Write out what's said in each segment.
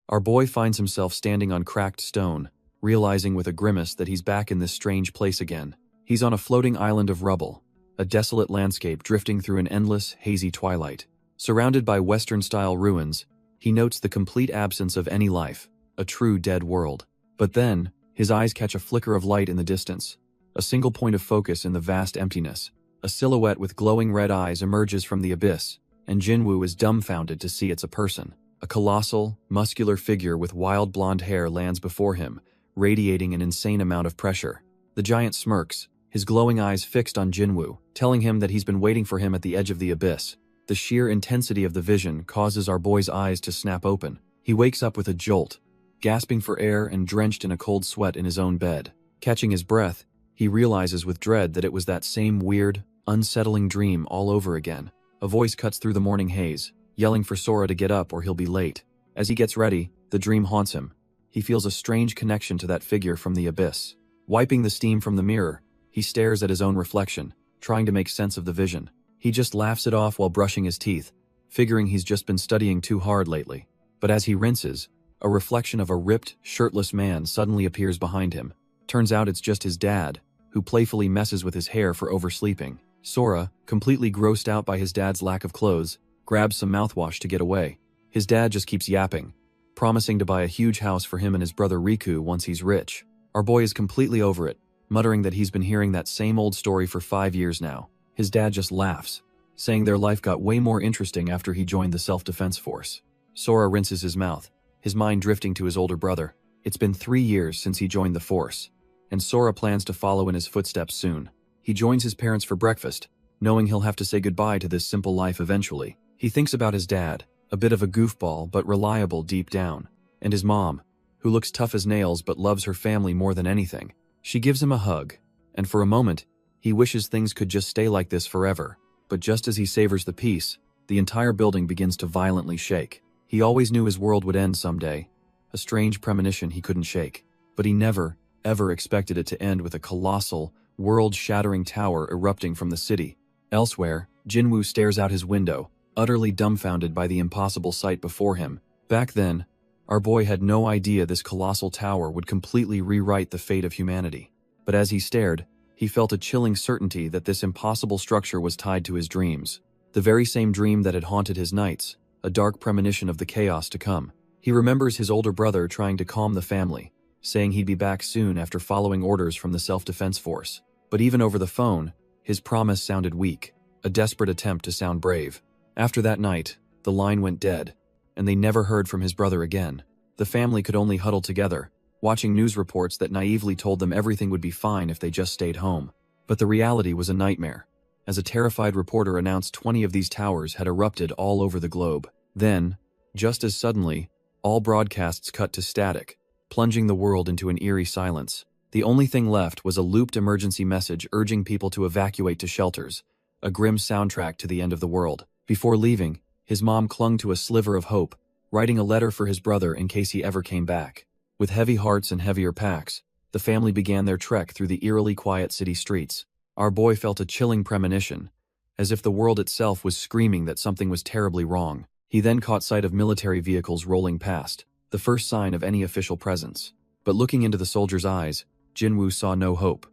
Our boy finds himself standing on cracked stone, realizing with a grimace that he's back in this strange place again. He's on a floating island of rubble, a desolate landscape drifting through an endless, hazy twilight. Surrounded by Western-style ruins, he notes the complete absence of any life, a true dead world. But then, his eyes catch a flicker of light in the distance, a single point of focus in the vast emptiness. A silhouette with glowing red eyes emerges from the abyss, and Jinwoo is dumbfounded to see it's a person. A colossal, muscular figure with wild blonde hair lands before him, radiating an insane amount of pressure. The giant smirks, his glowing eyes fixed on Jinwoo, telling him that he's been waiting for him at the edge of the abyss. The sheer intensity of the vision causes our boy's eyes to snap open. He wakes up with a jolt, gasping for air and drenched in a cold sweat in his own bed. Catching his breath, he realizes with dread that it was that same weird, unsettling dream all over again. A voice cuts through the morning haze, yelling for Sora to get up or he'll be late. As he gets ready, the dream haunts him. He feels a strange connection to that figure from the abyss. Wiping the steam from the mirror, he stares at his own reflection, trying to make sense of the vision. He just laughs it off while brushing his teeth, figuring he's just been studying too hard lately. But as he rinses, a reflection of a ripped, shirtless man suddenly appears behind him. Turns out it's just his dad, who playfully messes with his hair for oversleeping. Sora, completely grossed out by his dad's lack of clothes, grabs some mouthwash to get away. His dad just keeps yapping, promising to buy a huge house for him and his brother Riku once he's rich. Our boy is completely over it, muttering that he's been hearing that same old story for 5 years now. His dad just laughs, saying their life got way more interesting after he joined the self-defense force. Sora rinses his mouth, his mind drifting to his older brother. It's been 3 years since he joined the force, and Sora plans to follow in his footsteps soon. He joins his parents for breakfast, knowing he'll have to say goodbye to this simple life eventually. He thinks about his dad, a bit of a goofball but reliable deep down, and his mom, who looks tough as nails but loves her family more than anything. She gives him a hug, and for a moment, he wishes things could just stay like this forever. But just as he savors the peace, the entire building begins to violently shake. He always knew his world would end someday, a strange premonition he couldn't shake. But he never, ever expected it to end with a colossal, world-shattering tower erupting from the city. Elsewhere, Jinwoo stares out his window, utterly dumbfounded by the impossible sight before him. Back then, our boy had no idea this colossal tower would completely rewrite the fate of humanity. But as he stared, he felt a chilling certainty that this impossible structure was tied to his dreams. The very same dream that had haunted his nights, a dark premonition of the chaos to come. He remembers his older brother trying to calm the family, saying he'd be back soon after following orders from the self-defense force. But even over the phone, his promise sounded weak, a desperate attempt to sound brave. After that night, the line went dead, and they never heard from his brother again. The family could only huddle together, watching news reports that naively told them everything would be fine if they just stayed home. But the reality was a nightmare, as a terrified reporter announced 20 of these towers had erupted all over the globe. Then, just as suddenly, all broadcasts cut to static, plunging the world into an eerie silence. The only thing left was a looped emergency message urging people to evacuate to shelters, a grim soundtrack to the end of the world. Before leaving, his mom clung to a sliver of hope, writing a letter for his brother in case he ever came back. With heavy hearts and heavier packs, the family began their trek through the eerily quiet city streets. Our boy felt a chilling premonition, as if the world itself was screaming that something was terribly wrong. He then caught sight of military vehicles rolling past, the first sign of any official presence. But looking into the soldier's eyes, Jinwoo saw no hope,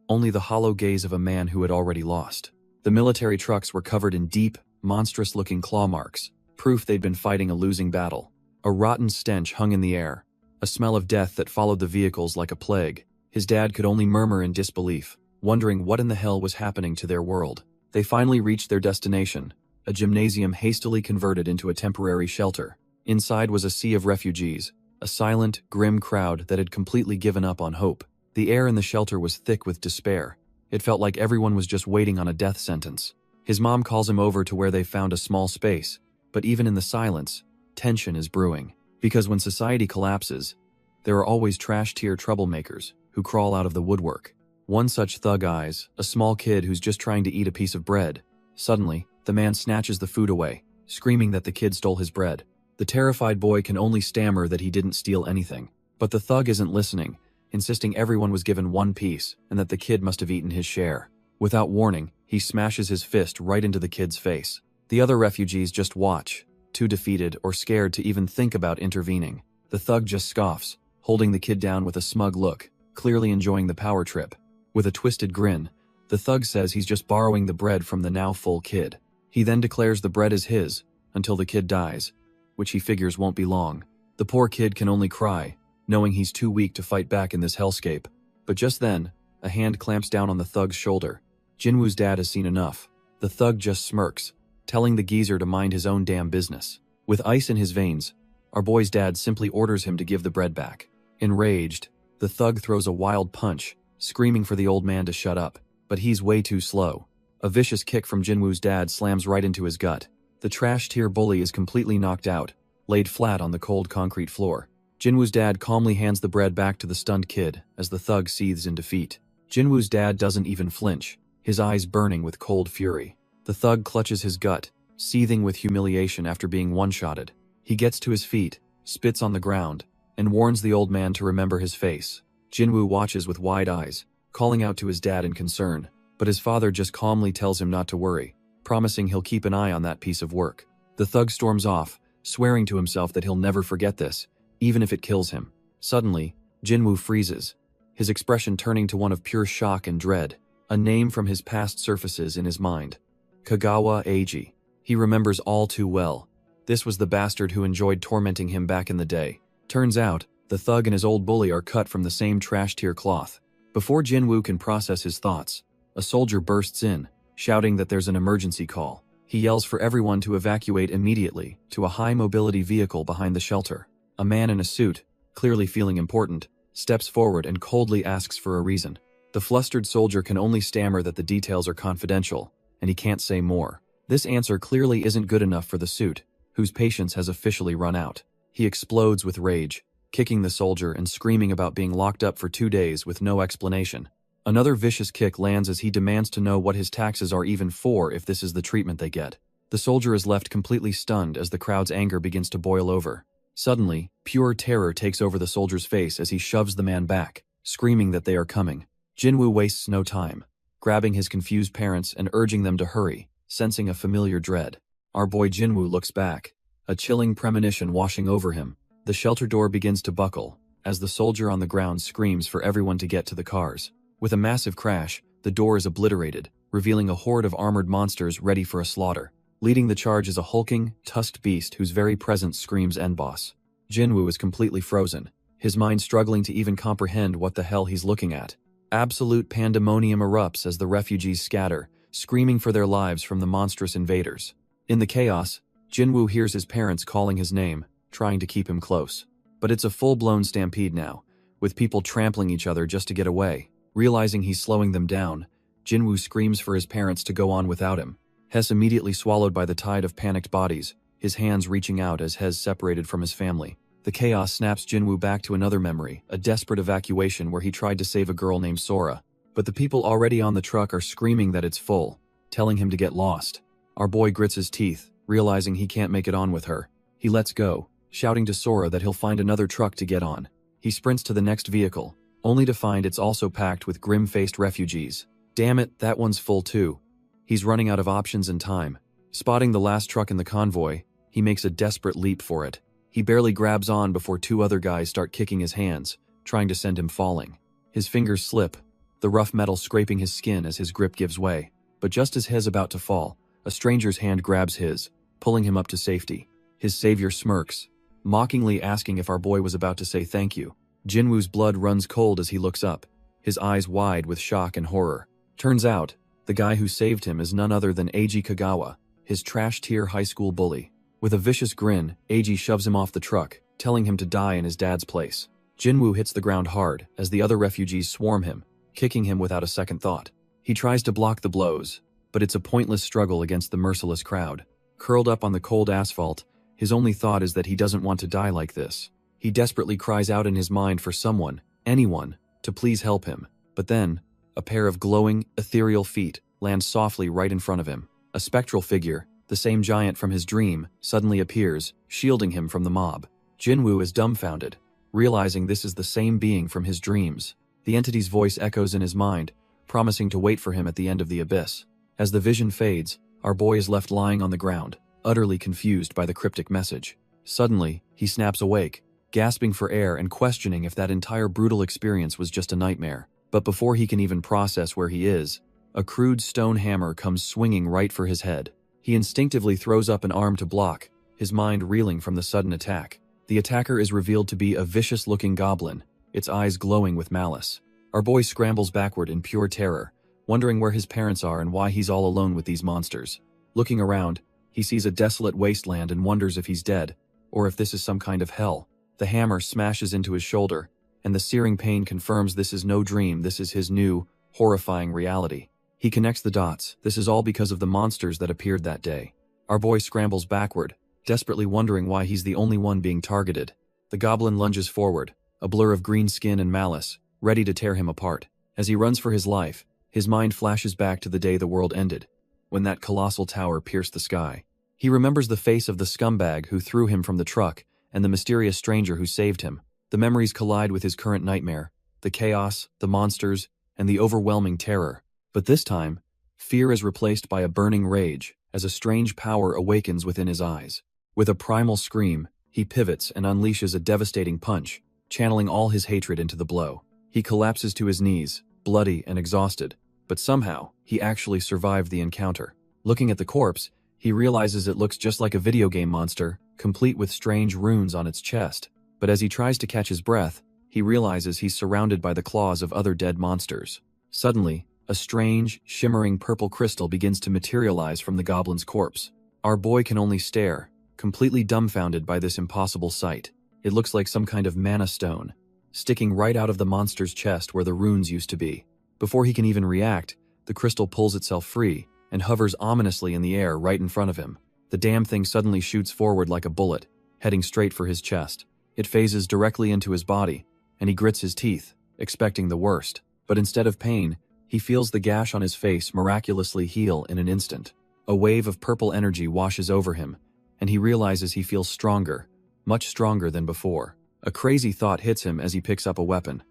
only the hollow gaze of a man who had already lost. The military trucks were covered in deep, monstrous-looking claw marks, proof they'd been fighting a losing battle. A rotten stench hung in the air, a smell of death that followed the vehicles like a plague. His dad could only murmur in disbelief, wondering what in the hell was happening to their world. They finally reached their destination, a gymnasium hastily converted into a temporary shelter. Inside was a sea of refugees, a silent, grim crowd that had completely given up on hope. The air in the shelter was thick with despair. It felt like everyone was just waiting on a death sentence. His mom calls him over to where they found a small space, but even in the silence, tension is brewing. Because when society collapses, there are always trash-tier troublemakers who crawl out of the woodwork. One such thug eyes, a small kid who's just trying to eat a piece of bread. Suddenly, the man snatches the food away, screaming that the kid stole his bread. The terrified boy can only stammer that he didn't steal anything. But the thug isn't listening, insisting everyone was given one piece and that the kid must have eaten his share. Without warning, he smashes his fist right into the kid's face. The other refugees just watch, too defeated or scared to even think about intervening. The thug just scoffs, holding the kid down with a smug look, clearly enjoying the power trip. With a twisted grin, the thug says he's just borrowing the bread from the now full kid. He then declares the bread is his, until the kid dies, which he figures won't be long. The poor kid can only cry, knowing he's too weak to fight back in this hellscape. But just then, a hand clamps down on the thug's shoulder. Jinwoo's dad has seen enough. The thug just smirks, telling the geezer to mind his own damn business. With ice in his veins, our boy's dad simply orders him to give the bread back. Enraged, the thug throws a wild punch, screaming for the old man to shut up, but he's way too slow. A vicious kick from Jinwoo's dad slams right into his gut. The trash-tier bully is completely knocked out, laid flat on the cold concrete floor. Jinwoo's dad calmly hands the bread back to the stunned kid as the thug seethes in defeat. Jinwoo's dad doesn't even flinch, his eyes burning with cold fury. The thug clutches his gut, seething with humiliation after being one-shotted. He gets to his feet, spits on the ground, and warns the old man to remember his face. Jinwoo watches with wide eyes, calling out to his dad in concern, but his father just calmly tells him not to worry, promising he'll keep an eye on that piece of work. The thug storms off, swearing to himself that he'll never forget this, even if it kills him. Suddenly, Jinwoo freezes, his expression turning to one of pure shock and dread. A name from his past surfaces in his mind. Kagawa Eiji. He remembers all too well. This was the bastard who enjoyed tormenting him back in the day. Turns out, the thug and his old bully are cut from the same trash-tier cloth. Before Jinwoo can process his thoughts, a soldier bursts in, shouting that there's an emergency call. He yells for everyone to evacuate immediately to a high-mobility vehicle behind the shelter. A man in a suit, clearly feeling important, steps forward and coldly asks for a reason. The flustered soldier can only stammer that the details are confidential, and he can't say more. This answer clearly isn't good enough for the suit, whose patience has officially run out. He explodes with rage, kicking the soldier and screaming about being locked up for 2 days with no explanation. Another vicious kick lands as he demands to know what his taxes are even for if this is the treatment they get. The soldier is left completely stunned as the crowd's anger begins to boil over. Suddenly, pure terror takes over the soldier's face as he shoves the man back, screaming that they are coming. Jinwoo wastes no time, grabbing his confused parents and urging them to hurry, sensing a familiar dread. Our boy Jinwoo looks back, a chilling premonition washing over him. The shelter door begins to buckle, as the soldier on the ground screams for everyone to get to the cars. With a massive crash, the door is obliterated, revealing a horde of armored monsters ready for a slaughter. Leading the charge is a hulking, tusked beast whose very presence screams end boss. Jinwoo is completely frozen, his mind struggling to even comprehend what the hell he's looking at. Absolute pandemonium erupts as the refugees scatter, screaming for their lives from the monstrous invaders. In the chaos, Jinwoo hears his parents calling his name, trying to keep him close. But it's a full-blown stampede now, with people trampling each other just to get away. Realizing he's slowing them down, Jinwoo screams for his parents to go on without him. Hes immediately swallowed by the tide of panicked bodies, his hands reaching out as Hes separated from his family. The chaos snaps Jinwoo back to another memory, a desperate evacuation where he tried to save a girl named Sora. But the people already on the truck are screaming that it's full, telling him to get lost. Our boy grits his teeth, realizing he can't make it on with her. He lets go, shouting to Sora that he'll find another truck to get on. He sprints to the next vehicle, only to find it's also packed with grim-faced refugees. Damn it, that one's full too. He's running out of options and time. Spotting the last truck in the convoy, he makes a desperate leap for it. He barely grabs on before 2 other guys start kicking his hands, trying to send him falling. His fingers slip, the rough metal scraping his skin as his grip gives way. But just as Hes about to fall, a stranger's hand grabs his, pulling him up to safety. His savior smirks, mockingly asking if our boy was about to say thank you. Jinwoo's blood runs cold as he looks up, his eyes wide with shock and horror. Turns out, the guy who saved him is none other than Eiji Kagawa, his trash-tier high school bully. With a vicious grin, Eiji shoves him off the truck, telling him to die in his dad's place. Jinwoo hits the ground hard as the other refugees swarm him, kicking him without a second thought. He tries to block the blows, but it's a pointless struggle against the merciless crowd. Curled up on the cold asphalt, his only thought is that he doesn't want to die like this. He desperately cries out in his mind for someone, anyone, to please help him. But then, a pair of glowing, ethereal feet land softly right in front of him. A spectral figure, the same giant from his dream, suddenly appears, shielding him from the mob. Jinwoo is dumbfounded, realizing this is the same being from his dreams. The entity's voice echoes in his mind, promising to wait for him at the end of the abyss. As the vision fades, our boy is left lying on the ground, utterly confused by the cryptic message. Suddenly, he snaps awake, gasping for air and questioning if that entire brutal experience was just a nightmare. But before he can even process where he is, a crude stone hammer comes swinging right for his head. He instinctively throws up an arm to block, his mind reeling from the sudden attack. The attacker is revealed to be a vicious-looking goblin, its eyes glowing with malice. Our boy scrambles backward in pure terror, wondering where his parents are and why he's all alone with these monsters. Looking around, he sees a desolate wasteland and wonders if he's dead, or if this is some kind of hell. The hammer smashes into his shoulder, and the searing pain confirms this is no dream, this is his new, horrifying reality. He connects the dots. This is all because of the monsters that appeared that day. Our boy scrambles backward, desperately wondering why he's the only one being targeted. The goblin lunges forward, a blur of green skin and malice, ready to tear him apart. As he runs for his life, his mind flashes back to the day the world ended, when that colossal tower pierced the sky. He remembers the face of the scumbag who threw him from the truck and the mysterious stranger who saved him. The memories collide with his current nightmare, the chaos, the monsters, and the overwhelming terror. But this time, fear is replaced by a burning rage as a strange power awakens within his eyes. With a primal scream, he pivots and unleashes a devastating punch, channeling all his hatred into the blow. He collapses to his knees, bloody and exhausted, but somehow, he actually survived the encounter. Looking at the corpse, he realizes it looks just like a video game monster, complete with strange runes on its chest. But as he tries to catch his breath, he realizes he's surrounded by the claws of other dead monsters. Suddenly, a strange, shimmering purple crystal begins to materialize from the goblin's corpse. Our boy can only stare, completely dumbfounded by this impossible sight. It looks like some kind of mana stone, sticking right out of the monster's chest where the runes used to be. Before he can even react, the crystal pulls itself free and hovers ominously in the air right in front of him. The damn thing suddenly shoots forward like a bullet, heading straight for his chest. It phases directly into his body, and he grits his teeth, expecting the worst. But instead of pain, he feels the gash on his face miraculously heal in an instant. A wave of purple energy washes over him, and he realizes he feels stronger, much stronger than before. A crazy thought hits him as he picks up a weapon.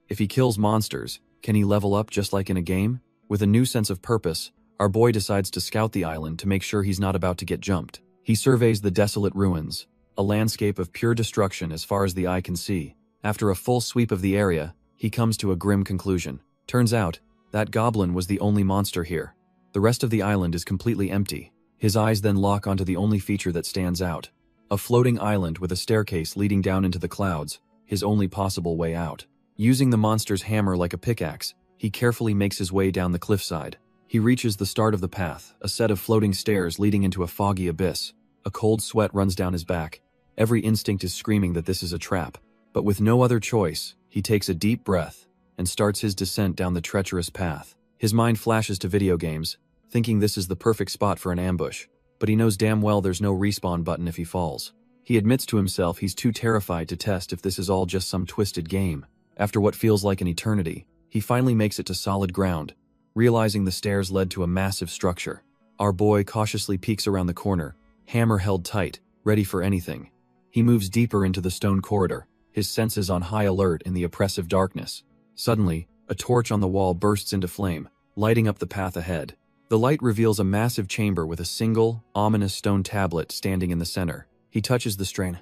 If he kills monsters, can he level up just like in a game? With a new sense of purpose, our boy decides to scout the island to make sure he's not about to get jumped. He surveys the desolate ruins, a landscape of pure destruction as far as the eye can see. After a full sweep of the area, he comes to a grim conclusion. Turns out, that goblin was the only monster here. The rest of the island is completely empty. His eyes then lock onto the only feature that stands out. A floating island with a staircase leading down into the clouds, his only possible way out. Using the monster's hammer like a pickaxe, he carefully makes his way down the cliffside. He reaches the start of the path, a set of floating stairs leading into a foggy abyss. A cold sweat runs down his back. Every instinct is screaming that this is a trap. But with no other choice, he takes a deep breath and starts his descent down the treacherous path. His mind flashes to video games, thinking this is the perfect spot for an ambush. But he knows damn well there's no respawn button if he falls. He admits to himself he's too terrified to test if this is all just some twisted game. After what feels like an eternity, he finally makes it to solid ground, realizing the stairs led to a massive structure. Our boy cautiously peeks around the corner, hammer held tight, ready for anything. He moves deeper into the stone corridor, his senses on high alert in the oppressive darkness. Suddenly, a torch on the wall bursts into flame, lighting up the path ahead. The light reveals a massive chamber with a single, ominous stone tablet standing in the center. He touches the strain.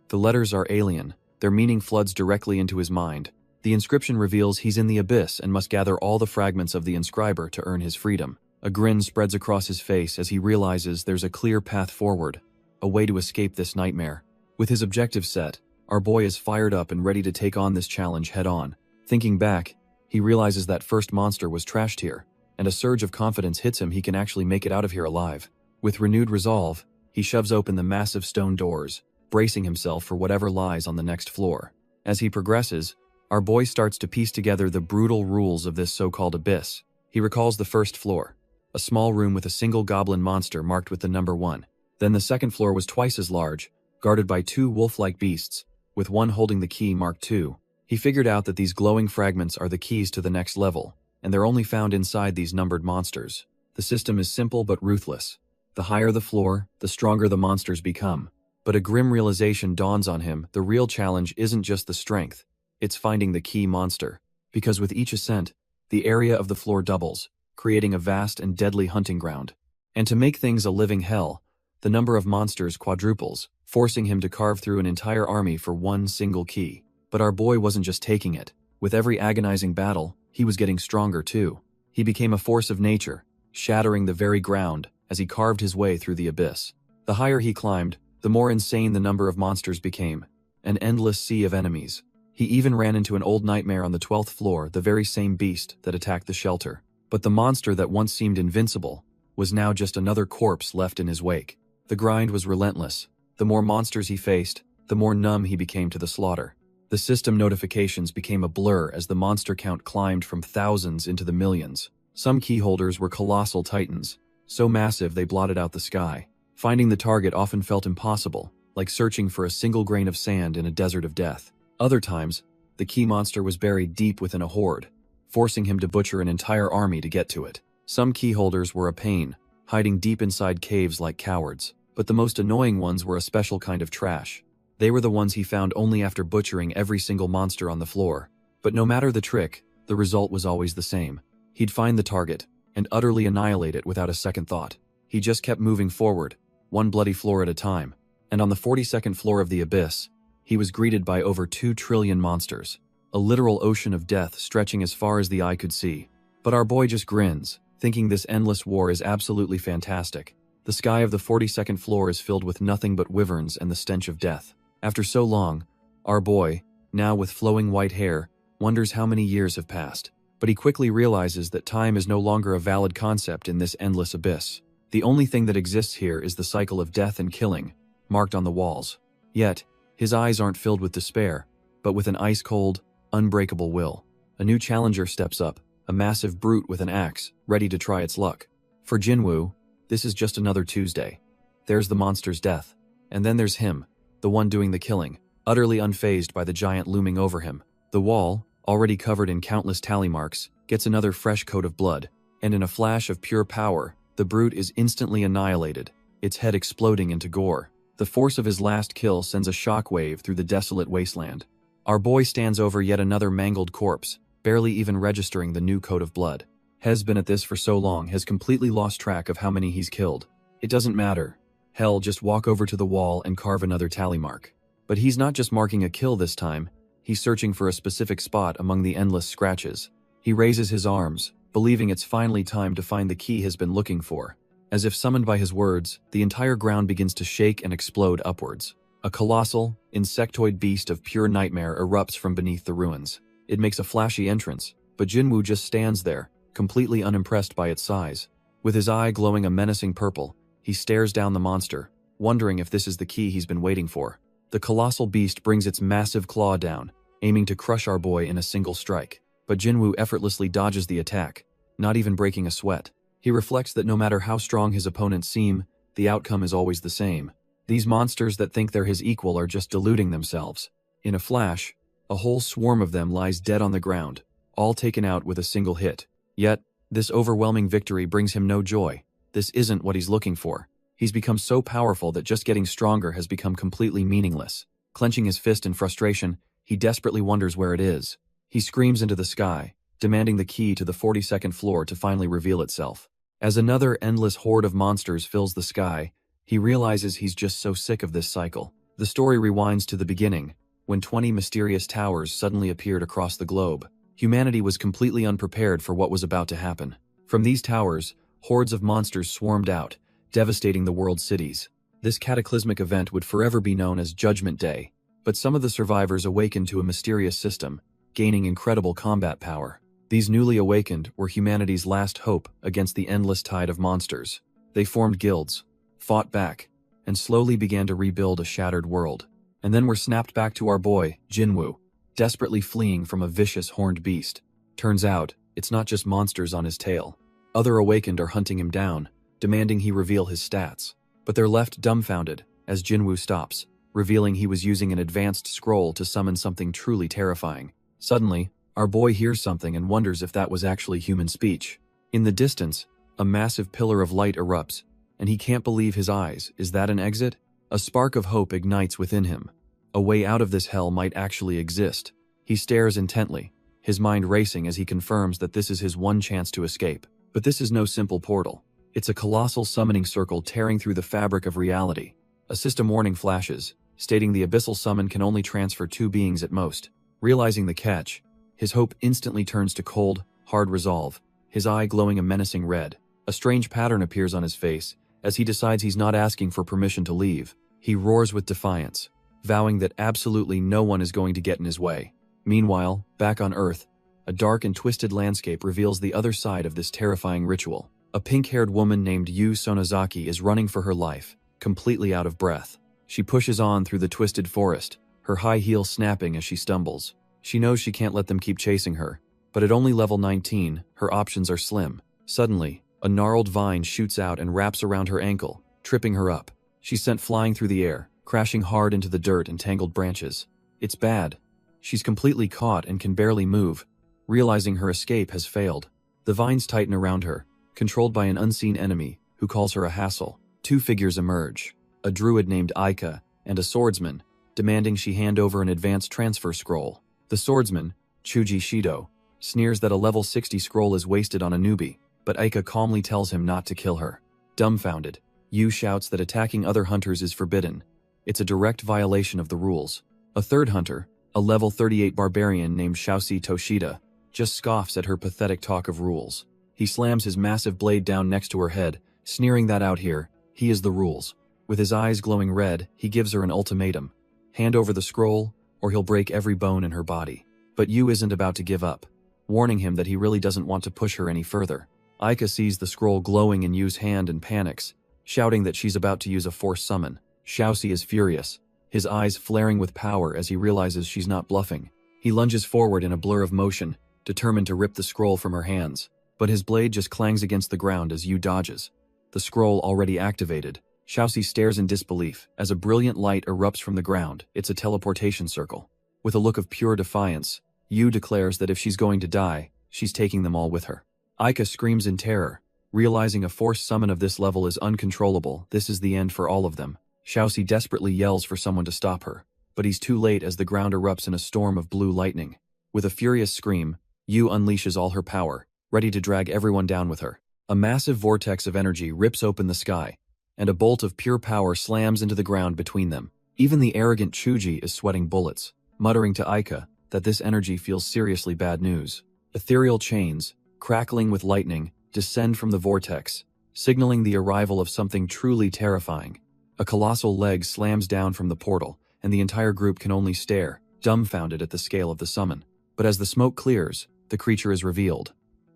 The letters are alien. Their meaning floods directly into his mind. The inscription reveals he's in the abyss and must gather all the fragments of the inscriber to earn his freedom. A grin spreads across his face as he realizes there's a clear path forward, a way to escape this nightmare. With his objective set, our boy is fired up and ready to take on this challenge head-on. Thinking back, he realizes that first monster was trashed here, and a surge of confidence hits him he can actually make it out of here alive. With renewed resolve, he shoves open the massive stone doors, bracing himself for whatever lies on the next floor. As he progresses, our boy starts to piece together the brutal rules of this so-called abyss. He recalls the first floor, a small room with a single goblin monster marked with the number 1. Then the second floor was twice as large, guarded by 2 wolf-like beasts, with one holding the key marked 2. He figured out that these glowing fragments are the keys to the next level, and they're only found inside these numbered monsters. The system is simple but ruthless. The higher the floor, the stronger the monsters become. But a grim realization dawns on him: the real challenge isn't just the strength, it's finding the key monster. Because with each ascent, the area of the floor doubles, creating a vast and deadly hunting ground. And to make things a living hell, the number of monsters quadruples. forcing him to carve through an entire army for one single key. But our boy wasn't just taking it. With every agonizing battle, he was getting stronger too. He became a force of nature, shattering the very ground as he carved his way through the abyss. The higher he climbed, the more insane the number of monsters became, an endless sea of enemies. He even ran into an old nightmare on the 12th floor, the very same beast that attacked the shelter. But the monster that once seemed invincible was now just another corpse left in his wake. The grind was relentless. The more monsters he faced, the more numb he became to the slaughter. The system notifications became a blur as the monster count climbed from thousands into the millions. Some keyholders were colossal titans, so massive they blotted out the sky. Finding the target often felt impossible, like searching for a single grain of sand in a desert of death. Other times, the key monster was buried deep within a horde, forcing him to butcher an entire army to get to it. Some keyholders were a pain, hiding deep inside caves like cowards, but the most annoying ones were a special kind of trash. They were the ones he found only after butchering every single monster on the floor. But no matter the trick, the result was always the same. He'd find the target and utterly annihilate it without a second thought. He just kept moving forward, one bloody floor at a time, and on the 42nd floor of the abyss, he was greeted by over 2 trillion monsters, a literal ocean of death stretching as far as the eye could see. But our boy just grins, thinking this endless war is absolutely fantastic. The sky of the 42nd floor is filled with nothing but wyverns and the stench of death. After so long, our boy, now with flowing white hair, wonders how many years have passed. But he quickly realizes that time is no longer a valid concept in this endless abyss. The only thing that exists here is the cycle of death and killing, marked on the walls. Yet, his eyes aren't filled with despair, but with an ice-cold, unbreakable will. A new challenger steps up, a massive brute with an axe, ready to try its luck. For Jinwoo, this is just another Tuesday. There's the monster's death, and then there's him, the one doing the killing, utterly unfazed by the giant looming over him. The wall, already covered in countless tally marks, gets another fresh coat of blood, and in a flash of pure power, the brute is instantly annihilated, its head exploding into gore. The force of his last kill sends a shockwave through the desolate wasteland. Our boy stands over yet another mangled corpse, barely even registering the new coat of blood. Has been at this for so long, has completely lost track of how many he's killed. It doesn't matter. Hell, just walk over to the wall and carve another tally mark. But he's not just marking a kill this time, he's searching for a specific spot among the endless scratches. He raises his arms, believing it's finally time to find the key he's been looking for. As if summoned by his words, the entire ground begins to shake and explode upwards. A colossal, insectoid beast of pure nightmare erupts from beneath the ruins. It makes a flashy entrance, but Jinwoo just stands there, completely unimpressed by its size. With his eye glowing a menacing purple, he stares down the monster, wondering if this is the key he's been waiting for. The colossal beast brings its massive claw down, aiming to crush our boy in a single strike. But Jinwoo effortlessly dodges the attack, not even breaking a sweat. He reflects that no matter how strong his opponents seem, the outcome is always the same. These monsters that think they're his equal are just deluding themselves. In a flash, a whole swarm of them lies dead on the ground, all taken out with a single hit. Yet, this overwhelming victory brings him no joy. This isn't what he's looking for. He's become so powerful that just getting stronger has become completely meaningless. Clenching his fist in frustration, he desperately wonders where it is. He screams into the sky, demanding the key to the 42nd floor to finally reveal itself. As another endless horde of monsters fills the sky, he realizes he's just so sick of this cycle. The story rewinds to the beginning, when 20 mysterious towers suddenly appeared across the globe. Humanity was completely unprepared for what was about to happen. From these towers, hordes of monsters swarmed out, devastating the world's cities. This cataclysmic event would forever be known as Judgment Day, but some of the survivors awakened to a mysterious system, gaining incredible combat power. These newly awakened were humanity's last hope against the endless tide of monsters. They formed guilds, fought back, and slowly began to rebuild a shattered world. And then were snapped back to our boy, Jinwoo, desperately fleeing from a vicious horned beast. Turns out, it's not just monsters on his tail. Other awakened are hunting him down, demanding he reveal his stats. But they're left dumbfounded as Jinwoo stops, revealing he was using an advanced scroll to summon something truly terrifying. Suddenly, our boy hears something and wonders if that was actually human speech. In the distance, a massive pillar of light erupts, and he can't believe his eyes. Is that an exit? A spark of hope ignites within him. A way out of this hell might actually exist. He stares intently, his mind racing as he confirms that this is his one chance to escape. But this is no simple portal. It's a colossal summoning circle tearing through the fabric of reality. A system warning flashes, stating the abyssal summon can only transfer 2 beings at most. Realizing the catch, his hope instantly turns to cold, hard resolve, his eye glowing a menacing red. A strange pattern appears on his face, as he decides he's not asking for permission to leave. He roars with defiance, vowing that absolutely no one is going to get in his way. Meanwhile, back on Earth, a dark and twisted landscape reveals the other side of this terrifying ritual. A pink-haired woman named Yu Sonozaki is running for her life, completely out of breath. She pushes on through the twisted forest, her high heel snapping as she stumbles. She knows she can't let them keep chasing her, but at only level 19, her options are slim. Suddenly, a gnarled vine shoots out and wraps around her ankle, tripping her up. She's sent flying through the air, crashing hard into the dirt and tangled branches. It's bad. She's completely caught and can barely move. Realizing her escape has failed, the vines tighten around her, controlled by an unseen enemy who calls her a hassle. 2 figures emerge, a druid named Aika and a swordsman, demanding she hand over an advanced transfer scroll. The swordsman, Chuji Shido, sneers that a level 60 scroll is wasted on a newbie, but Aika calmly tells him not to kill her. Dumbfounded, Yu shouts that attacking other hunters is forbidden. It's a direct violation of the rules. A third hunter, a level 38 barbarian named Shaoxi Toshida, just scoffs at her pathetic talk of rules. He slams his massive blade down next to her head, sneering that out here, he is the rules. With his eyes glowing red, he gives her an ultimatum. Hand over the scroll, or he'll break every bone in her body. But Yu isn't about to give up, warning him that he really doesn't want to push her any further. Aika sees the scroll glowing in Yu's hand and panics, shouting that she's about to use a force summon. Shaoxi is furious, his eyes flaring with power as he realizes she's not bluffing. He lunges forward in a blur of motion, determined to rip the scroll from her hands. But his blade just clangs against the ground as Yu dodges. The scroll already activated. Shaoxi stares in disbelief as a brilliant light erupts from the ground. It's a teleportation circle. With a look of pure defiance, Yu declares that if she's going to die, she's taking them all with her. Aika screams in terror, realizing a force summon of this level is uncontrollable. This is the end for all of them. Shaoxi desperately yells for someone to stop her, but he's too late as the ground erupts in a storm of blue lightning. With a furious scream, Yu unleashes all her power, ready to drag everyone down with her. A massive vortex of energy rips open the sky, and a bolt of pure power slams into the ground between them. Even the arrogant Chuji is sweating bullets, muttering to Aika that this energy feels seriously bad news. Ethereal chains, crackling with lightning, descend from the vortex, signaling the arrival of something truly terrifying. A colossal leg slams down from the portal, and the entire group can only stare, dumbfounded at the scale of the summon. But as the smoke clears, the creature is revealed.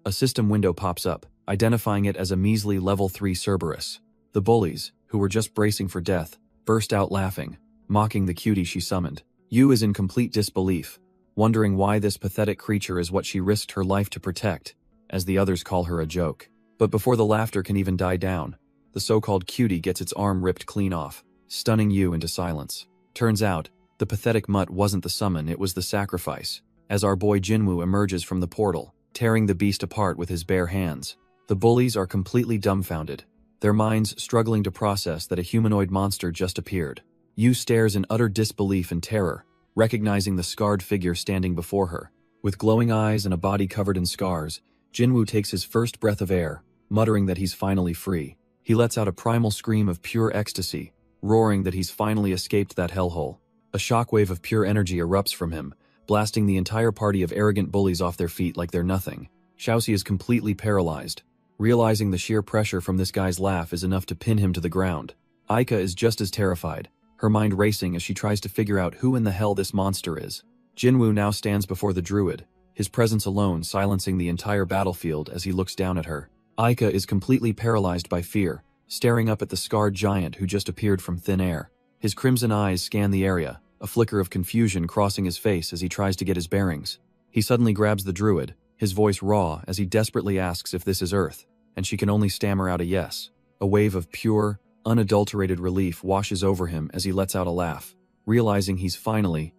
A system window pops up, identifying it as a measly level 3 Cerberus. The bullies, who were just bracing for death, burst out laughing, mocking the cutie she summoned. Yu is in complete disbelief, wondering why this pathetic creature is what she risked her life to protect, as the others call her a joke. But before the laughter can even die down, the so-called cutie gets its arm ripped clean off, stunning Yu into silence. Turns out, the pathetic mutt wasn't the summon, it was the sacrifice, as our boy Jinwoo emerges from the portal, tearing the beast apart with his bare hands. The bullies are completely dumbfounded, their minds struggling to process that a humanoid monster just appeared. Yu stares in utter disbelief and terror, recognizing the scarred figure standing before her. With glowing eyes and a body covered in scars, Jinwoo takes his first breath of air, muttering that he's finally free. He lets out a primal scream of pure ecstasy, roaring that he's finally escaped that hellhole. A shockwave of pure energy erupts from him, blasting the entire party of arrogant bullies off their feet like they're nothing. Shaoxi is completely paralyzed, realizing the sheer pressure from this guy's laugh is enough to pin him to the ground. Aika is just as terrified, her mind racing as she tries to figure out who in the hell this monster is. Jinwoo now stands before the druid, his presence alone silencing the entire battlefield as he looks down at her. Aika is completely paralyzed by fear, staring up at the scarred giant who just appeared from thin air. His crimson eyes scan the area, a flicker of confusion crossing his face as he tries to get his bearings. He suddenly grabs the druid, his voice raw as he desperately asks if this is Earth, and she can only stammer out a yes. A wave of pure, unadulterated relief washes over him as he lets out a laugh, realizing he's finally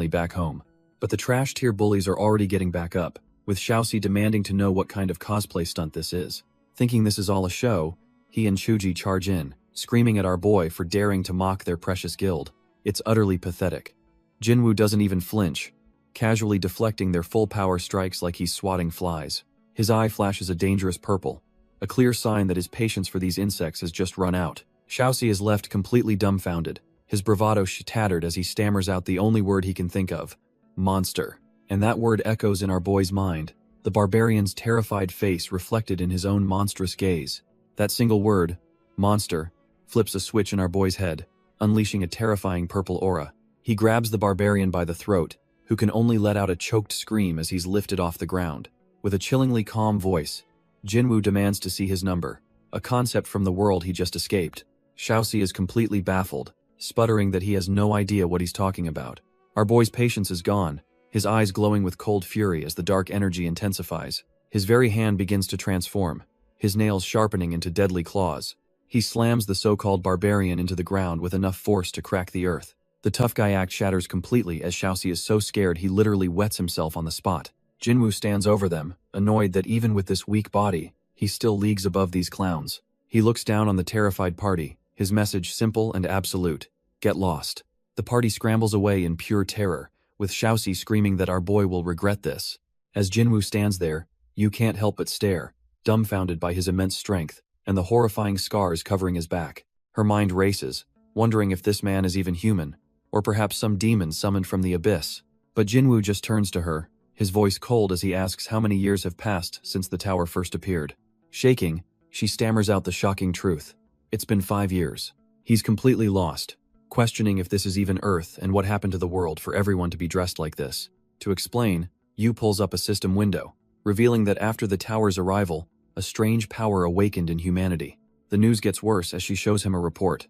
back home. But the trash tier bullies are already getting back up, with Shaoxi demanding to know what kind of cosplay stunt this is. Thinking this is all a show, he and Chuji charge in, screaming at our boy for daring to mock their precious guild. It's utterly pathetic. Jinwoo doesn't even flinch, casually deflecting their full power strikes like he's swatting flies. His eye flashes a dangerous purple, a clear sign that his patience for these insects has just run out. Xiaoxi is left completely dumbfounded, his bravado tattered as he stammers out the only word he can think of, monster. And that word echoes in our boy's mind, the barbarian's terrified face reflected in his own monstrous gaze. That single word, monster, flips a switch in our boy's head, unleashing a terrifying purple aura. He grabs the barbarian by the throat, who can only let out a choked scream as he's lifted off the ground. With a chillingly calm voice, Jinwoo demands to see his number, a concept from the world he just escaped. Xiaoxi is completely baffled, sputtering that he has no idea what he's talking about. Our boy's patience is gone, his eyes glowing with cold fury as the dark energy intensifies. His very hand begins to transform, his nails sharpening into deadly claws. He slams the so-called barbarian into the ground with enough force to crack the earth. The tough guy act shatters completely as Xiaoxi is so scared he literally wets himself on the spot. Jinwoo stands over them, annoyed that even with this weak body, he's still leagues above these clowns. He looks down on the terrified party, his message simple and absolute: get lost. The party scrambles away in pure terror, with Xiaoxi screaming that our boy will regret this. As Jinwoo stands there, you can't help but stare, dumbfounded by his immense strength and the horrifying scars covering his back. Her mind races, wondering if this man is even human, or perhaps some demon summoned from the abyss. But Jinwoo just turns to her, his voice cold as he asks how many years have passed since the tower first appeared. Shaking, she stammers out the shocking truth. It's been 5 years. He's completely lost, questioning if this is even Earth and what happened to the world for everyone to be dressed like this. To explain, Yu pulls up a system window, revealing that after the tower's arrival, a strange power awakened in humanity. The news gets worse as she shows him a report.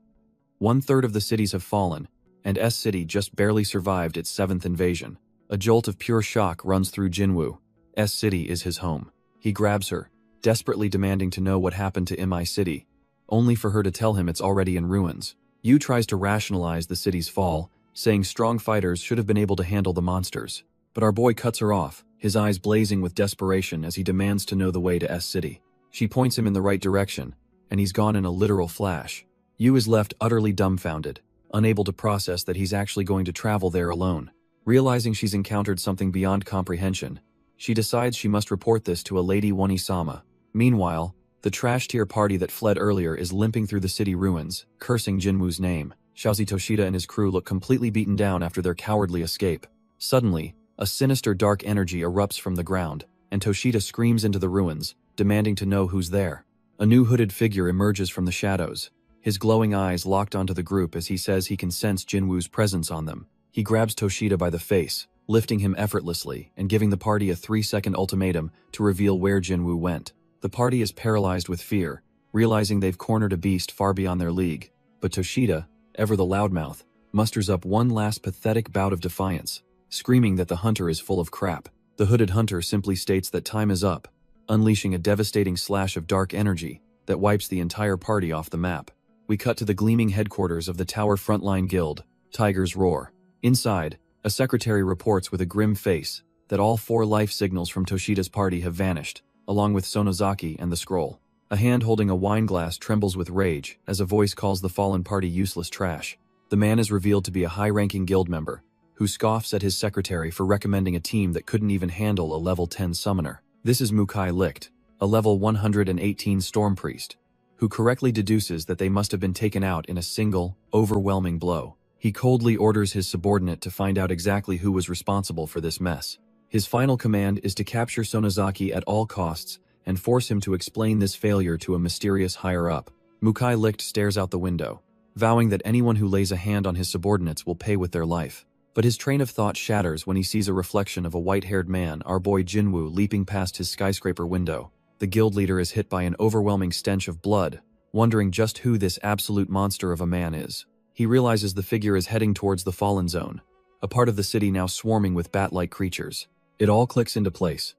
1/3 of the cities have fallen, and S City just barely survived its 7th invasion. A jolt of pure shock runs through Jinwoo. S City is his home. He grabs her, desperately demanding to know what happened to Mi City, only for her to tell him it's already in ruins. Yu tries to rationalize the city's fall, saying strong fighters should have been able to handle the monsters. But our boy cuts her off, his eyes blazing with desperation as he demands to know the way to S City. She points him in the right direction, and he's gone in a literal flash. Yu is left utterly dumbfounded, unable to process that he's actually going to travel there alone. Realizing she's encountered something beyond comprehension, she decides she must report this to a Lady Wani-sama. Meanwhile, the trash-tier party that fled earlier is limping through the city ruins, cursing Jinwoo's name. Xiaoxi Toshida and his crew look completely beaten down after their cowardly escape. Suddenly, a sinister dark energy erupts from the ground, and Toshida screams into the ruins, demanding to know who's there. A new hooded figure emerges from the shadows, his glowing eyes locked onto the group as he says he can sense Jinwoo's presence on them. He grabs Toshida by the face, lifting him effortlessly and giving the party a 3-second ultimatum to reveal where Jinwoo went. The party is paralyzed with fear, realizing they've cornered a beast far beyond their league. But Toshida, ever the loudmouth, musters up one last pathetic bout of defiance, screaming that the hunter is full of crap. The hooded hunter simply states that time is up, unleashing a devastating slash of dark energy that wipes the entire party off the map. We cut to the gleaming headquarters of the Tower Frontline Guild, Tiger's Roar. Inside, a secretary reports with a grim face that all 4 life signals from Toshida's party have vanished, along with Sonozaki and the scroll. A hand holding a wine glass trembles with rage as a voice calls the fallen party useless trash. The man is revealed to be a high-ranking guild member, who scoffs at his secretary for recommending a team that couldn't even handle a level 10 summoner. This is Mukai Licht, a level 118 storm priest, who correctly deduces that they must have been taken out in a single, overwhelming blow. He coldly orders his subordinate to find out exactly who was responsible for this mess. His final command is to capture Sonozaki at all costs and force him to explain this failure to a mysterious higher-up. Mukai Licht stares out the window, vowing that anyone who lays a hand on his subordinates will pay with their life. But his train of thought shatters when he sees a reflection of a white-haired man, our boy Jinwoo, leaping past his skyscraper window. The guild leader is hit by an overwhelming stench of blood, wondering just who this absolute monster of a man is. He realizes the figure is heading towards the Fallen Zone, a part of the city now swarming with bat-like creatures. It all clicks into place.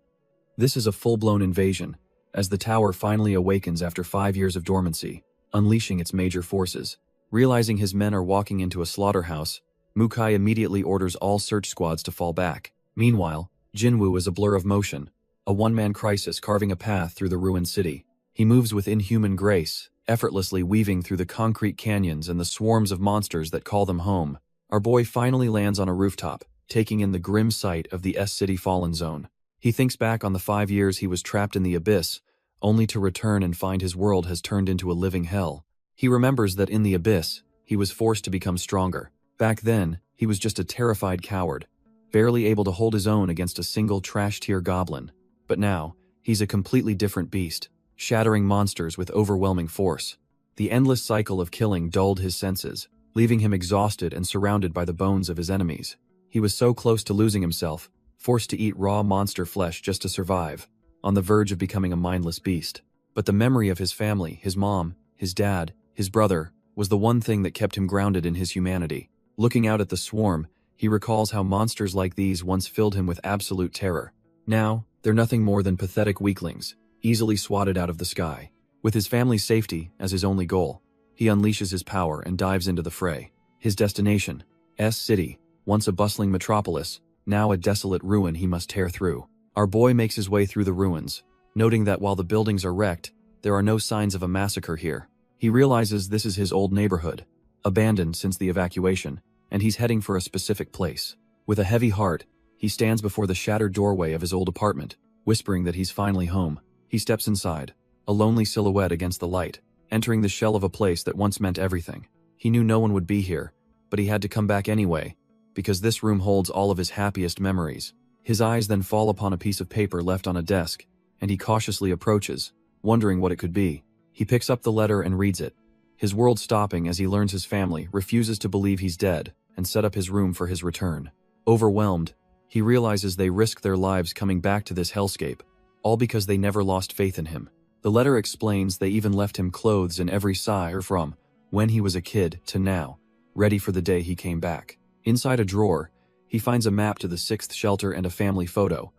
This is a full-blown invasion, as the tower finally awakens after 5 years of dormancy, unleashing its major forces. Realizing his men are walking into a slaughterhouse, Mukai immediately orders all search squads to fall back. Meanwhile, Jinwoo is a blur of motion, a one-man crisis carving a path through the ruined city. He moves with inhuman grace, effortlessly weaving through the concrete canyons and the swarms of monsters that call them home. Our boy finally lands on a rooftop, taking in the grim sight of the S-City Fallen Zone. He thinks back on the 5 years he was trapped in the abyss, only to return and find his world has turned into a living hell. He remembers that in the abyss, he was forced to become stronger. Back then, he was just a terrified coward, barely able to hold his own against a single trash-tier goblin. But now, he's a completely different beast, shattering monsters with overwhelming force. The endless cycle of killing dulled his senses, leaving him exhausted and surrounded by the bones of his enemies. He was so close to losing himself, forced to eat raw monster flesh just to survive, on the verge of becoming a mindless beast. But the memory of his family, his mom, his dad, his brother, was the one thing that kept him grounded in his humanity. Looking out at the swarm, he recalls how monsters like these once filled him with absolute terror. Now, they're nothing more than pathetic weaklings, easily swatted out of the sky. With his family's safety as his only goal, he unleashes his power and dives into the fray. His destination, S-City, once a bustling metropolis, now a desolate ruin he must tear through. Our boy makes his way through the ruins, noting that while the buildings are wrecked, there are no signs of a massacre here. He realizes this is his old neighborhood, abandoned since the evacuation, and he's heading for a specific place. With a heavy heart, he stands before the shattered doorway of his old apartment, whispering that he's finally home. He steps inside, a lonely silhouette against the light, entering the shell of a place that once meant everything. He knew no one would be here, but he had to come back anyway, because this room holds all of his happiest memories. His eyes then fall upon a piece of paper left on a desk, and he cautiously approaches, wondering what it could be. He picks up the letter and reads it, his world stopping as he learns his family refuses to believe he's dead and set up his room for his return. Overwhelmed, he realizes they risk their lives coming back to this hellscape, all because they never lost faith in him. The letter explains they even left him clothes in every size from when he was a kid to now, ready for the day he came back. Inside a drawer, he finds a map to the 6th shelter and a family photo,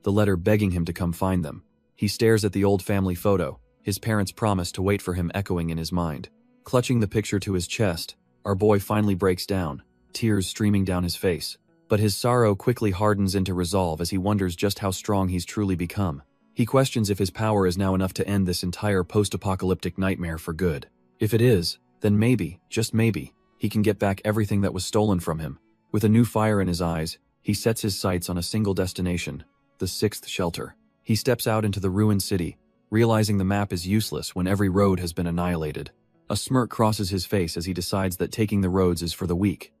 the letter begging him to come find them. He stares at the old family photo, his parents' promise to wait for him echoing in his mind. Clutching the picture to his chest, our boy finally breaks down, tears streaming down his face. But his sorrow quickly hardens into resolve as he wonders just how strong he's truly become. He questions if his power is now enough to end this entire post-apocalyptic nightmare for good. If it is, then maybe, just maybe, he can get back everything that was stolen from him. With a new fire in his eyes, he sets his sights on a single destination, the 6th shelter. He steps out into the ruined city, realizing the map is useless when every road has been annihilated. A smirk crosses his face as he decides that taking the roads is for the weak.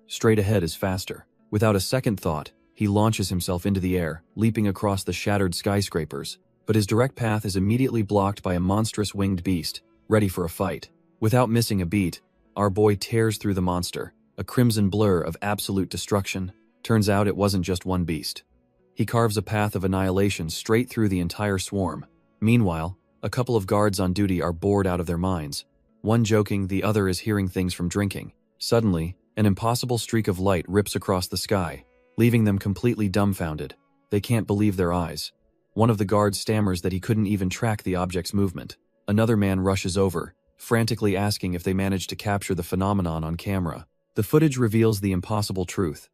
Straight ahead is faster. Without a second thought, he launches himself into the air, leaping across the shattered skyscrapers. But his direct path is immediately blocked by a monstrous winged beast, ready for a fight. Without missing a beat, our boy tears through the monster, a crimson blur of absolute destruction. Turns out it wasn't just one beast. He carves a path of annihilation straight through the entire swarm. Meanwhile, a couple of guards on duty are bored out of their minds. One joking, the other is hearing things from drinking. Suddenly, an impossible streak of light rips across the sky, leaving them completely dumbfounded. They can't believe their eyes. One of the guards stammers that he couldn't even track the object's movement. Another man rushes over, frantically asking if they managed to capture the phenomenon on camera. The footage reveals the impossible truth.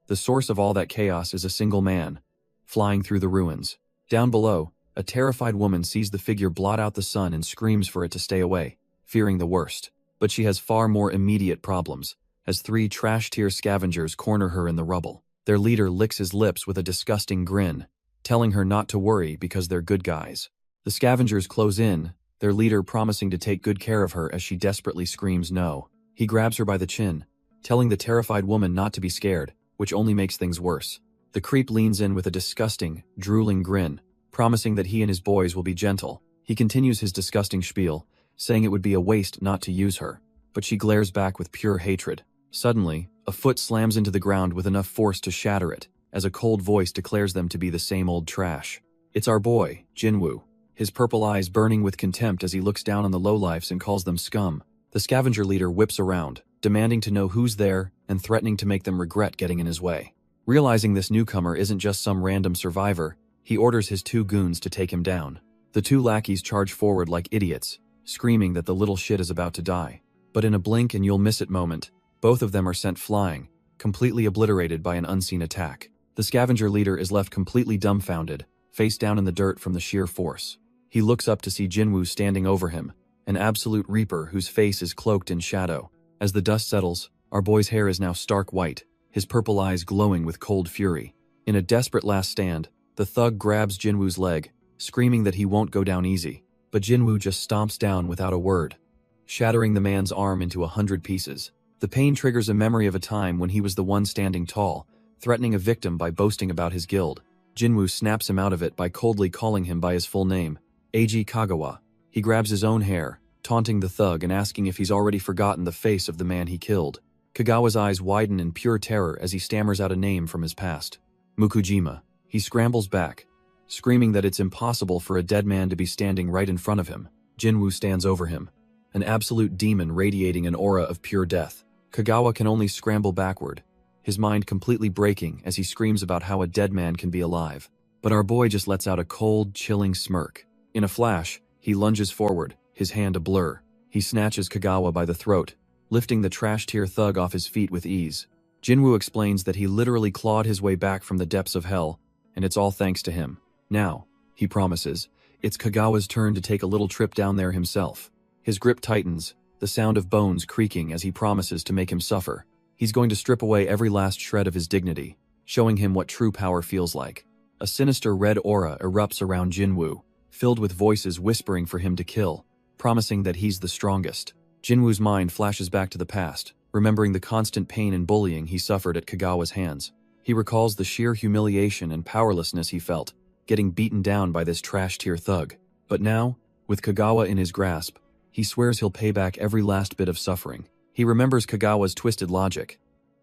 The source of all that chaos is a single man, flying through the ruins. Down below, a terrified woman sees the figure blot out the sun and screams for it to stay away, fearing the worst. But she has far more immediate problems, as 3 trash-tier scavengers corner her in the rubble. Their leader licks his lips with a disgusting grin, telling her not to worry because they're good guys. The scavengers close in, their leader promising to take good care of her as she desperately screams no. He grabs her by the chin, telling the terrified woman not to be scared, which only makes things worse. The creep leans in with a disgusting, drooling grin, promising that he and his boys will be gentle. He continues his disgusting spiel, saying it would be a waste not to use her, but she glares back with pure hatred. Suddenly, a foot slams into the ground with enough force to shatter it, as a cold voice declares them to be the same old trash. It's our boy, Jinwoo, his purple eyes burning with contempt as he looks down on the lowlifes and calls them scum. The scavenger leader whips around, demanding to know who's there and threatening to make them regret getting in his way. Realizing this newcomer isn't just some random survivor, he orders his 2 goons to take him down. The 2 lackeys charge forward like idiots, screaming that the little shit is about to die. But in a blink and you'll miss it moment, both of them are sent flying, completely obliterated by an unseen attack. The scavenger leader is left completely dumbfounded, face down in the dirt from the sheer force. He looks up to see Jinwoo standing over him, an absolute reaper whose face is cloaked in shadow. As the dust settles, our boy's hair is now stark white, his purple eyes glowing with cold fury. In a desperate last stand, the thug grabs Jinwoo's leg, screaming that he won't go down easy. But Jinwoo just stomps down without a word. shattering the man's arm into 100 pieces. The pain triggers a memory of a time when he was the one standing tall, threatening a victim by boasting about his guild. Jinwoo snaps him out of it by coldly calling him by his full name, Eiji Kagawa. He grabs his own hair, taunting the thug and asking if he's already forgotten the face of the man he killed. Kagawa's eyes widen in pure terror as he stammers out a name from his past. Mukujima. He scrambles back, screaming that it's impossible for a dead man to be standing right in front of him. Jinwoo stands over him, an absolute demon radiating an aura of pure death. Kagawa can only scramble backward, his mind completely breaking as he screams about how a dead man can be alive. But our boy just lets out a cold, chilling smirk. In a flash, he lunges forward, his hand a blur. He snatches Kagawa by the throat, lifting the trash-tier thug off his feet with ease. Jinwoo explains that he literally clawed his way back from the depths of hell, and it's all thanks to him. Now, he promises, it's Kagawa's turn to take a little trip down there himself. His grip tightens, the sound of bones creaking as he promises to make him suffer. He's going to strip away every last shred of his dignity, showing him what true power feels like. A sinister red aura erupts around Jinwoo, filled with voices whispering for him to kill, promising that he's the strongest. Jinwoo's mind flashes back to the past, remembering the constant pain and bullying he suffered at Kagawa's hands. He recalls the sheer humiliation and powerlessness he felt, getting beaten down by this trash-tier thug. But now, with Kagawa in his grasp, he swears he'll pay back every last bit of suffering. He remembers Kagawa's twisted logic.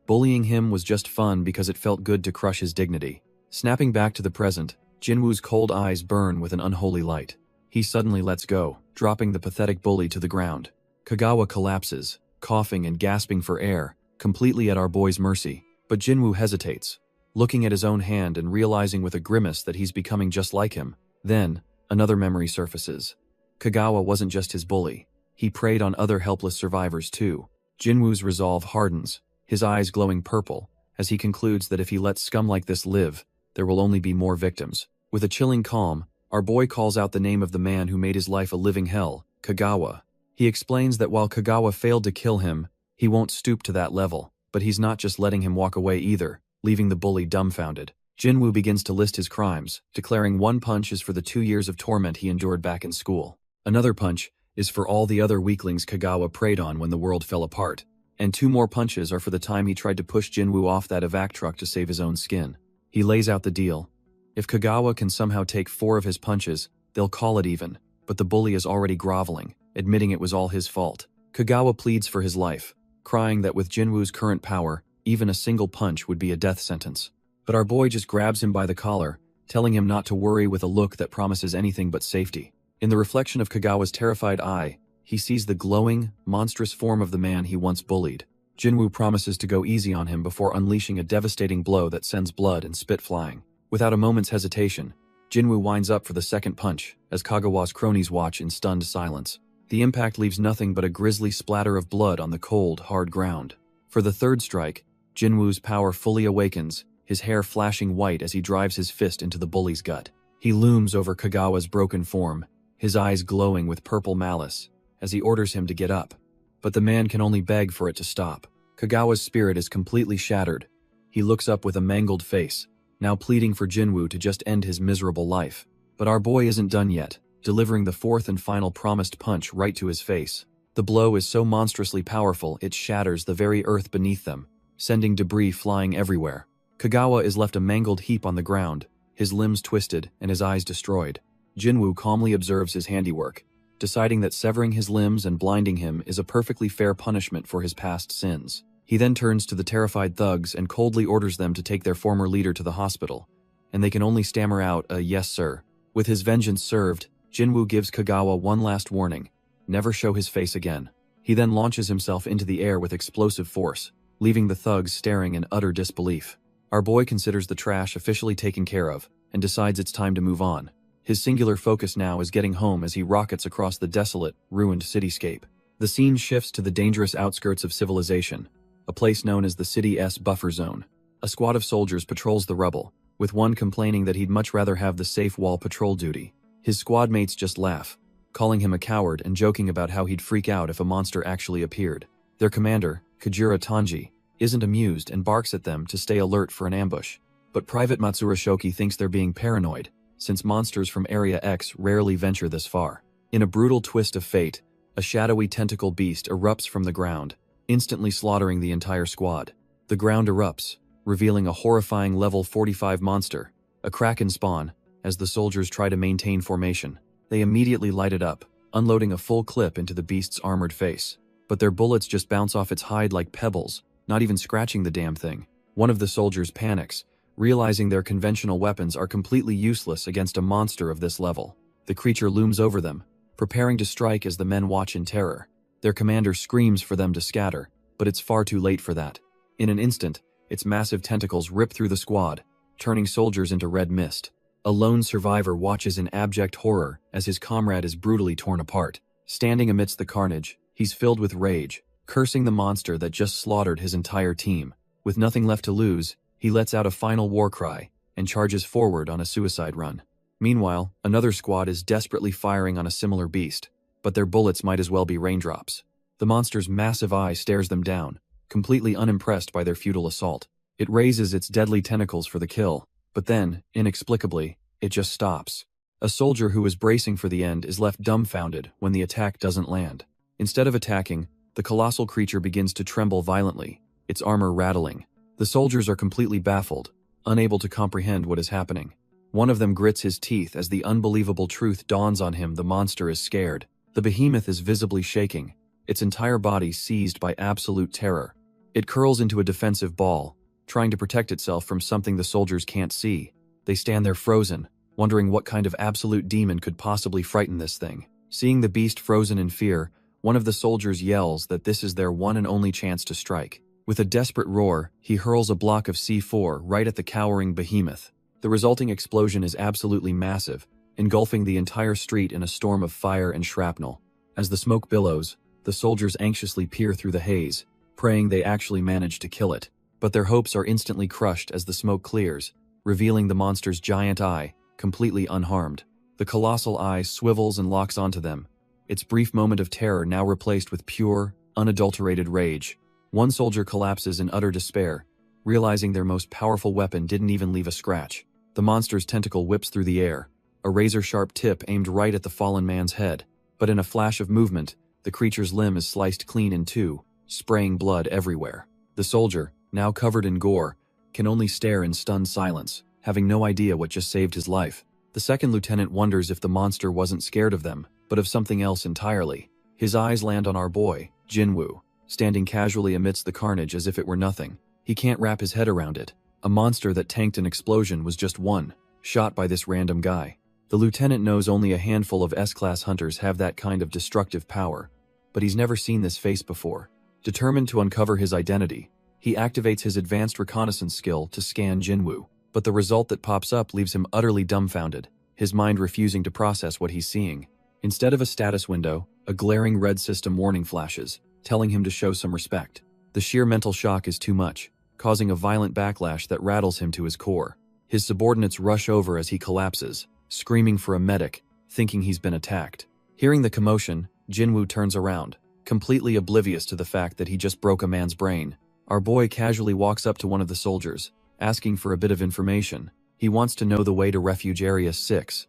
Bullying him was just fun because it felt good to crush his dignity. Snapping back to the present, Jinwoo's cold eyes burn with an unholy light. He suddenly lets go, dropping the pathetic bully to the ground. Kagawa collapses, coughing and gasping for air, completely at our boy's mercy. But Jinwoo hesitates, looking at his own hand and realizing with a grimace that he's becoming just like him. Then, another memory surfaces. Kagawa wasn't just his bully. He preyed on other helpless survivors too. Jinwoo's resolve hardens, his eyes glowing purple, as he concludes that if he lets scum like this live, there will only be more victims. With a chilling calm, our boy calls out the name of the man who made his life a living hell, Kagawa. He explains that while Kagawa failed to kill him, he won't stoop to that level, but he's not just letting him walk away either, leaving the bully dumbfounded. Jinwoo begins to list his crimes, declaring one punch is for the 2 years of torment he endured back in school. Another punch is for all the other weaklings Kagawa preyed on when the world fell apart. And 2 more punches are for the time he tried to push Jinwoo off that evac truck to save his own skin. He lays out the deal. If Kagawa can somehow take 4 of his punches, they'll call it even, but the bully is already groveling, admitting it was all his fault. Kagawa pleads for his life, crying that with Jinwoo's current power, even a single punch would be a death sentence. But our boy just grabs him by the collar, telling him not to worry with a look that promises anything but safety. In the reflection of Kagawa's terrified eye, he sees the glowing, monstrous form of the man he once bullied. Jinwoo promises to go easy on him before unleashing a devastating blow that sends blood and spit flying. Without a moment's hesitation, Jinwoo winds up for the second punch, as Kagawa's cronies watch in stunned silence. The impact leaves nothing but a grisly splatter of blood on the cold, hard ground. For the third strike, Jinwoo's power fully awakens, his hair flashing white as he drives his fist into the bully's gut. He looms over Kagawa's broken form, his eyes glowing with purple malice, as he orders him to get up. But the man can only beg for it to stop. Kagawa's spirit is completely shattered. He looks up with a mangled face, now pleading for Jinwoo to just end his miserable life. But our boy isn't done yet, delivering the 4th and final promised punch right to his face. The blow is so monstrously powerful it shatters the very earth beneath them, sending debris flying everywhere. Kagawa is left a mangled heap on the ground, his limbs twisted and his eyes destroyed. Jinwoo calmly observes his handiwork, deciding that severing his limbs and blinding him is a perfectly fair punishment for his past sins. He then turns to the terrified thugs and coldly orders them to take their former leader to the hospital, and they can only stammer out a "yes, sir." With his vengeance served, Jinwoo gives Kagawa one last warning: never show his face again. He then launches himself into the air with explosive force, leaving the thugs staring in utter disbelief. Our boy considers the trash officially taken care of, and decides it's time to move on. His singular focus now is getting home as he rockets across the desolate, ruined cityscape. The scene shifts to the dangerous outskirts of civilization, a place known as the city's buffer zone. A squad of soldiers patrols the rubble, with one complaining that he'd much rather have the safe wall patrol duty. His squad mates just laugh, calling him a coward and joking about how he'd freak out if a monster actually appeared. Their commander, Kajira Tanji, isn't amused and barks at them to stay alert for an ambush. But Private Matsura Shoki thinks they're being paranoid, since monsters from Area X rarely venture this far. In a brutal twist of fate, A shadowy tentacle beast erupts from the ground, instantly slaughtering the entire squad. The ground erupts, revealing a horrifying level 45 monster, a kraken spawn. As the soldiers try to maintain formation, they immediately light it up, unloading a full clip into the beast's armored face. But their bullets just bounce off its hide like pebbles, not even scratching the damn thing. One of the soldiers panics, realizing their conventional weapons are completely useless against a monster of this level. The creature looms over them, preparing to strike as the men watch in terror. Their commander screams for them to scatter, but it's far too late for that. In an instant, its massive tentacles rip through the squad, turning soldiers into red mist. A lone survivor watches in abject horror as his comrade is brutally torn apart. Standing amidst the carnage, he's filled with rage, cursing the monster that just slaughtered his entire team. With nothing left to lose, he lets out a final war cry and charges forward on a suicide run. Meanwhile, another squad is desperately firing on a similar beast, but their bullets might as well be raindrops. The monster's massive eye stares them down, completely unimpressed by their futile assault. It raises its deadly tentacles for the kill, but then, inexplicably, it just stops. A soldier who is bracing for the end is left dumbfounded when the attack doesn't land. Instead of attacking, the colossal creature begins to tremble violently, its armor rattling. The soldiers are completely baffled, unable to comprehend what is happening. One of them grits his teeth as the unbelievable truth dawns on him: the monster is scared. The behemoth is visibly shaking, its entire body seized by absolute terror. It curls into a defensive ball, trying to protect itself from something the soldiers can't see. They stand there frozen, wondering what kind of absolute demon could possibly frighten this thing. Seeing the beast frozen in fear, one of the soldiers yells that this is their one and only chance to strike. With a desperate roar, he hurls a block of C4 right at the cowering behemoth. The resulting explosion is absolutely massive, engulfing the entire street in a storm of fire and shrapnel. As the smoke billows, the soldiers anxiously peer through the haze, praying they actually manage to kill it. But their hopes are instantly crushed as the smoke clears, revealing the monster's giant eye, completely unharmed. The colossal eye swivels and locks onto them, its brief moment of terror now replaced with pure, unadulterated rage. One soldier collapses in utter despair, realizing their most powerful weapon didn't even leave a scratch. The monster's tentacle whips through the air, a razor-sharp tip aimed right at the fallen man's head. But in a flash of movement, the creature's limb is sliced clean in two, spraying blood everywhere. The soldier, now covered in gore, can only stare in stunned silence, having no idea what just saved his life. The second lieutenant wonders if the monster wasn't scared of them, but of something else entirely. His eyes land on our boy, Jinwoo, standing casually amidst the carnage as if it were nothing. He can't wrap his head around it. A monster that tanked an explosion was just one shot by this random guy. The lieutenant knows only a handful of S-class hunters have that kind of destructive power, but he's never seen this face before. Determined to uncover his identity, he activates his advanced reconnaissance skill to scan Jinwoo, but the result that pops up leaves him utterly dumbfounded, his mind refusing to process what he's seeing. Instead of a status window, a glaring red system warning flashes, telling him to show some respect. The sheer mental shock is too much, causing a violent backlash that rattles him to his core. His subordinates rush over as he collapses, screaming for a medic, thinking he's been attacked. Hearing the commotion, Jinwoo turns around, completely oblivious to the fact that he just broke a man's brain. Our boy casually walks up to one of the soldiers, asking for a bit of information. He wants to know the way to Refuge Area 6.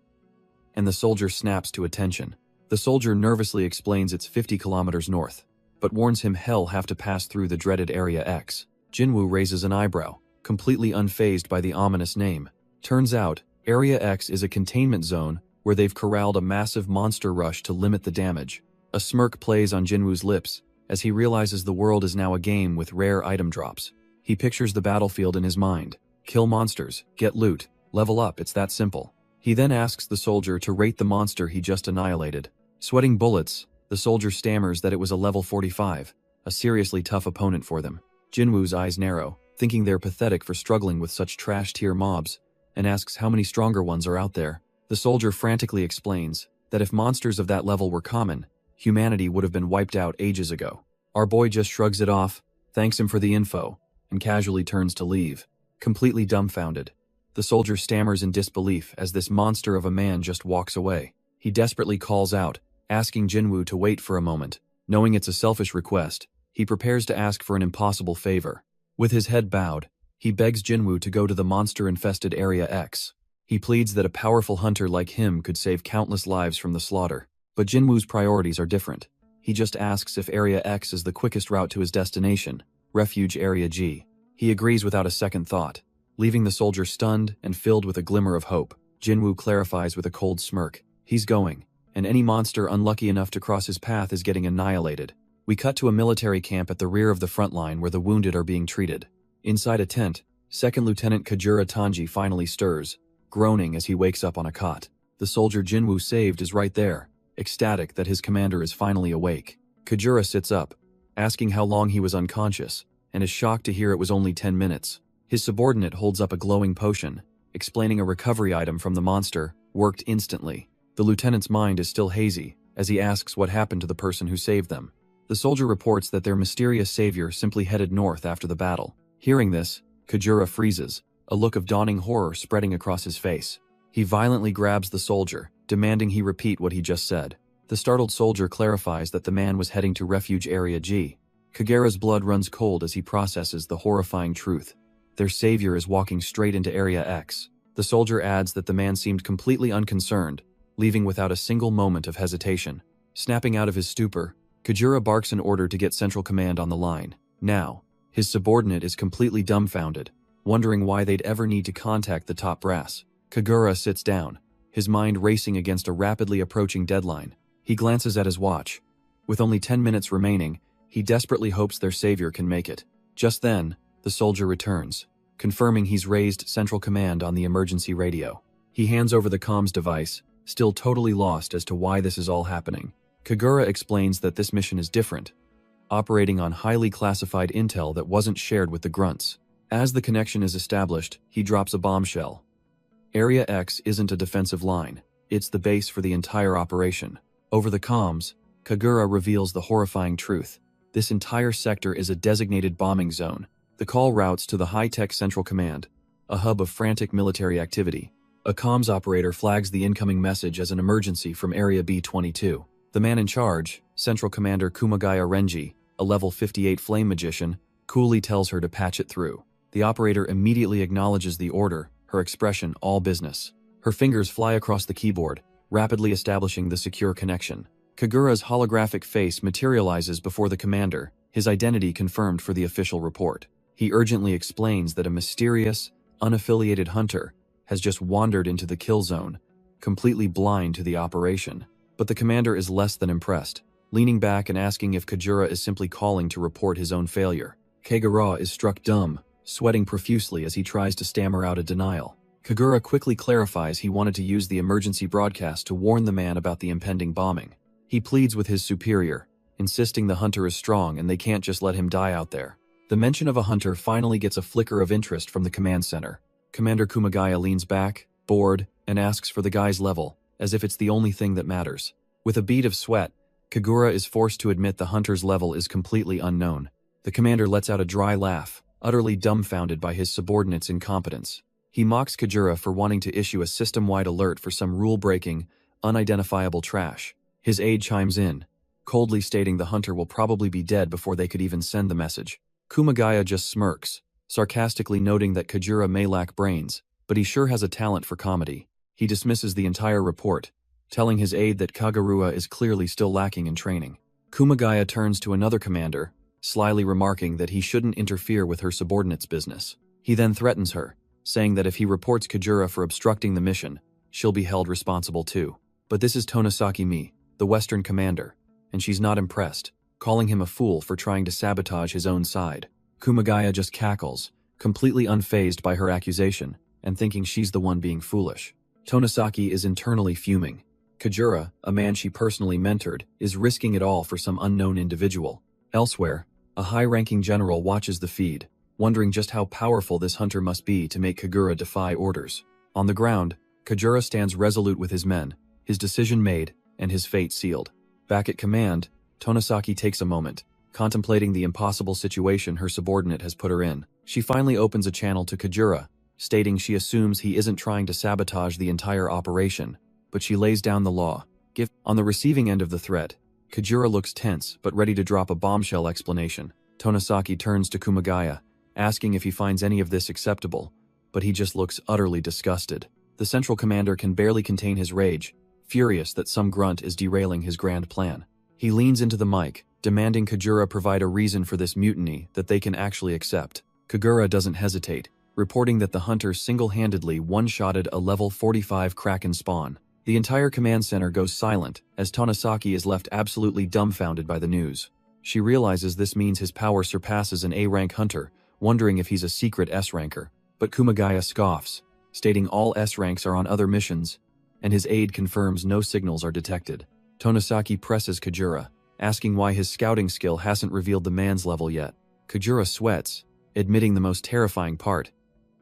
And the soldier snaps to attention. The soldier nervously explains it's 50 kilometers north, but warns him he'll have to pass through the dreaded Area X. Jinwoo raises an eyebrow, completely unfazed by the ominous name. Turns out, Area X is a containment zone where they've corralled a massive monster rush to limit the damage. A smirk plays on Jinwoo's lips as he realizes the world is now a game with rare item drops. He pictures the battlefield in his mind. Kill monsters, get loot, level up, it's that simple. He then asks the soldier to rate the monster he just annihilated. Sweating bullets, the soldier stammers that it was a level 45, a seriously tough opponent for them. Jinwoo's eyes narrow, thinking they're pathetic for struggling with such trash-tier mobs, and asks how many stronger ones are out there. The soldier frantically explains that if monsters of that level were common, humanity would have been wiped out ages ago. Our boy just shrugs it off, thanks him for the info, and casually turns to leave, completely dumbfounded. The soldier stammers in disbelief as this monster of a man just walks away. He desperately calls out, asking Jinwoo to wait for a moment. Knowing it's a selfish request, he prepares to ask for an impossible favor. With his head bowed, he begs Jinwoo to go to the monster-infested Area X. He pleads that a powerful hunter like him could save countless lives from the slaughter. But Jinwoo's priorities are different. He just asks if Area X is the quickest route to his destination, Refuge Area G. He agrees without a second thought, leaving the soldier stunned and filled with a glimmer of hope. Jinwoo clarifies with a cold smirk. He's going, and any monster unlucky enough to cross his path is getting annihilated. We cut to a military camp at the rear of the front line where the wounded are being treated. Inside a tent, Second Lieutenant Kajura Tanji finally stirs, groaning as he wakes up on a cot. The soldier Jinwoo saved is right there, ecstatic that his commander is finally awake. Kajura sits up, asking how long he was unconscious, and is shocked to hear it was only 10 minutes. His subordinate holds up a glowing potion, explaining a recovery item from the monster, worked instantly. The lieutenant's mind is still hazy, as he asks what happened to the person who saved them. The soldier reports that their mysterious savior simply headed north after the battle. Hearing this, Kajura freezes, a look of dawning horror spreading across his face. He violently grabs the soldier, demanding he repeat what he just said. The startled soldier clarifies that the man was heading to Refuge Area G. Kagura's blood runs cold as he processes the horrifying truth. Their savior is walking straight into Area X. The soldier adds that the man seemed completely unconcerned, leaving without a single moment of hesitation. Snapping out of his stupor, Kajura barks an order to get Central Command on the line. Now, his subordinate is completely dumbfounded, wondering why they'd ever need to contact the top brass. Kagura sits down, his mind racing against a rapidly approaching deadline. He glances at his watch. With only 10 minutes remaining, he desperately hopes their savior can make it. Just then, the soldier returns, confirming he's raised Central Command on the emergency radio. He hands over the comms device, still totally lost as to why this is all happening. Kagura explains that this mission is different, operating on highly classified intel that wasn't shared with the grunts. As the connection is established, he drops a bombshell. Area X isn't a defensive line, it's the base for the entire operation. Over the comms, Kagura reveals the horrifying truth. This entire sector is a designated bombing zone. The call routes to the high-tech Central Command, a hub of frantic military activity. A comms operator flags the incoming message as an emergency from Area B-22. The man in charge, Central Commander Kumagaya Renji, a level 58 flame magician, coolly tells her to patch it through. The operator immediately acknowledges the order, her expression all business. Her fingers fly across the keyboard, rapidly establishing the secure connection. Kagura's holographic face materializes before the commander, his identity confirmed for the official report. He urgently explains that a mysterious, unaffiliated hunter has just wandered into the kill zone, completely blind to the operation. But the commander is less than impressed, leaning back and asking if Kajura is simply calling to report his own failure. Kagura is struck dumb, sweating profusely as he tries to stammer out a denial. Kagura quickly clarifies he wanted to use the emergency broadcast to warn the man about the impending bombing. He pleads with his superior, insisting the hunter is strong and they can't just let him die out there. The mention of a hunter finally gets a flicker of interest from the command center. Commander Kumagaya leans back, bored, and asks for the guy's level, as if it's the only thing that matters. With a bead of sweat, Kagura is forced to admit the hunter's level is completely unknown. The commander lets out a dry laugh, utterly dumbfounded by his subordinate's incompetence. He mocks Kajura for wanting to issue a system-wide alert for some rule-breaking, unidentifiable trash. His aide chimes in, coldly stating the hunter will probably be dead before they could even send the message. Kumagaya just smirks, sarcastically noting that Kajura may lack brains, but he sure has a talent for comedy. He dismisses the entire report, telling his aide that Kagurua is clearly still lacking in training. Kumagaya turns to another commander, slyly remarking that he shouldn't interfere with her subordinate's business. He then threatens her, saying that if he reports Kajura for obstructing the mission, she'll be held responsible too. But this is Tonosaki Mi, the Western commander, and she's not impressed, calling him a fool for trying to sabotage his own side. Kumagaya just cackles, completely unfazed by her accusation, and thinking she's the one being foolish. Tonosaki is internally fuming. Kajura, a man she personally mentored, is risking it all for some unknown individual. Elsewhere, a high-ranking general watches the feed, wondering just how powerful this hunter must be to make Kagura defy orders. On the ground, Kajura stands resolute with his men, his decision made, and his fate sealed. Back at command, Tonosaki takes a moment, contemplating the impossible situation her subordinate has put her in. She finally opens a channel to Kajura, stating she assumes he isn't trying to sabotage the entire operation, but she lays down the law. On the receiving end of the threat, Kajura looks tense but ready to drop a bombshell explanation. Tonosaki turns to Kumagaya, asking if he finds any of this acceptable, but he just looks utterly disgusted. The central commander can barely contain his rage, furious that some grunt is derailing his grand plan. He leans into the mic, demanding Kagura provide a reason for this mutiny that they can actually accept. Kagura doesn't hesitate, reporting that the hunter single-handedly one-shotted a level 45 Kraken spawn. The entire command center goes silent as Tonosaki is left absolutely dumbfounded by the news. She realizes this means his power surpasses an A-rank hunter, wondering if he's a secret S-ranker. But Kumagaya scoffs, stating all S-ranks are on other missions, and his aide confirms no signals are detected. Tonosaki presses Kagura, asking why his scouting skill hasn't revealed the man's level yet. Kagura sweats, admitting the most terrifying part.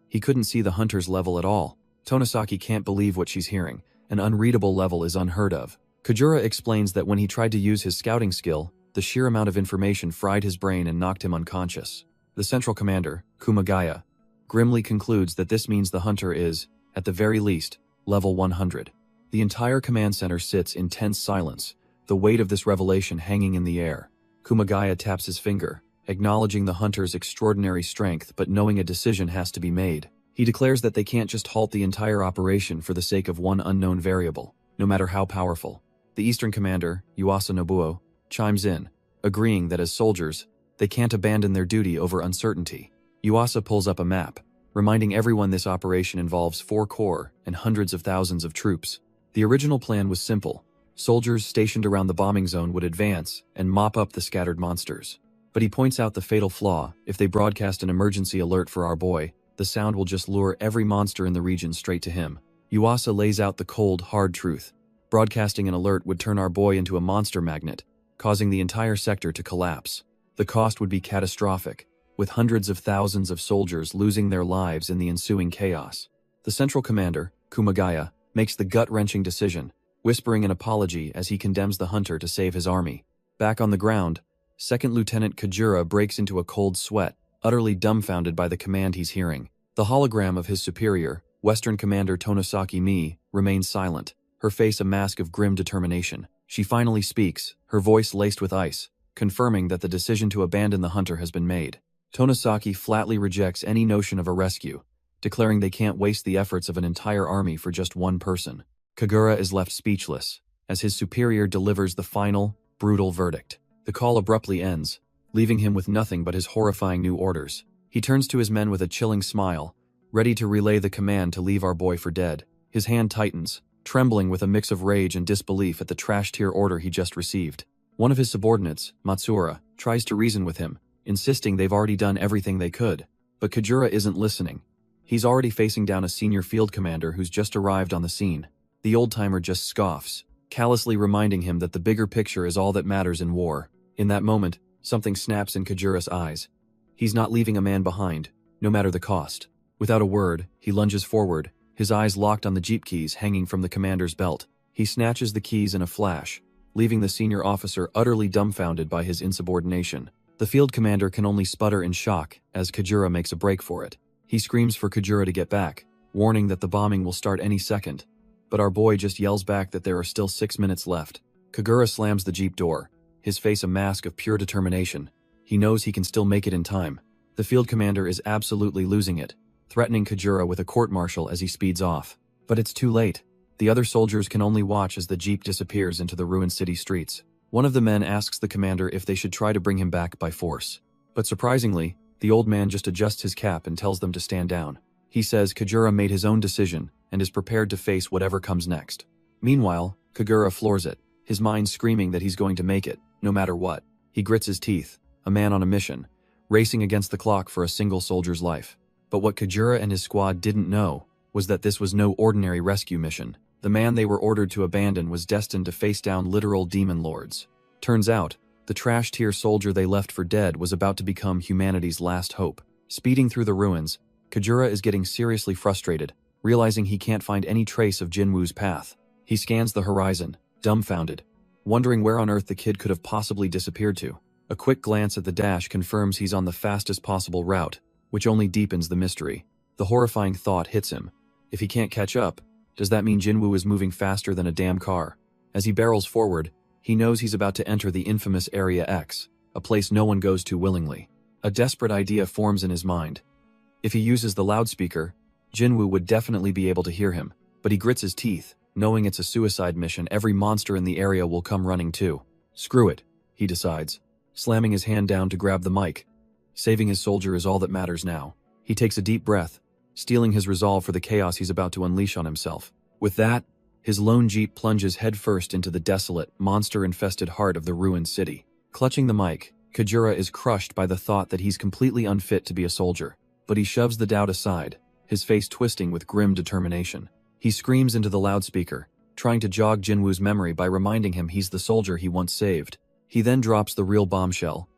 He couldn't see the hunter's level at all. Tonosaki can't believe what she's hearing. An unreadable level is unheard of. Kagura explains that when he tried to use his scouting skill, the sheer amount of information fried his brain and knocked him unconscious. The central commander, Kumagaya, grimly concludes that this means the hunter is, at the very least, level 100. The entire command center sits in tense silence, the weight of this revelation hanging in the air. Kumagaya taps his finger, acknowledging the hunter's extraordinary strength but knowing a decision has to be made. He declares that they can't just halt the entire operation for the sake of one unknown variable, no matter how powerful. The Eastern commander, Yuasa Nobuo, chimes in, agreeing that as soldiers, they can't abandon their duty over uncertainty. Yuasa pulls up a map, reminding everyone this operation involves 4 corps and hundreds of thousands of troops. The original plan was simple. Soldiers stationed around the bombing zone would advance and mop up the scattered monsters. But he points out the fatal flaw: if they broadcast an emergency alert for our boy, the sound will just lure every monster in the region straight to him. Yuasa lays out the cold, hard truth. Broadcasting an alert would turn our boy into a monster magnet, causing the entire sector to collapse. The cost would be catastrophic, with hundreds of thousands of soldiers losing their lives in the ensuing chaos. The central commander, Kumagaya, makes the gut-wrenching decision, whispering an apology as he condemns the hunter to save his army. Back on the ground, Second Lieutenant Kagura breaks into a cold sweat, utterly dumbfounded by the command he's hearing. The hologram of his superior, Western Commander Tonosaki Mi, remains silent, her face a mask of grim determination. She finally speaks, her voice laced with ice, confirming that the decision to abandon the hunter has been made. Tonosaki flatly rejects any notion of a rescue, declaring they can't waste the efforts of an entire army for just one person. Kagura is left speechless, as his superior delivers the final, brutal verdict. The call abruptly ends, leaving him with nothing but his horrifying new orders. He turns to his men with a chilling smile, ready to relay the command to leave our boy for dead. His hand tightens, trembling with a mix of rage and disbelief at the trash-tier order he just received. One of his subordinates, Matsura, tries to reason with him, insisting they've already done everything they could. But Kagura isn't listening. He's already facing down a senior field commander who's just arrived on the scene. The old-timer just scoffs, callously reminding him that the bigger picture is all that matters in war. In that moment, something snaps in Kagura's eyes. He's not leaving a man behind, no matter the cost. Without a word, he lunges forward, his eyes locked on the jeep keys hanging from the commander's belt. He snatches the keys in a flash, leaving the senior officer utterly dumbfounded by his insubordination. The field commander can only sputter in shock as Kagura makes a break for it. He screams for Kagura to get back, warning that the bombing will start any second. But our boy just yells back that there are still 6 minutes left. Kagura slams the jeep door, his face a mask of pure determination. He knows he can still make it in time. The field commander is absolutely losing it, threatening Kagura with a court-martial as he speeds off. But it's too late. The other soldiers can only watch as the jeep disappears into the ruined city streets. One of the men asks the commander if they should try to bring him back by force. But surprisingly, the old man just adjusts his cap and tells them to stand down. He says Kagura made his own decision and is prepared to face whatever comes next. Meanwhile, Kagura floors it, his mind screaming that he's going to make it, no matter what. He grits his teeth, a man on a mission, racing against the clock for a single soldier's life. But what Kagura and his squad didn't know was that this was no ordinary rescue mission. The man they were ordered to abandon was destined to face down literal demon lords. Turns out, the trash-tier soldier they left for dead was about to become humanity's last hope. Speeding through the ruins, Kagura is getting seriously frustrated, realizing he can't find any trace of Jinwoo's path. He scans the horizon, dumbfounded, wondering where on earth the kid could have possibly disappeared to. A quick glance at the dash confirms he's on the fastest possible route, which only deepens the mystery. The horrifying thought hits him. If he can't catch up, does that mean Jinwoo is moving faster than a damn car? As he barrels forward, he knows he's about to enter the infamous Area X, a place no one goes to willingly. A desperate idea forms in his mind. If he uses the loudspeaker, Jinwoo would definitely be able to hear him, but he grits his teeth, knowing it's a suicide mission. Every monster in the area will come running too. Screw it, he decides, slamming his hand down to grab the mic. Saving his soldier is all that matters now. He takes a deep breath, steeling his resolve for the chaos he's about to unleash on himself. With that, his lone jeep plunges headfirst into the desolate, monster-infested heart of the ruined city. Clutching the mic, Kajura is crushed by the thought that he's completely unfit to be a soldier. But he shoves the doubt aside, his face twisting with grim determination. He screams into the loudspeaker, trying to jog Jinwoo's memory by reminding him he's the soldier he once saved. He then drops the real bombshell.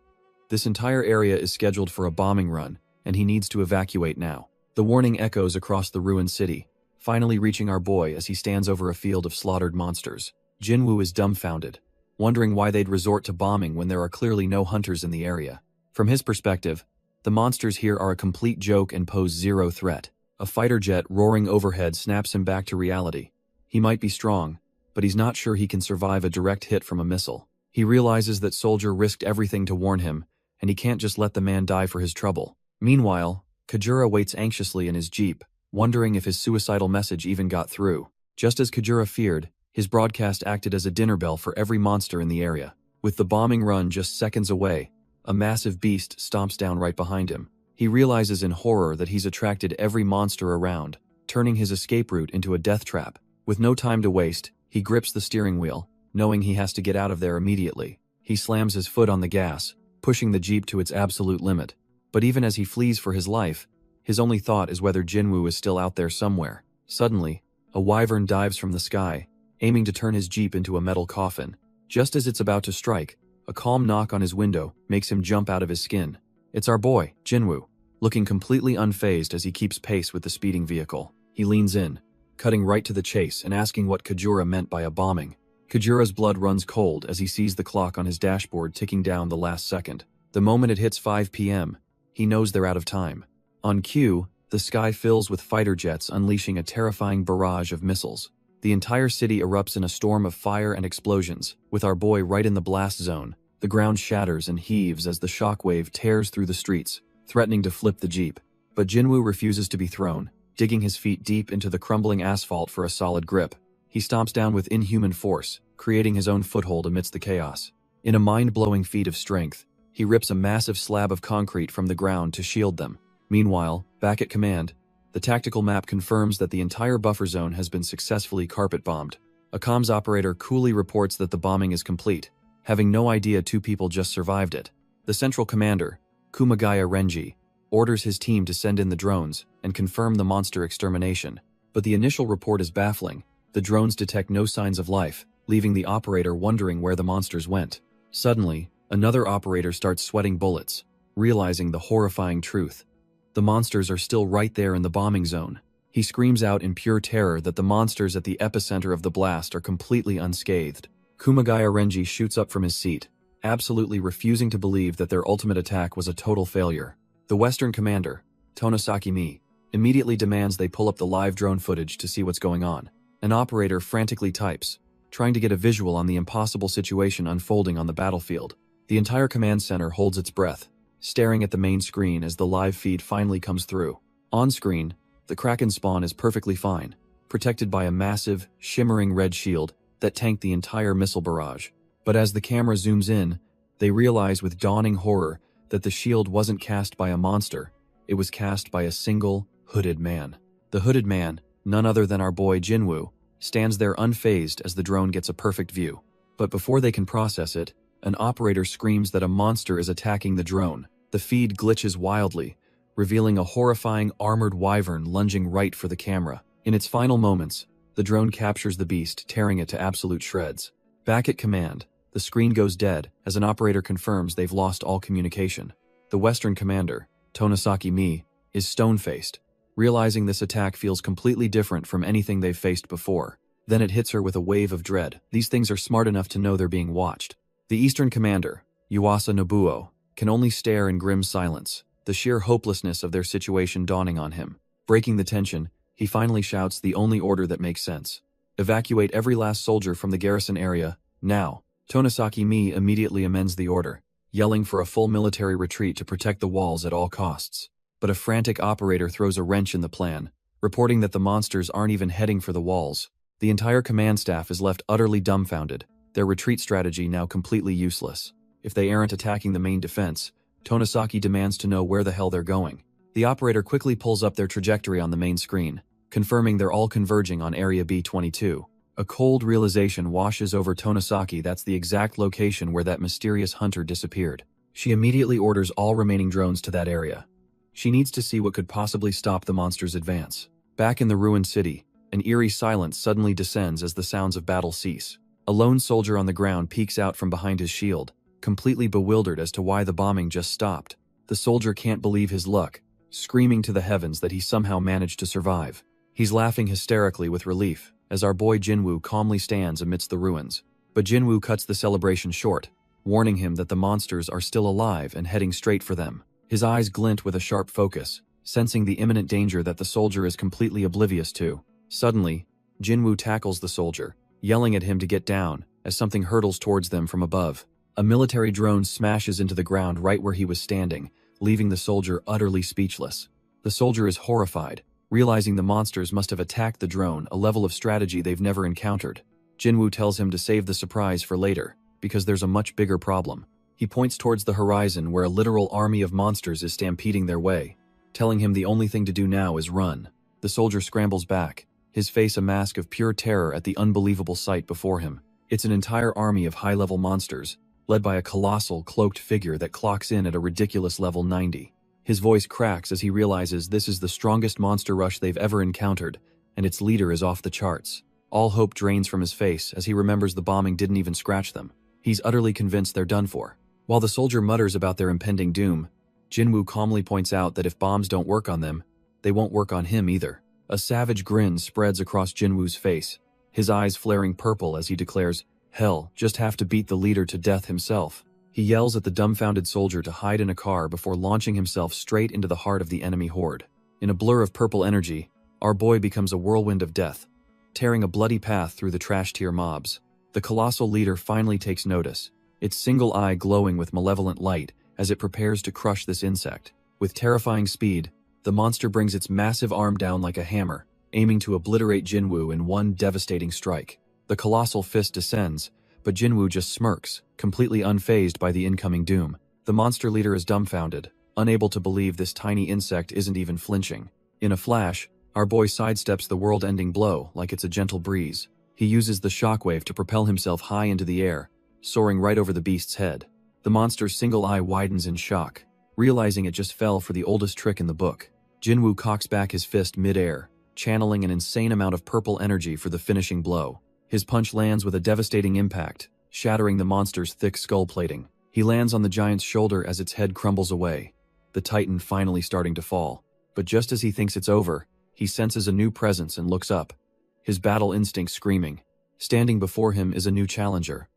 This entire area is scheduled for a bombing run, and he needs to evacuate now. The warning echoes across the ruined city, finally reaching our boy as he stands over a field of slaughtered monsters. Jinwoo is dumbfounded, wondering why they'd resort to bombing when there are clearly no hunters in the area. From his perspective, the monsters here are a complete joke and pose zero threat. A fighter jet roaring overhead snaps him back to reality. He might be strong, but he's not sure he can survive a direct hit from a missile. He realizes that Soldier risked everything to warn him, and he can't just let the man die for his trouble. Meanwhile, Kajura waits anxiously in his jeep, wondering if his suicidal message even got through. Just as Kajura feared, his broadcast acted as a dinner bell for every monster in the area. With the bombing run just seconds away, a massive beast stomps down right behind him. He realizes in horror that he's attracted every monster around, turning his escape route into a death trap. With no time to waste, he grips the steering wheel, knowing he has to get out of there immediately. He slams his foot on the gas, pushing the jeep to its absolute limit. But even as he flees for his life, his only thought is whether Jinwoo is still out there somewhere. Suddenly, a wyvern dives from the sky, aiming to turn his jeep into a metal coffin. Just as it's about to strike, a calm knock on his window makes him jump out of his skin. It's our boy, Jinwoo, looking completely unfazed as he keeps pace with the speeding vehicle. He leans in, cutting right to the chase and asking what Kajura meant by a bombing. Kajura's blood runs cold as he sees the clock on his dashboard ticking down the last second. The moment it hits 5 p.m., he knows they're out of time. On cue, the sky fills with fighter jets unleashing a terrifying barrage of missiles. The entire city erupts in a storm of fire and explosions, with our boy right in the blast zone. The ground shatters and heaves as the shockwave tears through the streets, threatening to flip the jeep. But Jinwoo refuses to be thrown, digging his feet deep into the crumbling asphalt for a solid grip. He stomps down with inhuman force, creating his own foothold amidst the chaos. In a mind-blowing feat of strength, he rips a massive slab of concrete from the ground to shield them. Meanwhile, back at command, the tactical map confirms that the entire buffer zone has been successfully carpet-bombed. A comms operator coolly reports that the bombing is complete, having no idea 2 people just survived it. The central commander, Kumagaya Renji, orders his team to send in the drones and confirm the monster extermination. But the initial report is baffling. The drones detect no signs of life, leaving the operator wondering where the monsters went. Suddenly, another operator starts sweating bullets, realizing the horrifying truth. The monsters are still right there in the bombing zone. He screams out in pure terror that the monsters at the epicenter of the blast are completely unscathed. Kumagaya Renji shoots up from his seat, absolutely refusing to believe that their ultimate attack was a total failure. The Western commander, Tonosaki Mi, immediately demands they pull up the live drone footage to see what's going on. An operator frantically types, trying to get a visual on the impossible situation unfolding on the battlefield. The entire command center holds its breath, staring at the main screen as the live feed finally comes through. On screen, the Kraken spawn is perfectly fine, protected by a massive, shimmering red shield that tanked the entire missile barrage. But as the camera zooms in, they realize with dawning horror that the shield wasn't cast by a monster, it was cast by a single, hooded man. The hooded man, none other than our boy Jinwoo, stands there unfazed as the drone gets a perfect view. But before they can process it, an operator screams that a monster is attacking the drone. The feed glitches wildly, revealing a horrifying armored wyvern lunging right for the camera. In its final moments, the drone captures the beast, tearing it to absolute shreds. Back at command, the screen goes dead as an operator confirms they've lost all communication. The Western commander, Tonosaki Mi, is stone-faced, realizing this attack feels completely different from anything they've faced before. Then it hits her with a wave of dread. These things are smart enough to know they're being watched. The Eastern commander, Yuasa Nobuo, can only stare in grim silence, the sheer hopelessness of their situation dawning on him. Breaking the tension, he finally shouts the only order that makes sense. Evacuate every last soldier from the garrison area, now. Tonosaki Mi immediately amends the order, yelling for a full military retreat to protect the walls at all costs. But a frantic operator throws a wrench in the plan, reporting that the monsters aren't even heading for the walls. The entire command staff is left utterly dumbfounded, their retreat strategy now completely useless. If they aren't attacking the main defense, Tonosaki demands to know where the hell they're going. The operator quickly pulls up their trajectory on the main screen, confirming they're all converging on Area B-22. A cold realization washes over Tonosaki. That's the exact location where that mysterious hunter disappeared. She immediately orders all remaining drones to that area. She needs to see what could possibly stop the monster's advance. Back in the ruined city, an eerie silence suddenly descends as the sounds of battle cease. A lone soldier on the ground peeks out from behind his shield, completely bewildered as to why the bombing just stopped. The soldier can't believe his luck, screaming to the heavens that he somehow managed to survive. He's laughing hysterically with relief, as our boy Jinwoo calmly stands amidst the ruins. But Jinwoo cuts the celebration short, warning him that the monsters are still alive and heading straight for them. His eyes glint with a sharp focus, sensing the imminent danger that the soldier is completely oblivious to. Suddenly, Jinwoo tackles the soldier, yelling at him to get down, as something hurtles towards them from above. A military drone smashes into the ground right where he was standing, leaving the soldier utterly speechless. The soldier is horrified, realizing the monsters must have attacked the drone, a level of strategy they've never encountered. Jinwoo tells him to save the surprise for later, because there's a much bigger problem. He points towards the horizon where a literal army of monsters is stampeding their way, telling him the only thing to do now is run. The soldier scrambles back, his face a mask of pure terror at the unbelievable sight before him. It's an entire army of high-level monsters, led by a colossal, cloaked figure that clocks in at a ridiculous level 90. His voice cracks as he realizes this is the strongest monster rush they've ever encountered, and its leader is off the charts. All hope drains from his face as he remembers the bombing didn't even scratch them. He's utterly convinced they're done for. While the soldier mutters about their impending doom, Jinwoo calmly points out that if bombs don't work on them, they won't work on him either. A savage grin spreads across Jinwoo's face, his eyes flaring purple as he declares, "Hell, just have to beat the leader to death himself." He yells at the dumbfounded soldier to hide in a car before launching himself straight into the heart of the enemy horde. In a blur of purple energy, our boy becomes a whirlwind of death, tearing a bloody path through the trash-tier mobs. The colossal leader finally takes notice, its single eye glowing with malevolent light as it prepares to crush this insect. With terrifying speed, the monster brings its massive arm down like a hammer, aiming to obliterate Jinwoo in one devastating strike. The colossal fist descends, but Jinwoo just smirks, completely unfazed by the incoming doom. The monster leader is dumbfounded, unable to believe this tiny insect isn't even flinching. In a flash, our boy sidesteps the world-ending blow like it's a gentle breeze. He uses the shockwave to propel himself high into the air, soaring right over the beast's head. The monster's single eye widens in shock, realizing it just fell for the oldest trick in the book. Jinwoo cocks back his fist mid-air, channeling an insane amount of purple energy for the finishing blow. His punch lands with a devastating impact, shattering the monster's thick skull plating. He lands on the giant's shoulder as its head crumbles away, the titan finally starting to fall. But just as he thinks it's over, he senses a new presence and looks up, his battle instinct screaming. Standing before him is a new challenger,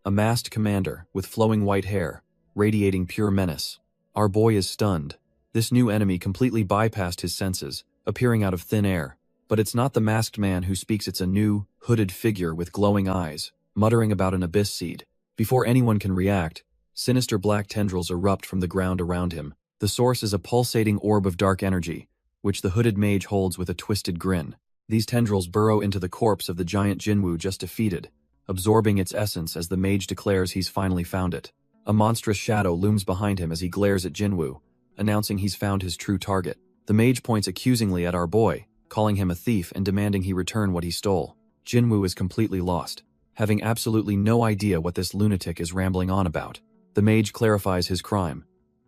a masked commander with flowing white hair, radiating pure menace. Our boy is stunned. This new enemy completely bypassed his senses, appearing out of thin air. But it's not the masked man who speaks, it's a new, hooded figure with glowing eyes, muttering about an abyss seed. Before anyone can react, sinister black tendrils erupt from the ground around him. The source is a pulsating orb of dark energy, which the hooded mage holds with a twisted grin. These tendrils burrow into the corpse of the giant Jinwoo just defeated, absorbing its essence as the mage declares he's finally found it. A monstrous shadow looms behind him as he glares at Jinwoo, announcing he's found his true target. The mage points accusingly at our boy, calling him a thief and demanding he return what he stole. Jinwoo is completely lost, having absolutely no idea what this lunatic is rambling on about. The mage clarifies his crime,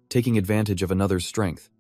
taking advantage of another's strength,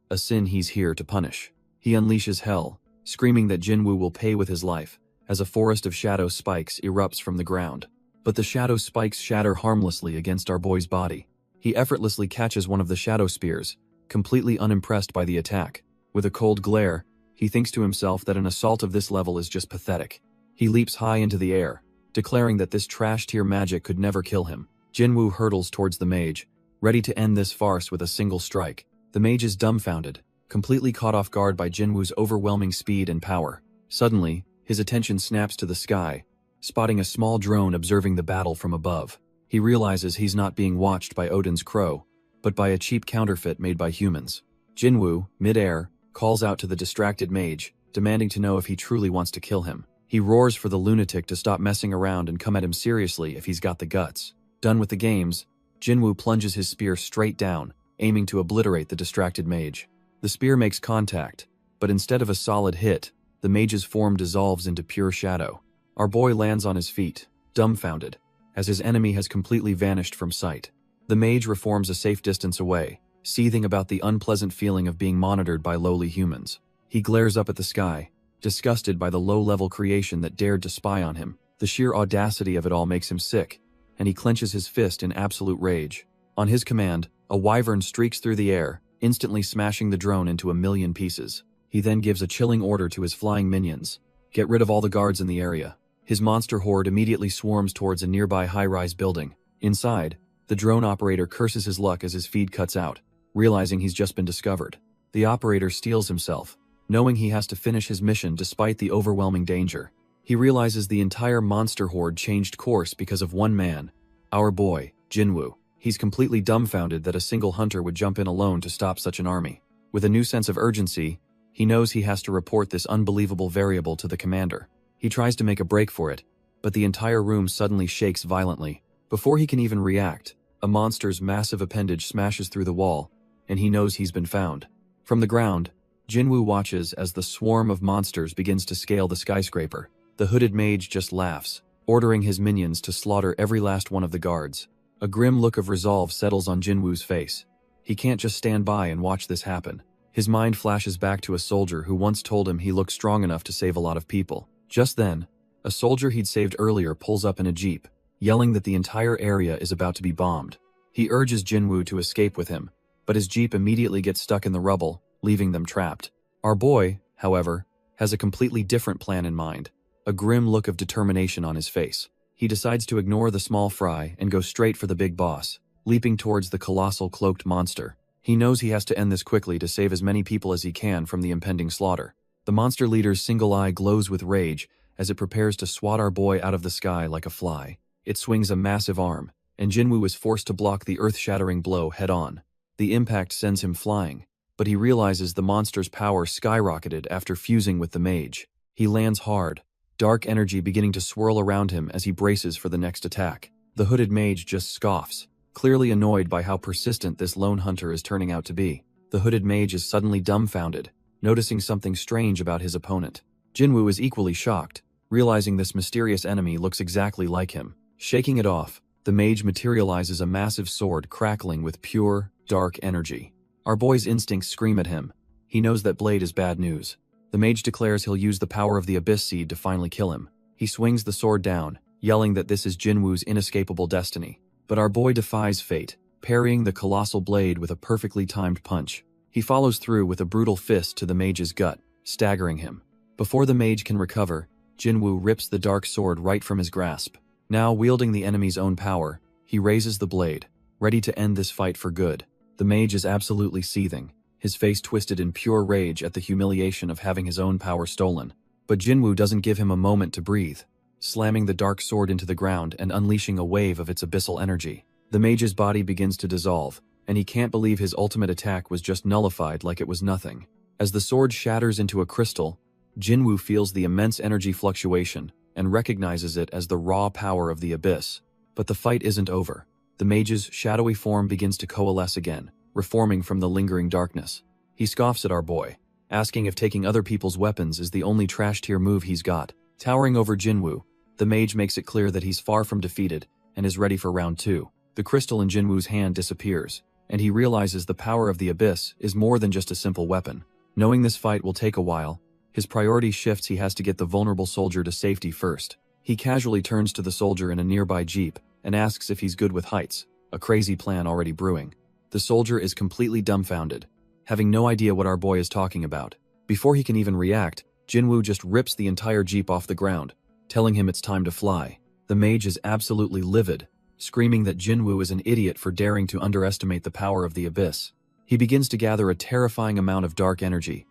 a sin he's here to punish. He unleashes hell, screaming that Jinwoo will pay with his life, as a forest of shadow spikes erupts from the ground. But the shadow spikes shatter harmlessly against our boy's body. He effortlessly catches one of the shadow spears, completely unimpressed by the attack. With a cold glare, he thinks to himself that an assault of this level is just pathetic. He leaps high into the air, declaring that this trash-tier magic could never kill him. Jinwoo hurtles towards the mage, ready to end this farce with a single strike. The mage is dumbfounded, completely caught off guard by Jinwoo's overwhelming speed and power. Suddenly, his attention snaps to the sky, spotting a small drone observing the battle from above. He realizes he's not being watched by Odin's crow, but by a cheap counterfeit made by humans. Jinwoo, mid-air, calls out to the distracted mage, demanding to know if he truly wants to kill him. He roars for the lunatic to stop messing around and come at him seriously if he's got the guts. Done with the games, Jinwoo plunges his spear straight down, aiming to obliterate the distracted mage. The spear makes contact, but instead of a solid hit, the mage's form dissolves into pure shadow. Our boy lands on his feet, dumbfounded, as his enemy has completely vanished from sight. The mage reforms a safe distance away, seething about the unpleasant feeling of being monitored by lowly humans. He glares up at the sky, disgusted by the low-level creation that dared to spy on him. The sheer audacity of it all makes him sick, and he clenches his fist in absolute rage. On his command, a wyvern streaks through the air, instantly smashing the drone into a million pieces. He then gives a chilling order to his flying minions: get rid of all the guards in the area. His monster horde immediately swarms towards a nearby high-rise building. Inside, the drone operator curses his luck as his feed cuts out, realizing he's just been discovered. The operator steels himself, knowing he has to finish his mission despite the overwhelming danger. He realizes the entire monster horde changed course because of one man, our boy, Jinwoo. He's completely dumbfounded that a single hunter would jump in alone to stop such an army. With a new sense of urgency, he knows he has to report this unbelievable variable to the commander. He tries to make a break for it, but the entire room suddenly shakes violently. Before he can even react, a monster's massive appendage smashes through the wall, and he knows he's been found. From the ground, Jinwoo watches as the swarm of monsters begins to scale the skyscraper. The hooded mage just laughs, ordering his minions to slaughter every last one of the guards. A grim look of resolve settles on Jinwoo's face. He can't just stand by and watch this happen. His mind flashes back to a soldier who once told him he looked strong enough to save a lot of people. Just then, a soldier he'd saved earlier pulls up in a jeep, yelling that the entire area is about to be bombed. He urges Jinwoo to escape with him, but his jeep immediately gets stuck in the rubble, leaving them trapped. Our boy, however, has a completely different plan in mind, a grim look of determination on his face. He decides to ignore the small fry and go straight for the big boss, leaping towards the colossal cloaked monster. He knows he has to end this quickly to save as many people as he can from the impending slaughter. The monster leader's single eye glows with rage as it prepares to swat our boy out of the sky like a fly. It swings a massive arm, and Jinwoo is forced to block the earth-shattering blow head-on. The impact sends him flying, but he realizes the monster's power skyrocketed after fusing with the mage. He lands hard, dark energy beginning to swirl around him as he braces for the next attack. The hooded mage just scoffs, clearly annoyed by how persistent this lone hunter is turning out to be. The hooded mage is suddenly dumbfounded, noticing something strange about his opponent. Jinwoo is equally shocked, realizing this mysterious enemy looks exactly like him. Shaking it off, the mage materializes a massive sword crackling with pure, dark energy. Our boy's instincts scream at him. He knows that blade is bad news. The mage declares he'll use the power of the Abyss Seed to finally kill him. He swings the sword down, yelling that this is Jinwoo's inescapable destiny. But our boy defies fate, parrying the colossal blade with a perfectly timed punch. He follows through with a brutal fist to the mage's gut, staggering him. Before the mage can recover, Jinwoo rips the dark sword right from his grasp. Now wielding the enemy's own power, he raises the blade, ready to end this fight for good. The mage is absolutely seething, his face twisted in pure rage at the humiliation of having his own power stolen. But Jinwoo doesn't give him a moment to breathe, slamming the dark sword into the ground and unleashing a wave of its abyssal energy. The mage's body begins to dissolve, and he can't believe his ultimate attack was just nullified like it was nothing. As the sword shatters into a crystal, Jinwoo feels the immense energy fluctuation and recognizes it as the raw power of the abyss. But the fight isn't over. The mage's shadowy form begins to coalesce again, reforming from the lingering darkness. He scoffs at our boy, asking if taking other people's weapons is the only trash-tier move he's got. Towering over Jinwoo, the mage makes it clear that he's far from defeated and is ready for round 2. The crystal in Jinwoo's hand disappears, and he realizes the power of the abyss is more than just a simple weapon. Knowing this fight will take a while, his priority shifts. He has to get the vulnerable soldier to safety first. He casually turns to the soldier in a nearby jeep and asks if he's good with heights, a crazy plan already brewing. The soldier is completely dumbfounded, having no idea what our boy is talking about. Before he can even react, Jinwoo just rips the entire jeep off the ground, telling him it's time to fly. The mage is absolutely livid, screaming that Jinwoo is an idiot for daring to underestimate the power of the abyss. He begins to gather a terrifying amount of dark energy,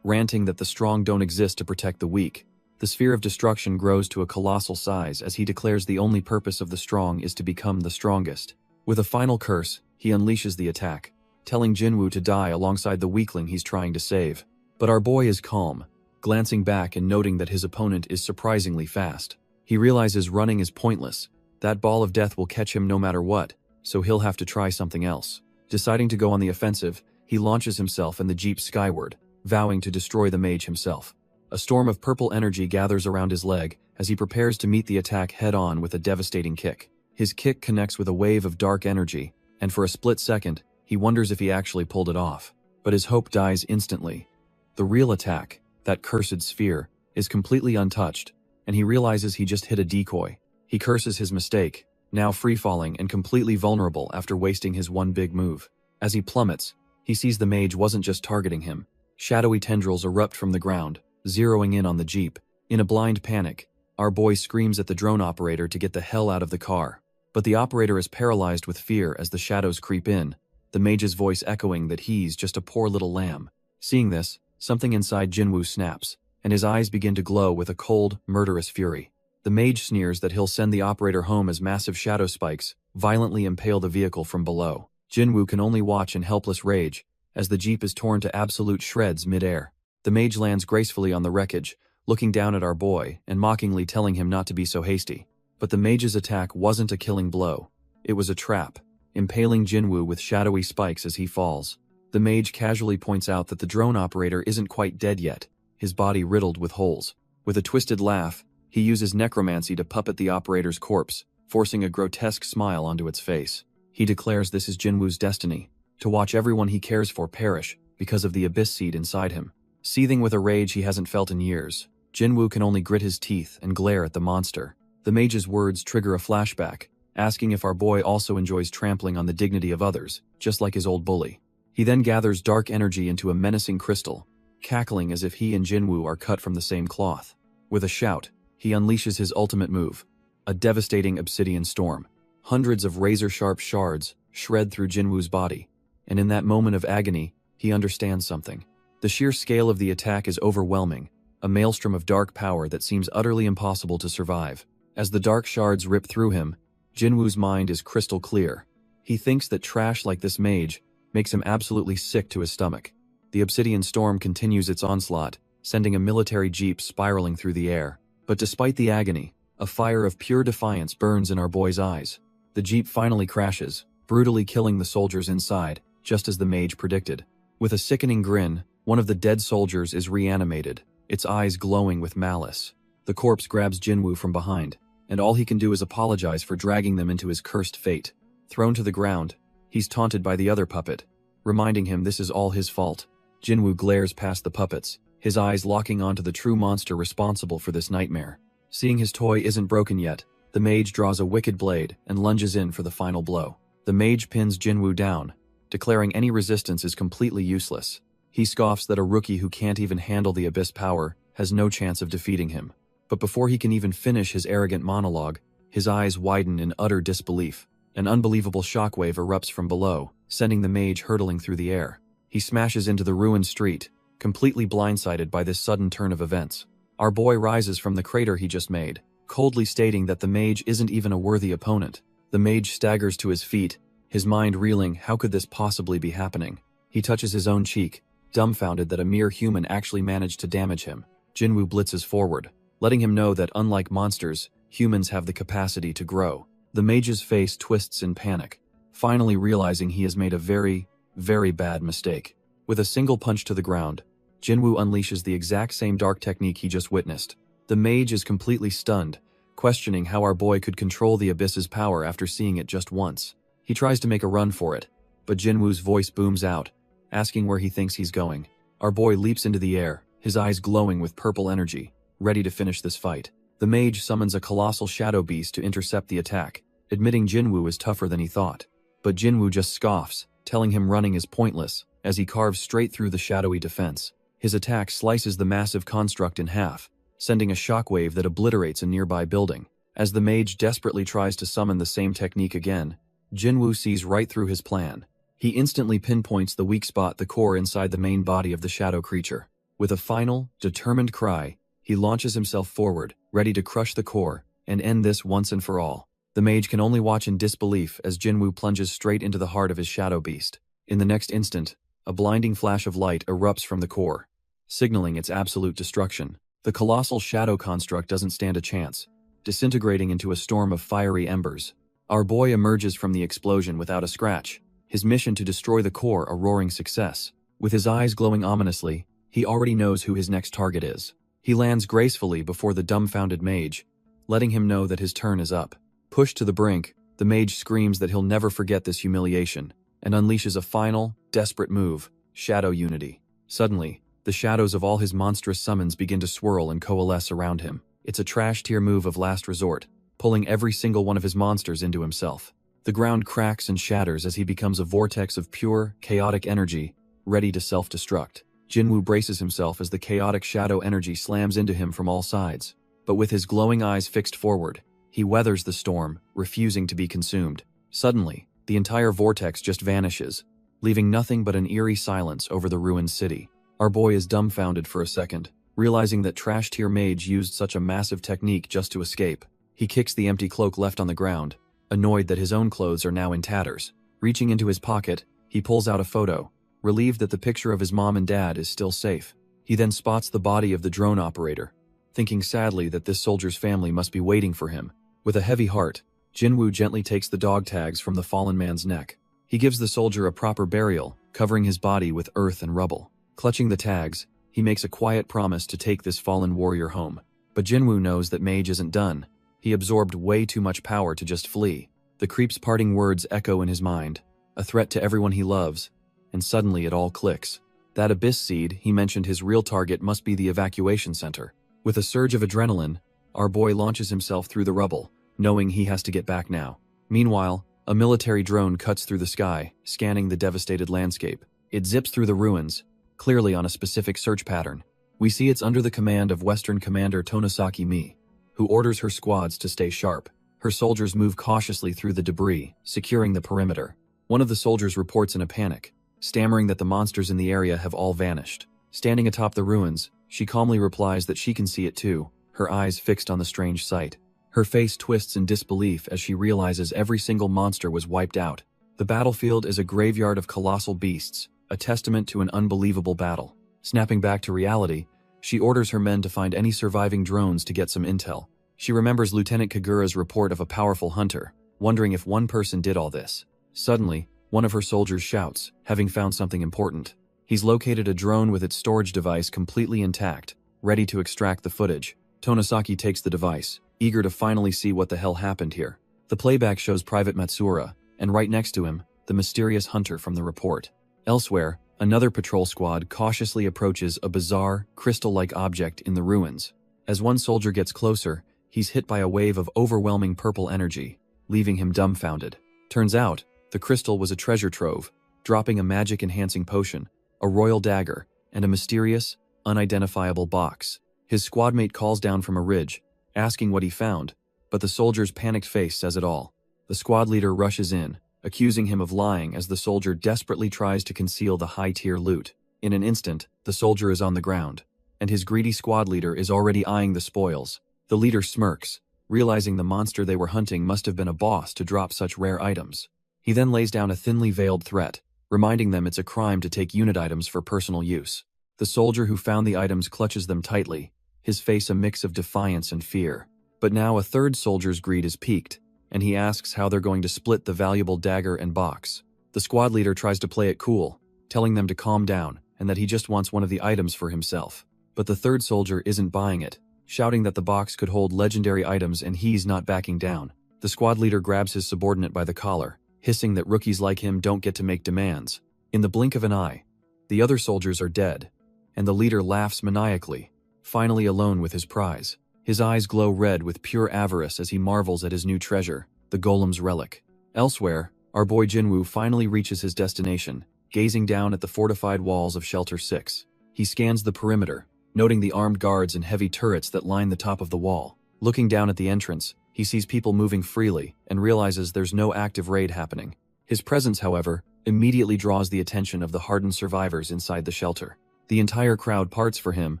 ranting that the strong don't exist to protect the weak. The sphere of destruction grows to a colossal size as he declares the only purpose of the strong is to become the strongest. With a final curse, he unleashes the attack, telling Jinwoo to die alongside the weakling he's trying to save. But our boy is calm, glancing back and noting that his opponent is surprisingly fast. He realizes running is pointless. That ball of death will catch him no matter what, so he'll have to try something else. Deciding to go on the offensive, he launches himself and the jeep skyward, vowing to destroy the mage himself. A storm of purple energy gathers around his leg as he prepares to meet the attack head-on with a devastating kick. His kick connects with a wave of dark energy, and for a split second, he wonders if he actually pulled it off. But his hope dies instantly. The real attack, that cursed sphere, is completely untouched, and he realizes he just hit a decoy. He curses his mistake, now free-falling and completely vulnerable after wasting his one big move. As he plummets, he sees the mage wasn't just targeting him. Shadowy tendrils erupt from the ground, zeroing in on the jeep. In a blind panic, our boy screams at the drone operator to get the hell out of the car. But the operator is paralyzed with fear as the shadows creep in, the mage's voice echoing that he's just a poor little lamb. Seeing this, something inside Jinwoo snaps, and his eyes begin to glow with a cold, murderous fury. The mage sneers that he'll send the operator home as massive shadow spikes violently impale the vehicle from below. Jinwoo can only watch in helpless rage as the jeep is torn to absolute shreds mid-air. The mage lands gracefully on the wreckage, looking down at our boy and mockingly telling him not to be so hasty. But the mage's attack wasn't a killing blow. It was a trap, impaling Jinwoo with shadowy spikes as he falls. The mage casually points out that the drone operator isn't quite dead yet, his body riddled with holes. With a twisted laugh, he uses necromancy to puppet the operator's corpse, forcing a grotesque smile onto its face. He declares this is Jinwoo's destiny, to watch everyone he cares for perish because of the abyss seed inside him. Seething with a rage he hasn't felt in years, Jinwoo can only grit his teeth and glare at the monster. The mage's words trigger a flashback, asking if our boy also enjoys trampling on the dignity of others, just like his old bully. He then gathers dark energy into a menacing crystal, cackling as if he and Jinwoo are cut from the same cloth. With a shout, he unleashes his ultimate move, a devastating obsidian storm. Hundreds of razor-sharp shards shred through Jinwoo's body, and in that moment of agony, he understands something. The sheer scale of the attack is overwhelming, a maelstrom of dark power that seems utterly impossible to survive. As the dark shards rip through him, Jinwoo's mind is crystal clear. He thinks that trash like this mage makes him absolutely sick to his stomach. The obsidian storm continues its onslaught, sending a military jeep spiraling through the air. But despite the agony, a fire of pure defiance burns in our boy's eyes. The jeep finally crashes, brutally killing the soldiers inside, just as the mage predicted. With a sickening grin, one of the dead soldiers is reanimated, its eyes glowing with malice. The corpse grabs Jinwoo from behind, and all he can do is apologize for dragging them into his cursed fate. Thrown to the ground, he's taunted by the other puppet, reminding him this is all his fault. Jinwoo glares past the puppets, his eyes locking onto the true monster responsible for this nightmare. Seeing his toy isn't broken yet, the mage draws a wicked blade and lunges in for the final blow. The mage pins Jinwoo down, declaring any resistance is completely useless. He scoffs that a rookie who can't even handle the abyss power has no chance of defeating him. But before he can even finish his arrogant monologue, his eyes widen in utter disbelief. An unbelievable shockwave erupts from below, sending the mage hurtling through the air. He smashes into the ruined street, completely blindsided by this sudden turn of events. Our boy rises from the crater he just made, coldly stating that the mage isn't even a worthy opponent. The mage staggers to his feet, his mind reeling, how could this possibly be happening? He touches his own cheek, dumbfounded that a mere human actually managed to damage him. Jinwoo blitzes forward, letting him know that unlike monsters, humans have the capacity to grow. The mage's face twists in panic, finally realizing he has made a very, very bad mistake. With a single punch to the ground, Jinwoo unleashes the exact same dark technique he just witnessed. The mage is completely stunned, questioning how our boy could control the abyss's power after seeing it just once. He tries to make a run for it, but Jinwoo's voice booms out, asking where he thinks he's going. Our boy leaps into the air, his eyes glowing with purple energy, ready to finish this fight. The mage summons a colossal shadow beast to intercept the attack, admitting Jinwoo is tougher than he thought. But Jinwoo just scoffs, telling him running is pointless, as he carves straight through the shadowy defense. His attack slices the massive construct in half, sending a shockwave that obliterates a nearby building. As the mage desperately tries to summon the same technique again, Jinwoo sees right through his plan. He instantly pinpoints the weak spot, the core inside the main body of the shadow creature. With a final, determined cry, he launches himself forward, ready to crush the core and end this once and for all. The mage can only watch in disbelief as Jinwoo plunges straight into the heart of his shadow beast. In the next instant, a blinding flash of light erupts from the core, signaling its absolute destruction. The colossal shadow construct doesn't stand a chance, disintegrating into a storm of fiery embers. Our boy emerges from the explosion without a scratch, his mission to destroy the core a roaring success. With his eyes glowing ominously, he already knows who his next target is. He lands gracefully before the dumbfounded mage, letting him know that his turn is up. Pushed to the brink, the mage screams that he'll never forget this humiliation, and unleashes a final, desperate move, Shadow Unity. Suddenly, the shadows of all his monstrous summons begin to swirl and coalesce around him. It's a trash-tier move of last resort, pulling every single one of his monsters into himself. The ground cracks and shatters as he becomes a vortex of pure, chaotic energy, ready to self-destruct. Jinwoo braces himself as the chaotic shadow energy slams into him from all sides. But with his glowing eyes fixed forward, he weathers the storm, refusing to be consumed. Suddenly, the entire vortex just vanishes, leaving nothing but an eerie silence over the ruined city. Our boy is dumbfounded for a second, realizing that trash-tier mage used such a massive technique just to escape. He kicks the empty cloak left on the ground, annoyed that his own clothes are now in tatters. Reaching into his pocket, he pulls out a photo, relieved that the picture of his mom and dad is still safe. He then spots the body of the drone operator, thinking sadly that this soldier's family must be waiting for him. With a heavy heart, Jinwoo gently takes the dog tags from the fallen man's neck. He gives the soldier a proper burial, covering his body with earth and rubble. Clutching the tags, he makes a quiet promise to take this fallen warrior home. But Jinwoo knows that Mage isn't done. He absorbed way too much power to just flee. The creep's parting words echo in his mind, a threat to everyone he loves, and suddenly it all clicks. That abyss seed, he mentioned his real target must be the evacuation center. With a surge of adrenaline, our boy launches himself through the rubble, knowing he has to get back now. Meanwhile, a military drone cuts through the sky, scanning the devastated landscape. It zips through the ruins, clearly on a specific search pattern. We see it's under the command of Western Commander Tonosaki Mi, who orders her squads to stay sharp. Her soldiers move cautiously through the debris, securing the perimeter. One of the soldiers reports in a panic, stammering that the monsters in the area have all vanished. Standing atop the ruins, she calmly replies that she can see it too, her eyes fixed on the strange sight. Her face twists in disbelief as she realizes every single monster was wiped out. The battlefield is a graveyard of colossal beasts, a testament to an unbelievable battle. Snapping back to reality, she orders her men to find any surviving drones to get some intel. She remembers Lieutenant Kagura's report of a powerful hunter, wondering if one person did all this. Suddenly, one of her soldiers shouts, having found something important. He's located a drone with its storage device completely intact, ready to extract the footage. Tonosaki takes the device, eager to finally see what the hell happened here. The playback shows Private Matsura, and right next to him, the mysterious hunter from the report. Elsewhere, another patrol squad cautiously approaches a bizarre, crystal-like object in the ruins. As one soldier gets closer, he's hit by a wave of overwhelming purple energy, leaving him dumbfounded. Turns out, the crystal was a treasure trove, dropping a magic-enhancing potion, a royal dagger, and a mysterious, unidentifiable box. His squadmate calls down from a ridge, asking what he found, but the soldier's panicked face says it all. The squad leader rushes in, accusing him of lying as the soldier desperately tries to conceal the high-tier loot. In an instant, the soldier is on the ground, and his greedy squad leader is already eyeing the spoils. The leader smirks, realizing the monster they were hunting must have been a boss to drop such rare items. He then lays down a thinly veiled threat, reminding them it's a crime to take unit items for personal use. The soldier who found the items clutches them tightly, his face a mix of defiance and fear. But now a third soldier's greed is piqued, and he asks how they're going to split the valuable dagger and box. The squad leader tries to play it cool, telling them to calm down and that he just wants one of the items for himself. But the third soldier isn't buying it, shouting that the box could hold legendary items and he's not backing down. The squad leader grabs his subordinate by the collar, hissing that rookies like him don't get to make demands. In the blink of an eye, the other soldiers are dead, and the leader laughs maniacally, finally alone with his prize. His eyes glow red with pure avarice as he marvels at his new treasure, the golem's relic. Elsewhere, our boy Jinwoo finally reaches his destination, gazing down at the fortified walls of Shelter 6. He scans the perimeter, noting the armed guards and heavy turrets that line the top of the wall. Looking down at the entrance, he sees people moving freely and realizes there's no active raid happening. His presence, however, immediately draws the attention of the hardened survivors inside the shelter. The entire crowd parts for him,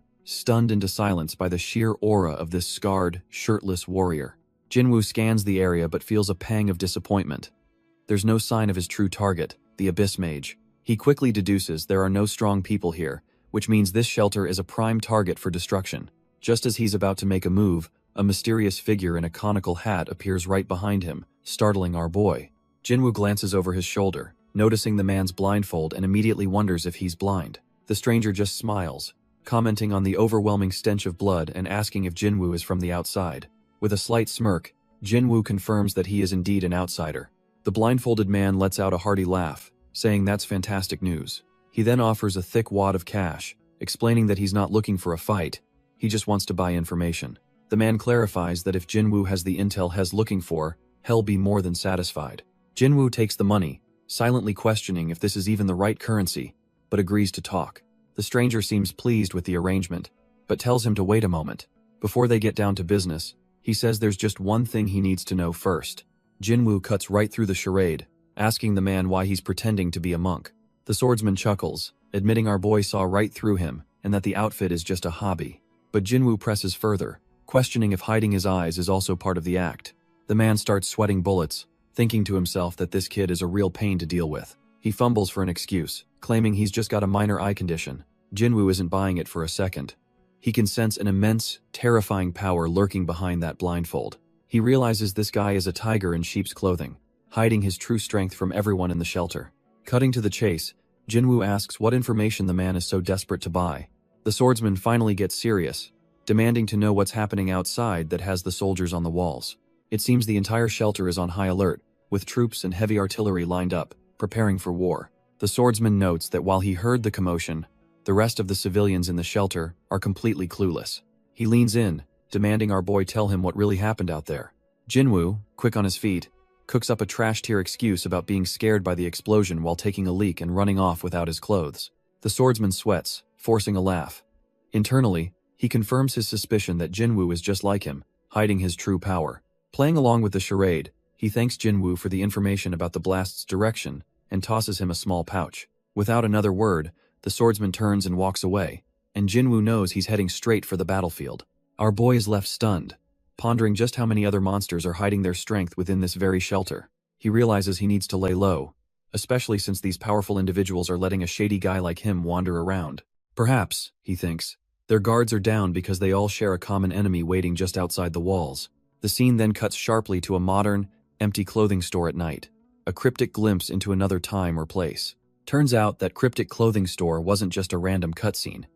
stunned into silence by the sheer aura of this scarred, shirtless warrior. Jinwoo scans the area but feels a pang of disappointment. There's no sign of his true target, the Abyss Mage. He quickly deduces there are no strong people here, which means this shelter is a prime target for destruction. Just as he's about to make a move, a mysterious figure in a conical hat appears right behind him, startling our boy. Jinwoo glances over his shoulder, noticing the man's blindfold, and immediately wonders if he's blind. The stranger just smiles, commenting on the overwhelming stench of blood and asking if Jinwoo is from the outside. With a slight smirk, Jinwoo confirms that he is indeed an outsider. The blindfolded man lets out a hearty laugh, saying that's fantastic news. He then offers a thick wad of cash, explaining that he's not looking for a fight, he just wants to buy information. The man clarifies that if Jinwoo has the intel he's looking for, he'll be more than satisfied. Jinwoo takes the money, silently questioning if this is even the right currency, but agrees to talk. The stranger seems pleased with the arrangement, but tells him to wait a moment. Before they get down to business, he says there's just one thing he needs to know first. Jinwoo cuts right through the charade, asking the man why he's pretending to be a monk. The swordsman chuckles, admitting our boy saw right through him and that the outfit is just a hobby. But Jinwoo presses further, questioning if hiding his eyes is also part of the act. The man starts sweating bullets, thinking to himself that this kid is a real pain to deal with. He fumbles for an excuse, claiming he's just got a minor eye condition. Jinwoo isn't buying it for a second. He can sense an immense, terrifying power lurking behind that blindfold. He realizes this guy is a tiger in sheep's clothing, hiding his true strength from everyone in the shelter. Cutting to the chase, Jinwoo asks what information the man is so desperate to buy. The swordsman finally gets serious, demanding to know what's happening outside that has the soldiers on the walls. It seems the entire shelter is on high alert, with troops and heavy artillery lined up, preparing for war. The swordsman notes that while he heard the commotion, the rest of the civilians in the shelter are completely clueless. He leans in, demanding our boy tell him what really happened out there. Jinwoo, quick on his feet, cooks up a trash-tier excuse about being scared by the explosion while taking a leak and running off without his clothes. The swordsman sweats, forcing a laugh. Internally, he confirms his suspicion that Jinwoo is just like him, hiding his true power. Playing along with the charade, he thanks Jinwoo for the information about the blast's direction and tosses him a small pouch. Without another word, the swordsman turns and walks away, and Jinwoo knows he's heading straight for the battlefield. Our boy is left stunned, pondering just how many other monsters are hiding their strength within this very shelter. He realizes he needs to lay low, especially since these powerful individuals are letting a shady guy like him wander around. Perhaps, he thinks, their guards are down because they all share a common enemy waiting just outside the walls. The scene then cuts sharply to a modern, empty clothing store at night, a cryptic glimpse into another time or place. Turns out that cryptic clothing store wasn't just a random cutscene.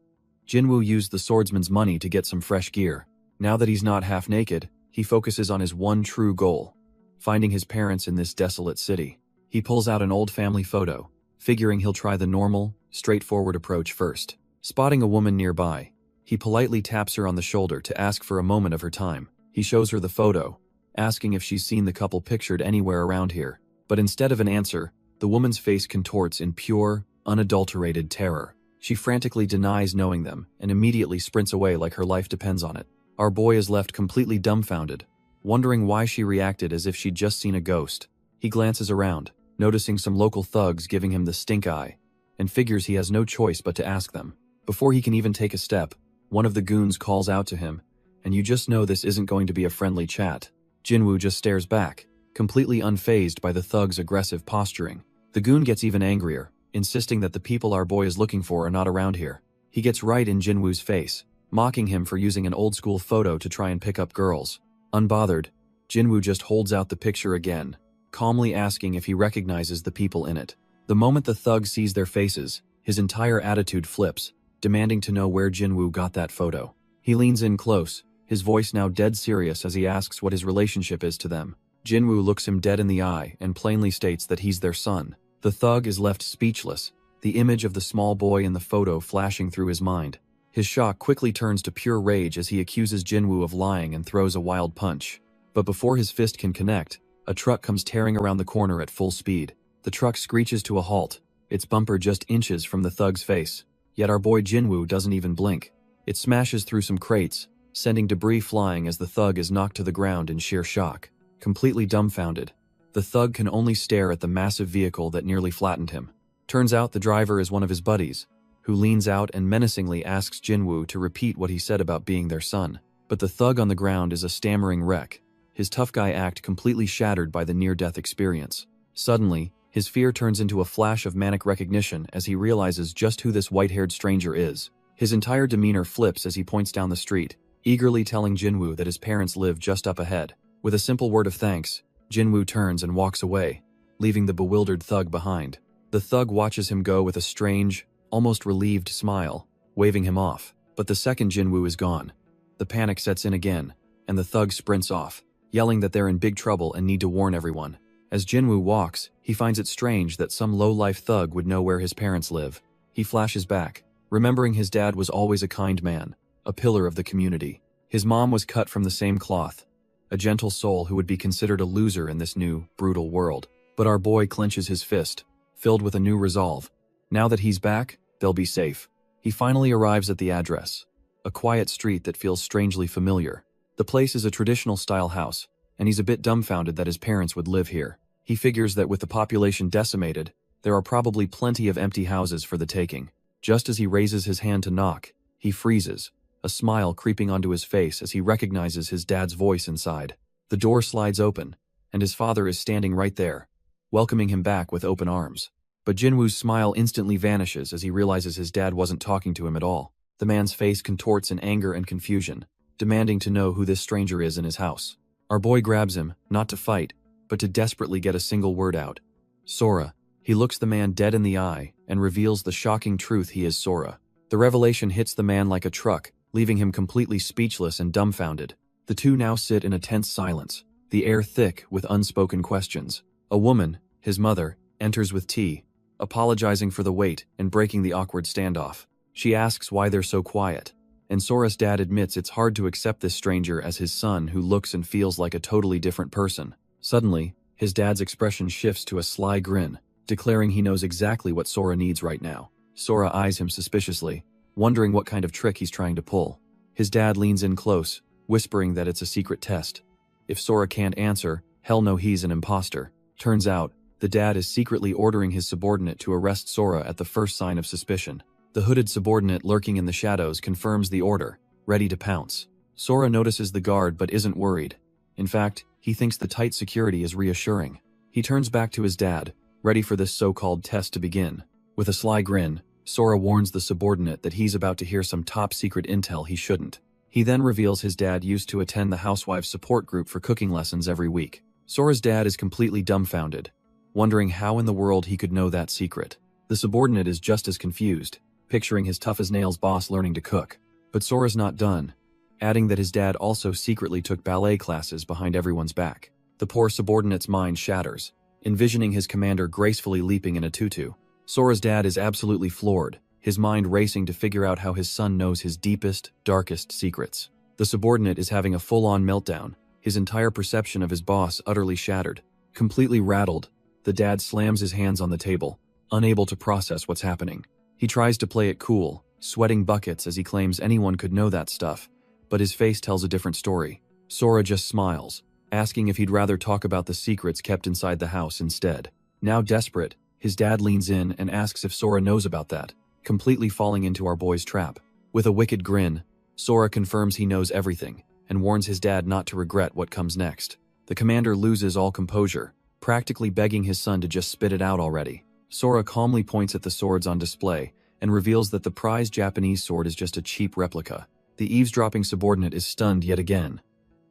Jinwoo used the swordsman's money to get some fresh gear. Now that he's not half naked, he focuses on his one true goal, finding his parents in this desolate city. He pulls out an old family photo, figuring he'll try the normal, straightforward approach first. Spotting a woman nearby, he politely taps her on the shoulder to ask for a moment of her time. He shows her the photo, asking if she's seen the couple pictured anywhere around here. But instead of an answer, the woman's face contorts in pure, unadulterated terror. She frantically denies knowing them and immediately sprints away like her life depends on it. Our boy is left completely dumbfounded, wondering why she reacted as if she'd just seen a ghost. He glances around, noticing some local thugs giving him the stink eye, and figures he has no choice but to ask them. Before he can even take a step, one of the goons calls out to him, and you just know this isn't going to be a friendly chat. Jinwoo just stares back, completely unfazed by the thug's aggressive posturing. The goon gets even angrier, insisting that the people our boy is looking for are not around here. He gets right in Jinwoo's face, mocking him for using an old-school photo to try and pick up girls. Unbothered, Jinwoo just holds out the picture again, calmly asking if he recognizes the people in it. The moment the thug sees their faces, his entire attitude flips, demanding to know where Jinwoo got that photo. He leans in close, his voice now dead serious as he asks what his relationship is to them. Jinwoo looks him dead in the eye and plainly states that he's their son. The thug is left speechless, the image of the small boy in the photo flashing through his mind. His shock quickly turns to pure rage as he accuses Jinwoo of lying and throws a wild punch. But before his fist can connect, a truck comes tearing around the corner at full speed. The truck screeches to a halt, its bumper just inches from the thug's face. Yet our boy Jinwoo doesn't even blink. It smashes through some crates, sending debris flying as the thug is knocked to the ground in sheer shock. Completely dumbfounded, the thug can only stare at the massive vehicle that nearly flattened him. Turns out the driver is one of his buddies, who leans out and menacingly asks Jinwoo to repeat what he said about being their son. But the thug on the ground is a stammering wreck, his tough guy act completely shattered by the near-death experience. Suddenly, His fear turns into a flash of manic recognition as he realizes just who this white-haired stranger is. His entire demeanor flips as he points down the street, eagerly telling Jinwoo that his parents live just up ahead. With a simple word of thanks, Jinwoo turns and walks away, leaving the bewildered thug behind. The thug watches him go with a strange, almost relieved smile, waving him off. But the second Jinwoo is gone, the panic sets in again, and the thug sprints off, yelling that they're in big trouble and need to warn everyone. As Jinwoo walks, he finds it strange that some low-life thug would know where his parents live. He flashes back, remembering his dad was always a kind man, a pillar of the community. His mom was cut from the same cloth, a gentle soul who would be considered a loser in this new, brutal world. But our boy clenches his fist, filled with a new resolve. Now that he's back, they'll be safe. He finally arrives at the address, a quiet street that feels strangely familiar. The place is a traditional-style house, and he's a bit dumbfounded that his parents would live here. He figures that with the population decimated, there are probably plenty of empty houses for the taking. Just as he raises his hand to knock, he freezes, a smile creeping onto his face as he recognizes his dad's voice inside. The door slides open, and his father is standing right there, welcoming him back with open arms. But Jinwoo's smile instantly vanishes as he realizes his dad wasn't talking to him at all. The man's face contorts in anger and confusion, demanding to know who this stranger is in his house. Our boy grabs him, not to fight, but to desperately get a single word out. Sora. He looks the man dead in the eye and reveals the shocking truth: he is Sora. The revelation hits the man like a truck, leaving him completely speechless and dumbfounded. The two now sit in a tense silence, the air thick with unspoken questions. A woman, his mother, enters with tea, apologizing for the wait and breaking the awkward standoff. She asks why they're so quiet, and Sora's dad admits it's hard to accept this stranger as his son who looks and feels like a totally different person. Suddenly, his dad's expression shifts to a sly grin, declaring he knows exactly what Sora needs right now. Sora eyes him suspiciously, wondering what kind of trick he's trying to pull. His dad leans in close, whispering that it's a secret test. If Sora can't answer, hell no, he's an imposter. Turns out, the dad is secretly ordering his subordinate to arrest Sora at the first sign of suspicion. The hooded subordinate lurking in the shadows confirms the order, ready to pounce. Sora notices the guard but isn't worried. In fact, he thinks the tight security is reassuring. He turns back to his dad, ready for this so-called test to begin. With a sly grin, Sora warns the subordinate that he's about to hear some top-secret intel he shouldn't. He then reveals his dad used to attend the housewives' support group for cooking lessons every week. Sora's dad is completely dumbfounded, wondering how in the world he could know that secret. The subordinate is just as confused, picturing his tough-as-nails boss learning to cook. But Sora's not done, adding that his dad also secretly took ballet classes behind everyone's back. The poor subordinate's mind shatters, envisioning his commander gracefully leaping in a tutu. Sora's dad is absolutely floored, his mind racing to figure out how his son knows his deepest, darkest secrets. The subordinate is having a full-on meltdown, his entire perception of his boss utterly shattered. Completely rattled, the dad slams his hands on the table, unable to process what's happening. He tries to play it cool, sweating buckets as he claims anyone could know that stuff, but his face tells a different story. Sora just smiles, asking if he'd rather talk about the secrets kept inside the house instead. Now desperate, his dad leans in and asks if Sora knows about that, completely falling into our boy's trap. With a wicked grin, Sora confirms he knows everything, and warns his dad not to regret what comes next. The commander loses all composure, practically begging his son to just spit it out already. Sora calmly points at the swords on display, and reveals that the prized Japanese sword is just a cheap replica. The eavesdropping subordinate is stunned yet again.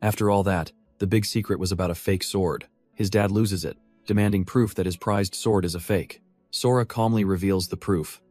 After all that, the big secret was about a fake sword. His dad loses it, demanding proof that his prized sword is a fake. Sora calmly reveals the proof: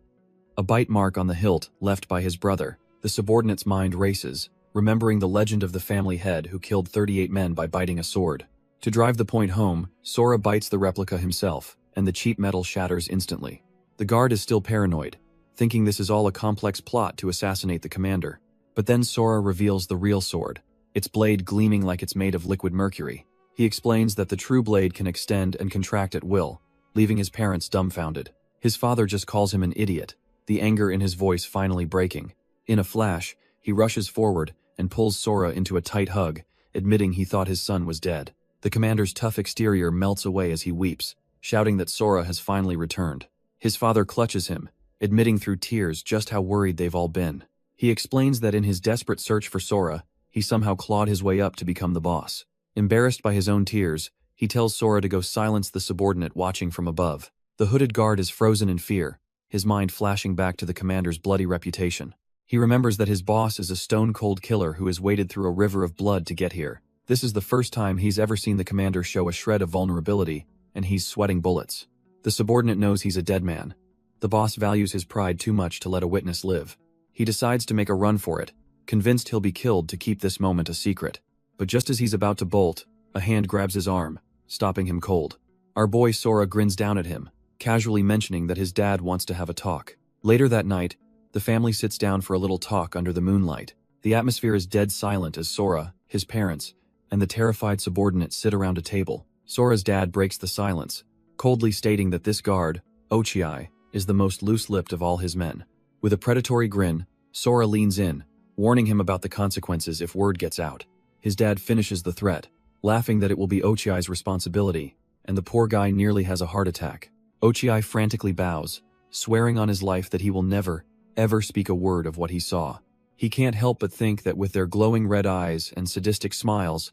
a bite mark on the hilt left by his brother. The subordinate's mind races, remembering the legend of the family head who killed 38 men by biting a sword. To drive the point home, Sora bites the replica himself, and the cheap metal shatters instantly. The guard is still paranoid, thinking this is all a complex plot to assassinate the commander. But then Sora reveals the real sword, its blade gleaming like it's made of liquid mercury. He explains that the true blade can extend and contract at will, leaving his parents dumbfounded. His father just calls him an idiot, the anger in his voice finally breaking. In a flash, he rushes forward and pulls Sora into a tight hug, admitting he thought his son was dead. The commander's tough exterior melts away as he weeps, shouting that Sora has finally returned. His father clutches him, admitting through tears just how worried they've all been. He explains that in his desperate search for Sora, he somehow clawed his way up to become the boss. Embarrassed by his own tears, He tells Sora to go silence the subordinate watching from above. The hooded guard is frozen in fear, his mind flashing back to the commander's bloody reputation. He remembers that his boss is a stone-cold killer who has waded through a river of blood to get here. This is the first time he's ever seen the commander show a shred of vulnerability, and he's sweating bullets. The subordinate knows he's a dead man. The boss values his pride too much to let a witness live. He decides to make a run for it, convinced he'll be killed to keep this moment a secret. But just as he's about to bolt, a hand grabs his arm, stopping him cold. Our boy Sora grins down at him, casually mentioning that his dad wants to have a talk. Later that night, the family sits down for a little talk under the moonlight. The atmosphere is dead silent as Sora, his parents, and the terrified subordinate sit around a table. Sora's dad breaks the silence, coldly stating that this guard, Ochiai, is the most loose-lipped of all his men. With a predatory grin, Sora leans in, warning him about the consequences if word gets out. His dad finishes the threat, laughing that it will be Ochiai's responsibility, and the poor guy nearly has a heart attack. Ochiai frantically bows, swearing on his life that he will never, ever speak a word of what he saw. He can't help but think that with their glowing red eyes and sadistic smiles,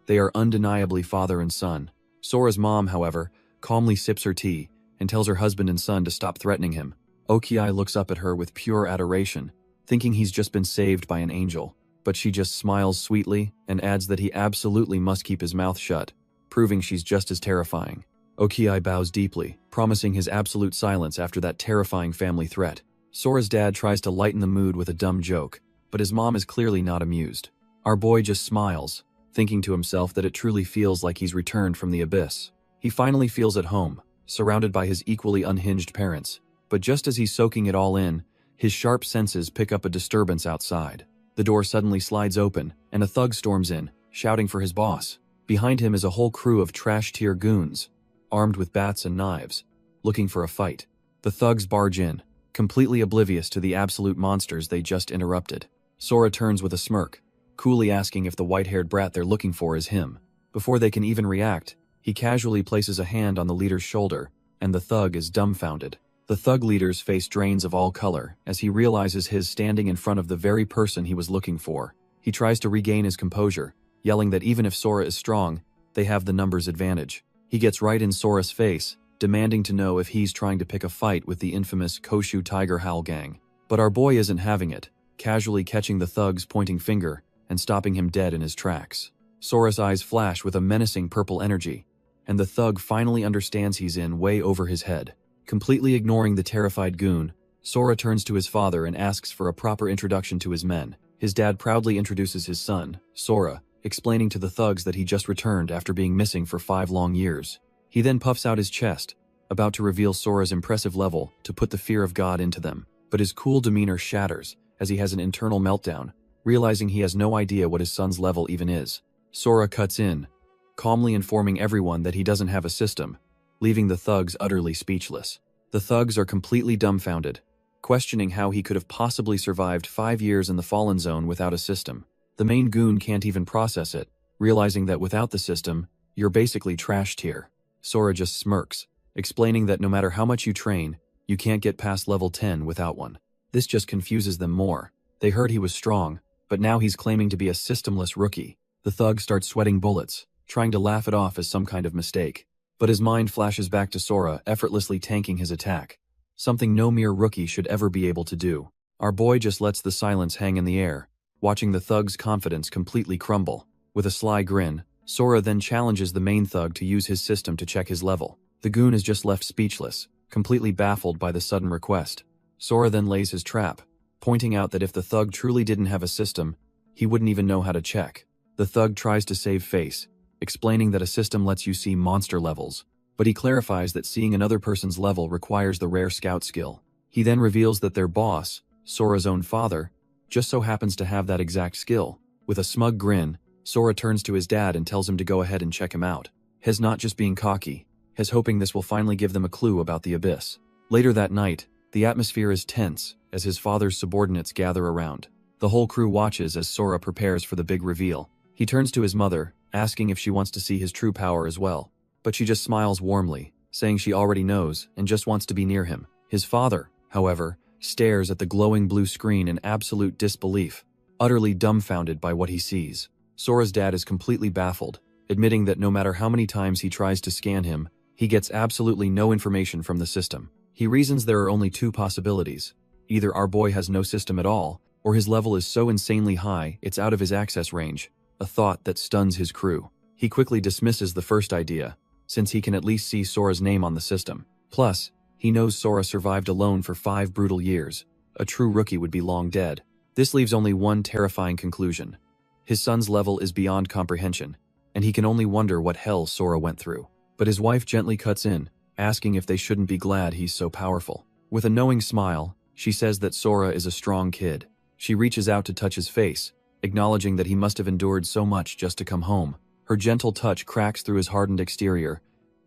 they are undeniably father and son. Sora's mom, however, calmly sips her tea and tells her husband and son to stop threatening him. Ochiai looks up at her with pure adoration, thinking he's just been saved by an angel, but she just smiles sweetly and adds that he absolutely must keep his mouth shut, proving she's just as terrifying. Ochiai bows deeply, promising his absolute silence after that terrifying family threat. Sora's dad tries to lighten the mood with a dumb joke, but his mom is clearly not amused. Our boy just smiles, thinking to himself that it truly feels like he's returned from the abyss. He finally feels at home, surrounded by his equally unhinged parents. But just as he's soaking it all in, his sharp senses pick up a disturbance outside. The door suddenly slides open, and a thug storms in, shouting for his boss. Behind him is a whole crew of trash-tier goons, armed with bats and knives, looking for a fight. The thugs barge in, completely oblivious to the absolute monsters they just interrupted. Sora turns with a smirk, coolly asking if the white-haired brat they're looking for is him. Before they can even react, he casually places a hand on the leader's shoulder, and the thug is dumbfounded. The thug leader's face drains of all color as he realizes his standing in front of the very person he was looking for. He tries to regain his composure, yelling that even if Sora is strong, they have the numbers advantage. He gets right in Sora's face, demanding to know if he's trying to pick a fight with the infamous Koshu Tiger Howl gang. But our boy isn't having it, casually catching the thug's pointing finger and stopping him dead in his tracks. Sora's eyes flash with a menacing purple energy, and the thug finally understands he's in way over his head. Completely ignoring the terrified goon, Sora turns to his father and asks for a proper introduction to his men. His dad proudly introduces his son, Sora, explaining to the thugs that he just returned after being missing for 5 long years. He then puffs out his chest, about to reveal Sora's impressive level to put the fear of God into them. But his cool demeanor shatters as he has an internal meltdown, realizing he has no idea what his son's level even is. Sora cuts in, calmly informing everyone that he doesn't have a system, leaving the thugs utterly speechless. The thugs are completely dumbfounded, questioning how he could have possibly survived 5 years in the Fallen Zone without a system. The main goon can't even process it, realizing that without the system, you're basically trashed here. Sora just smirks, explaining that no matter how much you train, you can't get past level 10 without one. This just confuses them more. They heard he was strong, but now he's claiming to be a systemless rookie. The thug starts sweating bullets, trying to laugh it off as some kind of mistake. But his mind flashes back to Sora effortlessly tanking his attack, something no mere rookie should ever be able to do. Our boy just lets the silence hang in the air, watching the thug's confidence completely crumble. With a sly grin, Sora then challenges the main thug to use his system to check his level. The goon is just left speechless, completely baffled by the sudden request. Sora then lays his trap, pointing out that if the thug truly didn't have a system, he wouldn't even know how to check. The thug tries to save face, explaining that a system lets you see monster levels, but he clarifies that seeing another person's level requires the rare scout skill. He then reveals that their boss, Sora's own father, just so happens to have that exact skill. With a smug grin, Sora turns to his dad and tells him to go ahead and check him out. Hez not just being cocky, Hez hoping this will finally give them a clue about the abyss. Later that night, the atmosphere is tense as his father's subordinates gather around. The whole crew watches as Sora prepares for the big reveal. He turns to his mother, asking if she wants to see his true power as well, but she just smiles warmly, saying she already knows and just wants to be near him. His father, however, stares at the glowing blue screen in absolute disbelief, utterly dumbfounded by what he sees. Sora's dad is completely baffled, admitting that no matter how many times he tries to scan him, he gets absolutely no information from the system. He reasons there are only two possibilities. Either our boy has no system at all, or his level is so insanely high it's out of his access range, a thought that stuns his crew. He quickly dismisses the first idea, since he can at least see Sora's name on the system. Plus, he knows Sora survived alone for 5 brutal years. A true rookie would be long dead. This leaves only one terrifying conclusion. His son's level is beyond comprehension, and he can only wonder what hell Sora went through. But his wife gently cuts in, asking if they shouldn't be glad he's so powerful. With a knowing smile, she says that Sora is a strong kid. She reaches out to touch his face, acknowledging that he must have endured so much just to come home. Her gentle touch cracks through his hardened exterior,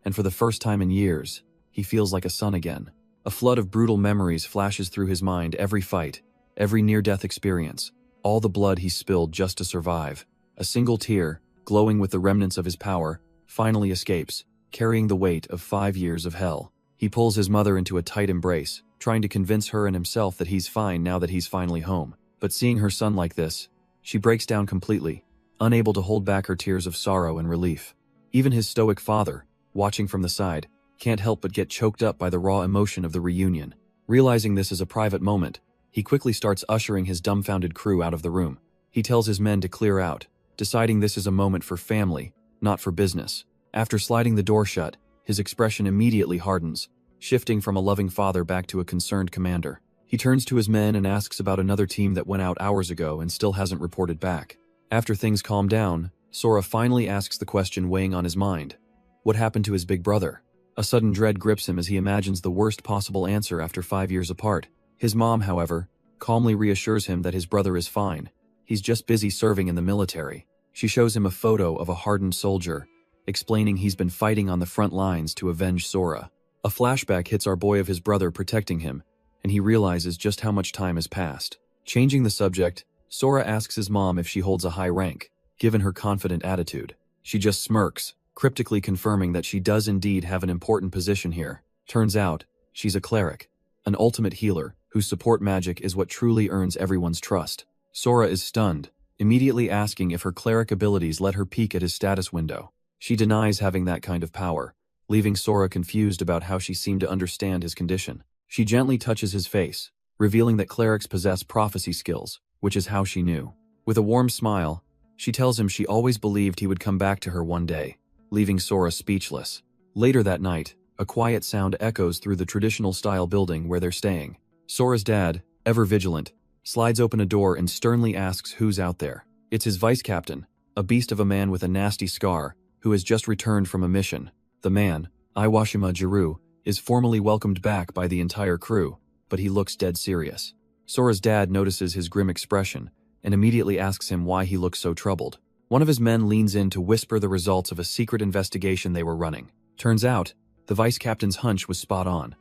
and for the first time in years, he feels like a son again. A flood of brutal memories flashes through his mind: every fight, every near-death experience, all the blood he spilled just to survive. A single tear, glowing with the remnants of his power, finally escapes, carrying the weight of 5 years of hell. He pulls his mother into a tight embrace, trying to convince her and himself that he's fine now that he's finally home. But seeing her son like this, she breaks down completely, unable to hold back her tears of sorrow and relief. Even his stoic father, watching from the side, can't help but get choked up by the raw emotion of the reunion. Realizing this is a private moment, he quickly starts ushering his dumbfounded crew out of the room. He tells his men to clear out, deciding this is a moment for family, not for business. After sliding the door shut, his expression immediately hardens, shifting from a loving father back to a concerned commander. He turns to his men and asks about another team that went out hours ago and still hasn't reported back. After things calm down, Sora finally asks the question weighing on his mind. What happened to his big brother? A sudden dread grips him as he imagines the worst possible answer after 5 years apart. His mom, however, calmly reassures him that his brother is fine. He's just busy serving in the military. She shows him a photo of a hardened soldier, explaining he's been fighting on the front lines to avenge Sora. A flashback hits our boy of his brother protecting him, and he realizes just how much time has passed. Changing the subject, Sora asks his mom if she holds a high rank, given her confident attitude. She just smirks, cryptically confirming that she does indeed have an important position here. Turns out, she's a cleric, an ultimate healer, whose support magic is what truly earns everyone's trust. Sora is stunned, immediately asking if her cleric abilities let her peek at his status window. She denies having that kind of power, leaving Sora confused about how she seemed to understand his condition. She gently touches his face, revealing that clerics possess prophecy skills, which is how she knew. With a warm smile, she tells him she always believed he would come back to her one day, leaving Sora speechless. Later that night, a quiet sound echoes through the traditional-style building where they're staying. Sora's dad, ever vigilant, slides open a door and sternly asks who's out there. It's his vice captain, a beast of a man with a nasty scar, who has just returned from a mission. The man, Iwashima Jiru, is formally welcomed back by the entire crew, but he looks dead serious. Sora's dad notices his grim expression and immediately asks him why he looks so troubled. One of his men leans in to whisper the results of a secret investigation they were running. Turns out, the vice captain's hunch was spot on.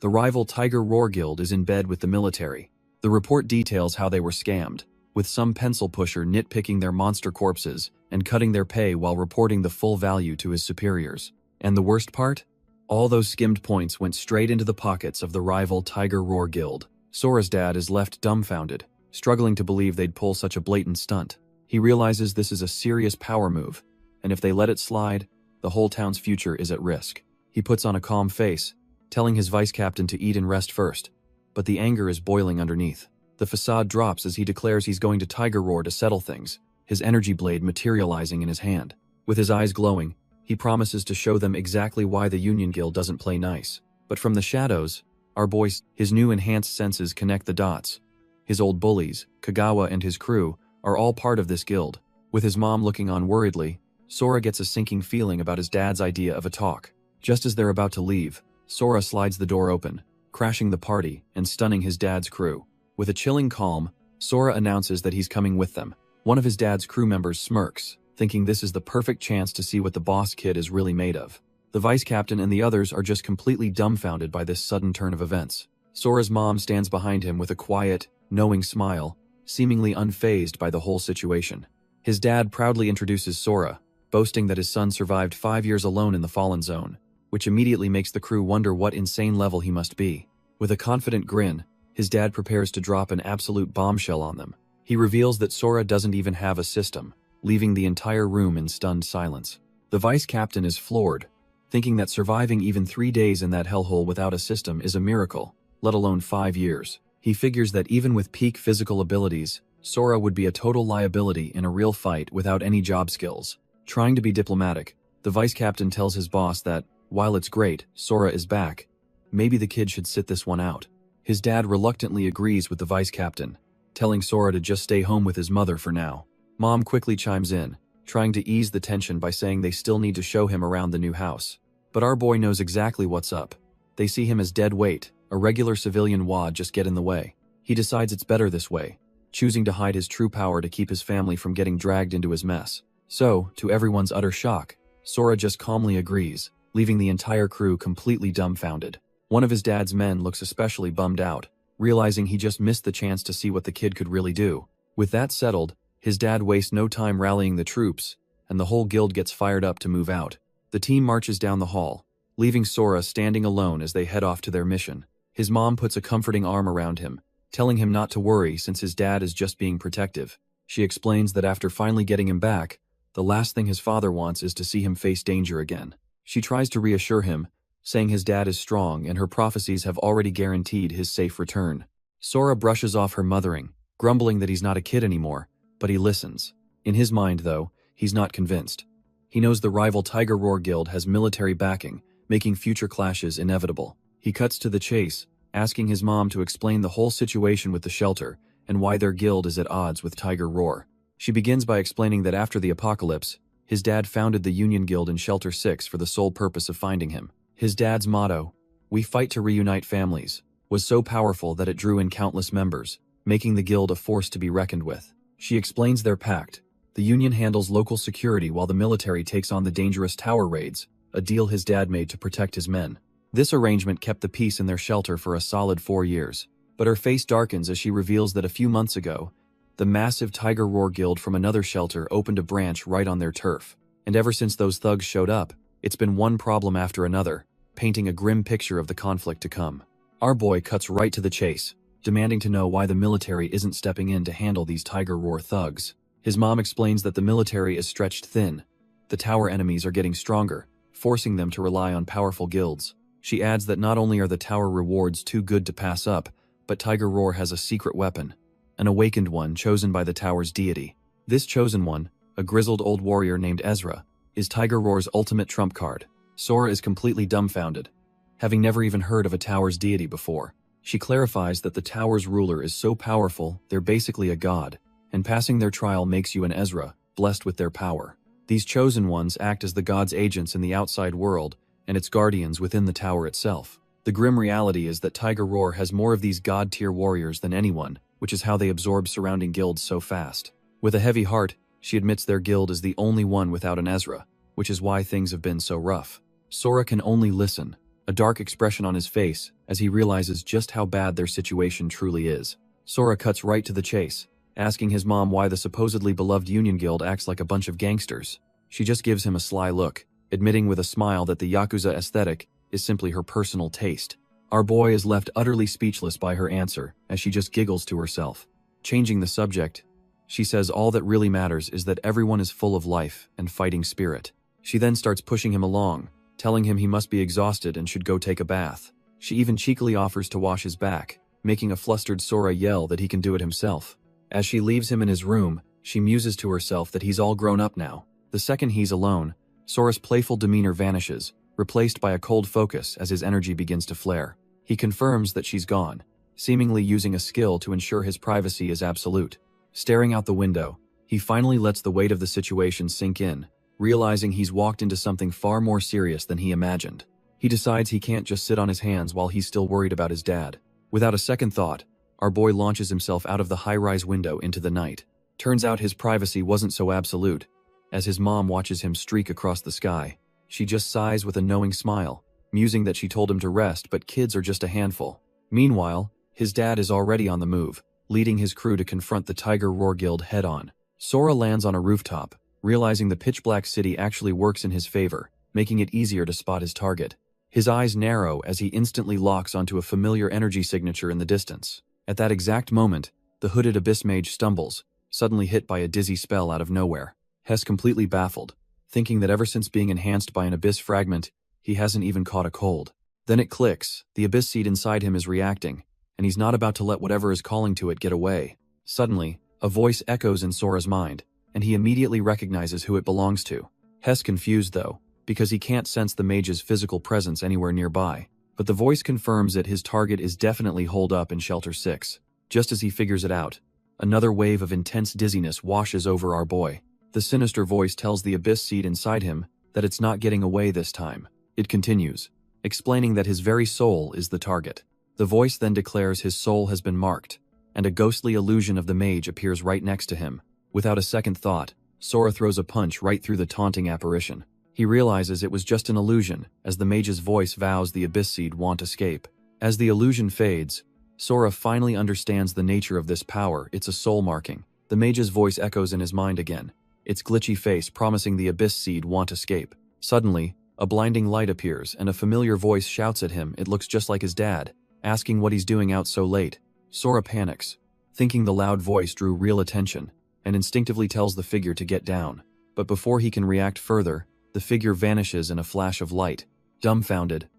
The rival Tiger Roar Guild is in bed with the military. The report details how they were scammed, with some pencil pusher nitpicking their monster corpses and cutting their pay while reporting the full value to his superiors. And the worst part? All those skimmed points went straight into the pockets of the rival Tiger Roar Guild. Sora's dad is left dumbfounded, struggling to believe they'd pull such a blatant stunt. He realizes this is a serious power move, and if they let it slide, the whole town's future is at risk. He puts on a calm face, telling his vice captain to eat and rest first, but the anger is boiling underneath. The facade drops as he declares he's going to Tiger Roar to settle things, his energy blade materializing in his hand. With his eyes glowing, he promises to show them exactly why the Union Guild doesn't play nice. But from the shadows, our boy, his new enhanced senses connect the dots. His old bullies, Kagawa and his crew, are all part of this guild. With his mom looking on worriedly, Sora gets a sinking feeling about his dad's idea of a talk. Just as they're about to leave, Sora slides the door open, crashing the party and stunning his dad's crew. With a chilling calm, Sora announces that he's coming with them. One of his dad's crew members smirks, thinking this is the perfect chance to see what the boss kid is really made of. The vice captain and the others are just completely dumbfounded by this sudden turn of events. Sora's mom stands behind him with a quiet, knowing smile, seemingly unfazed by the whole situation. His dad proudly introduces Sora, boasting that his son survived 5 years alone in the Fallen Zone, which immediately makes the crew wonder what insane level he must be. With a confident grin, his dad prepares to drop an absolute bombshell on them. He reveals that Sora doesn't even have a system, leaving the entire room in stunned silence. The vice captain is floored, thinking that surviving even 3 days in that hellhole without a system is a miracle, let alone 5 years. He figures that even with peak physical abilities, Sora would be a total liability in a real fight without any job skills. Trying to be diplomatic, the vice captain tells his boss that, while it's great, Sora is back, maybe the kid should sit this one out. His dad reluctantly agrees with the vice captain, telling Sora to just stay home with his mother for now. Mom quickly chimes in, trying to ease the tension by saying they still need to show him around the new house. But our boy knows exactly what's up. They see him as dead weight, a regular civilian wad just get in the way. He decides it's better this way, choosing to hide his true power to keep his family from getting dragged into his mess. So, to everyone's utter shock, Sora just calmly agrees, leaving the entire crew completely dumbfounded. One of his dad's men looks especially bummed out, realizing he just missed the chance to see what the kid could really do. With that settled, his dad wastes no time rallying the troops, and the whole guild gets fired up to move out. The team marches down the hall, leaving Sora standing alone as they head off to their mission. His mom puts a comforting arm around him, telling him not to worry since his dad is just being protective. She explains that after finally getting him back, the last thing his father wants is to see him face danger again. She tries to reassure him, saying his dad is strong and her prophecies have already guaranteed his safe return. Sora brushes off her mothering, grumbling that he's not a kid anymore, but he listens. In his mind, though, he's not convinced. He knows the rival Tiger Roar Guild has military backing, making future clashes inevitable. He cuts to the chase, asking his mom to explain the whole situation with the shelter and why their guild is at odds with Tiger Roar. She begins by explaining that after the apocalypse, his dad founded the Union Guild in Shelter 6 for the sole purpose of finding him. His dad's motto, "We fight to reunite families," was so powerful that it drew in countless members, making the guild a force to be reckoned with. She explains their pact. The Union handles local security while the military takes on the dangerous tower raids, a deal his dad made to protect his men. This arrangement kept the peace in their shelter for a solid 4 years. But her face darkens as she reveals that a few months ago, the massive Tiger Roar Guild from another shelter opened a branch right on their turf. And ever since those thugs showed up, it's been one problem after another, painting a grim picture of the conflict to come. Our boy cuts right to the chase, demanding to know why the military isn't stepping in to handle these Tiger Roar thugs. His mom explains that the military is stretched thin. The tower enemies are getting stronger, forcing them to rely on powerful guilds. She adds that not only are the tower rewards too good to pass up, but Tiger Roar has a secret weapon, an awakened one chosen by the tower's deity. This chosen one, a grizzled old warrior named Ezra, is Tiger Roar's ultimate trump card. Sora is completely dumbfounded, having never even heard of a tower's deity before. She clarifies that the tower's ruler is so powerful, they're basically a god, and passing their trial makes you an Ezra, blessed with their power. These chosen ones act as the god's agents in the outside world, and its guardians within the tower itself. The grim reality is that Tiger Roar has more of these god-tier warriors than anyone, which is how they absorb surrounding guilds so fast. With a heavy heart, she admits their guild is the only one without an Ezra, which is why things have been so rough. Sora can only listen, a dark expression on his face as he realizes just how bad their situation truly is. Sora cuts right to the chase, asking his mom why the supposedly beloved Union Guild acts like a bunch of gangsters. She just gives him a sly look, admitting with a smile that the Yakuza aesthetic is simply her personal taste. Our boy is left utterly speechless by her answer as she just giggles to herself. Changing the subject, she says all that really matters is that everyone is full of life and fighting spirit. She then starts pushing him along, telling him he must be exhausted and should go take a bath. She even cheekily offers to wash his back, making a flustered Sora yell that he can do it himself. As she leaves him in his room, she muses to herself that he's all grown up now. The second he's alone, Sora's playful demeanor vanishes, replaced by a cold focus as his energy begins to flare. He confirms that she's gone, seemingly using a skill to ensure his privacy is absolute. Staring out the window, he finally lets the weight of the situation sink in, realizing he's walked into something far more serious than he imagined. He decides he can't just sit on his hands while he's still worried about his dad. Without a second thought, our boy launches himself out of the high-rise window into the night. Turns out his privacy wasn't so absolute. As his mom watches him streak across the sky, she just sighs with a knowing smile, musing that she told him to rest, but kids are just a handful. Meanwhile, his dad is already on the move, leading his crew to confront the Tiger Roar Guild head-on. Sora lands on a rooftop, realizing the pitch-black city actually works in his favor, making it easier to spot his target. His eyes narrow as he instantly locks onto a familiar energy signature in the distance. At that exact moment, the hooded Abyss Mage stumbles, suddenly hit by a dizzy spell out of nowhere. Hess completely baffled, thinking that ever since being enhanced by an abyss fragment, he hasn't even caught a cold. Then it clicks, the abyss seed inside him is reacting, and he's not about to let whatever is calling to it get away. Suddenly, a voice echoes in Sora's mind, and he immediately recognizes who it belongs to. Hess confused though, because he can't sense the mage's physical presence anywhere nearby. But the voice confirms that his target is definitely holed up in Shelter 6. Just as he figures it out, another wave of intense dizziness washes over our boy. The sinister voice tells the abyss seed inside him that it's not getting away this time. It continues, explaining that his very soul is the target. The voice then declares his soul has been marked, and a ghostly illusion of the mage appears right next to him. Without a second thought, Sora throws a punch right through the taunting apparition. He realizes it was just an illusion, as the mage's voice vows the abyss seed won't escape. As the illusion fades, Sora finally understands the nature of this power. It's a soul marking. The mage's voice echoes in his mind again, its glitchy face promising the abyss seed won't escape. Suddenly, a blinding light appears and a familiar voice shouts at him. It looks just like his dad, asking what he's doing out so late. Sora panics, thinking the loud voice drew real attention, and instinctively tells the figure to get down. But before he can react further, the figure vanishes in a flash of light. Dumbfounded,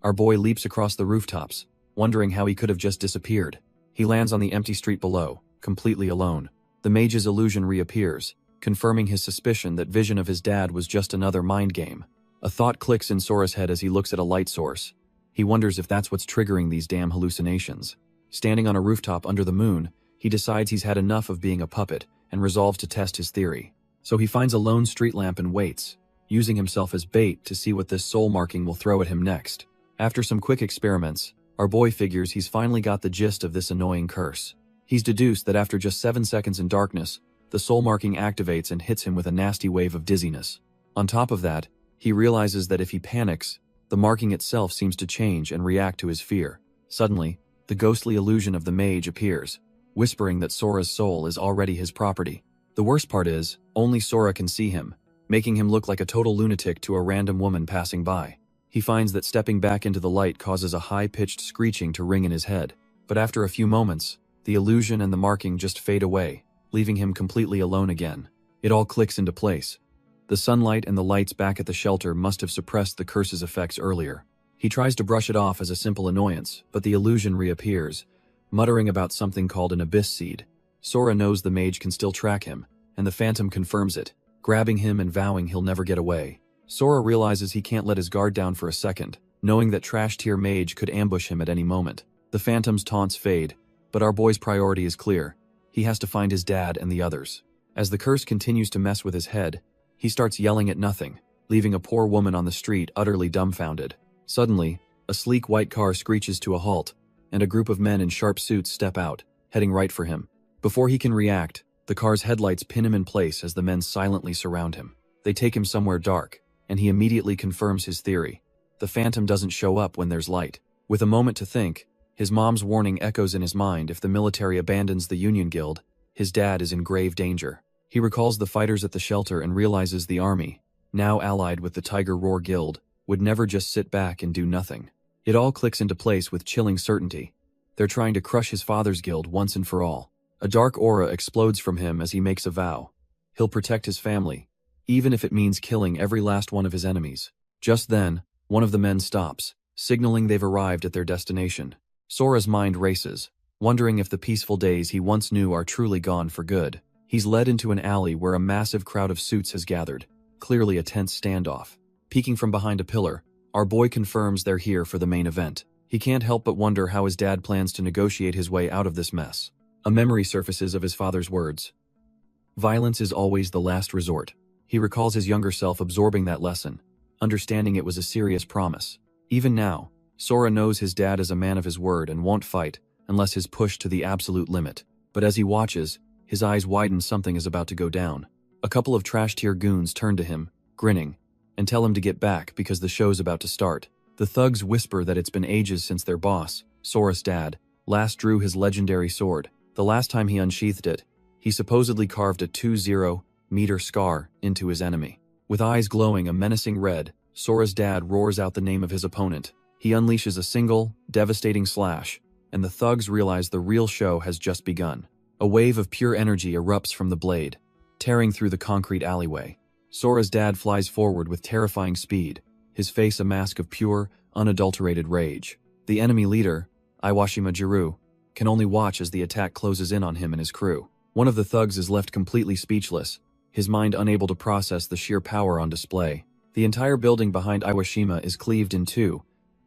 our boy leaps across the rooftops, wondering how he could have just disappeared. He lands on the empty street below, completely alone. The mage's illusion reappears, confirming his suspicion that vision of his dad was just another mind game. A thought clicks in Sora's head as he looks at a light source. He wonders if that's what's triggering these damn hallucinations. Standing on a rooftop under the moon, he decides he's had enough of being a puppet and resolves to test his theory. So he finds a lone street lamp and waits, using himself as bait to see what this soul marking will throw at him next. After some quick experiments, our boy figures he's finally got the gist of this annoying curse. He's deduced that after just 7 seconds in darkness, the soul marking activates and hits him with a nasty wave of dizziness. On top of that, he realizes that if he panics, the marking itself seems to change and react to his fear. Suddenly, the ghostly illusion of the mage appears, whispering that Sora's soul is already his property. The worst part is, only Sora can see him, making him look like a total lunatic to a random woman passing by. He finds that stepping back into the light causes a high-pitched screeching to ring in his head. But after a few moments, the illusion and the marking just fade away, leaving him completely alone again. It all clicks into place. The sunlight and the lights back at the shelter must have suppressed the curse's effects earlier. He tries to brush it off as a simple annoyance, but the illusion reappears, muttering about something called an abyss seed. Sora knows the mage can still track him, and the phantom confirms it, grabbing him and vowing he'll never get away. Sora realizes he can't let his guard down for a second, knowing that trash-tier mage could ambush him at any moment. The phantom's taunts fade, but our boy's priority is clear. He has to find his dad and the others. As the curse continues to mess with his head, he starts yelling at nothing, leaving a poor woman on the street utterly dumbfounded. Suddenly, a sleek white car screeches to a halt, and a group of men in sharp suits step out, heading right for him. Before he can react, the car's headlights pin him in place as the men silently surround him. They take him somewhere dark, and he immediately confirms his theory. The phantom doesn't show up when there's light. With a moment to think, his mom's warning echoes in his mind. If the military abandons the Union Guild, his dad is in grave danger. He recalls the fighters at the shelter and realizes the army, now allied with the Tiger Roar Guild, would never just sit back and do nothing. It all clicks into place with chilling certainty. They're trying to crush his father's guild once and for all. A dark aura explodes from him as he makes a vow. He'll protect his family, even if it means killing every last one of his enemies. Just then, one of the men stops, signaling they've arrived at their destination. Sora's mind races, wondering if the peaceful days he once knew are truly gone for good. He's led into an alley where a massive crowd of suits has gathered, clearly a tense standoff. Peeking from behind a pillar, our boy confirms they're here for the main event. He can't help but wonder how his dad plans to negotiate his way out of this mess. A memory surfaces of his father's words. Violence is always the last resort. He recalls his younger self absorbing that lesson, understanding it was a serious promise. Even now, Sora knows his dad is a man of his word and won't fight unless he's pushed to the absolute limit. But as he watches, his eyes widen. Something is about to go down. A couple of trash-tier goons turn to him, grinning, and tell him to get back because the show's about to start. The thugs whisper that it's been ages since their boss, Sora's dad, last drew his legendary sword. The last time he unsheathed it, he supposedly carved a 20-meter scar into his enemy. With eyes glowing a menacing red, Sora's dad roars out the name of his opponent. He unleashes a single, devastating slash, and the thugs realize the real show has just begun. A wave of pure energy erupts from the blade, tearing through the concrete alleyway. Sora's dad flies forward with terrifying speed, his face a mask of pure, unadulterated rage. The enemy leader, Iwashima Jiru, can only watch as the attack closes in on him and his crew. One of the thugs is left completely speechless, his mind unable to process the sheer power on display. The entire building behind Iwashima is cleaved in two,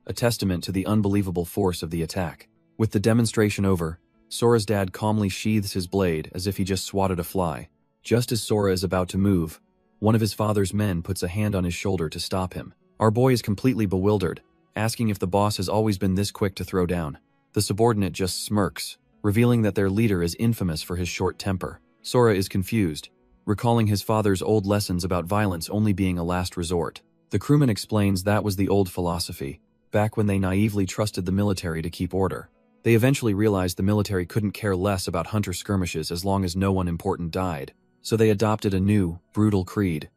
a testament to the unbelievable force of the attack. With the demonstration over, Sora's dad calmly sheathes his blade as if he just swatted a fly. Just as Sora is about to move, one of his father's men puts a hand on his shoulder to stop him. Our boy is completely bewildered, asking if the boss has always been this quick to throw down. The subordinate just smirks, revealing that their leader is infamous for his short temper. Sora is confused, recalling his father's old lessons about violence only being a last resort. The crewman explains that was the old philosophy, back when they naively trusted the military to keep order. They eventually realized the military couldn't care less about hunter skirmishes as long as no one important died, so they adopted a new, brutal creed.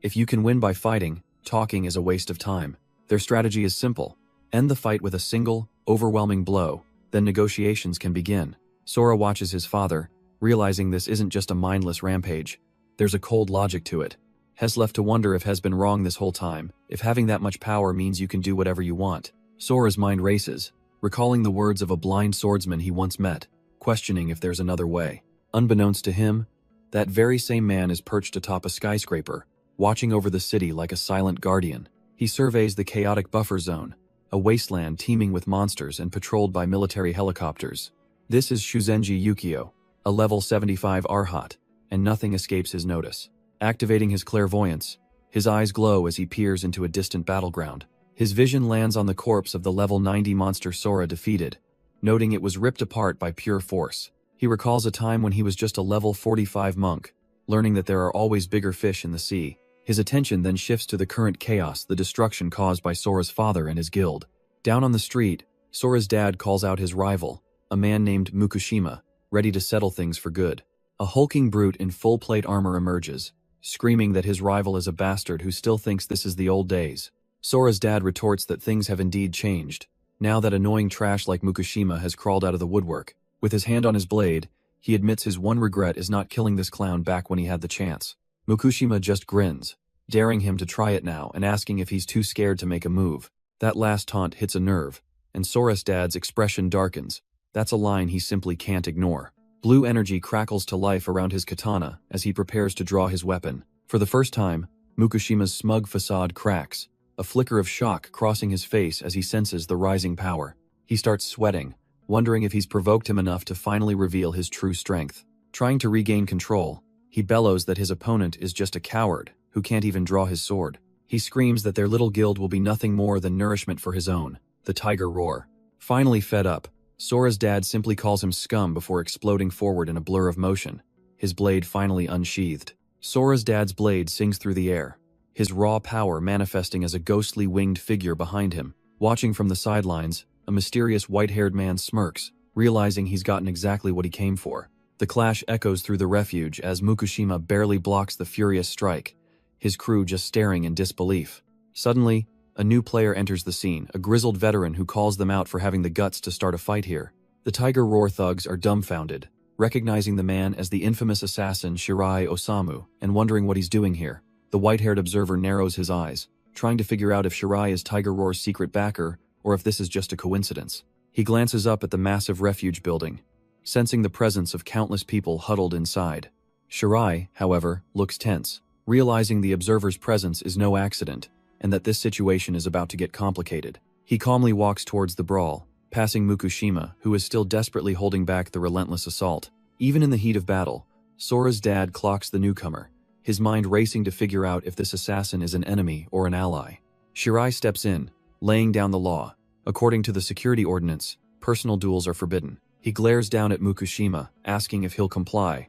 If you can win by fighting, talking is a waste of time. Their strategy is simple: end the fight with a single, overwhelming blow, then negotiations can begin. Sora watches his father, realizing this isn't just a mindless rampage. There's a cold logic to it. He's left to wonder if he's been wrong this whole time, if having that much power means you can do whatever you want. Sora's mind races, recalling the words of a blind swordsman he once met, questioning if there's another way. Unbeknownst to him, that very same man is perched atop a skyscraper, watching over the city like a silent guardian. He surveys the chaotic buffer zone, a wasteland teeming with monsters and patrolled by military helicopters. This is Shuzenji Yukio, a level 75 Arhat, and nothing escapes his notice. Activating his clairvoyance, his eyes glow as he peers into a distant battleground. His vision lands on the corpse of the level 90 monster Sora defeated, noting it was ripped apart by pure force. He recalls a time when he was just a level 45 monk, learning that there are always bigger fish in the sea. His attention then shifts to the current chaos, the destruction caused by Sora's father and his guild. Down on the street, Sora's dad calls out his rival, a man named Mukushima, ready to settle things for good. A hulking brute in full plate armor emerges, screaming that his rival is a bastard who still thinks this is the old days. Sora's dad retorts that things have indeed changed, now that annoying trash like Mukushima has crawled out of the woodwork. With his hand on his blade, he admits his one regret is not killing this clown back when he had the chance. Mukushima just grins, daring him to try it now and asking if he's too scared to make a move. That last taunt hits a nerve, and Sora's dad's expression darkens. That's a line he simply can't ignore. Blue energy crackles to life around his katana as he prepares to draw his weapon. For the first time, Mukushima's smug facade cracks, a flicker of shock crossing his face as he senses the rising power. He starts sweating, wondering if he's provoked him enough to finally reveal his true strength. Trying to regain control, he bellows that his opponent is just a coward who can't even draw his sword. He screams that their little guild will be nothing more than nourishment for his own, the tiger roar. Finally fed up, Sora's dad simply calls him scum before exploding forward in a blur of motion, his blade finally unsheathed. Sora's dad's blade sings through the air, his raw power manifesting as a ghostly winged figure behind him. Watching from the sidelines, a mysterious white-haired man smirks, realizing he's gotten exactly what he came for. The clash echoes through the refuge as Mukushima barely blocks the furious strike, his crew just staring in disbelief. Suddenly, a new player enters the scene, a grizzled veteran who calls them out for having the guts to start a fight here. The Tiger Roar thugs are dumbfounded, recognizing the man as the infamous assassin Shirai Osamu and wondering what he's doing here. The white-haired observer narrows his eyes, trying to figure out if Shirai is Tiger Roar's secret backer or if this is just a coincidence. He glances up at the massive refuge building, sensing the presence of countless people huddled inside. Shirai, however, looks tense, realizing the observer's presence is no accident, and that this situation is about to get complicated. He calmly walks towards the brawl, passing Mukushima, who is still desperately holding back the relentless assault. Even in the heat of battle, Sora's dad clocks the newcomer, his mind racing to figure out if this assassin is an enemy or an ally. Shirai steps in, laying down the law. According to the security ordinance, personal duels are forbidden. He glares down at Mukushima, asking if he'll comply,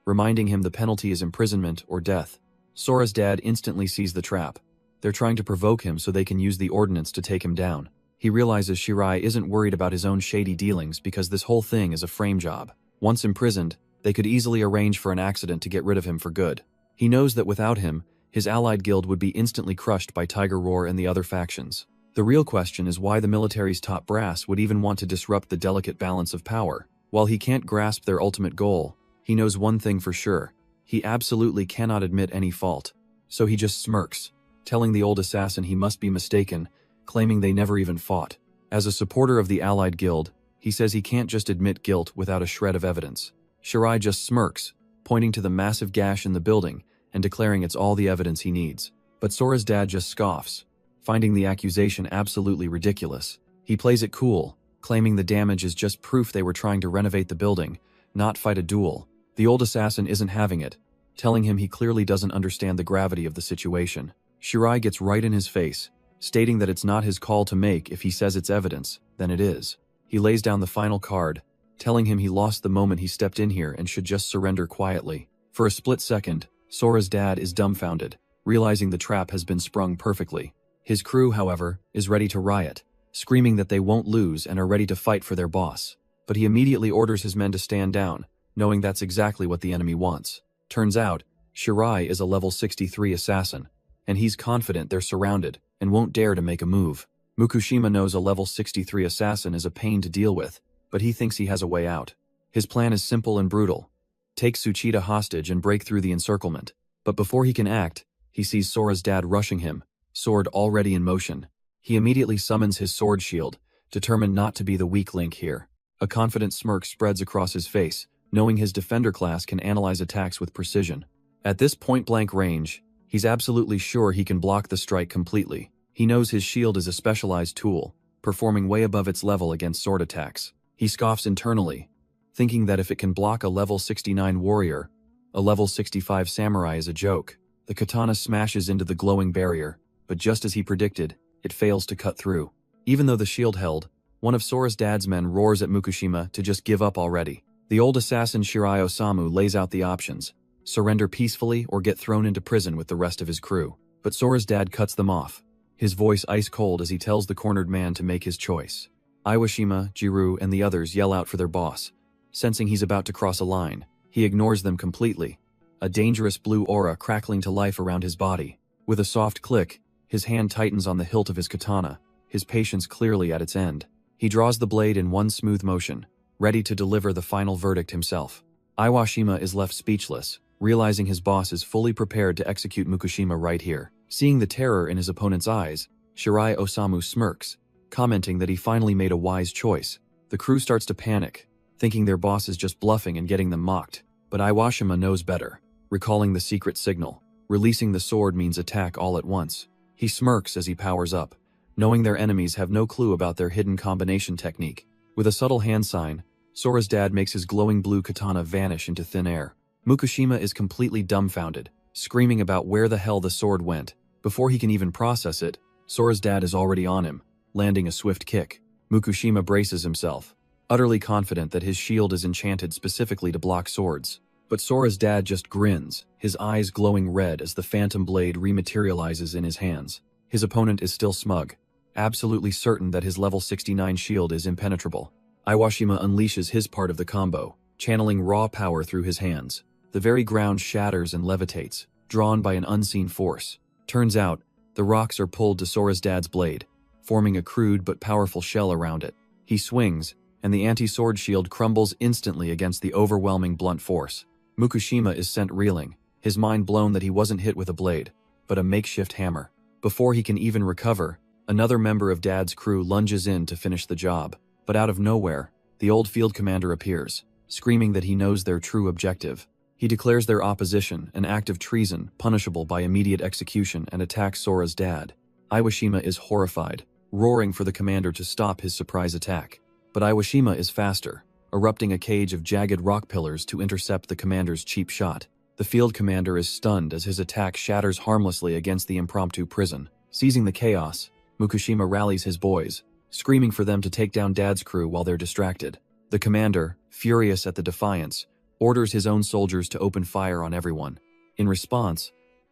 reminding him the penalty is imprisonment or death. Sora's dad instantly sees the trap. They're trying to provoke him so they can use the ordinance to take him down. He realizes Shirai isn't worried about his own shady dealings because this whole thing is a frame job. Once imprisoned, they could easily arrange for an accident to get rid of him for good. He knows that without him, his allied guild would be instantly crushed by Tiger Roar and the other factions. The real question is why the military's top brass would even want to disrupt the delicate balance of power. While he can't grasp their ultimate goal, he knows one thing for sure: He absolutely cannot admit any fault. So he just smirks, telling the old assassin he must be mistaken, claiming they never even fought. As a supporter of the Allied Guild, he says he can't just admit guilt without a shred of evidence. Shirai just smirks, pointing to the massive gash in the building and declaring it's all the evidence he needs. But Sora's dad just scoffs, finding the accusation absolutely ridiculous. He plays it cool, claiming the damage is just proof they were trying to renovate the building, not fight a duel. The old assassin isn't having it, telling him he clearly doesn't understand the gravity of the situation. Shirai gets right in his face, stating that it's not his call to make. If he says it's evidence, then it is. He lays down the final card, telling him he lost the moment he stepped in here and should just surrender quietly. For a split second, Sora's dad is dumbfounded, realizing the trap has been sprung perfectly. His crew, however, is ready to riot, screaming that they won't lose and are ready to fight for their boss. But he immediately orders his men to stand down, knowing that's exactly what the enemy wants. Turns out, Shirai is a level 63 assassin, and he's confident they're surrounded and won't dare to make a move. Mukushima knows a level 63 assassin is a pain to deal with, but he thinks he has a way out. His plan is simple and brutal. Take Tsuchida hostage and break through the encirclement. But before he can act, he sees Sora's dad rushing him, sword already in motion. He immediately summons his sword shield, determined not to be the weak link here. A confident smirk spreads across his face, knowing his defender class can analyze attacks with precision. At this point-blank range, he's absolutely sure he can block the strike completely. He knows his shield is a specialized tool, performing way above its level against sword attacks. He scoffs internally, thinking that if it can block a level 69 warrior, a level 65 samurai is a joke. The katana smashes into the glowing barrier, but just as he predicted, it fails to cut through. Even though the shield held, one of Sora's dad's men roars at Mukushima to just give up already. The old assassin Shirai Osamu lays out the options: surrender peacefully or get thrown into prison with the rest of his crew. But Sora's dad cuts them off, his voice ice cold as he tells the cornered man to make his choice. Iwashima, Jiru, and the others yell out for their boss. Sensing he's about to cross a line, he ignores them completely, a dangerous blue aura crackling to life around his body. With a soft click, his hand tightens on the hilt of his katana, his patience clearly at its end. He draws the blade in one smooth motion, ready to deliver the final verdict himself. Iwashima is left speechless, realizing his boss is fully prepared to execute Mukushima right here. Seeing the terror in his opponent's eyes, Shirai Osamu smirks, commenting that he finally made a wise choice. The crew starts to panic, thinking their boss is just bluffing and getting them mocked. But Iwashima knows better, recalling the secret signal. Releasing the sword means attack all at once. He smirks as he powers up, knowing their enemies have no clue about their hidden combination technique. With a subtle hand sign, Sora's dad makes his glowing blue katana vanish into thin air. Mukushima is completely dumbfounded, screaming about where the hell the sword went. Before he can even process it, Sora's dad is already on him, landing a swift kick. Mukushima braces himself, utterly confident that his shield is enchanted specifically to block swords. But Sora's dad just grins, his eyes glowing red as the phantom blade rematerializes in his hands. His opponent is still smug, absolutely certain that his level 69 shield is impenetrable. Iwashima unleashes his part of the combo, channeling raw power through his hands. The very ground shatters and levitates, drawn by an unseen force. Turns out, the rocks are pulled to Sora's dad's blade, forming a crude but powerful shell around it. He swings, and the anti-sword shield crumbles instantly against the overwhelming blunt force. Mukushima is sent reeling, his mind blown that he wasn't hit with a blade, but a makeshift hammer. Before he can even recover, another member of Dad's crew lunges in to finish the job. But out of nowhere, the old field commander appears, screaming that he knows their true objective. He declares their opposition an act of treason punishable by immediate execution and attacks Sora's dad. Iwashima is horrified, roaring for the commander to stop his surprise attack. But Iwashima is faster, erupting a cage of jagged rock pillars to intercept the commander's cheap shot. The field commander is stunned as his attack shatters harmlessly against the impromptu prison. Seizing the chaos, Mukushima rallies his boys, screaming for them to take down Dad's crew while they're distracted. The commander, furious at the defiance, orders his own soldiers to open fire on everyone. In response,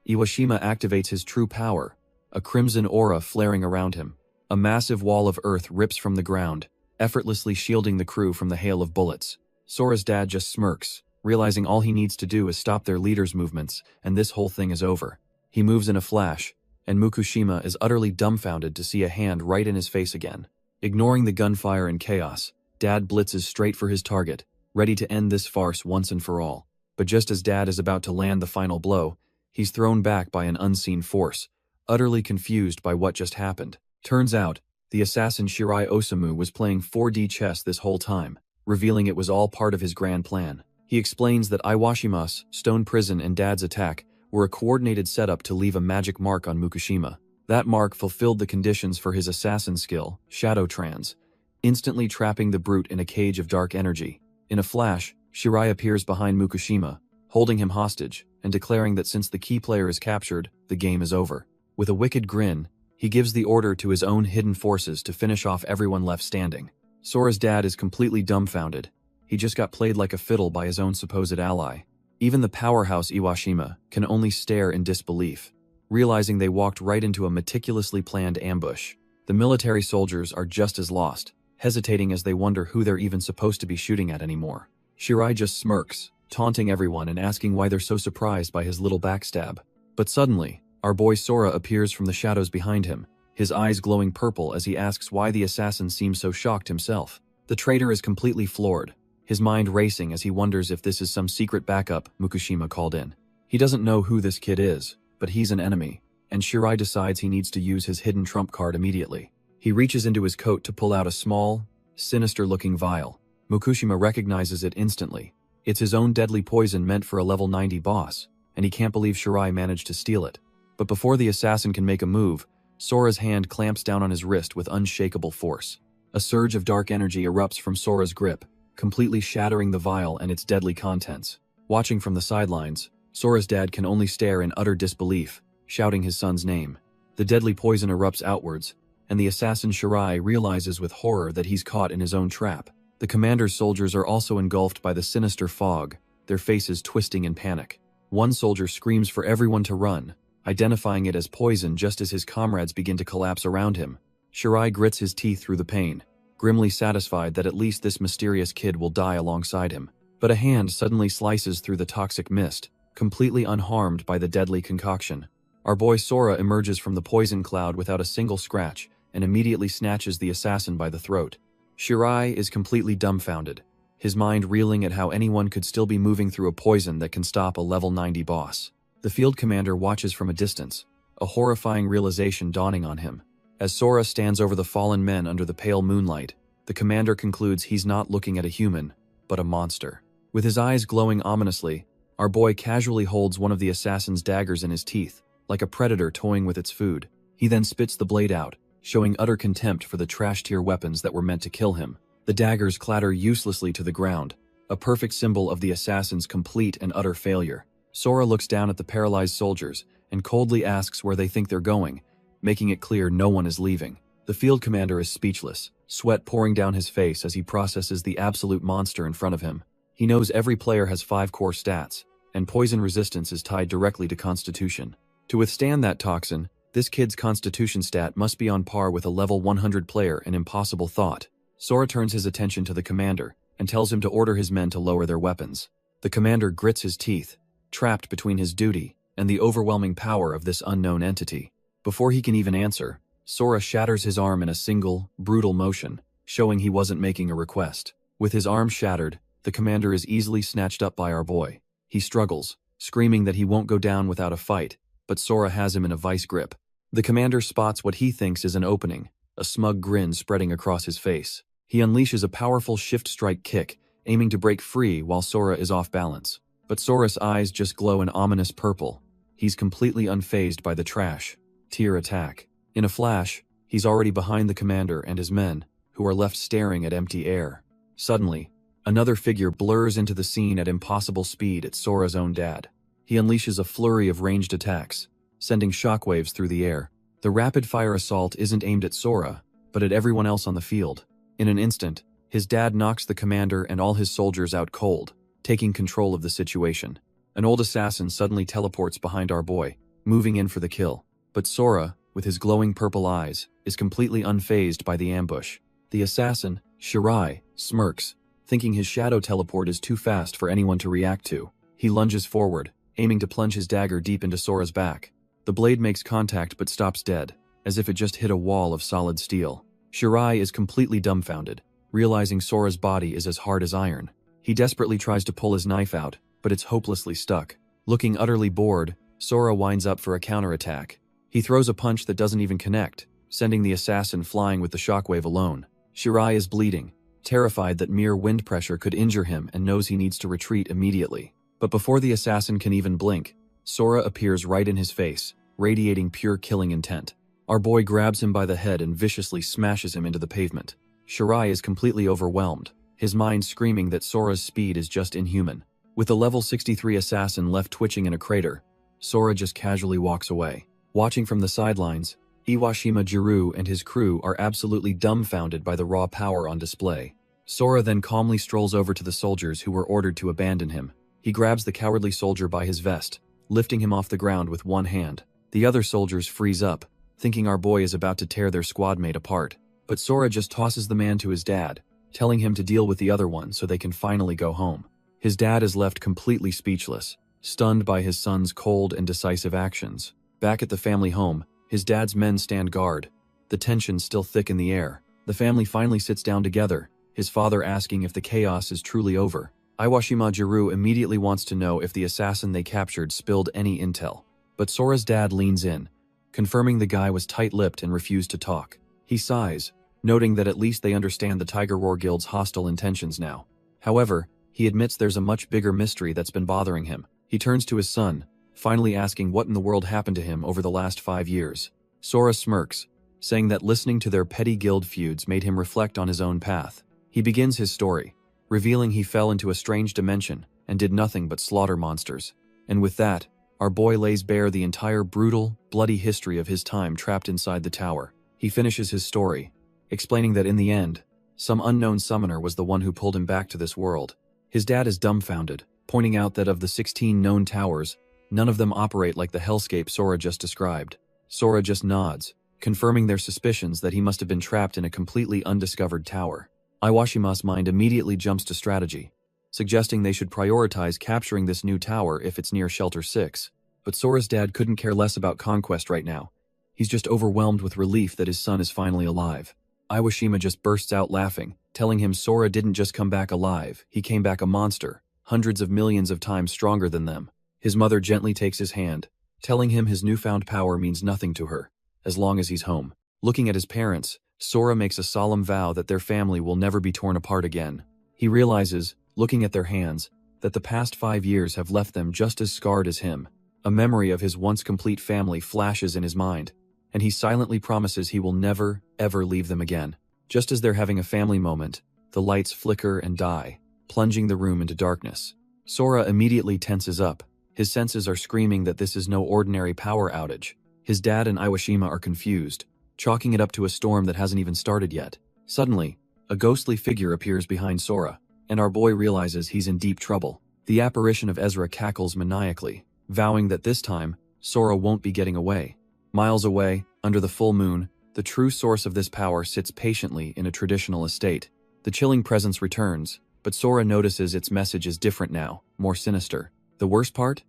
Iwashima activates his true power, a crimson aura flaring around him. A massive wall of earth rips from the ground, effortlessly shielding the crew from the hail of bullets. Sora's dad just smirks, realizing all he needs to do is stop their leader's movements, and this whole thing is over. He moves in a flash, and Mukushima is utterly dumbfounded to see a hand right in his face again. Ignoring the gunfire and chaos, Dad blitzes straight for his target, ready to end this farce once and for all. But just as Dad is about to land the final blow, he's thrown back by an unseen force, utterly confused by what just happened. Turns out, the assassin Shirai Osamu was playing 4D chess this whole time, revealing it was all part of his grand plan. He explains that Iwashima's stone prison and Dad's attack were a coordinated setup to leave a magic mark on Mukushima. That mark fulfilled the conditions for his assassin skill, Shadow Trance, instantly trapping the brute in a cage of dark energy. In a flash, Shirai appears behind Mukushima, holding him hostage, and declaring that since the key player is captured, the game is over. With a wicked grin, he gives the order to his own hidden forces to finish off everyone left standing. Sora's dad is completely dumbfounded. He just got played like a fiddle by his own supposed ally. Even the powerhouse Iwashima can only stare in disbelief, realizing they walked right into a meticulously planned ambush. The military soldiers are just as lost, hesitating as they wonder who they're even supposed to be shooting at anymore. Shirai just smirks, taunting everyone and asking why they're so surprised by his little backstab. But suddenly, our boy Sora appears from the shadows behind him, his eyes glowing purple as he asks why the assassin seems so shocked himself. The traitor is completely floored, his mind racing as he wonders if this is some secret backup Mukushima called in. He doesn't know who this kid is, but he's an enemy, and Shirai decides he needs to use his hidden trump card immediately. He reaches into his coat to pull out a small, sinister-looking vial. Mukushima recognizes it instantly. It's his own deadly poison meant for a level 90 boss, and he can't believe Shirai managed to steal it. But before the assassin can make a move, Sora's hand clamps down on his wrist with unshakable force. A surge of dark energy erupts from Sora's grip, completely shattering the vial and its deadly contents. Watching from the sidelines, Sora's dad can only stare in utter disbelief, shouting his son's name. The deadly poison erupts outwards, and the assassin Shirai realizes with horror that he's caught in his own trap. The commander's soldiers are also engulfed by the sinister fog, their faces twisting in panic. One soldier screams for everyone to run, identifying it as poison just as his comrades begin to collapse around him. Shirai grits his teeth through the pain, grimly satisfied that at least this mysterious kid will die alongside him. But a hand suddenly slices through the toxic mist, completely unharmed by the deadly concoction. Our boy Sora emerges from the poison cloud without a single scratch and immediately snatches the assassin by the throat. Shirai is completely dumbfounded, his mind reeling at how anyone could still be moving through a poison that can stop a level 90 boss. The field commander watches from a distance, a horrifying realization dawning on him. As Sora stands over the fallen men under the pale moonlight, the commander concludes he's not looking at a human, but a monster. With his eyes glowing ominously, our boy casually holds one of the assassin's daggers in his teeth, like a predator toying with its food. He then spits the blade out, showing utter contempt for the trash-tier weapons that were meant to kill him. The daggers clatter uselessly to the ground, a perfect symbol of the assassin's complete and utter failure. Sora looks down at the paralyzed soldiers and coldly asks where they think they're going, making it clear no one is leaving. The field commander is speechless, sweat pouring down his face as he processes the absolute monster in front of him. He knows every player has 5 core stats, and poison resistance is tied directly to constitution. To withstand that toxin, this kid's constitution stat must be on par with a level 100 player, an impossible thought. Sora turns his attention to the commander and tells him to order his men to lower their weapons. The commander grits his teeth, trapped between his duty and the overwhelming power of this unknown entity. Before he can even answer, Sora shatters his arm in a single, brutal motion, showing he wasn't making a request. With his arm shattered, the commander is easily snatched up by our boy. He struggles, screaming that he won't go down without a fight, but Sora has him in a vice grip. The commander spots what he thinks is an opening, a smug grin spreading across his face. He unleashes a powerful shift strike kick, aiming to break free while Sora is off balance. But Sora's eyes just glow an ominous purple. He's completely unfazed by the trash-tier attack. In a flash, he's already behind the commander and his men, who are left staring at empty air. Suddenly, another figure blurs into the scene at impossible speed at Sora's own dad. He unleashes a flurry of ranged attacks, sending shockwaves through the air. The rapid-fire assault isn't aimed at Sora, but at everyone else on the field. In an instant, his dad knocks the commander and all his soldiers out cold, taking control of the situation. An old assassin suddenly teleports behind our boy, moving in for the kill. But Sora, with his glowing purple eyes, is completely unfazed by the ambush. The assassin, Shirai, smirks, thinking his shadow teleport is too fast for anyone to react to. He lunges forward, aiming to plunge his dagger deep into Sora's back. The blade makes contact but stops dead, as if it just hit a wall of solid steel. Shirai is completely dumbfounded, realizing Sora's body is as hard as iron. He desperately tries to pull his knife out, but it's hopelessly stuck. Looking utterly bored, Sora winds up for a counterattack. He throws a punch that doesn't even connect, sending the assassin flying with the shockwave alone. Shirai is bleeding, terrified that mere wind pressure could injure him and knows he needs to retreat immediately. But before the assassin can even blink, Sora appears right in his face, radiating pure killing intent. Our boy grabs him by the head and viciously smashes him into the pavement. Shirai is completely overwhelmed, his mind screaming that Sora's speed is just inhuman. With the level 63 assassin left twitching in a crater, Sora just casually walks away. Watching from the sidelines, Iwashima Jiru and his crew are absolutely dumbfounded by the raw power on display. Sora then calmly strolls over to the soldiers who were ordered to abandon him. He grabs the cowardly soldier by his vest, lifting him off the ground with one hand. The other soldiers freeze up, thinking our boy is about to tear their squad mate apart. But Sora just tosses the man to his dad, telling him to deal with the other one so they can finally go home. His dad is left completely speechless, stunned by his son's cold and decisive actions. Back at the family home, his dad's men stand guard, the tension still thick in the air. The family finally sits down together, his father asking if the chaos is truly over. Iwashima Jiru immediately wants to know if the assassin they captured spilled any intel. But Sora's dad leans in, confirming the guy was tight-lipped and refused to talk. He sighs, noting that at least they understand the Tiger Roar Guild's hostile intentions now. However, he admits there's a much bigger mystery that's been bothering him. He turns to his son, finally asking what in the world happened to him over the last 5 years. Sora smirks, saying that listening to their petty guild feuds made him reflect on his own path. He begins his story, revealing he fell into a strange dimension and did nothing but slaughter monsters. And with that, our boy lays bare the entire brutal, bloody history of his time trapped inside the tower. He finishes his story, explaining that in the end, some unknown summoner was the one who pulled him back to this world. His dad is dumbfounded, pointing out that of the 16 known towers, none of them operate like the hellscape Sora just described. Sora just nods, confirming their suspicions that he must have been trapped in a completely undiscovered tower. Iwashima's mind immediately jumps to strategy, suggesting they should prioritize capturing this new tower if it's near Shelter 6. But Sora's dad couldn't care less about conquest right now. He's just overwhelmed with relief that his son is finally alive. Iwashima just bursts out laughing, telling him Sora didn't just come back alive, he came back a monster, hundreds of millions of times stronger than them. His mother gently takes his hand, telling him his newfound power means nothing to her, as long as he's home. Looking at his parents, Sora makes a solemn vow that their family will never be torn apart again. He realizes, looking at their hands, that the past 5 years have left them just as scarred as him. A memory of his once complete family flashes in his mind, and he silently promises he will never, ever leave them again. Just as they're having a family moment, the lights flicker and die, plunging the room into darkness. Sora immediately tenses up. His senses are screaming that this is no ordinary power outage. His dad and Iwashima are confused, chalking it up to a storm that hasn't even started yet. Suddenly, a ghostly figure appears behind Sora, and our boy realizes he's in deep trouble. The apparition of Ezra cackles maniacally, vowing that this time, Sora won't be getting away. Miles away, under the full moon, the true source of this power sits patiently in a traditional estate. The chilling presence returns, but Sora notices its message is different now, more sinister. The worst part?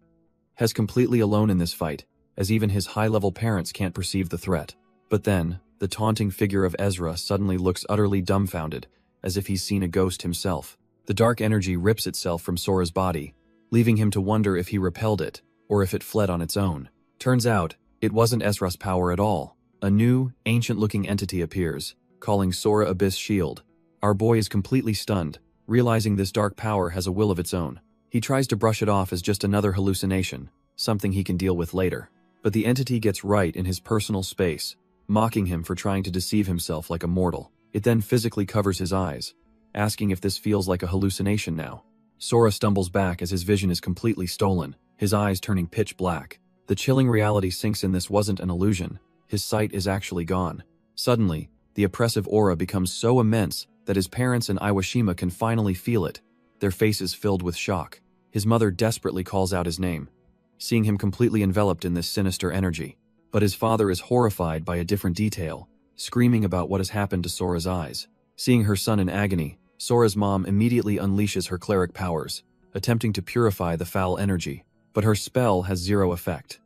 Hez completely alone in this fight, as even his high-level parents can't perceive the threat. But then, the taunting figure of Ezra suddenly looks utterly dumbfounded, as if he's seen a ghost himself. The dark energy rips itself from Sora's body, leaving him to wonder if he repelled it, or if it fled on its own. Turns out, it wasn't Ezra's power at all. A new, ancient-looking entity appears, calling Sora Abyss Shield. Our boy is completely stunned, realizing this dark power has a will of its own. He tries to brush it off as just another hallucination, something he can deal with later. But the entity gets right in his personal space, mocking him for trying to deceive himself like a mortal. It then physically covers his eyes, asking if this feels like a hallucination now. Sora stumbles back as his vision is completely stolen, his eyes turning pitch black. The chilling reality sinks in. This wasn't an illusion. His sight is actually gone. Suddenly, the oppressive aura becomes so immense that his parents and Iwashima can finally feel it, their faces filled with shock. His mother desperately calls out his name, seeing him completely enveloped in this sinister energy. But his father is horrified by a different detail, screaming about what has happened to Sora's eyes. Seeing her son in agony, Sora's mom immediately unleashes her cleric powers, attempting to purify the foul energy. But her spell has zero effect.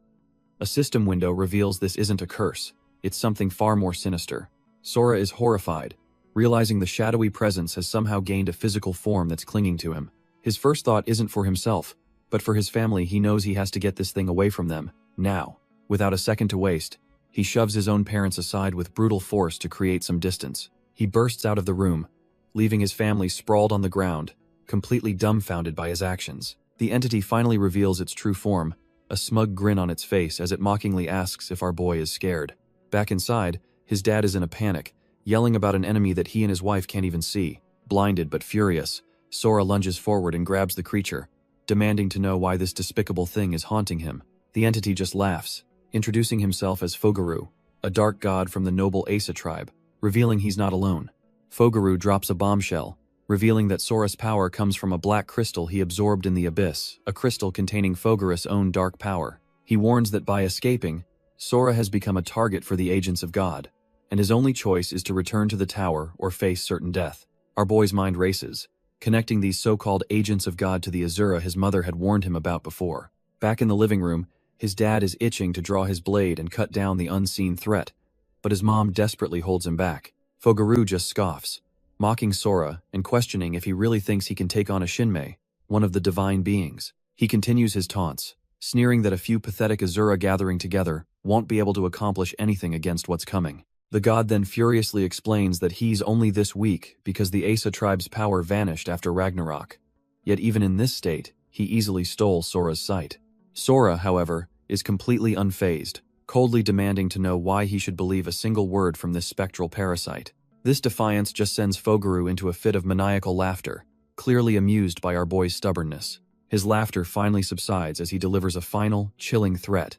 A system window reveals this isn't a curse, it's something far more sinister. Sora is horrified, realizing the shadowy presence has somehow gained a physical form that's clinging to him. His first thought isn't for himself, But for his family, he knows he has to get this thing away from them, now. Without a second to waste, he shoves his own parents aside with brutal force to create some distance. He bursts out of the room, leaving his family sprawled on the ground, completely dumbfounded by his actions. The entity finally reveals its true form, a smug grin on its face as it mockingly asks if our boy is scared. Back inside, his dad is in a panic, yelling about an enemy that he and his wife can't even see. Blinded but furious, Sora lunges forward and grabs the creature, demanding to know why this despicable thing is haunting him. The entity just laughs, introducing himself as Fogaru, a dark god from the noble Asa tribe, revealing he's not alone. Fogaru drops a bombshell, revealing that Sora's power comes from a black crystal he absorbed in the abyss, a crystal containing Fogarus' own dark power. He warns that by escaping, Sora has become a target for the agents of God, and his only choice is to return to the tower or face certain death. Our boy's mind races, connecting these so-called agents of God to the Asura his mother had warned him about before. Back in the living room, his dad is itching to draw his blade and cut down the unseen threat, but his mom desperately holds him back. Fogaru just scoffs, mocking Sora and questioning if he really thinks he can take on a Shinmei, one of the divine beings. He continues his taunts, sneering that a few pathetic Asura gathering together won't be able to accomplish anything against what's coming. The god then furiously explains that he's only this weak because the Asa tribe's power vanished after Ragnarok. Yet even in this state, he easily stole Sora's sight. Sora, however, is completely unfazed, coldly demanding to know why he should believe a single word from this spectral parasite. This defiance just sends Fogaru into a fit of maniacal laughter, clearly amused by our boy's stubbornness. His laughter finally subsides as he delivers a final, chilling threat.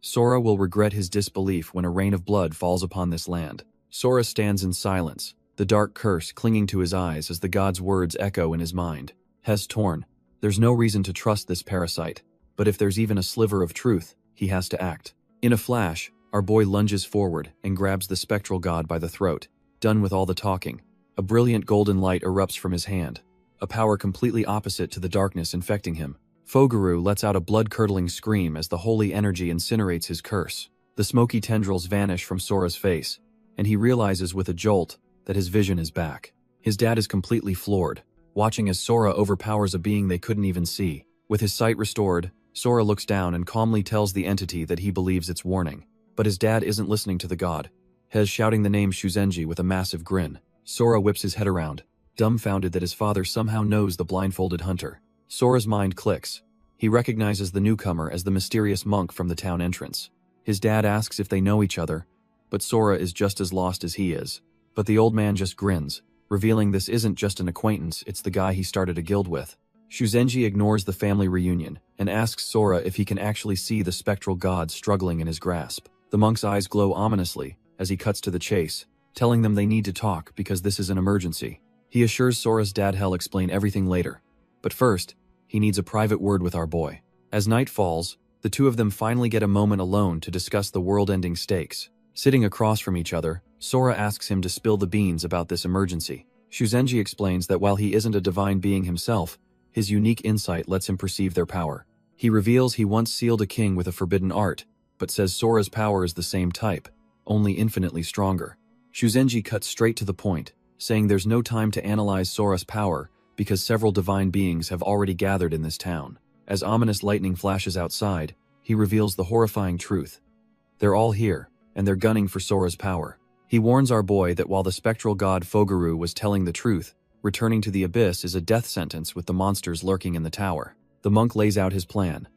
Sora will regret his disbelief when a rain of blood falls upon this land. Sora stands in silence, the dark curse clinging to his eyes as the god's words echo in his mind. He's torn. There's no reason to trust this parasite, but if there's even a sliver of truth, he has to act. In a flash, our boy lunges forward and grabs the spectral god by the throat. Done with all the talking, a brilliant golden light erupts from his hand, a power completely opposite to the darkness infecting him. Fogaru lets out a blood-curdling scream as the holy energy incinerates his curse. The smoky tendrils vanish from Sora's face, and he realizes with a jolt that his vision is back. His dad is completely floored, watching as Sora overpowers a being they couldn't even see. With his sight restored, Sora looks down and calmly tells the entity that he believes it's warning. But his dad isn't listening to the god. Hez shouting the name Shuzenji with a massive grin. Sora whips his head around, dumbfounded that his father somehow knows the blindfolded hunter. Sora's mind clicks. He recognizes the newcomer as the mysterious monk from the town entrance. His dad asks if they know each other, but Sora is just as lost as he is. But the old man just grins, revealing this isn't just an acquaintance, it's the guy he started a guild with. Shuzenji ignores the family reunion and asks Sora if he can actually see the spectral god struggling in his grasp. The monk's eyes glow ominously as he cuts to the chase, telling them they need to talk because this is an emergency. He assures Sora's dad he'll explain everything later. But first, he needs a private word with our boy. As night falls, the two of them finally get a moment alone to discuss the world-ending stakes. Sitting across from each other, Sora asks him to spill the beans about this emergency. Shuzenji explains that while he isn't a divine being himself, his unique insight lets him perceive their power. He reveals he once sealed a king with a forbidden art, but says Sora's power is the same type, only infinitely stronger. Shuzenji cuts straight to the point, saying there's no time to analyze Sora's power because several divine beings have already gathered in this town. As ominous lightning flashes outside, he reveals the horrifying truth. They're all here, and they're gunning for Sora's power. He warns our boy that while the spectral god Fogaru was telling the truth, returning to the abyss is a death sentence with the monsters lurking in the tower. The monk lays out his plan.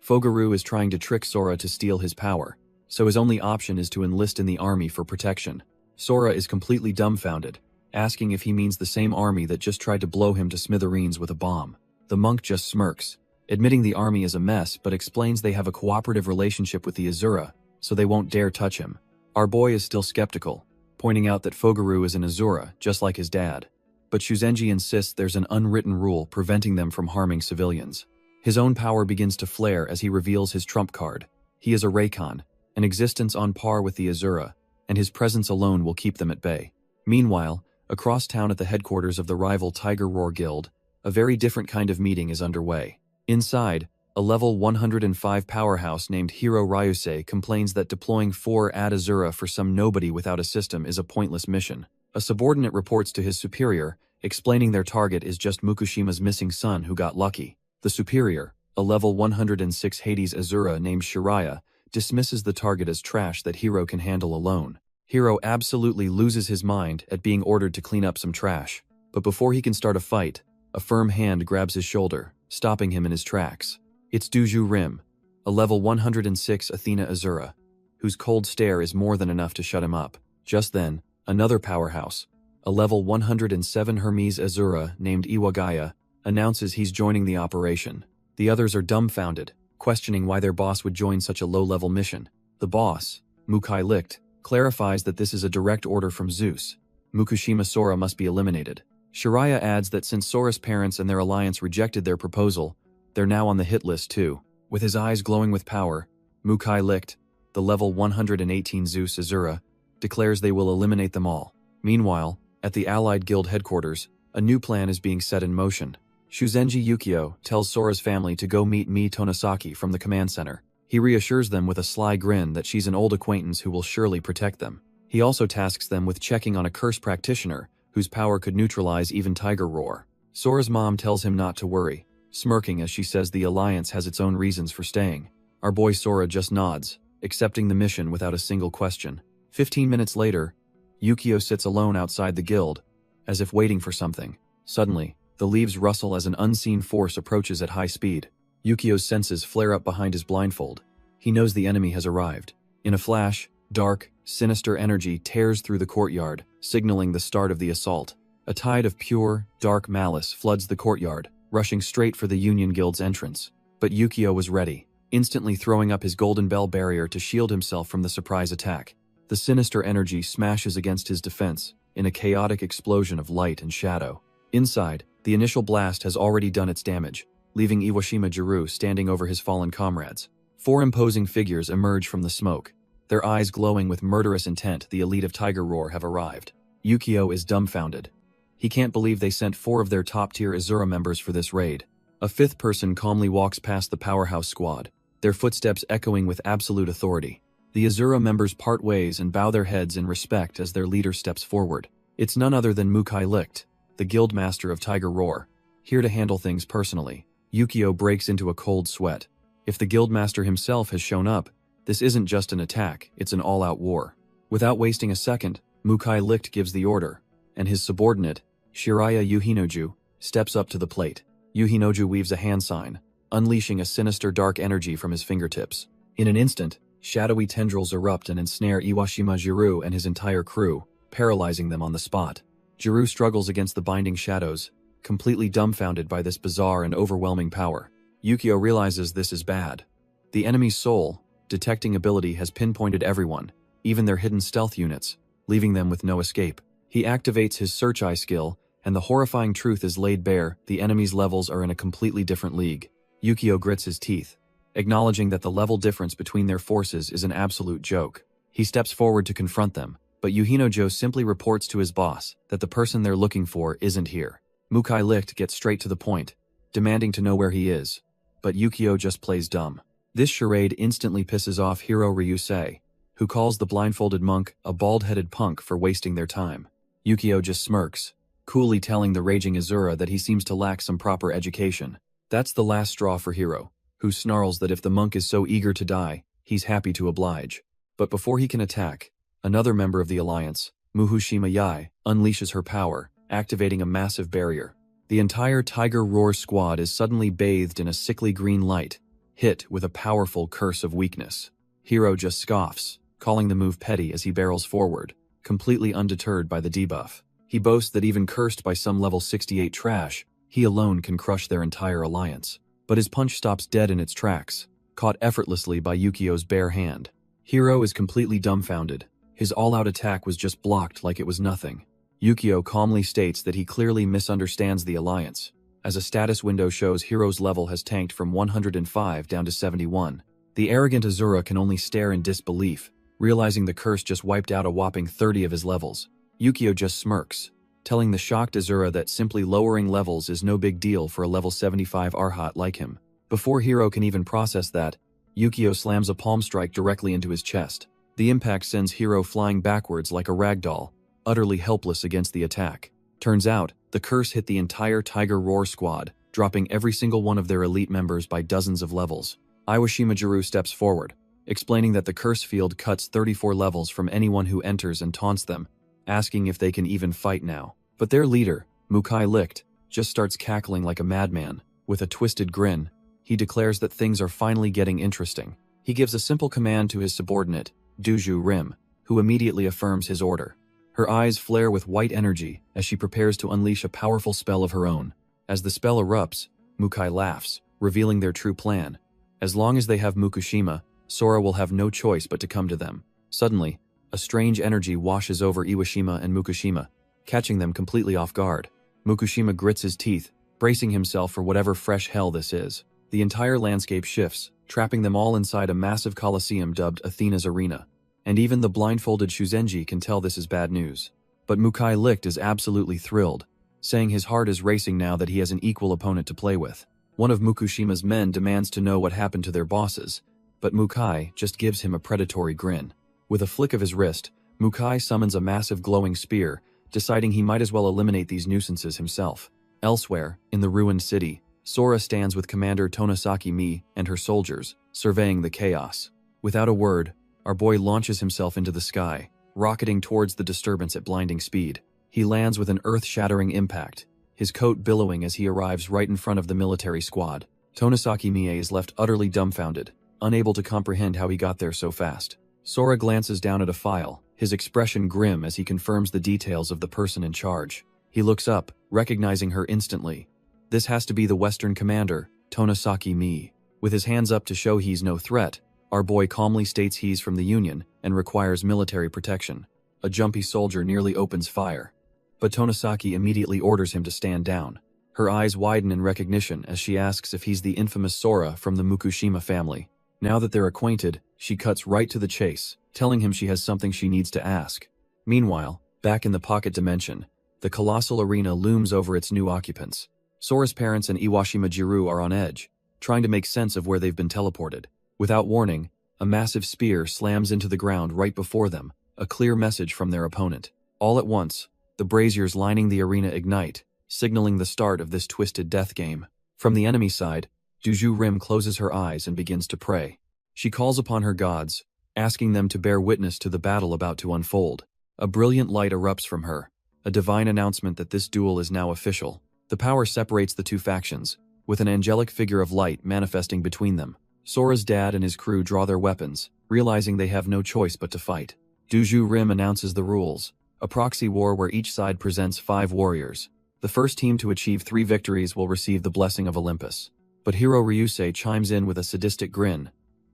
Fogaru is trying to trick Sora to steal his power, so his only option is to enlist in the army for protection. Sora is completely dumbfounded, asking if he means the same army that just tried to blow him to smithereens with a bomb. The monk just smirks, admitting the army is a mess but explains they have a cooperative relationship with the Asura, so they won't dare touch him. Our boy is still skeptical, pointing out that Fogaru is an Asura, just like his dad. But Shuzenji insists there's an unwritten rule preventing them from harming civilians. His own power begins to flare as he reveals his trump card. He is a Reikon, an existence on par with the Asura, and his presence alone will keep them at bay. Meanwhile, across town at the headquarters of the rival Tiger Roar Guild, a very different kind of meeting is underway. Inside, a level 105 powerhouse named Hiro Ryusei complains that deploying 4 Ad Asura for some nobody without a system is a pointless mission. A subordinate reports to his superior, explaining their target is just Mukushima's missing son who got lucky. The superior, A level 106 Hades Asura named Shiraya dismisses the target as trash that Hiro can handle alone. Hiro absolutely loses his mind at being ordered to clean up some trash, but before he can start a fight, a firm hand grabs his shoulder, stopping him in his tracks. It's Duju Rim, a level 106 Athena Asura, whose cold stare is more than enough to shut him up. Just then, another powerhouse, a level 107 Hermes Asura named Iwagaya, announces he's joining the operation. The others are dumbfounded, questioning why their boss would join such a low-level mission. The boss, Mukai Licht, clarifies that this is a direct order from Zeus. Mukushima Sora must be eliminated. Shiraya adds that since Sora's parents and their alliance rejected their proposal, they're now on the hit list too. With his eyes glowing with power, Mukai Licht, the level 118 Zeus Asura, declares they will eliminate them all. Meanwhile, at the Allied Guild headquarters, a new plan is being set in motion. Shuzenji Yukio tells Sora's family to go meet Mii Tonosaki from the command center. He reassures them with a sly grin that she's an old acquaintance who will surely protect them. He also tasks them with checking on a curse practitioner whose power could neutralize even Tiger Roar. Sora's mom tells him not to worry, smirking as she says the alliance has its own reasons for staying. Our boy Sora just nods, accepting the mission without a single question. 15 minutes later, Yukio sits alone outside the guild, as if waiting for something. Suddenly, the leaves rustle as an unseen force approaches at high speed. Yukio's senses flare up behind his blindfold. He knows the enemy has arrived. In a flash, dark, sinister energy tears through the courtyard, signaling the start of the assault. A tide of pure, dark malice floods the courtyard, rushing straight for the Union Guild's entrance. But Yukio was ready, instantly throwing up his golden bell barrier to shield himself from the surprise attack. The sinister energy smashes against his defense, in a chaotic explosion of light and shadow. Inside, the initial blast has already done its damage, leaving Iwashima Jiru standing over his fallen comrades. 4 imposing figures emerge from the smoke, their eyes glowing with murderous intent. The elite of Tiger Roar have arrived. Yukio is dumbfounded. He can't believe they sent 4 of their top-tier Asura members for this raid. A 5th person calmly walks past the powerhouse squad, their footsteps echoing with absolute authority. The Asura members part ways and bow their heads in respect as their leader steps forward. It's none other than Mukai Licht, the guildmaster of Tiger Roar, here to handle things personally. Yukio breaks into a cold sweat. If the guildmaster himself has shown up, this isn't just an attack, it's an all-out war. Without wasting a second, Mukai Licht gives the order, and his subordinate, Shiraya Yuhinoju, steps up to the plate. Yuhinoju weaves a hand sign, unleashing a sinister dark energy from his fingertips. In an instant, shadowy tendrils erupt and ensnare Iwashima Jiru and his entire crew, paralyzing them on the spot. Jiru struggles against the binding shadows, completely dumbfounded by this bizarre and overwhelming power. Yukio realizes this is bad. The enemy's soul detecting ability has pinpointed everyone, even their hidden stealth units, leaving them with no escape. He activates his Search Eye skill, and the horrifying truth is laid bare: the enemy's levels are in a completely different league. Yukio grits his teeth, acknowledging that the level difference between their forces is an absolute joke. He steps forward to confront them, but Yuhinojo simply reports to his boss that the person they're looking for isn't here. Mukai Licht gets straight to the point, demanding to know where he is, but Yukio just plays dumb. This charade instantly pisses off Hiro Ryusei, who calls the blindfolded monk a bald-headed punk for wasting their time. Yukio just smirks, coolly telling the raging Asura that he seems to lack some proper education. That's the last straw for Hiro, who snarls that if the monk is so eager to die, he's happy to oblige. But before he can attack, another member of the alliance, Muhushima Yai, unleashes her power, activating a massive barrier. The entire Tiger Roar squad is suddenly bathed in a sickly green light, hit with a powerful curse of weakness. Hiro just scoffs, calling the move petty as he barrels forward, completely undeterred by the debuff. He boasts that even cursed by some level 68 trash, he alone can crush their entire alliance. But his punch stops dead in its tracks, caught effortlessly by Yukio's bare hand. Hiro is completely dumbfounded. His all-out attack was just blocked like it was nothing. Yukio calmly states that he clearly misunderstands the alliance, as a status window shows Hiro's level has tanked from 105 down to 71. The arrogant Asura can only stare in disbelief, realizing the curse just wiped out a whopping 30 of his levels. Yukio just smirks, telling the shocked Asura that simply lowering levels is no big deal for a level 75 Arhat like him. Before Hiro can even process that, Yukio slams a palm strike directly into his chest. The impact sends Hiro flying backwards like a ragdoll, utterly helpless against the attack. Turns out, the curse hit the entire Tiger Roar squad, dropping every single one of their elite members by dozens of levels. Iwashima steps forward, explaining that the curse field cuts 34 levels from anyone who enters and taunts them, asking if they can even fight now. But their leader, Mukai Licht, just starts cackling like a madman. With a twisted grin, he declares that things are finally getting interesting. He gives a simple command to his subordinate, Duju Rim, who immediately affirms his order. Her eyes flare with white energy as she prepares to unleash a powerful spell of her own. As the spell erupts, Mukai laughs, revealing their true plan. As long as they have Mukushima, Sora will have no choice but to come to them. Suddenly, a strange energy washes over Iwashima and Mukushima, catching them completely off guard. Mukushima grits his teeth, bracing himself for whatever fresh hell this is. The entire landscape shifts, trapping them all inside a massive coliseum dubbed Athena's Arena. And even the blindfolded Shuzenji can tell this is bad news. But Mukai Licht is absolutely thrilled, saying his heart is racing now that he has an equal opponent to play with. One of Mukushima's men demands to know what happened to their bosses, but Mukai just gives him a predatory grin. With a flick of his wrist, Mukai summons a massive glowing spear, deciding he might as well eliminate these nuisances himself. Elsewhere, in the ruined city, Sora stands with Commander Tonosaki Mi and her soldiers, surveying the chaos. Without a word, our boy launches himself into the sky, rocketing towards the disturbance at blinding speed. He lands with an earth-shattering impact, his coat billowing as he arrives right in front of the military squad. Tonosaki Mie is left utterly dumbfounded, unable to comprehend how he got there so fast. Sora glances down at a file, his expression grim as he confirms the details of the person in charge. He looks up, recognizing her instantly. This has to be the Western commander, Tonosaki Mie. With his hands up to show he's no threat, our boy calmly states he's from the Union and requires military protection. A jumpy soldier nearly opens fire, but Tonosaki immediately orders him to stand down. Her eyes widen in recognition as she asks if he's the infamous Sora from the Mukushima family. Now that they're acquainted, she cuts right to the chase, telling him she has something she needs to ask. Meanwhile, back in the pocket dimension, the colossal arena looms over its new occupants. Sora's parents and Iwashima are on edge, trying to make sense of where they've been teleported. Without warning, a massive spear slams into the ground right before them, a clear message from their opponent. All at once, the braziers lining the arena ignite, signaling the start of this twisted death game. From the enemy side, Duju Rim closes her eyes and begins to pray. She calls upon her gods, asking them to bear witness to the battle about to unfold. A brilliant light erupts from her, a divine announcement that this duel is now official. The power separates the two factions, with an angelic figure of light manifesting between them. Sora's dad and his crew draw their weapons, realizing they have no choice but to fight. Duju Rim announces the rules, a proxy war where each side presents 5 warriors. The first team to achieve 3 victories will receive the blessing of Olympus. But Hiro Ryusei chimes in with a sadistic grin,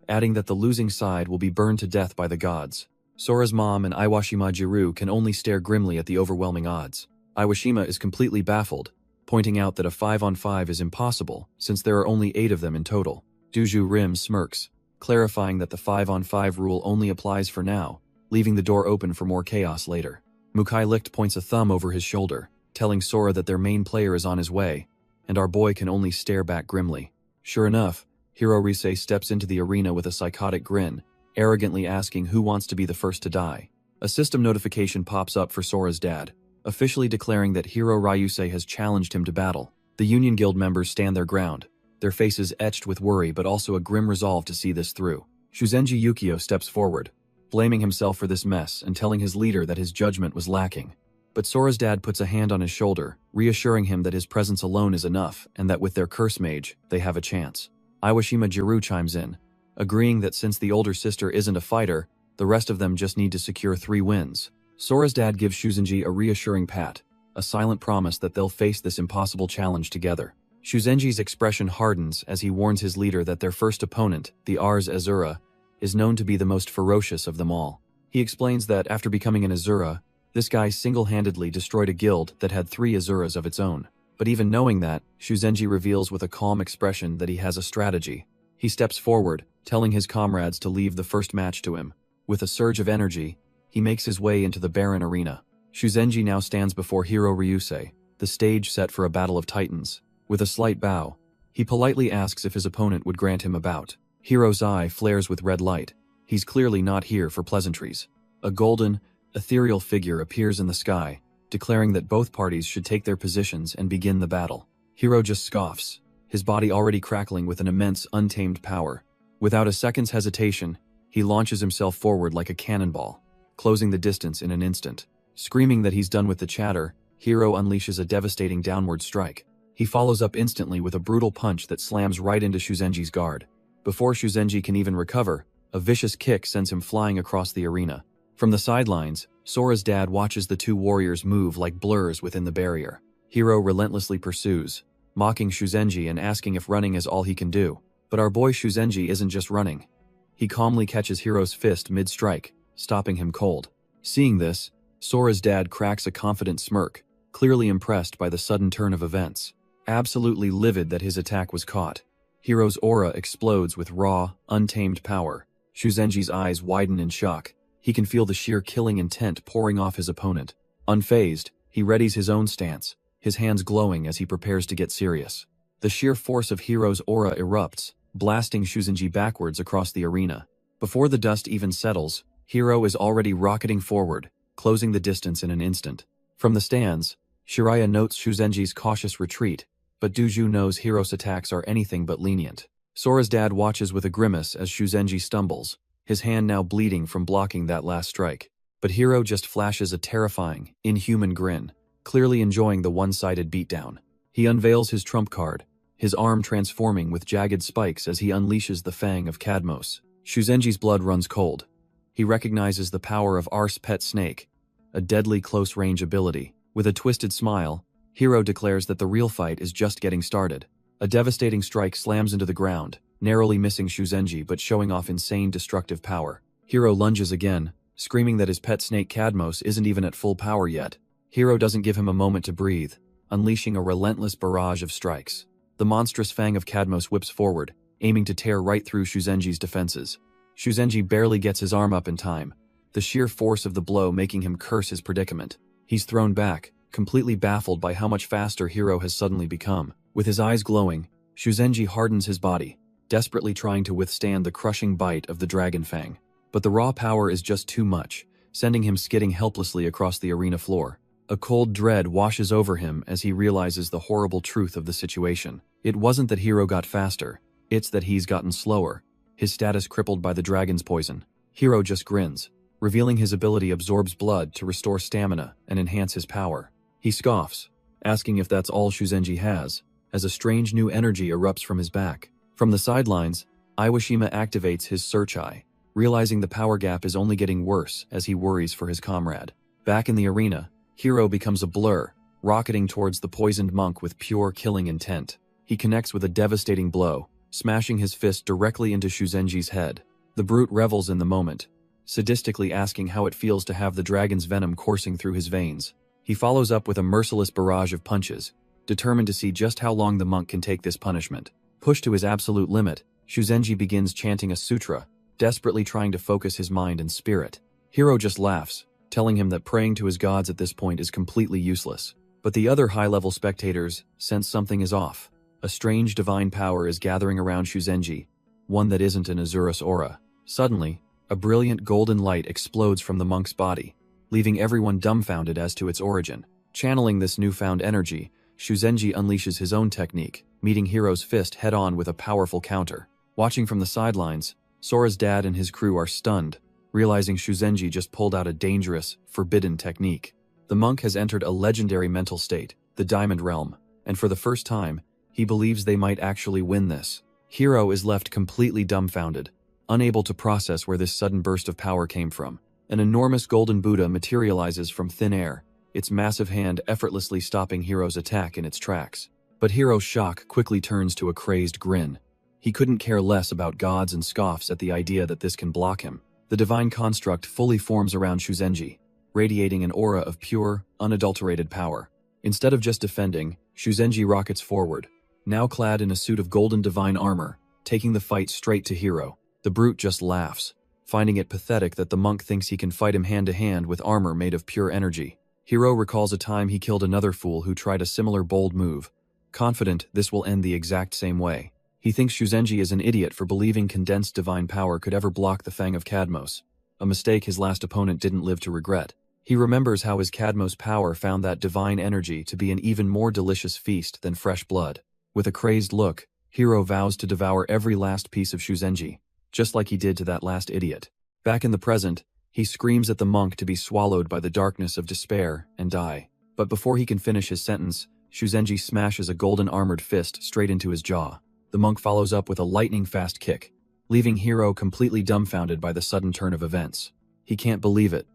adding that the losing side will be burned to death by the gods. Sora's mom and Iwashima can only stare grimly at the overwhelming odds. Iwashima is completely baffled, pointing out that a 5-on-5 is impossible since there are only 8 of them in total. Duju Rim smirks, clarifying that the 5-on-5 rule only applies for now, leaving the door open for more chaos later. Mukai Licht points a thumb over his shoulder, telling Sora that their main player is on his way, and our boy can only stare back grimly. Sure enough, Hiro Ryusei steps into the arena with a psychotic grin, arrogantly asking who wants to be the first to die. A system notification pops up for Sora's dad, officially declaring that Hiro Ryusei has challenged him to battle. The Union Guild members stand their ground, their faces etched with worry but also a grim resolve to see this through. Shuzenji Yukio steps forward, blaming himself for this mess and telling his leader that his judgment was lacking. But Sora's dad puts a hand on his shoulder, reassuring him that his presence alone is enough and that with their curse mage, they have a chance. Iwashima chimes in, agreeing that since the older sister isn't a fighter, the rest of them just need to secure 3 wins. Sora's dad gives Shuzenji a reassuring pat, a silent promise that they'll face this impossible challenge together. Shuzenji's expression hardens as he warns his leader that their first opponent, the Ars Asura, is known to be the most ferocious of them all. He explains that after becoming an Asura, this guy single-handedly destroyed a guild that had 3 Asuras of its own. But even knowing that, Shuzenji reveals with a calm expression that he has a strategy. He steps forward, telling his comrades to leave the first match to him. With a surge of energy, he makes his way into the barren arena. Shuzenji now stands before Hiro Ryusei, the stage set for a battle of titans. With a slight bow, he politely asks if his opponent would grant him a bout. Hiro's eye flares with red light. He's clearly not here for pleasantries. A golden, ethereal figure appears in the sky, declaring that both parties should take their positions and begin the battle. Hiro just scoffs, his body already crackling with an immense, untamed power. Without a second's hesitation, he launches himself forward like a cannonball, closing the distance in an instant. Screaming that he's done with the chatter, Hiro unleashes a devastating downward strike. He follows up instantly with a brutal punch that slams right into Shuzenji's guard. Before Shuzenji can even recover, a vicious kick sends him flying across the arena. From the sidelines, Sora's dad watches the two warriors move like blurs within the barrier. Hiro relentlessly pursues, mocking Shuzenji and asking if running is all he can do. But our boy Shuzenji isn't just running. He calmly catches Hiro's fist mid-strike, stopping him cold. Seeing this, Sora's dad cracks a confident smirk, clearly impressed by the sudden turn of events. Absolutely livid that his attack was caught, Hiro's aura explodes with raw, untamed power. Shuzenji's eyes widen in shock. He can feel the sheer killing intent pouring off his opponent. Unfazed, he readies his own stance, his hands glowing as he prepares to get serious. The sheer force of Hiro's aura erupts, blasting Shuzenji backwards across the arena. Before the dust even settles, Hiro is already rocketing forward, closing the distance in an instant. From the stands, Shiraya notes Shuzenji's cautious retreat, but Duju knows Hiro's attacks are anything but lenient. Sora's dad watches with a grimace as Shuzenji stumbles, his hand now bleeding from blocking that last strike. But Hiro just flashes a terrifying, inhuman grin, clearly enjoying the one-sided beatdown. He unveils his trump card, his arm transforming with jagged spikes as he unleashes the Fang of Cadmos. Shuzenji's blood runs cold. He recognizes the power of Ar's pet snake, a deadly close-range ability. With a twisted smile, Hiro declares that the real fight is just getting started. A devastating strike slams into the ground, narrowly missing Shuzenji but showing off insane destructive power. Hiro lunges again, screaming that his pet snake Cadmos isn't even at full power yet. Hiro doesn't give him a moment to breathe, unleashing a relentless barrage of strikes. The monstrous Fang of Cadmos whips forward, aiming to tear right through Shuzenji's defenses. Shuzenji barely gets his arm up in time, the sheer force of the blow making him curse his predicament. He's thrown back, completely baffled by how much faster Hiro has suddenly become. With his eyes glowing, Shuzenji hardens his body, desperately trying to withstand the crushing bite of the Dragon Fang. But the raw power is just too much, sending him skidding helplessly across the arena floor. A cold dread washes over him as he realizes the horrible truth of the situation. It wasn't that Hiro got faster, it's that he's gotten slower, his status crippled by the dragon's poison. Hiro just grins, revealing his ability absorbs blood to restore stamina and enhance his power. He scoffs, asking if that's all Shuzenji has, as a strange new energy erupts from his back. From the sidelines, Iwashima activates his search eye, realizing the power gap is only getting worse as he worries for his comrade. Back in the arena, Hiro becomes a blur, rocketing towards the poisoned monk with pure killing intent. He connects with a devastating blow, smashing his fist directly into Shuzenji's head. The brute revels in the moment, sadistically asking how it feels to have the dragon's venom coursing through his veins. He follows up with a merciless barrage of punches, determined to see just how long the monk can take this punishment. Pushed to his absolute limit, Shuzenji begins chanting a sutra, desperately trying to focus his mind and spirit. Hiro just laughs, telling him that praying to his gods at this point is completely useless. But the other high-level spectators sense something is off. A strange divine power is gathering around Shuzenji, one that isn't an Asura's aura. Suddenly, a brilliant golden light explodes from the monk's body, leaving everyone dumbfounded as to its origin. Channeling this newfound energy, Shuzenji unleashes his own technique, meeting Hiro's fist head-on with a powerful counter. Watching from the sidelines, Sora's dad and his crew are stunned, realizing Shuzenji just pulled out a dangerous, forbidden technique. The monk has entered a legendary mental state, the Diamond Realm, and for the first time, he believes they might actually win this. Hiro is left completely dumbfounded, unable to process where this sudden burst of power came from. An enormous golden Buddha materializes from thin air, its massive hand effortlessly stopping Hiro's attack in its tracks. But Hiro's shock quickly turns to a crazed grin. He couldn't care less about gods and scoffs at the idea that this can block him. The divine construct fully forms around Shuzenji, radiating an aura of pure, unadulterated power. Instead of just defending, Shuzenji rockets forward, now clad in a suit of golden divine armor, taking the fight straight to Hiro. The brute just laughs, finding it pathetic that the monk thinks he can fight him hand-to-hand with armor made of pure energy. Hiro recalls a time he killed another fool who tried a similar bold move, confident this will end the exact same way. He thinks Shuzenji is an idiot for believing condensed divine power could ever block the Fang of Cadmos, a mistake his last opponent didn't live to regret. He remembers how his Cadmos power found that divine energy to be an even more delicious feast than fresh blood. With a crazed look, Hiro vows to devour every last piece of Shuzenji, just like he did to that last idiot. Back in the present, he screams at the monk to be swallowed by the darkness of despair and die. But before he can finish his sentence, Shuzenji smashes a golden armored fist straight into his jaw. The monk follows up with a lightning-fast kick, leaving Hiro completely dumbfounded by the sudden turn of events. He can't believe it.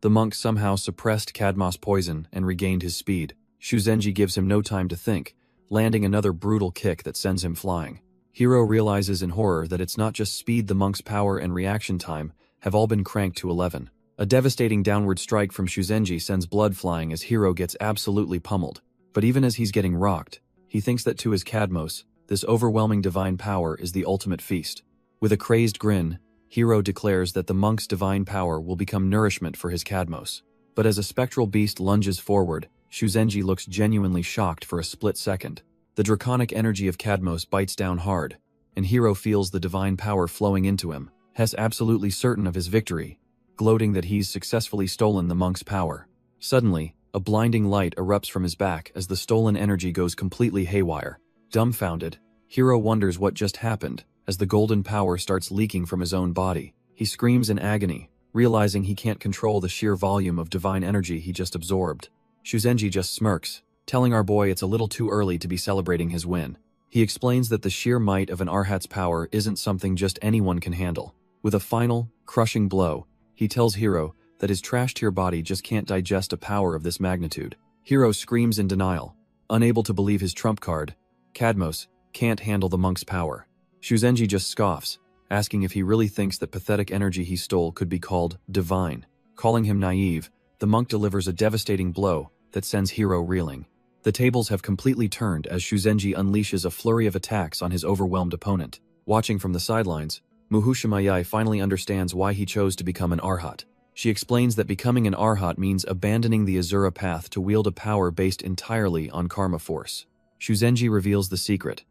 The monk somehow suppressed Cadmos poison and regained his speed. Shuzenji gives him no time to think, landing another brutal kick that sends him flying. Hiro realizes in horror that it's not just speed, the monk's power and reaction time have all been cranked to 11. A devastating downward strike from Shuzenji sends blood flying as Hiro gets absolutely pummeled. But even as he's getting rocked, he thinks that to his Cadmos, this overwhelming divine power is the ultimate feast. With a crazed grin, Hiro declares that the monk's divine power will become nourishment for his Cadmos. But as a spectral beast lunges forward, Shuzenji looks genuinely shocked for a split second. The draconic energy of Cadmos bites down hard, and Hiro feels the divine power flowing into him, Hess absolutely certain of his victory, gloating that he's successfully stolen the monk's power. Suddenly, a blinding light erupts from his back as the stolen energy goes completely haywire. Dumbfounded, Hiro wonders what just happened as the golden power starts leaking from his own body. He screams in agony, realizing he can't control the sheer volume of divine energy he just absorbed. Shuzenji just smirks, telling our boy it's a little too early to be celebrating his win. He explains that the sheer might of an Arhat's power isn't something just anyone can handle. With a final, crushing blow, he tells Hiro that his trash-tier body just can't digest a power of this magnitude. Hiro screams in denial, unable to believe his trump card, Cadmos, can't handle the monk's power. Shuzenji just scoffs, asking if he really thinks that pathetic energy he stole could be called divine. Calling him naive, the monk delivers a devastating blow that sends Hiro reeling. The tables have completely turned as Shuzenji unleashes a flurry of attacks on his overwhelmed opponent. Watching from the sidelines, Muhushimayai finally understands why he chose to become an Arhat. She explains that becoming an Arhat means abandoning the Asura path to wield a power based entirely on karma force. Shuzenji reveals the secret.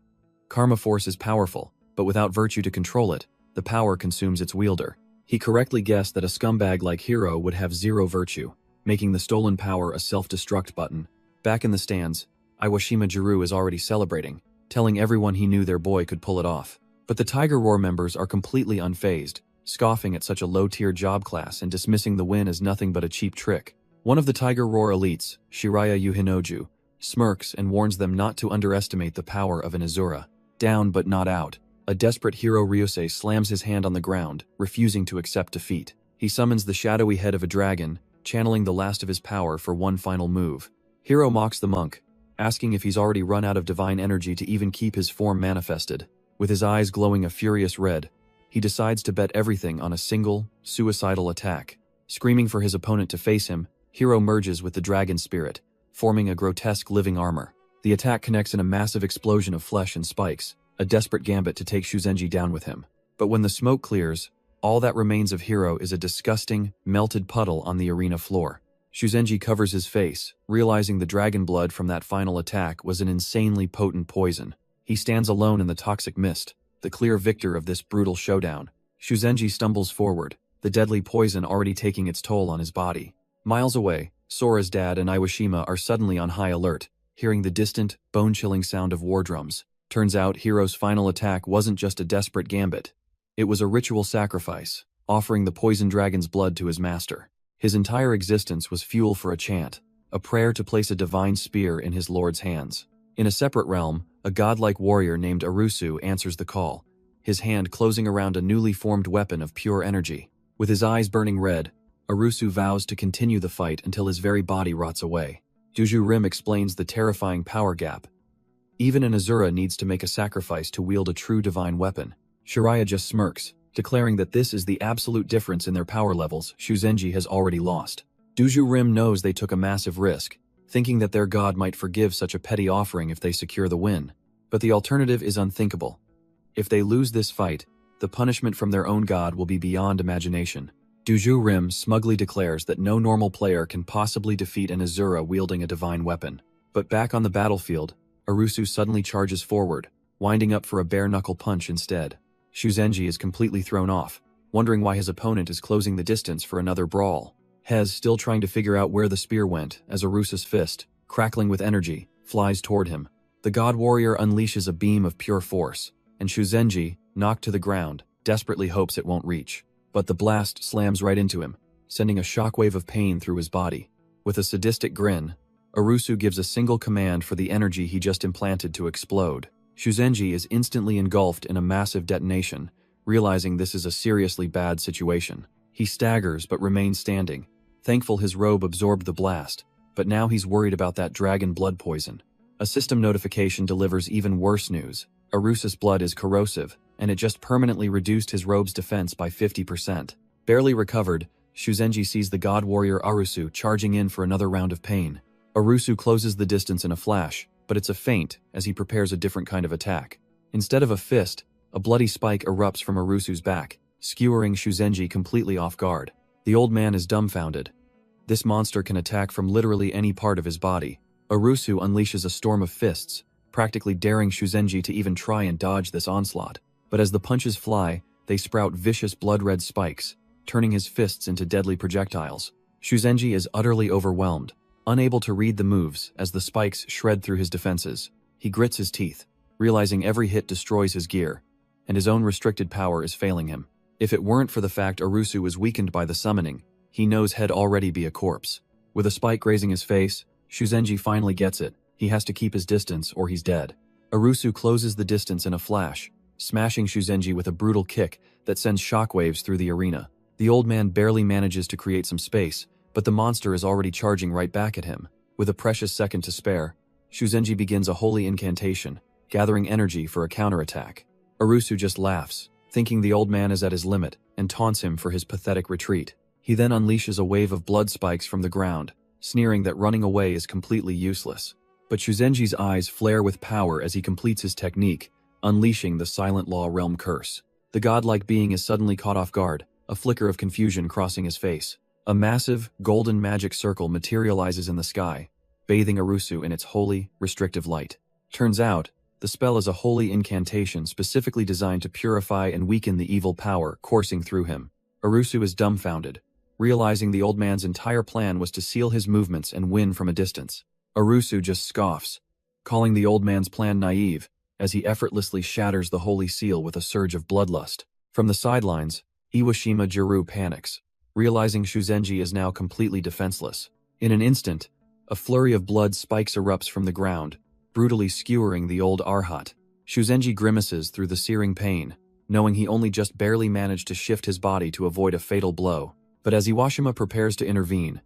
Karma force is powerful, but without virtue to control it, the power consumes its wielder. He correctly guessed that a scumbag like Hiro would have zero virtue, making the stolen power a self-destruct button. Back in the stands, Iwashima Jiru is already celebrating, telling everyone he knew their boy could pull it off. But the Tiger Roar members are completely unfazed, scoffing at such a low-tier job class and dismissing the win as nothing but a cheap trick. One of the Tiger Roar elites, Shiraya Yuhinoju, smirks and warns them not to underestimate the power of an Asura. Down but not out, a desperate Hiro Ryusei slams his hand on the ground, refusing to accept defeat. He summons the shadowy head of a dragon, channeling the last of his power for one final move. Hiro mocks the monk, asking if he's already run out of divine energy to even keep his form manifested. With his eyes glowing a furious red, he decides to bet everything on a single, suicidal attack. Screaming for his opponent to face him, Hiro merges with the dragon spirit, forming a grotesque living armor. The attack connects in a massive explosion of flesh and spikes, a desperate gambit to take Shuzenji down with him. But when the smoke clears, all that remains of Hiro is a disgusting, melted puddle on the arena floor. Shuzenji covers his face, realizing the dragon blood from that final attack was an insanely potent poison. He stands alone in the toxic mist, the clear victor of this brutal showdown. Shuzenji stumbles forward, the deadly poison already taking its toll on his body. Miles away, Sora's dad and Iwashima are suddenly on high alert, hearing the distant, bone-chilling sound of war drums. Turns out Hiro's final attack wasn't just a desperate gambit. It was a ritual sacrifice, offering the poison dragon's blood to his master. His entire existence was fuel for a chant, a prayer to place a divine spear in his lord's hands. In a separate realm, a godlike warrior named Arusu answers the call, his hand closing around a newly formed weapon of pure energy. With his eyes burning red, Arusu vows to continue the fight until his very body rots away. Juju Rim explains the terrifying power gap. Even an Asura needs to make a sacrifice to wield a true divine weapon. Shiraya just smirks, declaring that this is the absolute difference in their power levels Shuzenji has already lost. Juju Rim knows they took a massive risk, thinking that their god might forgive such a petty offering if they secure the win. But the alternative is unthinkable. If they lose this fight, the punishment from their own god will be beyond imagination. Juju Rim smugly declares that no normal player can possibly defeat an Asura wielding a divine weapon. But back on the battlefield, Arusu suddenly charges forward, winding up for a bare-knuckle punch instead. Shuzenji is completely thrown off, wondering why his opponent is closing the distance for another brawl. Hez still trying to figure out where the spear went as Arusa's fist, crackling with energy, flies toward him. The god warrior unleashes a beam of pure force, and Shuzenji, knocked to the ground, desperately hopes it won't reach. But the blast slams right into him, sending a shockwave of pain through his body. With a sadistic grin, Arusu gives a single command for the energy he just implanted to explode. Shuzenji is instantly engulfed in a massive detonation, realizing this is a seriously bad situation. He staggers but remains standing, thankful his robe absorbed the blast, but now he's worried about that dragon blood poison. A system notification delivers even worse news. Arusa's blood is corrosive, and it just permanently reduced his robe's defense by 50%. Barely recovered, Shuzenji sees the god warrior Arusu charging in for another round of pain. Arusu closes the distance in a flash, but it's a feint as he prepares a different kind of attack. Instead of a fist, a bloody spike erupts from Arusu's back, skewering Shuzenji completely off guard. The old man is dumbfounded. This monster can attack from literally any part of his body. Arusu unleashes a storm of fists, practically daring Shuzenji to even try and dodge this onslaught. But as the punches fly, they sprout vicious blood-red spikes, turning his fists into deadly projectiles. Shuzenji is utterly overwhelmed, unable to read the moves as the spikes shred through his defenses. He grits his teeth, realizing every hit destroys his gear, and his own restricted power is failing him. If it weren't for the fact Arusu was weakened by the summoning, he knows he'd already be a corpse. With a spike grazing his face, Shuzenji finally gets it. He has to keep his distance or he's dead. Arusu closes the distance in a flash, smashing Shuzenji with a brutal kick that sends shockwaves through the arena. The old man barely manages to create some space, but the monster is already charging right back at him. With a precious second to spare, Shuzenji begins a holy incantation, gathering energy for a counterattack. Arusu just laughs, thinking the old man is at his limit, and taunts him for his pathetic retreat. He then unleashes a wave of blood spikes from the ground, sneering that running away is completely useless. But Shuzenji's eyes flare with power as he completes his technique, unleashing the Silent Law Realm curse. The godlike being is suddenly caught off guard, a flicker of confusion crossing his face. A massive, golden magic circle materializes in the sky, bathing Arusu in its holy, restrictive light. Turns out, the spell is a holy incantation specifically designed to purify and weaken the evil power coursing through him. Arusu is dumbfounded, realizing the old man's entire plan was to seal his movements and win from a distance. Arusu just scoffs, calling the old man's plan naive, as he effortlessly shatters the holy seal with a surge of bloodlust. From the sidelines, Iwashima Jiru panics, realizing Shuzenji is now completely defenseless. In an instant, a flurry of blood spikes erupts from the ground, brutally skewering the old Arhat. Shuzenji grimaces through the searing pain, knowing he only just barely managed to shift his body to avoid a fatal blow. But as Iwashima prepares to intervene,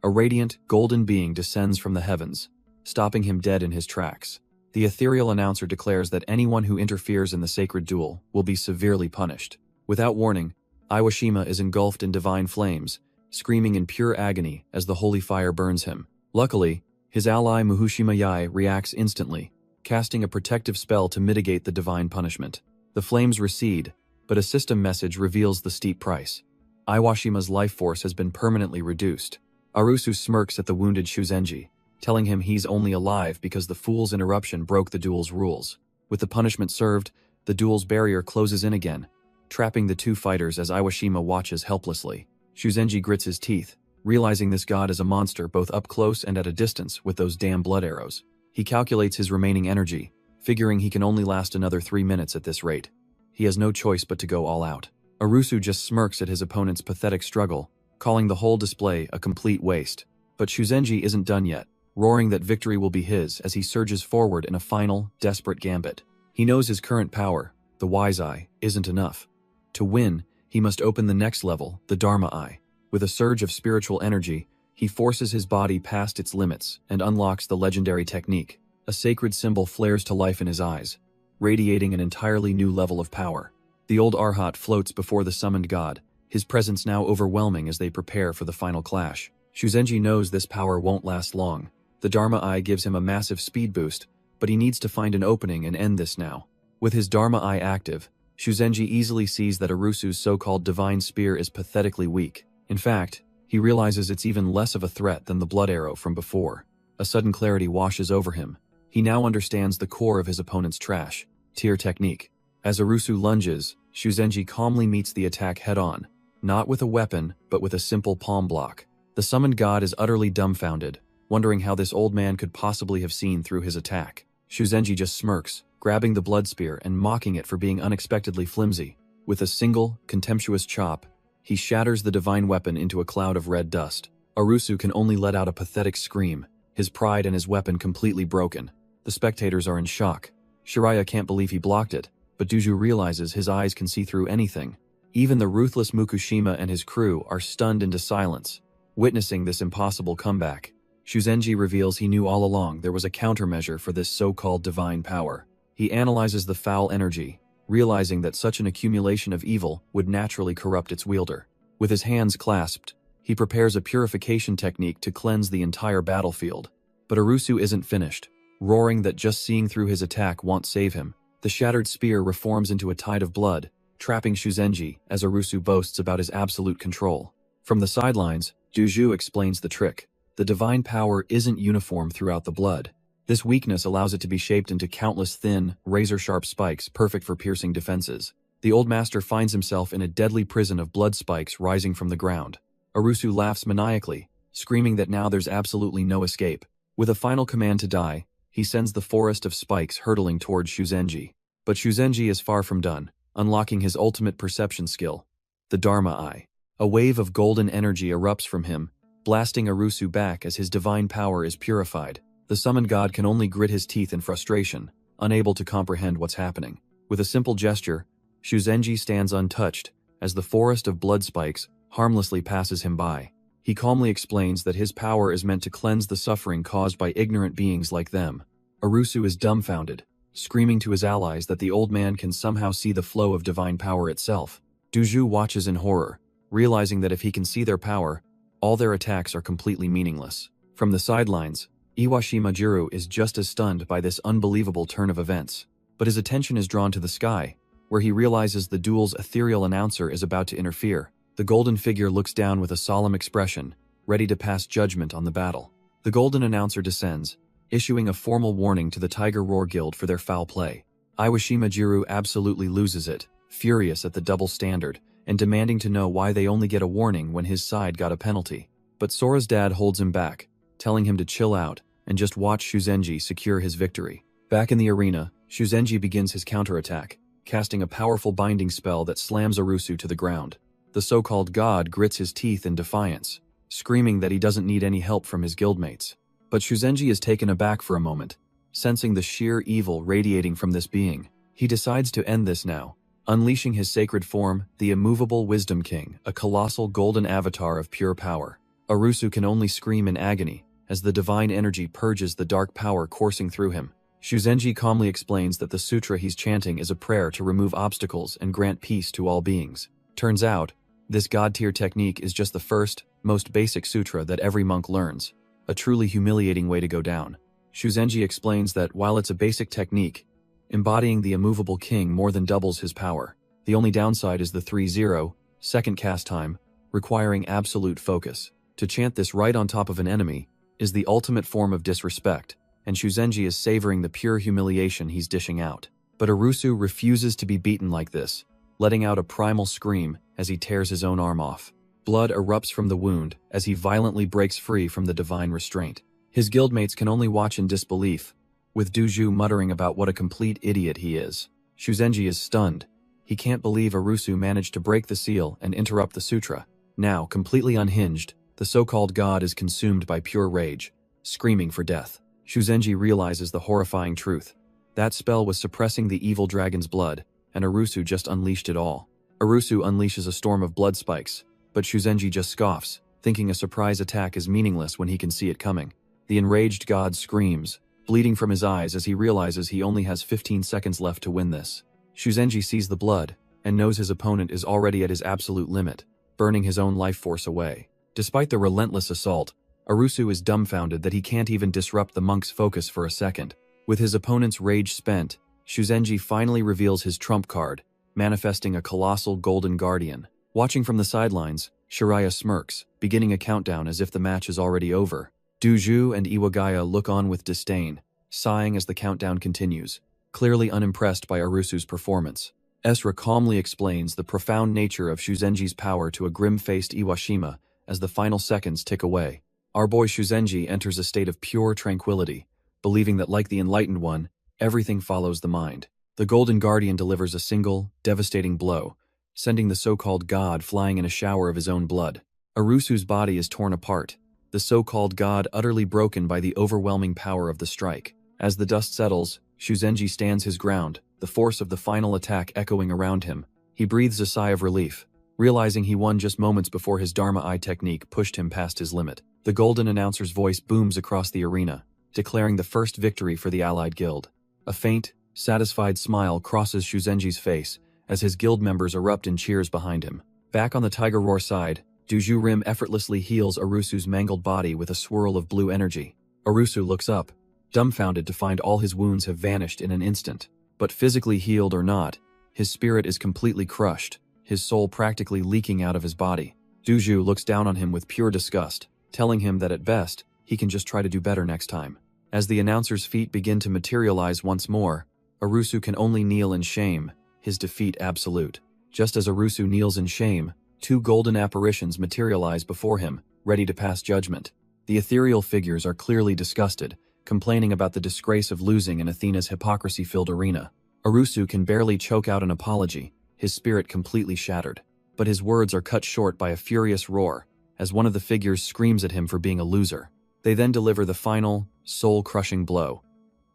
a radiant, golden being descends from the heavens, stopping him dead in his tracks. The ethereal announcer declares that anyone who interferes in the sacred duel will be severely punished. Without warning, Iwashima is engulfed in divine flames, screaming in pure agony as the holy fire burns him. Luckily, his ally Muhushima Yai reacts instantly, casting a protective spell to mitigate the divine punishment. The flames recede, but a system message reveals the steep price. Iwashima's life force has been permanently reduced. Arusu smirks at the wounded Shuzenji, telling him he's only alive because the fool's interruption broke the duel's rules. With the punishment served, the duel's barrier closes in again, trapping the two fighters as Iwashima watches helplessly. Shuzenji grits his teeth, realizing this god is a monster both up close and at a distance with those damn blood arrows. He calculates his remaining energy, figuring he can only last another 3 minutes at this rate. He has no choice but to go all out. Arusu just smirks at his opponent's pathetic struggle, calling the whole display a complete waste. But Shuzenji isn't done yet, roaring that victory will be his as he surges forward in a final, desperate gambit. He knows his current power, the Wise Eye, isn't enough. To win, he must open the next level, the Dharma Eye. With a surge of spiritual energy, he forces his body past its limits and unlocks the legendary technique. A sacred symbol flares to life in his eyes, radiating an entirely new level of power. The old Arhat floats before the summoned god, his presence now overwhelming as they prepare for the final clash. Shuzenji knows this power won't last long. The Dharma Eye gives him a massive speed boost, but he needs to find an opening and end this now. With his Dharma Eye active, Shuzenji easily sees that Arusu's so-called divine spear is pathetically weak. In fact, he realizes it's even less of a threat than the blood arrow from before. A sudden clarity washes over him. He now understands the core of his opponent's trash, tier technique. As Arusu lunges, Shuzenji calmly meets the attack head-on, not with a weapon, but with a simple palm block. The summoned god is utterly dumbfounded, wondering how this old man could possibly have seen through his attack. Shuzenji just smirks, grabbing the blood spear and mocking it for being unexpectedly flimsy. With a single, contemptuous chop, he shatters the divine weapon into a cloud of red dust. Arusu can only let out a pathetic scream, his pride and his weapon completely broken. The spectators are in shock. Shiraya can't believe he blocked it, but Duju realizes his eyes can see through anything. Even the ruthless Mukushima and his crew are stunned into silence, witnessing this impossible comeback. Shuzenji reveals he knew all along there was a countermeasure for this so-called divine power. He analyzes the foul energy, realizing that such an accumulation of evil would naturally corrupt its wielder. With his hands clasped, he prepares a purification technique to cleanse the entire battlefield. But Arusu isn't finished. Roaring that just seeing through his attack won't save him, the shattered spear reforms into a tide of blood, trapping Shuzenji as Arusu boasts about his absolute control. From the sidelines, Duju explains the trick. The divine power isn't uniform throughout the blood. This weakness allows it to be shaped into countless thin, razor-sharp spikes perfect for piercing defenses. The old master finds himself in a deadly prison of blood spikes rising from the ground. Arusu laughs maniacally, screaming that now there's absolutely no escape. With a final command to die, he sends the forest of spikes hurtling towards Shuzenji. But Shuzenji is far from done, unlocking his ultimate perception skill, the Dharma Eye. A wave of golden energy erupts from him, blasting Arusu back as his divine power is purified. The summoned god can only grit his teeth in frustration, unable to comprehend what's happening. With a simple gesture, Shuzenji stands untouched as the forest of blood spikes harmlessly passes him by. He calmly explains that his power is meant to cleanse the suffering caused by ignorant beings like them. Arusu is dumbfounded, screaming to his allies that the old man can somehow see the flow of divine power itself. Duju watches in horror, realizing that if he can see their power, all their attacks are completely meaningless. From the sidelines, Iwashima Jiro is just as stunned by this unbelievable turn of events. But his attention is drawn to the sky, where he realizes the duel's ethereal announcer is about to interfere. The golden figure looks down with a solemn expression, ready to pass judgment on the battle. The golden announcer descends, issuing a formal warning to the Tiger Roar Guild for their foul play. Iwashima Jiro absolutely loses it, furious at the double standard, and demanding to know why they only get a warning when his side got a penalty. But Sora's dad holds him back, telling him to chill out and just watch Shuzenji secure his victory. Back in the arena, Shuzenji begins his counterattack, casting a powerful binding spell that slams Arusu to the ground. The so-called god grits his teeth in defiance, screaming that he doesn't need any help from his guildmates. But Shuzenji is taken aback for a moment, sensing the sheer evil radiating from this being. He decides to end this now, unleashing his sacred form, the immovable Wisdom King, a colossal golden avatar of pure power. Arusu can only scream in agony as the divine energy purges the dark power coursing through him. Shuzenji calmly explains that the sutra he's chanting is a prayer to remove obstacles and grant peace to all beings. Turns out, this god-tier technique is just the first, most basic sutra that every monk learns, a truly humiliating way to go down. Shuzenji explains that while it's a basic technique, embodying the immovable king more than doubles his power. The only downside is the 3-0, second cast time, requiring absolute focus. To chant this right on top of an enemy is the ultimate form of disrespect, and Shuzenji is savoring the pure humiliation he's dishing out. But Arusu refuses to be beaten like this, letting out a primal scream as he tears his own arm off. Blood erupts from the wound as he violently breaks free from the divine restraint. His guildmates can only watch in disbelief, with Duju muttering about what a complete idiot he is. Shuzenji is stunned. He can't believe Arusu managed to break the seal and interrupt the sutra. Now, completely unhinged, the so-called god is consumed by pure rage, screaming for death. Shuzenji realizes the horrifying truth. That spell was suppressing the evil dragon's blood, and Arusu just unleashed it all. Arusu unleashes a storm of blood spikes, but Shuzenji just scoffs, thinking a surprise attack is meaningless when he can see it coming. The enraged god screams, bleeding from his eyes as he realizes he only has 15 seconds left to win this. Shuzenji sees the blood, and knows his opponent is already at his absolute limit, burning his own life force away. Despite the relentless assault, Arusu is dumbfounded that he can't even disrupt the monk's focus for a second. With his opponent's rage spent, Shuzenji finally reveals his trump card, manifesting a colossal golden guardian. Watching from the sidelines, Shiraya smirks, beginning a countdown as if the match is already over. Duju and Iwagaya look on with disdain, sighing as the countdown continues, clearly unimpressed by Arusu's performance. Asura calmly explains the profound nature of Shuzenji's power to a grim-faced Iwashima as the final seconds tick away. Our boy Shuzenji enters a state of pure tranquility, believing that like the Enlightened One, everything follows the mind. The Golden Guardian delivers a single, devastating blow, sending the so-called god flying in a shower of his own blood. Arusu's body is torn apart, the so-called god utterly broken by the overwhelming power of the strike. As the dust settles, Shuzenji stands his ground, the force of the final attack echoing around him. He breathes a sigh of relief, realizing he won just moments before his Dharma Eye technique pushed him past his limit. The golden announcer's voice booms across the arena, declaring the first victory for the allied guild. A faint, satisfied smile crosses Shuzenji's face as his guild members erupt in cheers behind him. Back on the Tiger Roar side, Duju Rim effortlessly heals Arusu's mangled body with a swirl of blue energy. Arusu looks up, dumbfounded to find all his wounds have vanished in an instant. But physically healed or not, his spirit is completely crushed, his soul practically leaking out of his body. Duju looks down on him with pure disgust, telling him that at best, he can just try to do better next time. As the announcer's feet begin to materialize once more, Arusu can only kneel in shame, his defeat absolute. Just as Arusu kneels in shame, two golden apparitions materialize before him, ready to pass judgment. The ethereal figures are clearly disgusted, complaining about the disgrace of losing in Athena's hypocrisy-filled arena. Arusu can barely choke out an apology, his spirit completely shattered. But his words are cut short by a furious roar, as one of the figures screams at him for being a loser. They then deliver the final, soul-crushing blow.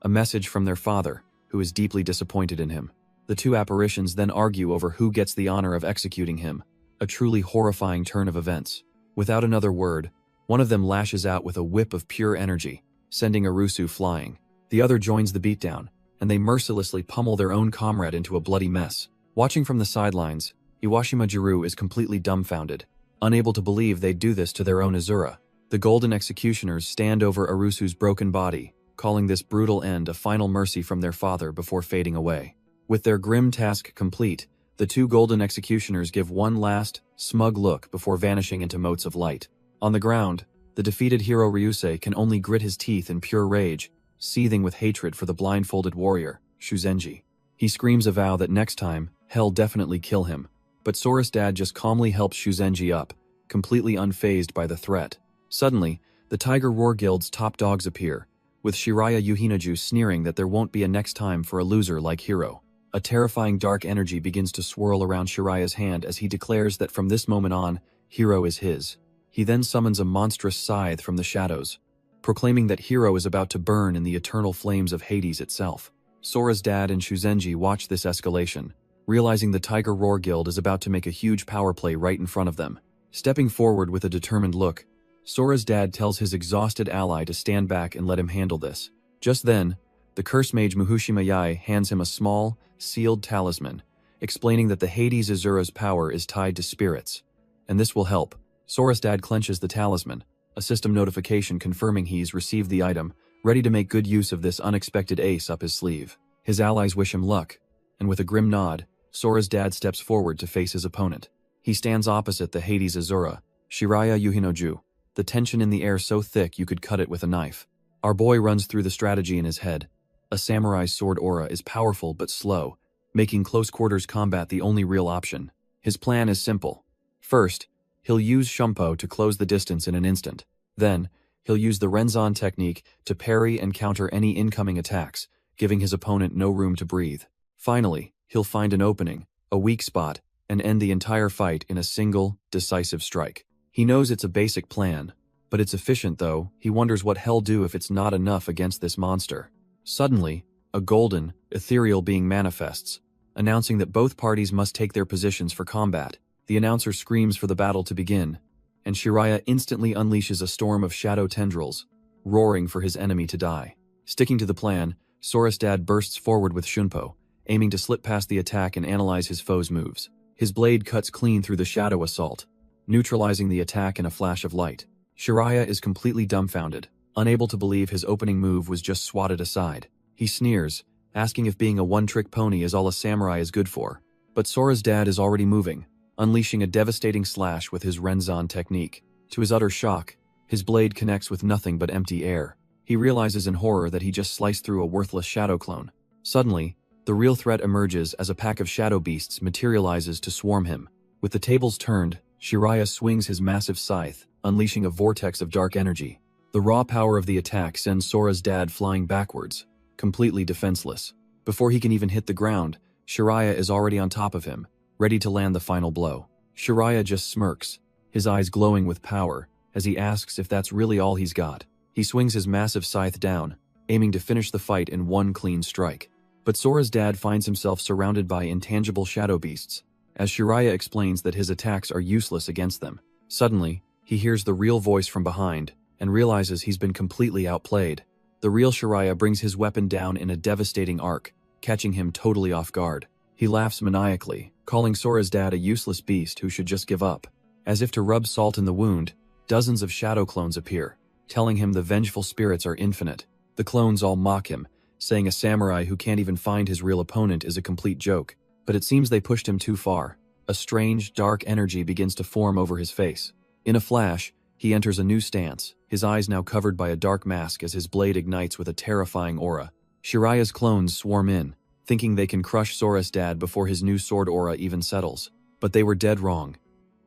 A message from their father, who is deeply disappointed in him. The two apparitions then argue over who gets the honor of executing him, a truly horrifying turn of events. Without another word, one of them lashes out with a whip of pure energy, sending Arusu flying. The other joins the beatdown, and they mercilessly pummel their own comrade into a bloody mess. Watching from the sidelines, Iwashima Jiru is completely dumbfounded, unable to believe they'd do this to their own Asura. The Golden Executioners stand over Arusu's broken body, calling this brutal end a final mercy from their father before fading away. With their grim task complete, the two Golden Executioners give one last, smug look before vanishing into motes of light. On the ground, the defeated hero Ryusei can only grit his teeth in pure rage, seething with hatred for the blindfolded warrior, Shuzenji. He screams a vow that next time, hell definitely kill him. But Sora's dad just calmly helps Shuzenji up, completely unfazed by the threat. Suddenly, the Tiger Roar Guild's top dogs appear, with Shiraya Yuhinaju sneering that there won't be a next time for a loser like Hiro. A terrifying dark energy begins to swirl around Shiraya's hand as he declares that from this moment on, Hiro is his. He then summons a monstrous scythe from the shadows, proclaiming that Hiro is about to burn in the eternal flames of Hades itself. Sora's dad and Shuzenji watch this escalation, realizing the Tiger Roar Guild is about to make a huge power play right in front of them. Stepping forward with a determined look, Sora's dad tells his exhausted ally to stand back and let him handle this. Just then, the curse mage Muhushima Yai hands him a small, sealed talisman, explaining that the Hades Azura's power is tied to spirits, and this will help. Sora's dad clenches the talisman, a system notification confirming he's received the item, ready to make good use of this unexpected ace up his sleeve. His allies wish him luck, and with a grim nod, Sora's dad steps forward to face his opponent. He stands opposite the Hades Azura, Shiraya Yuhinoju, the tension in the air so thick you could cut it with a knife. Our boy runs through the strategy in his head. A samurai's sword aura is powerful but slow, making close quarters combat the only real option. His plan is simple. First, he'll use Shumpo to close the distance in an instant. Then, he'll use the Renzon technique to parry and counter any incoming attacks, giving his opponent no room to breathe. Finally, he'll find an opening, a weak spot, and end the entire fight in a single, decisive strike. He knows it's a basic plan, but it's efficient though. He wonders what he'll do if it's not enough against this monster. Suddenly, a golden, ethereal being manifests, announcing that both parties must take their positions for combat. The announcer screams for the battle to begin, and Shiraya instantly unleashes a storm of shadow tendrils, roaring for his enemy to die. Sticking to the plan, Sora's dad bursts forward with Shunpo, aiming to slip past the attack and analyze his foe's moves. His blade cuts clean through the shadow assault, neutralizing the attack in a flash of light. Shiraya is completely dumbfounded, unable to believe his opening move was just swatted aside. He sneers, asking if being a one-trick pony is all a samurai is good for. But Sora's dad is already moving, unleashing a devastating slash with his Renzon technique. To his utter shock, his blade connects with nothing but empty air. He realizes in horror that he just sliced through a worthless shadow clone. Suddenly, the real threat emerges as a pack of shadow beasts materializes to swarm him. With the tables turned, Shiraya swings his massive scythe, unleashing a vortex of dark energy. The raw power of the attack sends Sora's dad flying backwards, completely defenseless. Before he can even hit the ground, Shiraya is already on top of him, ready to land the final blow. Shiraya just smirks, his eyes glowing with power, as he asks if that's really all he's got. He swings his massive scythe down, aiming to finish the fight in one clean strike. But Sora's dad finds himself surrounded by intangible shadow beasts, as Shiraya explains that his attacks are useless against them. Suddenly, he hears the real voice from behind, and realizes he's been completely outplayed. The real Shiraya brings his weapon down in a devastating arc, catching him totally off guard. He laughs maniacally, calling Sora's dad a useless beast who should just give up. As if to rub salt in the wound, dozens of shadow clones appear, telling him the vengeful spirits are infinite. The clones all mock him, saying a samurai who can't even find his real opponent is a complete joke. But it seems they pushed him too far. A strange, dark energy begins to form over his face. In a flash, he enters a new stance, his eyes now covered by a dark mask as his blade ignites with a terrifying aura. Shiraya's clones swarm in, thinking they can crush Sora's dad before his new sword aura even settles. But they were dead wrong.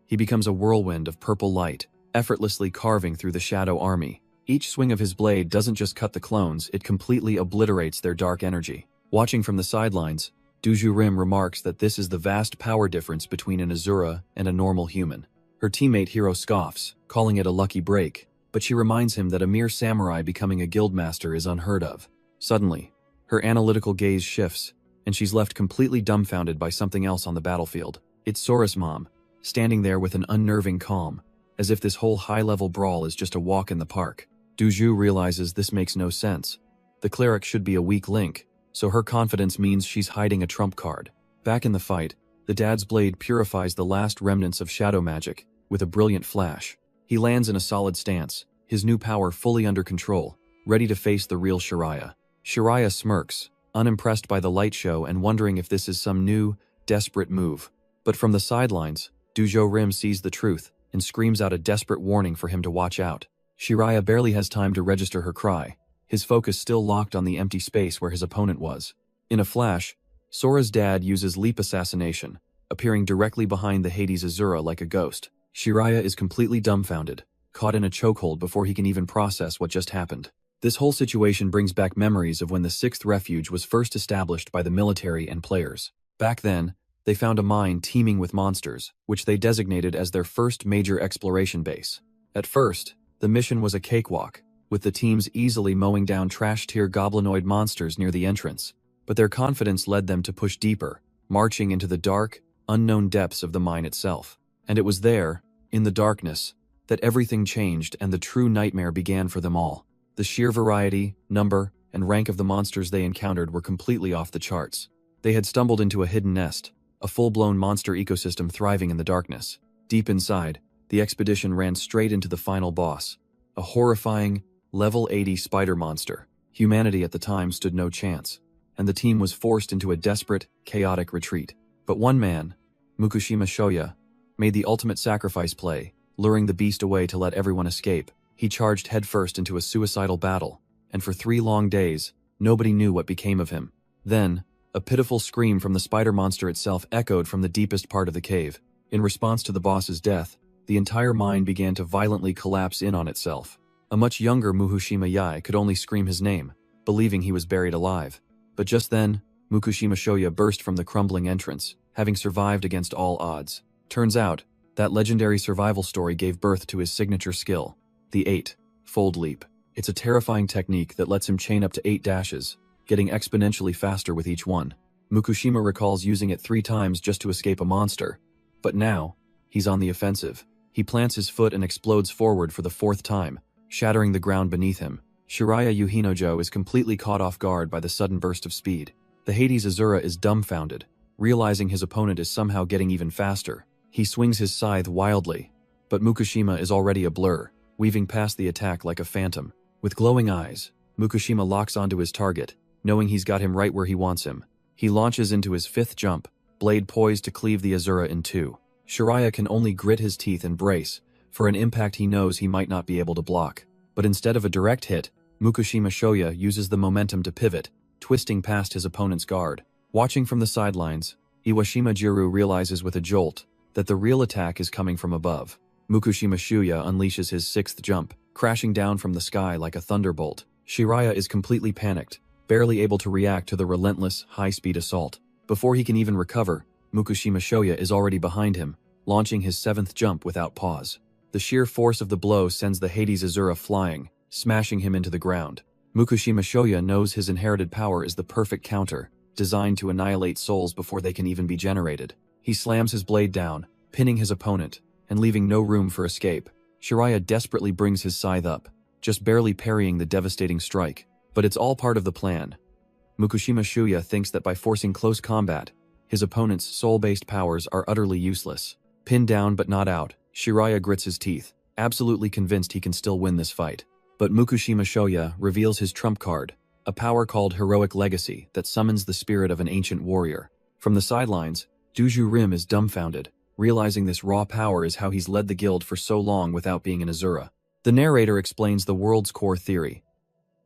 He becomes a whirlwind of purple light, effortlessly carving through the shadow army. Each swing of his blade doesn't just cut the clones, it completely obliterates their dark energy. Watching from the sidelines, Duju Rim remarks that this is the vast power difference between an Asura and a normal human. Her teammate Hiro scoffs, calling it a lucky break, but she reminds him that a mere samurai becoming a guildmaster is unheard of. Suddenly, her analytical gaze shifts, and she's left completely dumbfounded by something else on the battlefield. It's Sora's mom, standing there with an unnerving calm, as if this whole high-level brawl is just a walk in the park. Duju realizes this makes no sense. The cleric should be a weak link, so her confidence means she's hiding a trump card. Back in the fight, the dad's blade purifies the last remnants of shadow magic with a brilliant flash. He lands in a solid stance, his new power fully under control, ready to face the real Shiraya. Shiraya smirks, unimpressed by the light show and wondering if this is some new, desperate move. But from the sidelines, Dujo Rim sees the truth and screams out a desperate warning for him to watch out. Shiraya barely has time to register her cry, his focus still locked on the empty space where his opponent was. In a flash, Sora's dad uses leap assassination, appearing directly behind the Hades Asura like a ghost. Shiraya is completely dumbfounded, caught in a chokehold before he can even process what just happened. This whole situation brings back memories of when the 6th Refuge was first established by the military and players. Back then, they found a mine teeming with monsters, which they designated as their first major exploration base. At first, the mission was a cakewalk, with the teams easily mowing down trash-tier goblinoid monsters near the entrance. But their confidence led them to push deeper, marching into the dark, unknown depths of the mine itself. And it was there, in the darkness, that everything changed and the true nightmare began for them all. The sheer variety, number, and rank of the monsters they encountered were completely off the charts. They had stumbled into a hidden nest, a full-blown monster ecosystem thriving in the darkness. Deep inside, the expedition ran straight into the final boss, a horrifying, level 80 spider monster. Humanity at the time stood no chance, and the team was forced into a desperate, chaotic retreat. But one man, Mukushima Shoya, made the ultimate sacrifice play, luring the beast away to let everyone escape. He charged headfirst into a suicidal battle, and for 3 long days, nobody knew what became of him. Then, a pitiful scream from the spider monster itself echoed from the deepest part of the cave. In response to the boss's death, the entire mine began to violently collapse in on itself. A much younger Mukushima Yai could only scream his name, believing he was buried alive. But just then, Mukushima Shoya burst from the crumbling entrance, having survived against all odds. Turns out, that legendary survival story gave birth to his signature skill, the 8-fold leap. It's a terrifying technique that lets him chain up to 8 dashes, getting exponentially faster with each one. Mukushima recalls using it 3 times just to escape a monster. But now, he's on the offensive. He plants his foot and explodes forward for the 4th time, shattering the ground beneath him. Shiraya Yuhinojo is completely caught off guard by the sudden burst of speed. The Hades Asura is dumbfounded, realizing his opponent is somehow getting even faster. He swings his scythe wildly, but Mukushima is already a blur, weaving past the attack like a phantom. With glowing eyes, Mukushima locks onto his target, knowing he's got him right where he wants him. He launches into his 5th jump, blade poised to cleave the Asura in 2. Shiraya can only grit his teeth and brace for an impact he knows he might not be able to block. But instead of a direct hit, Mukushima Shoya uses the momentum to pivot, twisting past his opponent's guard. Watching from the sidelines, Iwashima Jiru realizes with a jolt that the real attack is coming from above. Mukushima Shuya unleashes his sixth jump, crashing down from the sky like a thunderbolt. Shiraya is completely panicked, barely able to react to the relentless, high-speed assault. Before he can even recover, Mukushima Shoya is already behind him, launching his seventh jump without pause. The sheer force of the blow sends the Hades Asura flying, smashing him into the ground. Mukushima Shoya knows his inherited power is the perfect counter, designed to annihilate souls before they can even be generated. He slams his blade down, pinning his opponent, and leaving no room for escape. Shiraya desperately brings his scythe up, just barely parrying the devastating strike. But it's all part of the plan. Mukushima Shuya thinks that by forcing close combat, his opponent's soul-based powers are utterly useless. Pinned down but not out, Shiraya grits his teeth, absolutely convinced he can still win this fight. But Mukushima Shoya reveals his trump card, a power called Heroic Legacy that summons the spirit of an ancient warrior. From the sidelines, Duju Rim is dumbfounded, realizing this raw power is how he's led the guild for so long without being an Asura. The narrator explains the world's core theory.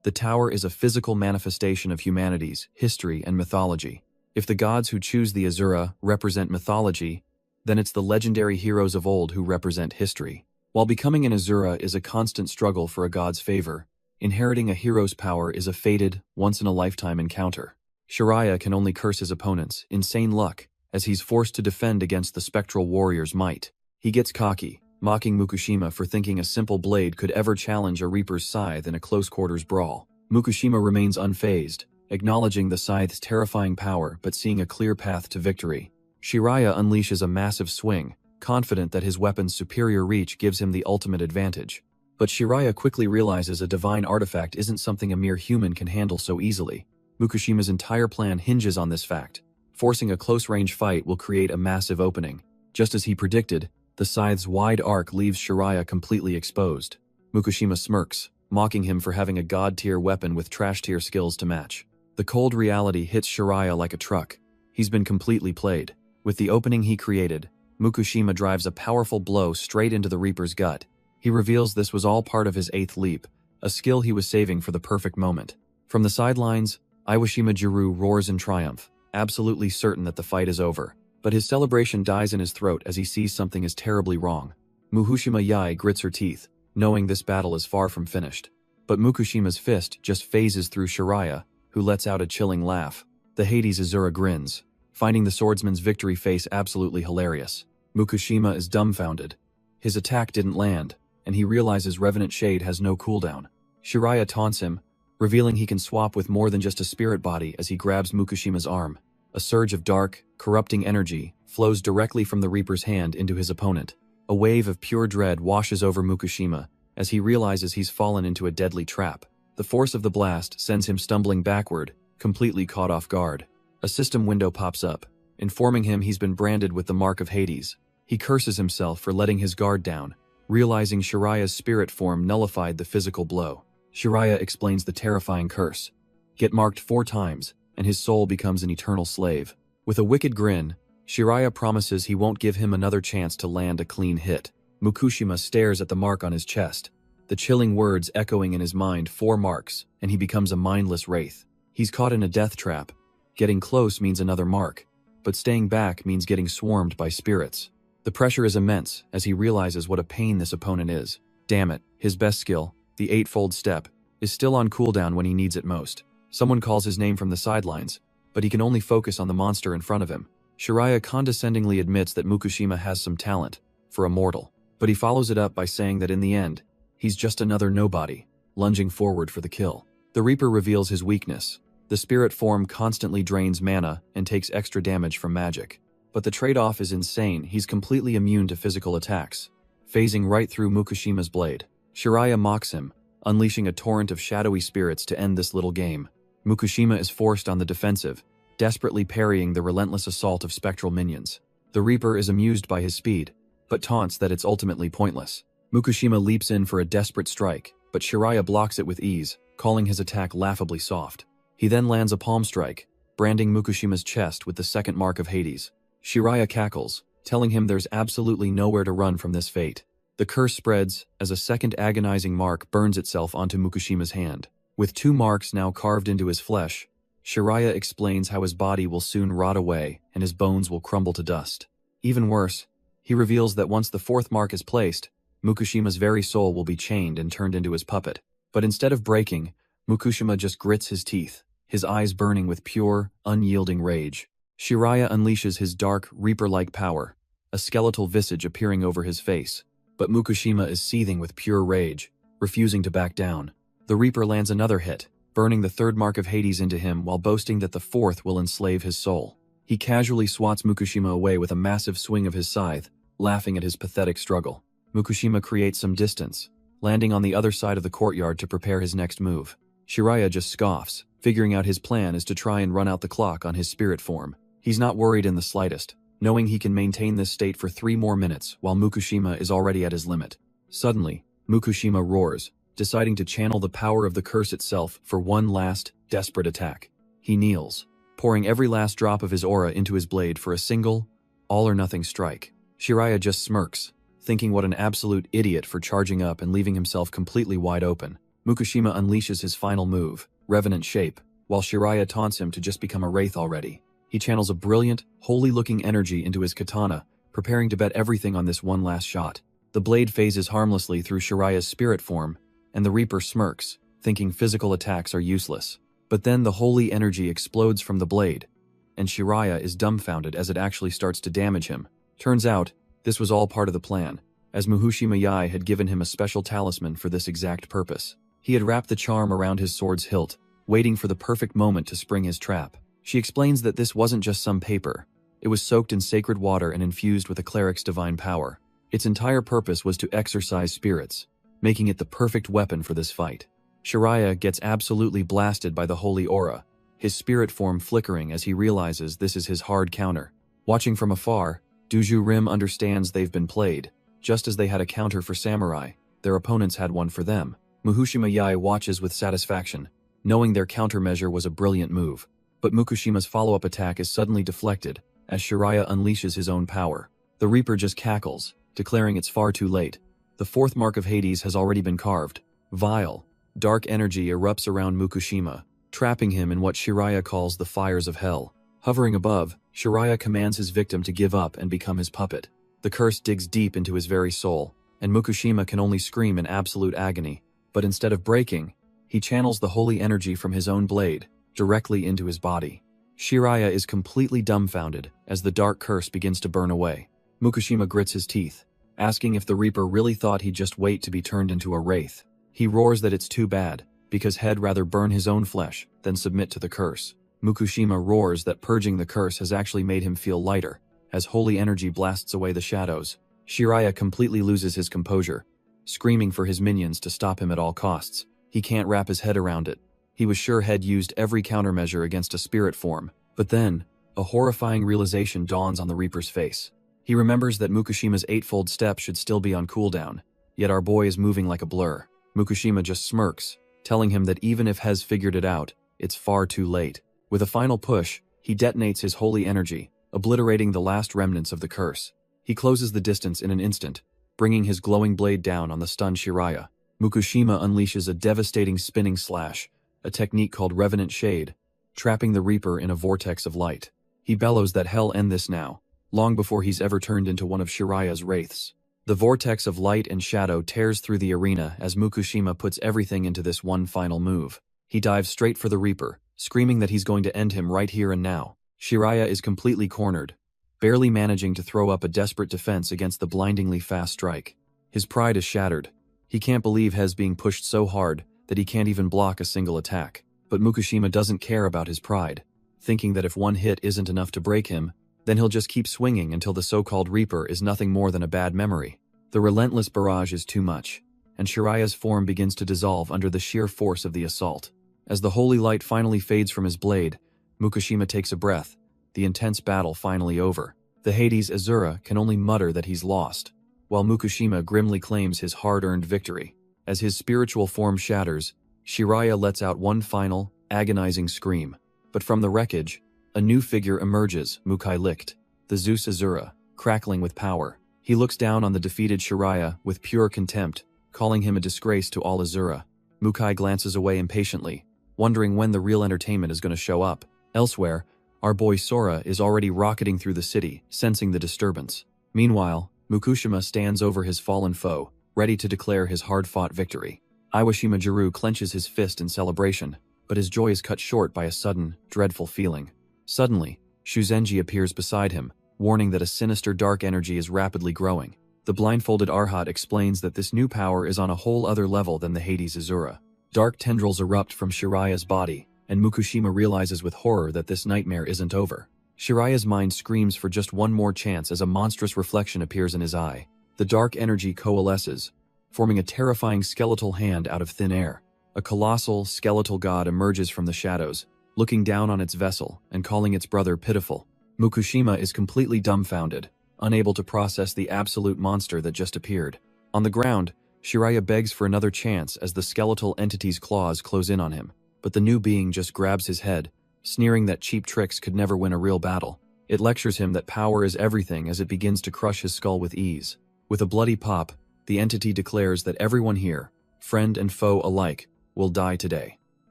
The tower is a physical manifestation of humanity's history and mythology. If the gods who choose the Asura represent mythology, then it's the legendary heroes of old who represent history. While becoming an Asura is a constant struggle for a god's favor, inheriting a hero's power is a fated, once-in-a-lifetime encounter. Shiraya can only curse his opponent's insane luck, as he's forced to defend against the spectral warrior's might. He gets cocky, mocking Mukushima for thinking a simple blade could ever challenge a reaper's scythe in a close-quarters brawl. Mukushima remains unfazed, acknowledging the scythe's terrifying power but seeing a clear path to victory. Shiraya unleashes a massive swing, confident that his weapon's superior reach gives him the ultimate advantage. But Shiraya quickly realizes a divine artifact isn't something a mere human can handle so easily. Mukushima's entire plan hinges on this fact. Forcing a close-range fight will create a massive opening. Just as he predicted, the scythe's wide arc leaves Shiraya completely exposed. Mukushima smirks, mocking him for having a god-tier weapon with trash-tier skills to match. The cold reality hits Shiraya like a truck. He's been completely played. With the opening he created, Mukushima drives a powerful blow straight into the Reaper's gut. He reveals this was all part of his eighth leap, a skill he was saving for the perfect moment. From the sidelines, Iwashima Jiru roars in triumph, absolutely certain that the fight is over. But his celebration dies in his throat as he sees something is terribly wrong. Mukushima Yai grits her teeth, knowing this battle is far from finished. But Mukushima's fist just phases through Shiraya, who lets out a chilling laugh. The Hades Asura grins, finding the swordsman's victory face absolutely hilarious. Mukushima is dumbfounded. His attack didn't land, and he realizes Revenant Shade has no cooldown. Shiraya taunts him, revealing he can swap with more than just a spirit body as he grabs Mukushima's arm. A surge of dark, corrupting energy flows directly from the Reaper's hand into his opponent. A wave of pure dread washes over Mukushima as he realizes he's fallen into a deadly trap. The force of the blast sends him stumbling backward, completely caught off guard. A system window pops up, informing him he's been branded with the mark of Hades. He curses himself for letting his guard down, realizing Shiraya's spirit form nullified the physical blow. Shiraya explains the terrifying curse. Get marked 4 times, and his soul becomes an eternal slave. With a wicked grin, Shiraya promises he won't give him another chance to land a clean hit. Mukushima stares at the mark on his chest, the chilling words echoing in his mind 4 marks, and he becomes a mindless wraith. He's caught in a death trap. Getting close means another mark, but staying back means getting swarmed by spirits. The pressure is immense as he realizes what a pain this opponent is. Damn it, his best skill, the eightfold step, is still on cooldown when he needs it most. Someone calls his name from the sidelines, but he can only focus on the monster in front of him. Shiraya condescendingly admits that Mukushima has some talent, for a mortal, but he follows it up by saying that in the end, he's just another nobody, lunging forward for the kill. The Reaper reveals his weakness. The spirit form constantly drains mana and takes extra damage from magic. But the trade-off is insane. He's completely immune to physical attacks, phasing right through Mukushima's blade. Shiraya mocks him, unleashing a torrent of shadowy spirits to end this little game. Mukushima is forced on the defensive, desperately parrying the relentless assault of spectral minions. The Reaper is amused by his speed, but taunts that it's ultimately pointless. Mukushima leaps in for a desperate strike, but Shiraya blocks it with ease, calling his attack laughably soft. He then lands a palm strike, branding Mukushima's chest with the second mark of Hades. Shiraya cackles, telling him there's absolutely nowhere to run from this fate. The curse spreads as a second agonizing mark burns itself onto Mukushima's hand. With 2 marks now carved into his flesh, Shiraya explains how his body will soon rot away and his bones will crumble to dust. Even worse, He reveals that once the fourth mark is placed, Mukushima's very soul will be chained and turned into his puppet. But instead of breaking, Mukushima just grits his teeth, his eyes burning with pure, unyielding rage. Shiraya unleashes his dark, reaper-like power, a skeletal visage appearing over his face. But Mukushima is seething with pure rage, refusing to back down. The Reaper lands another hit, burning the third mark of Hades into him while boasting that the fourth will enslave his soul. He casually swats Mukushima away with a massive swing of his scythe, laughing at his pathetic struggle. Mukushima creates some distance, landing on the other side of the courtyard to prepare his next move. Shiraya just scoffs, figuring out his plan is to try and run out the clock on his spirit form. He's not worried in the slightest, knowing he can maintain this state for 3 more minutes while Mukushima is already at his limit. Suddenly, Mukushima roars, deciding to channel the power of the curse itself for one last, desperate attack. He kneels, pouring every last drop of his aura into his blade for a single, all-or-nothing strike. Shiraya just smirks, thinking what an absolute idiot for charging up and leaving himself completely wide open. Mukushima unleashes his final move, Revenant Shape, while Shiraya taunts him to just become a wraith already. He channels a brilliant, holy-looking energy into his katana, preparing to bet everything on this one last shot. The blade phases harmlessly through Shiraya's spirit form, and the Reaper smirks, thinking physical attacks are useless. But then the holy energy explodes from the blade, and Shiraya is dumbfounded as it actually starts to damage him. Turns out, this was all part of the plan, as Mukushima Yai had given him a special talisman for this exact purpose. He had wrapped the charm around his sword's hilt, waiting for the perfect moment to spring his trap. She explains that this wasn't just some paper. It was soaked in sacred water and infused with a cleric's divine power. Its entire purpose was to exorcise spirits, making it the perfect weapon for this fight. Shiraya gets absolutely blasted by the holy aura, his spirit form flickering as he realizes this is his hard counter. Watching from afar, Duju Rim understands they've been played. Just as they had a counter for samurai, their opponents had one for them. Mukushima Yai watches with satisfaction, knowing their countermeasure was a brilliant move. But Mukushima's follow-up attack is suddenly deflected, as Shiraya unleashes his own power. The Reaper just cackles, declaring it's far too late. The fourth mark of Hades has already been carved. Vile, dark energy erupts around Mukushima, trapping him in what Shiraya calls the fires of hell. Hovering above, Shiraya commands his victim to give up and become his puppet. The curse digs deep into his very soul, and Mukushima can only scream in absolute agony. But instead of breaking, he channels the holy energy from his own blade, directly into his body. Shiraya is completely dumbfounded as the dark curse begins to burn away. Mukushima grits his teeth, asking if the Reaper really thought he'd just wait to be turned into a wraith. He roars that it's too bad, because he'd rather burn his own flesh than submit to the curse. Mukushima roars that purging the curse has actually made him feel lighter, as holy energy blasts away the shadows. Shiraya completely loses his composure, screaming for his minions to stop him at all costs. He can't wrap his head around it. He was sure Head used every countermeasure against a spirit form, but then, a horrifying realization dawns on the Reaper's face. He remembers that Mukushima's eightfold step should still be on cooldown, yet our boy is moving like a blur. Mukushima just smirks, telling him that even if Hez figured it out, it's far too late. With a final push, he detonates his holy energy, obliterating the last remnants of the curse. He closes the distance in an instant, bringing his glowing blade down on the stunned Shiraya. Mukushima unleashes a devastating spinning slash, a technique called Revenant Shade, trapping the Reaper in a vortex of light. He bellows that hell end this now, long before he's ever turned into one of Shiraya's wraiths. The vortex of light and shadow tears through the arena as Mukushima puts everything into this one final move. He dives straight for the Reaper, screaming that he's going to end him right here and now. Shiraya is completely cornered, barely managing to throw up a desperate defense against the blindingly fast strike. His pride is shattered. He can't believe Hez being pushed so hard that he can't even block a single attack. But Mukushima doesn't care about his pride, thinking that if one hit isn't enough to break him, then he'll just keep swinging until the so-called Reaper is nothing more than a bad memory. The relentless barrage is too much, and Shiraya's form begins to dissolve under the sheer force of the assault. As the holy light finally fades from his blade, Mukushima takes a breath, the intense battle finally over. The Hades Asura can only mutter that he's lost, while Mukushima grimly claims his hard-earned victory. As his spiritual form shatters, Shiraya lets out one final, agonizing scream. But from the wreckage, a new figure emerges, Mukai Licht, the Zeus Asura, crackling with power. He looks down on the defeated Shiraya with pure contempt, calling him a disgrace to all Asura. Mukai glances away impatiently, wondering when the real entertainment is going to show up. Elsewhere, our boy Sora is already rocketing through the city, sensing the disturbance. Meanwhile, Mukushima stands over his fallen foe, ready to declare his hard-fought victory. Iwashima-Jiro clenches his fist in celebration, but his joy is cut short by a sudden, dreadful feeling. Suddenly, Shuzenji appears beside him, warning that a sinister dark energy is rapidly growing. The blindfolded Arhat explains that this new power is on a whole other level than the Hades Asura. Dark tendrils erupt from Shiraya's body, and Mukushima realizes with horror that this nightmare isn't over. Shiraya's mind screams for just one more chance as a monstrous reflection appears in his eye. The dark energy coalesces, forming a terrifying skeletal hand out of thin air. A colossal, skeletal god emerges from the shadows, looking down on its vessel and calling its brother pitiful. Mukushima is completely dumbfounded, unable to process the absolute monster that just appeared. On the ground, Shiraya begs for another chance as the skeletal entity's claws close in on him, but the new being just grabs his head, sneering that cheap tricks could never win a real battle. It lectures him that power is everything as it begins to crush his skull with ease. With a bloody pop, the entity declares that everyone here, friend and foe alike, will die today.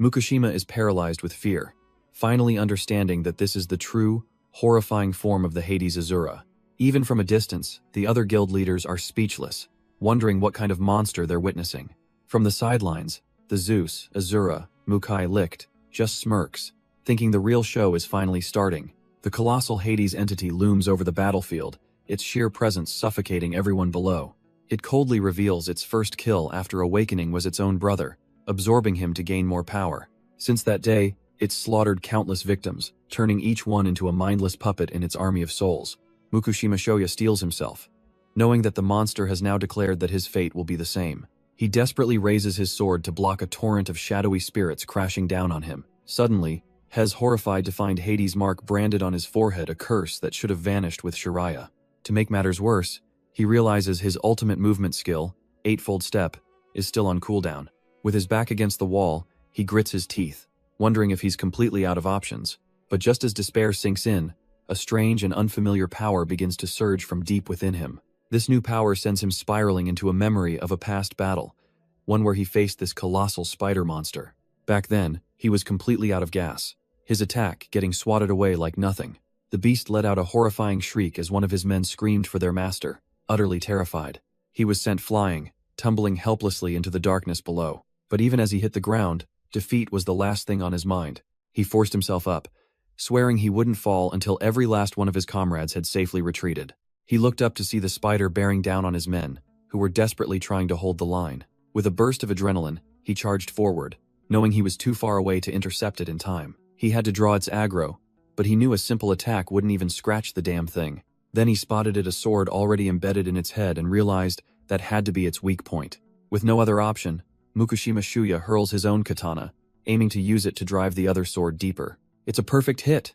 Mukushima is paralyzed with fear, finally understanding that this is the true, horrifying form of the Hades Asura. Even from a distance, the other guild leaders are speechless, wondering what kind of monster they're witnessing. From the sidelines, the Zeus, Asura, Mukai Licht, just smirks, thinking the real show is finally starting. The colossal Hades entity looms over the battlefield, its sheer presence suffocating everyone below. It coldly reveals its first kill after awakening was its own brother, absorbing him to gain more power. Since that day, it's slaughtered countless victims, turning each one into a mindless puppet in its army of souls. Mukushima Shoya steels himself, knowing that the monster has now declared that his fate will be the same. He desperately raises his sword to block a torrent of shadowy spirits crashing down on him. Suddenly, Hez, horrified to find Hades' mark branded on his forehead, a curse that should have vanished with Shiraya. To make matters worse, he realizes his ultimate movement skill, Eightfold Step, is still on cooldown. With his back against the wall, he grits his teeth, wondering if he's completely out of options. But just as despair sinks in, a strange and unfamiliar power begins to surge from deep within him. This new power sends him spiraling into a memory of a past battle, one where he faced this colossal spider monster. Back then, he was completely out of gas, his attack getting swatted away like nothing. The beast let out a horrifying shriek as one of his men screamed for their master, utterly terrified. He was sent flying, tumbling helplessly into the darkness below. But even as he hit the ground, defeat was the last thing on his mind. He forced himself up, swearing he wouldn't fall until every last one of his comrades had safely retreated. He looked up to see the spider bearing down on his men, who were desperately trying to hold the line. With a burst of adrenaline, he charged forward, knowing he was too far away to intercept it in time. He had to draw its aggro, but he knew a simple attack wouldn't even scratch the damn thing. Then he spotted it, a sword already embedded in its head, and realized that had to be its weak point. With no other option, Mukushima Shuya hurls his own katana, aiming to use it to drive the other sword deeper. It's a perfect hit!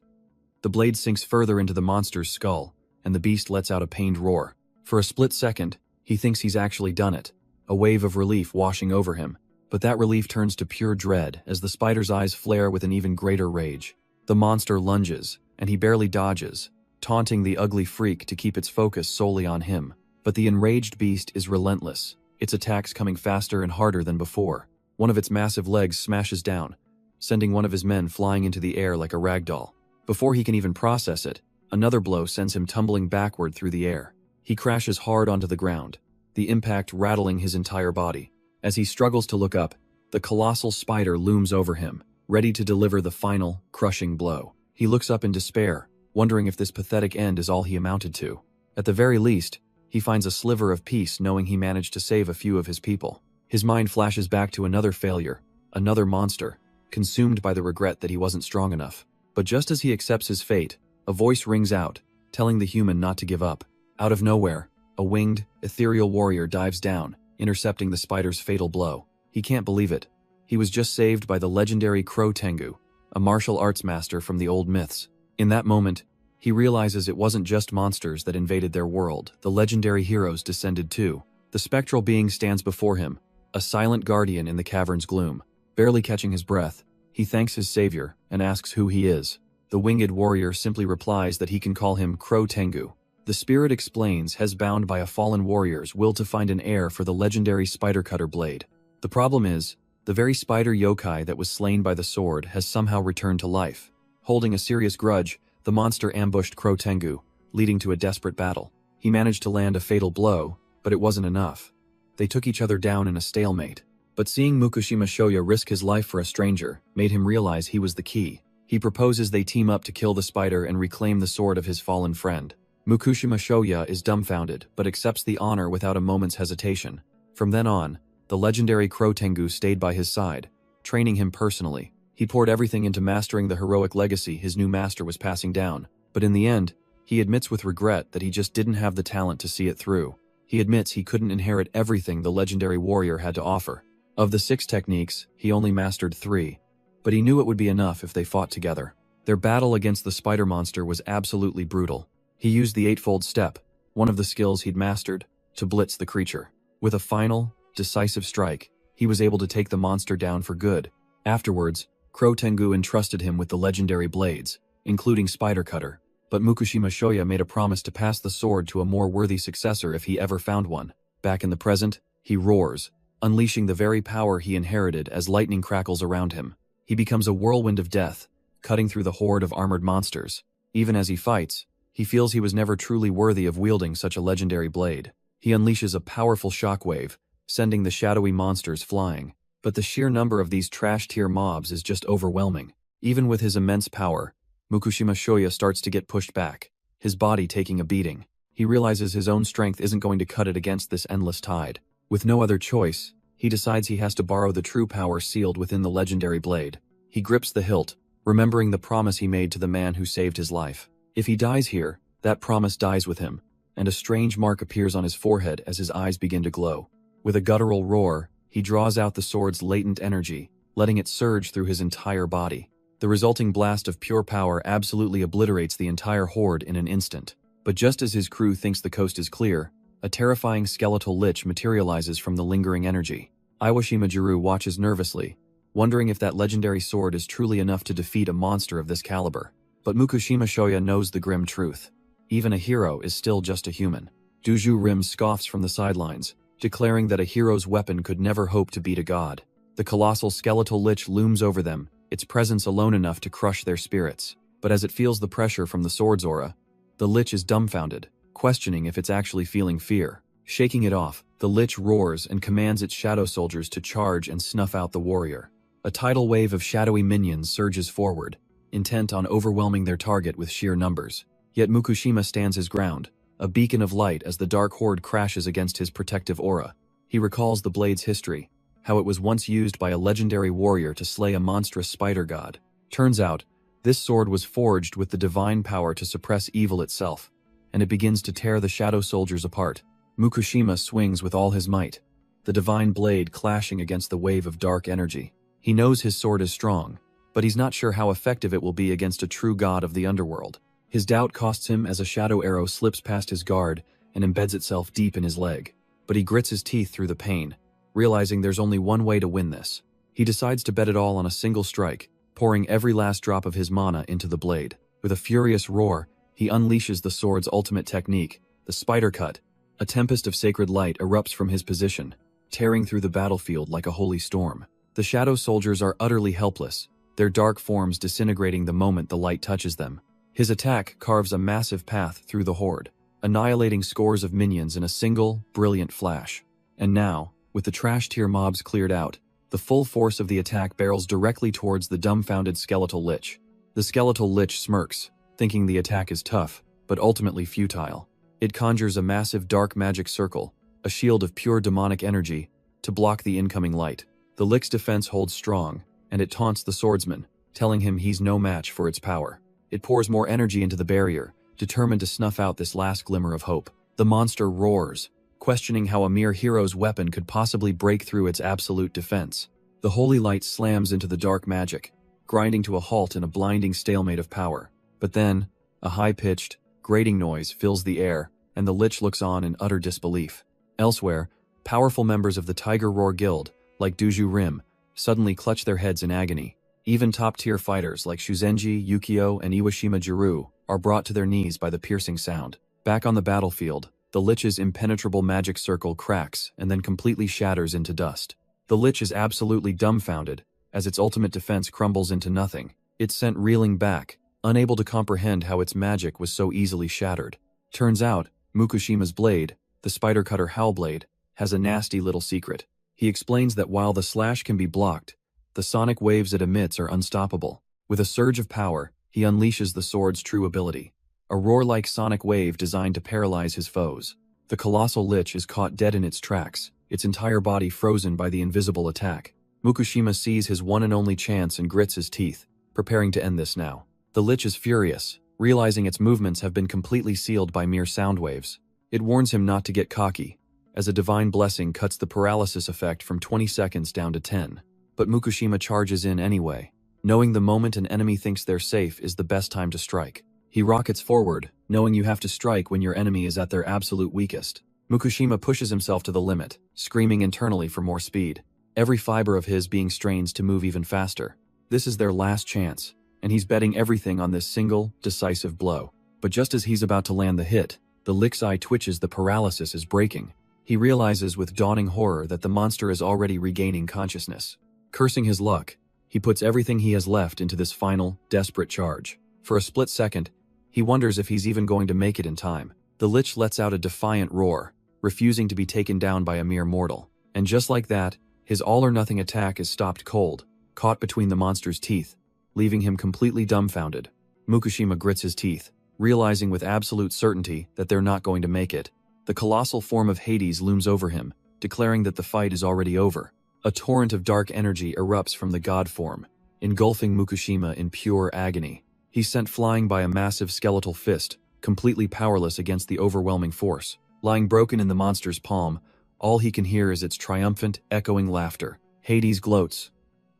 The blade sinks further into the monster's skull, and the beast lets out a pained roar. For a split second, he thinks he's actually done it, a wave of relief washing over him. But that relief turns to pure dread as the spider's eyes flare with an even greater rage. The monster lunges, and he barely dodges, taunting the ugly freak to keep its focus solely on him. But the enraged beast is relentless, its attacks coming faster and harder than before. One of its massive legs smashes down, sending one of his men flying into the air like a ragdoll. Before he can even process it, another blow sends him tumbling backward through the air. He crashes hard onto the ground, the impact rattling his entire body. As he struggles to look up, the colossal spider looms over him, ready to deliver the final, crushing blow. He looks up in despair, wondering if this pathetic end is all he amounted to. At the very least, he finds a sliver of peace knowing he managed to save a few of his people. His mind flashes back to another failure, another monster, consumed by the regret that he wasn't strong enough. But just as he accepts his fate, a voice rings out, telling the human not to give up. Out of nowhere, a winged, ethereal warrior dives down, intercepting the spider's fatal blow. He can't believe it. He was just saved by the legendary Crow Tengu, a martial arts master from the old myths. In that moment, he realizes it wasn't just monsters that invaded their world. The legendary heroes descended too. The spectral being stands before him, a silent guardian in the cavern's gloom. Barely catching his breath, he thanks his savior and asks who he is. The winged warrior simply replies that he can call him Crow Tengu. The spirit explains Hez, bound by a fallen warrior's will to find an heir for the legendary spider cutter blade. The problem is, the very spider yokai that was slain by the sword has somehow returned to life. Holding a serious grudge, the monster ambushed Crow Tengu, leading to a desperate battle. He managed to land a fatal blow, but it wasn't enough. They took each other down in a stalemate. But seeing Mukushima Shoya risk his life for a stranger made him realize he was the key. He proposes they team up to kill the spider and reclaim the sword of his fallen friend. Mukushima Shoya is dumbfounded, but accepts the honor without a moment's hesitation. From then on, the legendary Crow Tengu stayed by his side, training him personally. He poured everything into mastering the heroic legacy his new master was passing down. But in the end, he admits with regret that he just didn't have the talent to see it through. He admits he couldn't inherit everything the legendary warrior had to offer. Of the 6 techniques, he only mastered 3. But he knew it would be enough if they fought together. Their battle against the spider monster was absolutely brutal. He used the Eightfold Step, one of the skills he'd mastered, to blitz the creature. With a final, decisive strike, he was able to take the monster down for good. Afterwards, Crow Tengu entrusted him with the legendary blades, including Spider Cutter. But Mukushima Shoya made a promise to pass the sword to a more worthy successor if he ever found one. Back in the present, he roars, unleashing the very power he inherited as lightning crackles around him. He becomes a whirlwind of death, cutting through the horde of armored monsters. Even as he fights, he feels he was never truly worthy of wielding such a legendary blade. He unleashes a powerful shockwave, sending the shadowy monsters flying. But the sheer number of these trash-tier mobs is just overwhelming. Even with his immense power, Mukushima Shoya starts to get pushed back, his body taking a beating. He realizes his own strength isn't going to cut it against this endless tide. With no other choice, he decides he has to borrow the true power sealed within the legendary blade. He grips the hilt, remembering the promise he made to the man who saved his life. If he dies here, that promise dies with him, and a strange mark appears on his forehead as his eyes begin to glow. With a guttural roar, he draws out the sword's latent energy, letting it surge through his entire body. The resulting blast of pure power absolutely obliterates the entire horde in an instant. But just as his crew thinks the coast is clear, a terrifying skeletal lich materializes from the lingering energy. Iwashima Jiru watches nervously, wondering if that legendary sword is truly enough to defeat a monster of this caliber. But Mukushima Shoya knows the grim truth. Even a hero is still just a human. Duju Rim scoffs from the sidelines, declaring that a hero's weapon could never hope to beat a god. The colossal skeletal lich looms over them, its presence alone enough to crush their spirits. But as it feels the pressure from the sword's aura, the lich is dumbfounded, questioning if it's actually feeling fear. Shaking it off, the lich roars and commands its shadow soldiers to charge and snuff out the warrior. A tidal wave of shadowy minions surges forward, intent on overwhelming their target with sheer numbers. Yet Mukushima stands his ground, a beacon of light as the dark horde crashes against his protective aura. He recalls the blade's history, how it was once used by a legendary warrior to slay a monstrous spider god. Turns out, this sword was forged with the divine power to suppress evil itself, and it begins to tear the shadow soldiers apart. Mukushima swings with all his might, the divine blade clashing against the wave of dark energy. He knows his sword is strong, but he's not sure how effective it will be against a true god of the underworld. His doubt costs him as a shadow arrow slips past his guard and embeds itself deep in his leg. But he grits his teeth through the pain, realizing there's only one way to win this. He decides to bet it all on a single strike, pouring every last drop of his mana into the blade. With a furious roar, he unleashes the sword's ultimate technique, the Spider Cut. A tempest of sacred light erupts from his position, tearing through the battlefield like a holy storm. The shadow soldiers are utterly helpless, their dark forms disintegrating the moment the light touches them. His attack carves a massive path through the horde, annihilating scores of minions in a single, brilliant flash. And now, with the trash-tier mobs cleared out, the full force of the attack barrels directly towards the dumbfounded skeletal lich. The skeletal lich smirks, thinking the attack is tough, but ultimately futile. It conjures a massive dark magic circle, a shield of pure demonic energy, to block the incoming light. The lich's defense holds strong, and it taunts the swordsman, telling him he's no match for its power. It pours more energy into the barrier, determined to snuff out this last glimmer of hope. The monster roars, questioning how a mere hero's weapon could possibly break through its absolute defense. The holy light slams into the dark magic, grinding to a halt in a blinding stalemate of power. But then, a high-pitched, grating noise fills the air, and the lich looks on in utter disbelief. Elsewhere, powerful members of the Tiger Roar Guild, like Duju Rim, suddenly clutch their heads in agony. Even top-tier fighters like Shuzenji, Yukio, and Iwashima Jiru are brought to their knees by the piercing sound. Back on the battlefield, the lich's impenetrable magic circle cracks and then completely shatters into dust. The lich is absolutely dumbfounded, as its ultimate defense crumbles into nothing. It's sent reeling back, unable to comprehend how its magic was so easily shattered. Turns out, Mukushima's blade, the spider cutter Howlblade, has a nasty little secret. He explains that while the slash can be blocked, the sonic waves it emits are unstoppable. With a surge of power, he unleashes the sword's true ability. A roar-like sonic wave designed to paralyze his foes. The colossal lich is caught dead in its tracks, its entire body frozen by the invisible attack. Mukushima sees his one and only chance and grits his teeth, preparing to end this now. The lich is furious, realizing its movements have been completely sealed by mere sound waves. It warns him not to get cocky, as a divine blessing cuts the paralysis effect from 20 seconds down to 10. But Mukushima charges in anyway, knowing the moment an enemy thinks they're safe is the best time to strike. He rockets forward, knowing you have to strike when your enemy is at their absolute weakest. Mukushima pushes himself to the limit, screaming internally for more speed. Every fiber of his being strains to move even faster. This is their last chance, and he's betting everything on this single, decisive blow. But just as he's about to land the hit, the lich's eye twitches. The paralysis is breaking. He realizes with dawning horror that the monster is already regaining consciousness. Cursing his luck, he puts everything he has left into this final, desperate charge. For a split second, he wonders if he's even going to make it in time. The lich lets out a defiant roar, refusing to be taken down by a mere mortal. And just like that, his all-or-nothing attack is stopped cold, caught between the monster's teeth, leaving him completely dumbfounded. Mukushima grits his teeth, realizing with absolute certainty that they're not going to make it. The colossal form of Hades looms over him, declaring that the fight is already over. A torrent of dark energy erupts from the god form, engulfing Mukushima in pure agony. He's sent flying by a massive skeletal fist, completely powerless against the overwhelming force. Lying broken in the monster's palm, all he can hear is its triumphant, echoing laughter. Hades gloats,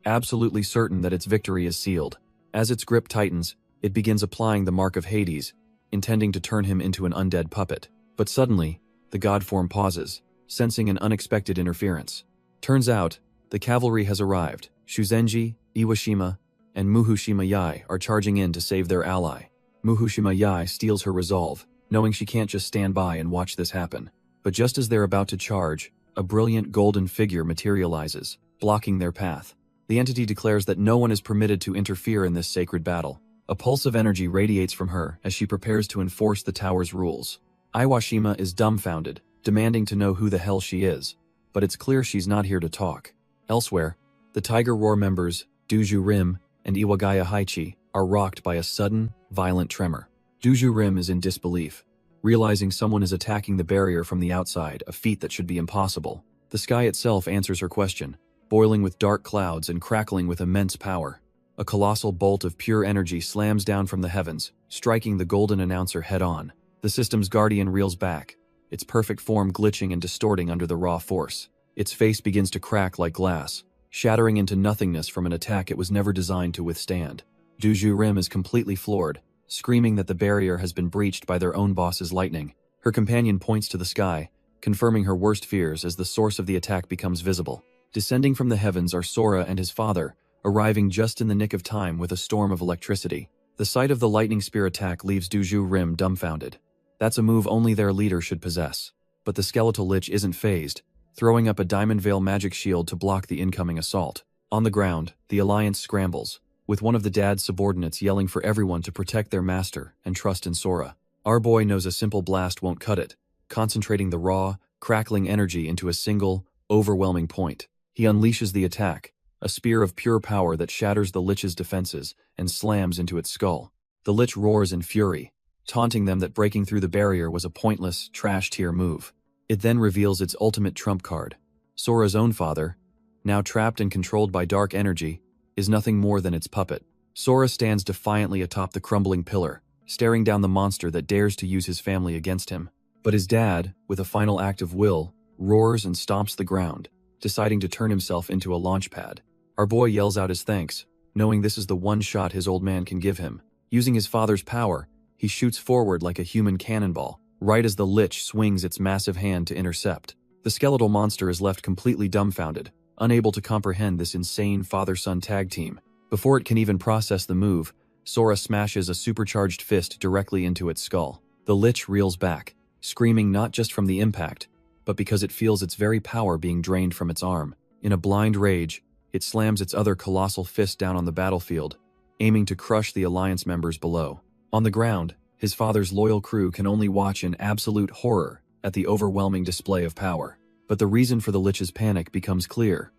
absolutely certain that its victory is sealed. As its grip tightens, it begins applying the mark of Hades, intending to turn him into an undead puppet. But suddenly, the god form pauses, sensing an unexpected interference. Turns out, the cavalry has arrived. Shuzenji, Iwashima, and Muhushima Yai are charging in to save their ally. Muhushima Yai steals her resolve, knowing she can't just stand by and watch this happen. But just as they're about to charge, a brilliant golden figure materializes, blocking their path. The entity declares that no one is permitted to interfere in this sacred battle. A pulse of energy radiates from her as she prepares to enforce the tower's rules. Iwashima is dumbfounded, demanding to know who the hell she is, but it's clear she's not here to talk. Elsewhere, the Tiger Roar members, Duju Rim and Iwagaya Haichi, are rocked by a sudden, violent tremor. Duju Rim is in disbelief, realizing someone is attacking the barrier from the outside, a feat that should be impossible. The sky itself answers her question, boiling with dark clouds and crackling with immense power. A colossal bolt of pure energy slams down from the heavens, striking the golden announcer head-on. The system's guardian reels back, its perfect form glitching and distorting under the raw force. Its face begins to crack like glass, shattering into nothingness from an attack it was never designed to withstand. Duju Rim is completely floored, screaming that the barrier has been breached by their own boss's lightning. Her companion points to the sky, confirming her worst fears as the source of the attack becomes visible. Descending from the heavens are Sora and his father, arriving just in the nick of time with a storm of electricity. The sight of the lightning spear attack leaves Duju Rim dumbfounded. That's a move only their leader should possess. But the skeletal lich isn't phased, throwing up a Diamond Veil magic shield to block the incoming assault. On the ground, the Alliance scrambles, with one of the dad's subordinates yelling for everyone to protect their master and trust in Sora. Our boy knows a simple blast won't cut it, concentrating the raw, crackling energy into a single, overwhelming point. He unleashes the attack, a spear of pure power that shatters the lich's defenses and slams into its skull. The lich roars in fury, taunting them that breaking through the barrier was a pointless, trash-tier move. It then reveals its ultimate trump card. Sora's own father, now trapped and controlled by dark energy, is nothing more than its puppet. Sora stands defiantly atop the crumbling pillar, staring down the monster that dares to use his family against him. But his dad, with a final act of will, roars and stomps the ground, deciding to turn himself into a launch pad. Our boy yells out his thanks, knowing this is the one shot his old man can give him. Using his father's power, he shoots forward like a human cannonball, right as the lich swings its massive hand to intercept. The skeletal monster is left completely dumbfounded, unable to comprehend this insane father-son tag team. Before it can even process the move, Sora smashes a supercharged fist directly into its skull. The lich reels back, screaming not just from the impact, but because it feels its very power being drained from its arm. In a blind rage, it slams its other colossal fist down on the battlefield, aiming to crush the Alliance members below. On the ground, His father's loyal crew can only watch in absolute horror at the overwhelming display of power. But the reason for the Lich's panic becomes clear.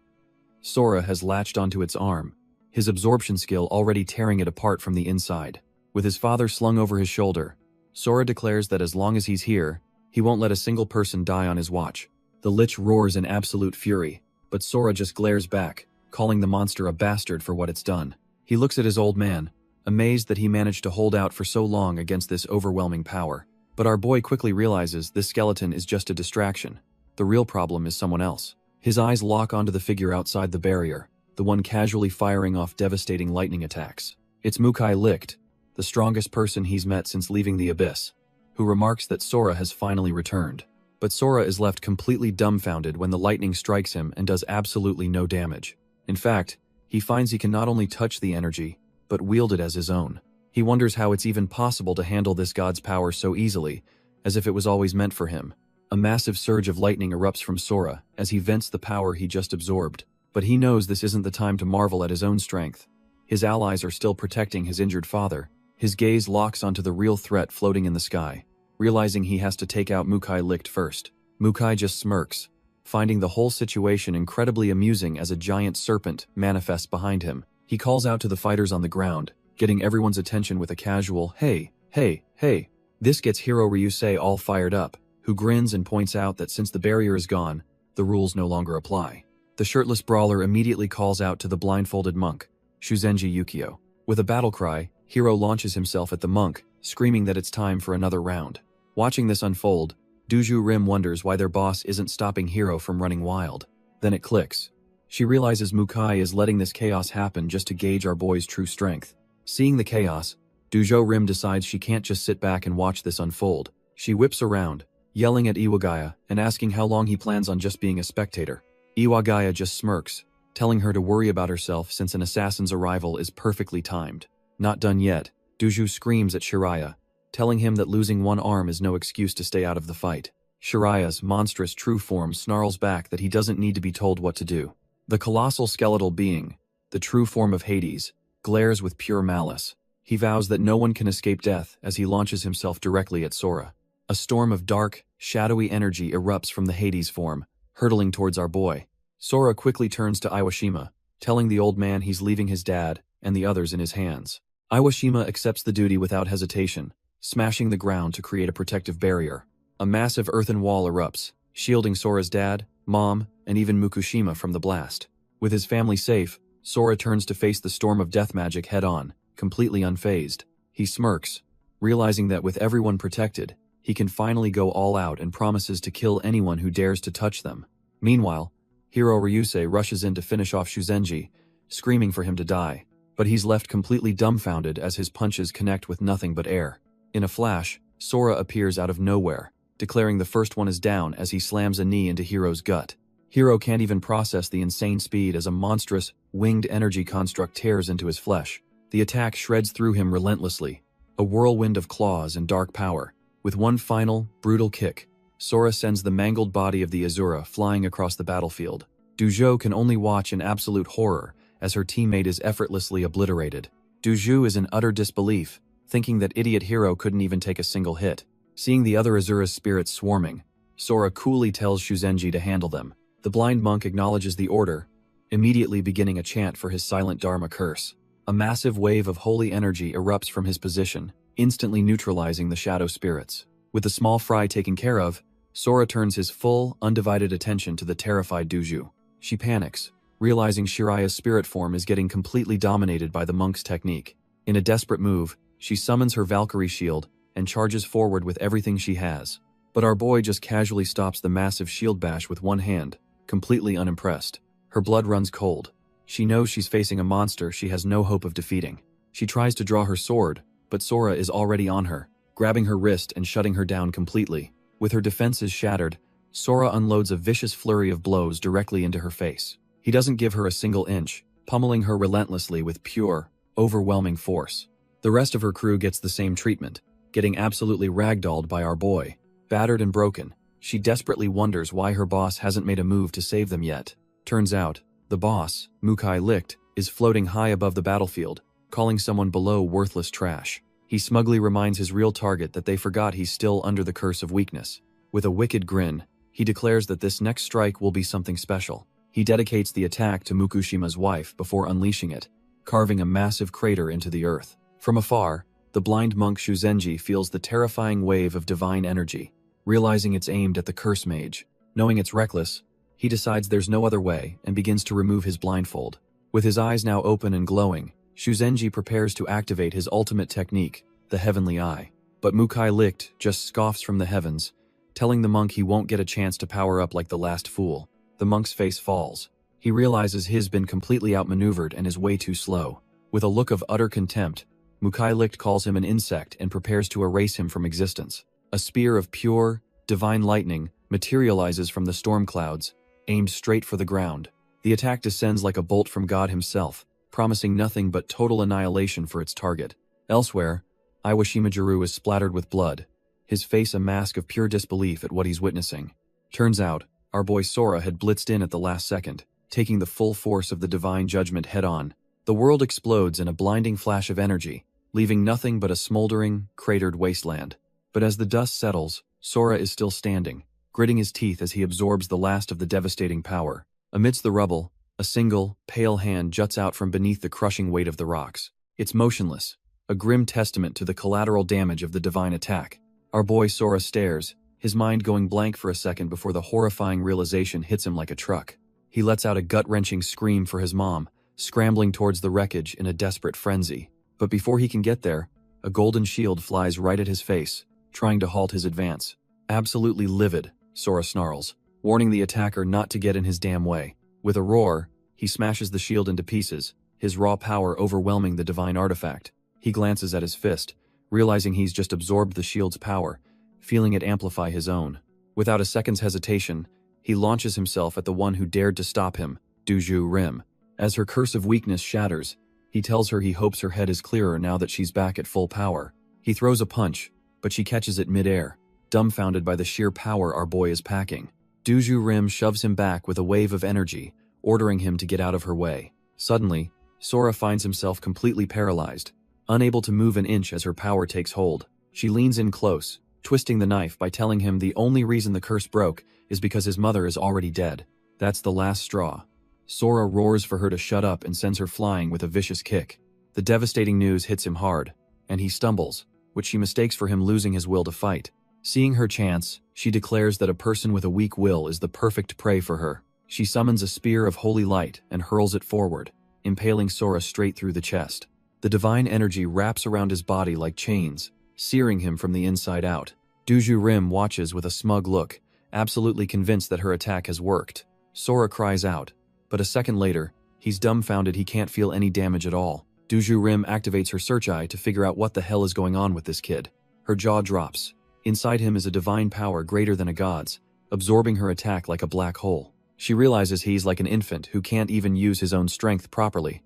Sora has latched onto its arm, his absorption skill already tearing it apart from the inside. With his father slung over his shoulder, Sora declares that as long as he's here, he won't let a single person die on his watch. The Lich roars in absolute fury, but Sora just glares back, calling the monster a bastard for what it's done. He looks at his old man, amazed that he managed to hold out for so long against this overwhelming power. But our boy quickly realizes this skeleton is just a distraction. The real problem is someone else. His eyes lock onto the figure outside the barrier, the one casually firing off devastating lightning attacks. It's Mukai Licht, the strongest person he's met since leaving the Abyss, who remarks that Sora has finally returned. But Sora is left completely dumbfounded when the lightning strikes him and does absolutely no damage. In fact, he finds he can not only touch the energy, but wield it as his own. He wonders how it's even possible to handle this god's power so easily, as if it was always meant for him. A massive surge of lightning erupts from Sora as he vents the power he just absorbed. But he knows this isn't the time to marvel at his own strength. His allies are still protecting his injured father. His gaze locks onto the real threat floating in the sky, realizing he has to take out Mukai Licht first. Mukai just smirks, finding the whole situation incredibly amusing as a giant serpent manifests behind him. He calls out to the fighters on the ground, getting everyone's attention with a casual, "Hey, hey, hey." This gets Hiro Ryusei all fired up, who grins and points out that since the barrier is gone, the rules no longer apply. The shirtless brawler immediately calls out to the blindfolded monk, Shuzenji Yukio. With a battle cry, Hiro launches himself at the monk, screaming that it's time for another round. Watching this unfold, Duju Rim wonders why their boss isn't stopping Hiro from running wild. Then it clicks. She realizes Mukai is letting this chaos happen just to gauge our boy's true strength. Seeing the chaos, Dujo Rim decides she can't just sit back and watch this unfold. She whips around, yelling at Iwagaya and asking how long he plans on just being a spectator. Iwagaya just smirks, telling her to worry about herself since an assassin's arrival is perfectly timed. Not done yet, Duju screams at Shiraya, telling him that losing one arm is no excuse to stay out of the fight. Shiraya's monstrous true form snarls back that he doesn't need to be told what to do. The colossal skeletal being, the true form of Hades, glares with pure malice. He vows that no one can escape death as he launches himself directly at Sora. A storm of dark, shadowy energy erupts from the Hades form, hurtling towards our boy. Sora quickly turns to Iwashima, telling the old man he's leaving his dad and the others in his hands. Iwashima accepts the duty without hesitation, smashing the ground to create a protective barrier. A massive earthen wall erupts, shielding Sora's dad, mom, and even Mukushima from the blast. With his family safe, Sora turns to face the storm of death magic head-on, completely unfazed. He smirks, realizing that with everyone protected, he can finally go all out and promises to kill anyone who dares to touch them. Meanwhile, Hiro Ryusei rushes in to finish off Shuzenji, screaming for him to die. But he's left completely dumbfounded as his punches connect with nothing but air. In a flash, Sora appears out of nowhere, declaring the first one is down as he slams a knee into Hiro's gut. Hiro can't even process the insane speed as a monstrous, winged energy construct tears into his flesh. The attack shreds through him relentlessly, a whirlwind of claws and dark power. With one final, brutal kick, Sora sends the mangled body of the Asura flying across the battlefield. Dujo can only watch in absolute horror as her teammate is effortlessly obliterated. Duju is in utter disbelief, thinking that idiot Hiro couldn't even take a single hit. Seeing the other Asura's spirits swarming, Sora coolly tells Shuzenji to handle them. The blind monk acknowledges the order, immediately beginning a chant for his silent Dharma curse. A massive wave of holy energy erupts from his position, instantly neutralizing the shadow spirits. With the small fry taken care of, Sora turns his full, undivided attention to the terrified Duju. She panics, realizing Shiraya's spirit form is getting completely dominated by the monk's technique. In a desperate move, she summons her Valkyrie shield and charges forward with everything she has. But our boy just casually stops the massive shield bash with one hand, completely unimpressed. Her blood runs cold. She knows she's facing a monster she has no hope of defeating. She tries to draw her sword, but Sora is already on her, grabbing her wrist and shutting her down completely. With her defenses shattered, Sora unloads a vicious flurry of blows directly into her face. He doesn't give her a single inch, pummeling her relentlessly with pure, overwhelming force. The rest of her crew gets the same treatment, getting absolutely ragdolled by our boy. Battered and broken, she desperately wonders why her boss hasn't made a move to save them yet. Turns out, the boss, Mukai Licht, is floating high above the battlefield, calling someone below worthless trash. He smugly reminds his real target that they forgot he's still under the curse of weakness. With a wicked grin, he declares that this next strike will be something special. He dedicates the attack to Mukushima's wife before unleashing it, carving a massive crater into the earth. From afar, the blind monk Shuzenji feels the terrifying wave of divine energy. Realizing it's aimed at the curse mage, knowing it's reckless, he decides there's no other way and begins to remove his blindfold. With his eyes now open and glowing, Shuzenji prepares to activate his ultimate technique, the Heavenly Eye. But Mukai Licht just scoffs from the heavens, telling the monk he won't get a chance to power up like the last fool. The monk's face falls. He realizes he's been completely outmaneuvered and is way too slow. With a look of utter contempt, Mukai Licht calls him an insect and prepares to erase him from existence. A spear of pure, divine lightning materializes from the storm clouds, aimed straight for the ground. The attack descends like a bolt from God himself, promising nothing but total annihilation for its target. Elsewhere, Iwashimajiru is splattered with blood, his face a mask of pure disbelief at what he's witnessing. Turns out, our boy Sora had blitzed in at the last second, taking the full force of the divine judgment head-on. The world explodes in a blinding flash of energy, leaving nothing but a smoldering, cratered wasteland. But as the dust settles, Sora is still standing, gritting his teeth as he absorbs the last of the devastating power. Amidst the rubble, a single, pale hand juts out from beneath the crushing weight of the rocks. It's motionless, a grim testament to the collateral damage of the divine attack. Our boy Sora stares, his mind going blank for a second before the horrifying realization hits him like a truck. He lets out a gut-wrenching scream for his mom, scrambling towards the wreckage in a desperate frenzy. But before he can get there, a golden shield flies right at his face, trying to halt his advance. Absolutely livid, Sora snarls, warning the attacker not to get in his damn way. With a roar, he smashes the shield into pieces, his raw power overwhelming the divine artifact. He glances at his fist, realizing he's just absorbed the shield's power, feeling it amplify his own. Without a second's hesitation, he launches himself at the one who dared to stop him, Duju Rim. As her curse of weakness shatters, he tells her he hopes her head is clearer now that she's back at full power. He throws a punch, but she catches it mid-air, dumbfounded by the sheer power our boy is packing. Duju Rim shoves him back with a wave of energy, ordering him to get out of her way. Suddenly, Sora finds himself completely paralyzed, unable to move an inch as her power takes hold. She leans in close, twisting the knife by telling him the only reason the curse broke is because his mother is already dead. That's the last straw. Sora roars for her to shut up and sends her flying with a vicious kick. The devastating news hits him hard, and he stumbles, which she mistakes for him losing his will to fight. Seeing her chance, she declares that a person with a weak will is the perfect prey for her. She summons a spear of holy light and hurls it forward, impaling Sora straight through the chest. The divine energy wraps around his body like chains, searing him from the inside out. Duju Rim watches with a smug look, absolutely convinced that her attack has worked. Sora cries out, but a second later, he's dumbfounded he can't feel any damage at all. Duju Rim activates her search eye to figure out what the hell is going on with this kid. Her jaw drops. Inside him is a divine power greater than a god's, absorbing her attack like a black hole. She realizes he's like an infant who can't even use his own strength properly.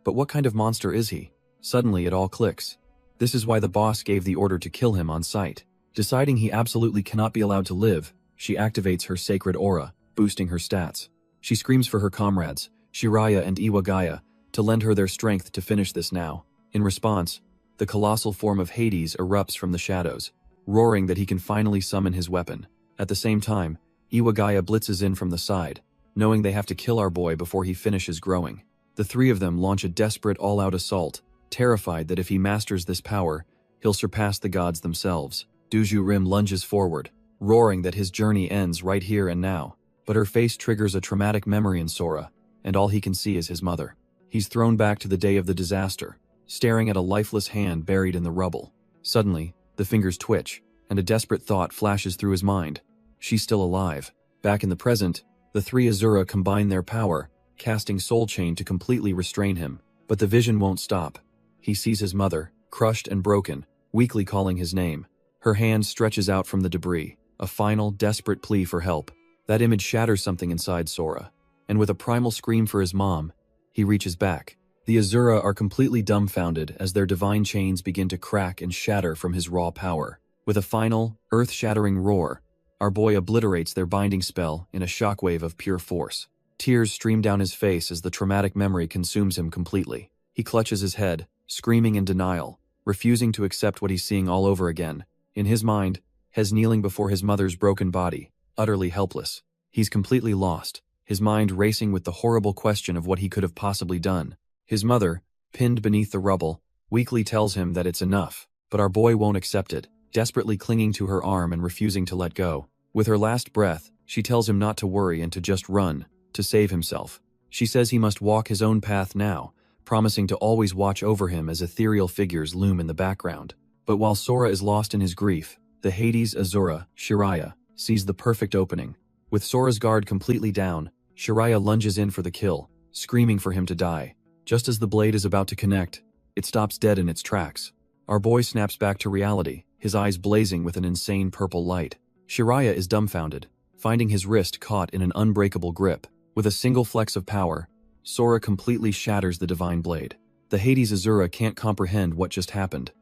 But what kind of monster is he? Suddenly it all clicks. This is why the boss gave the order to kill him on sight. Deciding he absolutely cannot be allowed to live, she activates her sacred aura, boosting her stats. She screams for her comrades, Shiraya and Iwagaya, to lend her their strength to finish this now. In response, the colossal form of Hades erupts from the shadows, roaring that he can finally summon his weapon. At the same time, Iwagaya blitzes in from the side, knowing they have to kill our boy before he finishes growing. The three of them launch a desperate all-out assault, terrified that if he masters this power, he'll surpass the gods themselves. Duju Rim lunges forward, roaring that his journey ends right here and now. But her face triggers a traumatic memory in Sora, and all he can see is his mother. He's thrown back to the day of the disaster, staring at a lifeless hand buried in the rubble. Suddenly, the fingers twitch, and a desperate thought flashes through his mind. She's still alive. Back in the present, the three Asura combine their power, casting Soul Chain to completely restrain him. But the vision won't stop. He sees his mother, crushed and broken, weakly calling his name. Her hand stretches out from the debris, a final, desperate plea for help. That image shatters something inside Sora, and with a primal scream for his mom, he reaches back. The Asura are completely dumbfounded as their divine chains begin to crack and shatter from his raw power. With a final, earth-shattering roar, our boy obliterates their binding spell in a shockwave of pure force. Tears stream down his face as the traumatic memory consumes him completely. He clutches his head, screaming in denial, refusing to accept what he's seeing all over again. In his mind, Hez kneeling before his mother's broken body, utterly helpless. He's completely lost, his mind racing with the horrible question of what he could have possibly done. His mother, pinned beneath the rubble, weakly tells him that it's enough, but our boy won't accept it, desperately clinging to her arm and refusing to let go. With her last breath, she tells him not to worry and to just run, to save himself. She says he must walk his own path now, promising to always watch over him as ethereal figures loom in the background. But while Sora is lost in his grief, the Hades Asura, Shiraya, sees the perfect opening. With Sora's guard completely down, Shiraya lunges in for the kill, screaming for him to die. Just as the blade is about to connect, it stops dead in its tracks. Our boy snaps back to reality, his eyes blazing with an insane purple light. Shiraya is dumbfounded, finding his wrist caught in an unbreakable grip. With a single flex of power, Sora completely shatters the divine blade. The Hades Asura can't comprehend what just happened.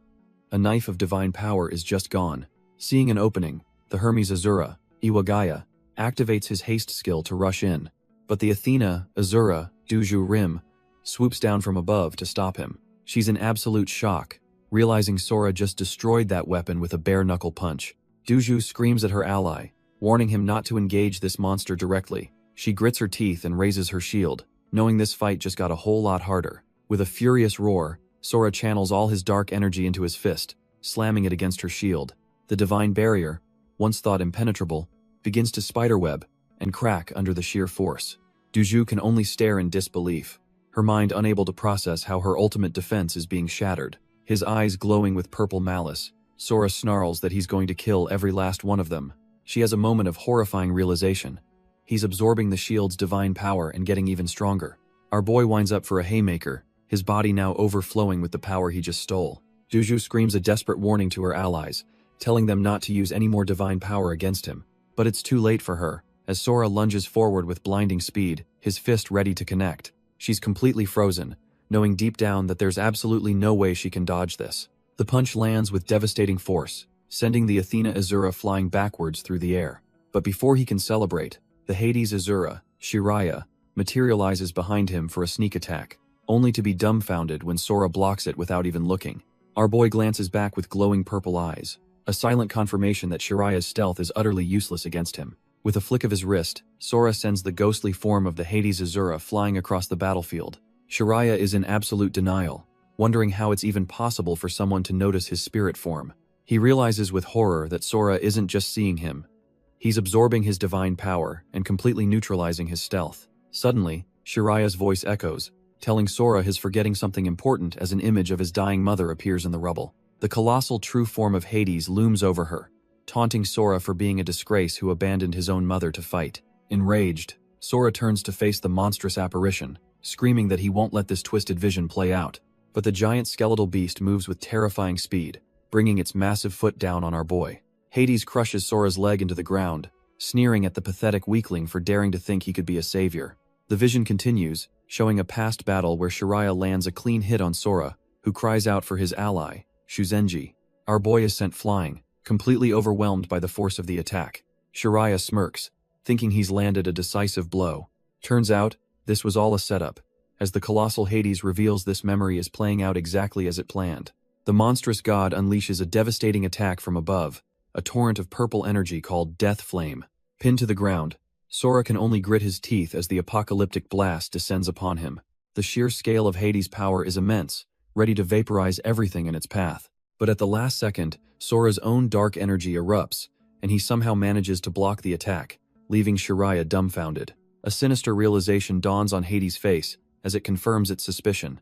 A knife of divine power is just gone. Seeing an opening, the Hermes Asura, Iwagaya, activates his haste skill to rush in, but the Athena Asura, Duju Rim, swoops down from above to stop him. She's in absolute shock, realizing Sora just destroyed that weapon with a bare-knuckle punch. Duju screams at her ally, warning him not to engage this monster directly. She grits her teeth and raises her shield, knowing this fight just got a whole lot harder. With a furious roar, Sora channels all his dark energy into his fist, slamming it against her shield. The divine barrier, once thought impenetrable, begins to spiderweb and crack under the sheer force. Duju can only stare in disbelief, her mind unable to process how her ultimate defense is being shattered. His eyes glowing with purple malice, Sora snarls that he's going to kill every last one of them. She has a moment of horrifying realization. He's absorbing the shield's divine power and getting even stronger. Our boy winds up for a haymaker, his body now overflowing with the power he just stole. Duju screams a desperate warning to her allies, telling them not to use any more divine power against him. But it's too late for her, as Sora lunges forward with blinding speed, his fist ready to connect. She's completely frozen, knowing deep down that there's absolutely no way she can dodge this. The punch lands with devastating force, sending the Athena Asura flying backwards through the air. But before he can celebrate, the Hades Asura, Shiraya, materializes behind him for a sneak attack, only to be dumbfounded when Sora blocks it without even looking. Our boy glances back with glowing purple eyes, a silent confirmation that Shiraya's stealth is utterly useless against him. With a flick of his wrist, Sora sends the ghostly form of the Hades Asura flying across the battlefield. Shiraya is in absolute denial, wondering how it's even possible for someone to notice his spirit form. He realizes with horror that Sora isn't just seeing him. He's absorbing his divine power and completely neutralizing his stealth. Suddenly, Shiraya's voice echoes, telling Sora he's forgetting something important as an image of his dying mother appears in the rubble. The colossal true form of Hades looms over her, taunting Sora for being a disgrace who abandoned his own mother to fight. Enraged, Sora turns to face the monstrous apparition, screaming that he won't let this twisted vision play out. But the giant skeletal beast moves with terrifying speed, bringing its massive foot down on our boy. Hades crushes Sora's leg into the ground, sneering at the pathetic weakling for daring to think he could be a savior. The vision continues, showing a past battle where Shiraya lands a clean hit on Sora, who cries out for his ally, Shuzenji. Our boy is sent flying, completely overwhelmed by the force of the attack. Shiraya smirks, thinking he's landed a decisive blow. Turns out, this was all a setup, as the colossal Hades reveals this memory is playing out exactly as it planned. The monstrous god unleashes a devastating attack from above, a torrent of purple energy called Death Flame. Pinned to the ground, Sora can only grit his teeth as the apocalyptic blast descends upon him. The sheer scale of Hades' power is immense, ready to vaporize everything in its path. But at the last second, Sora's own dark energy erupts, and he somehow manages to block the attack, leaving Shiraya dumbfounded. A sinister realization dawns on Hades' face as it confirms its suspicion.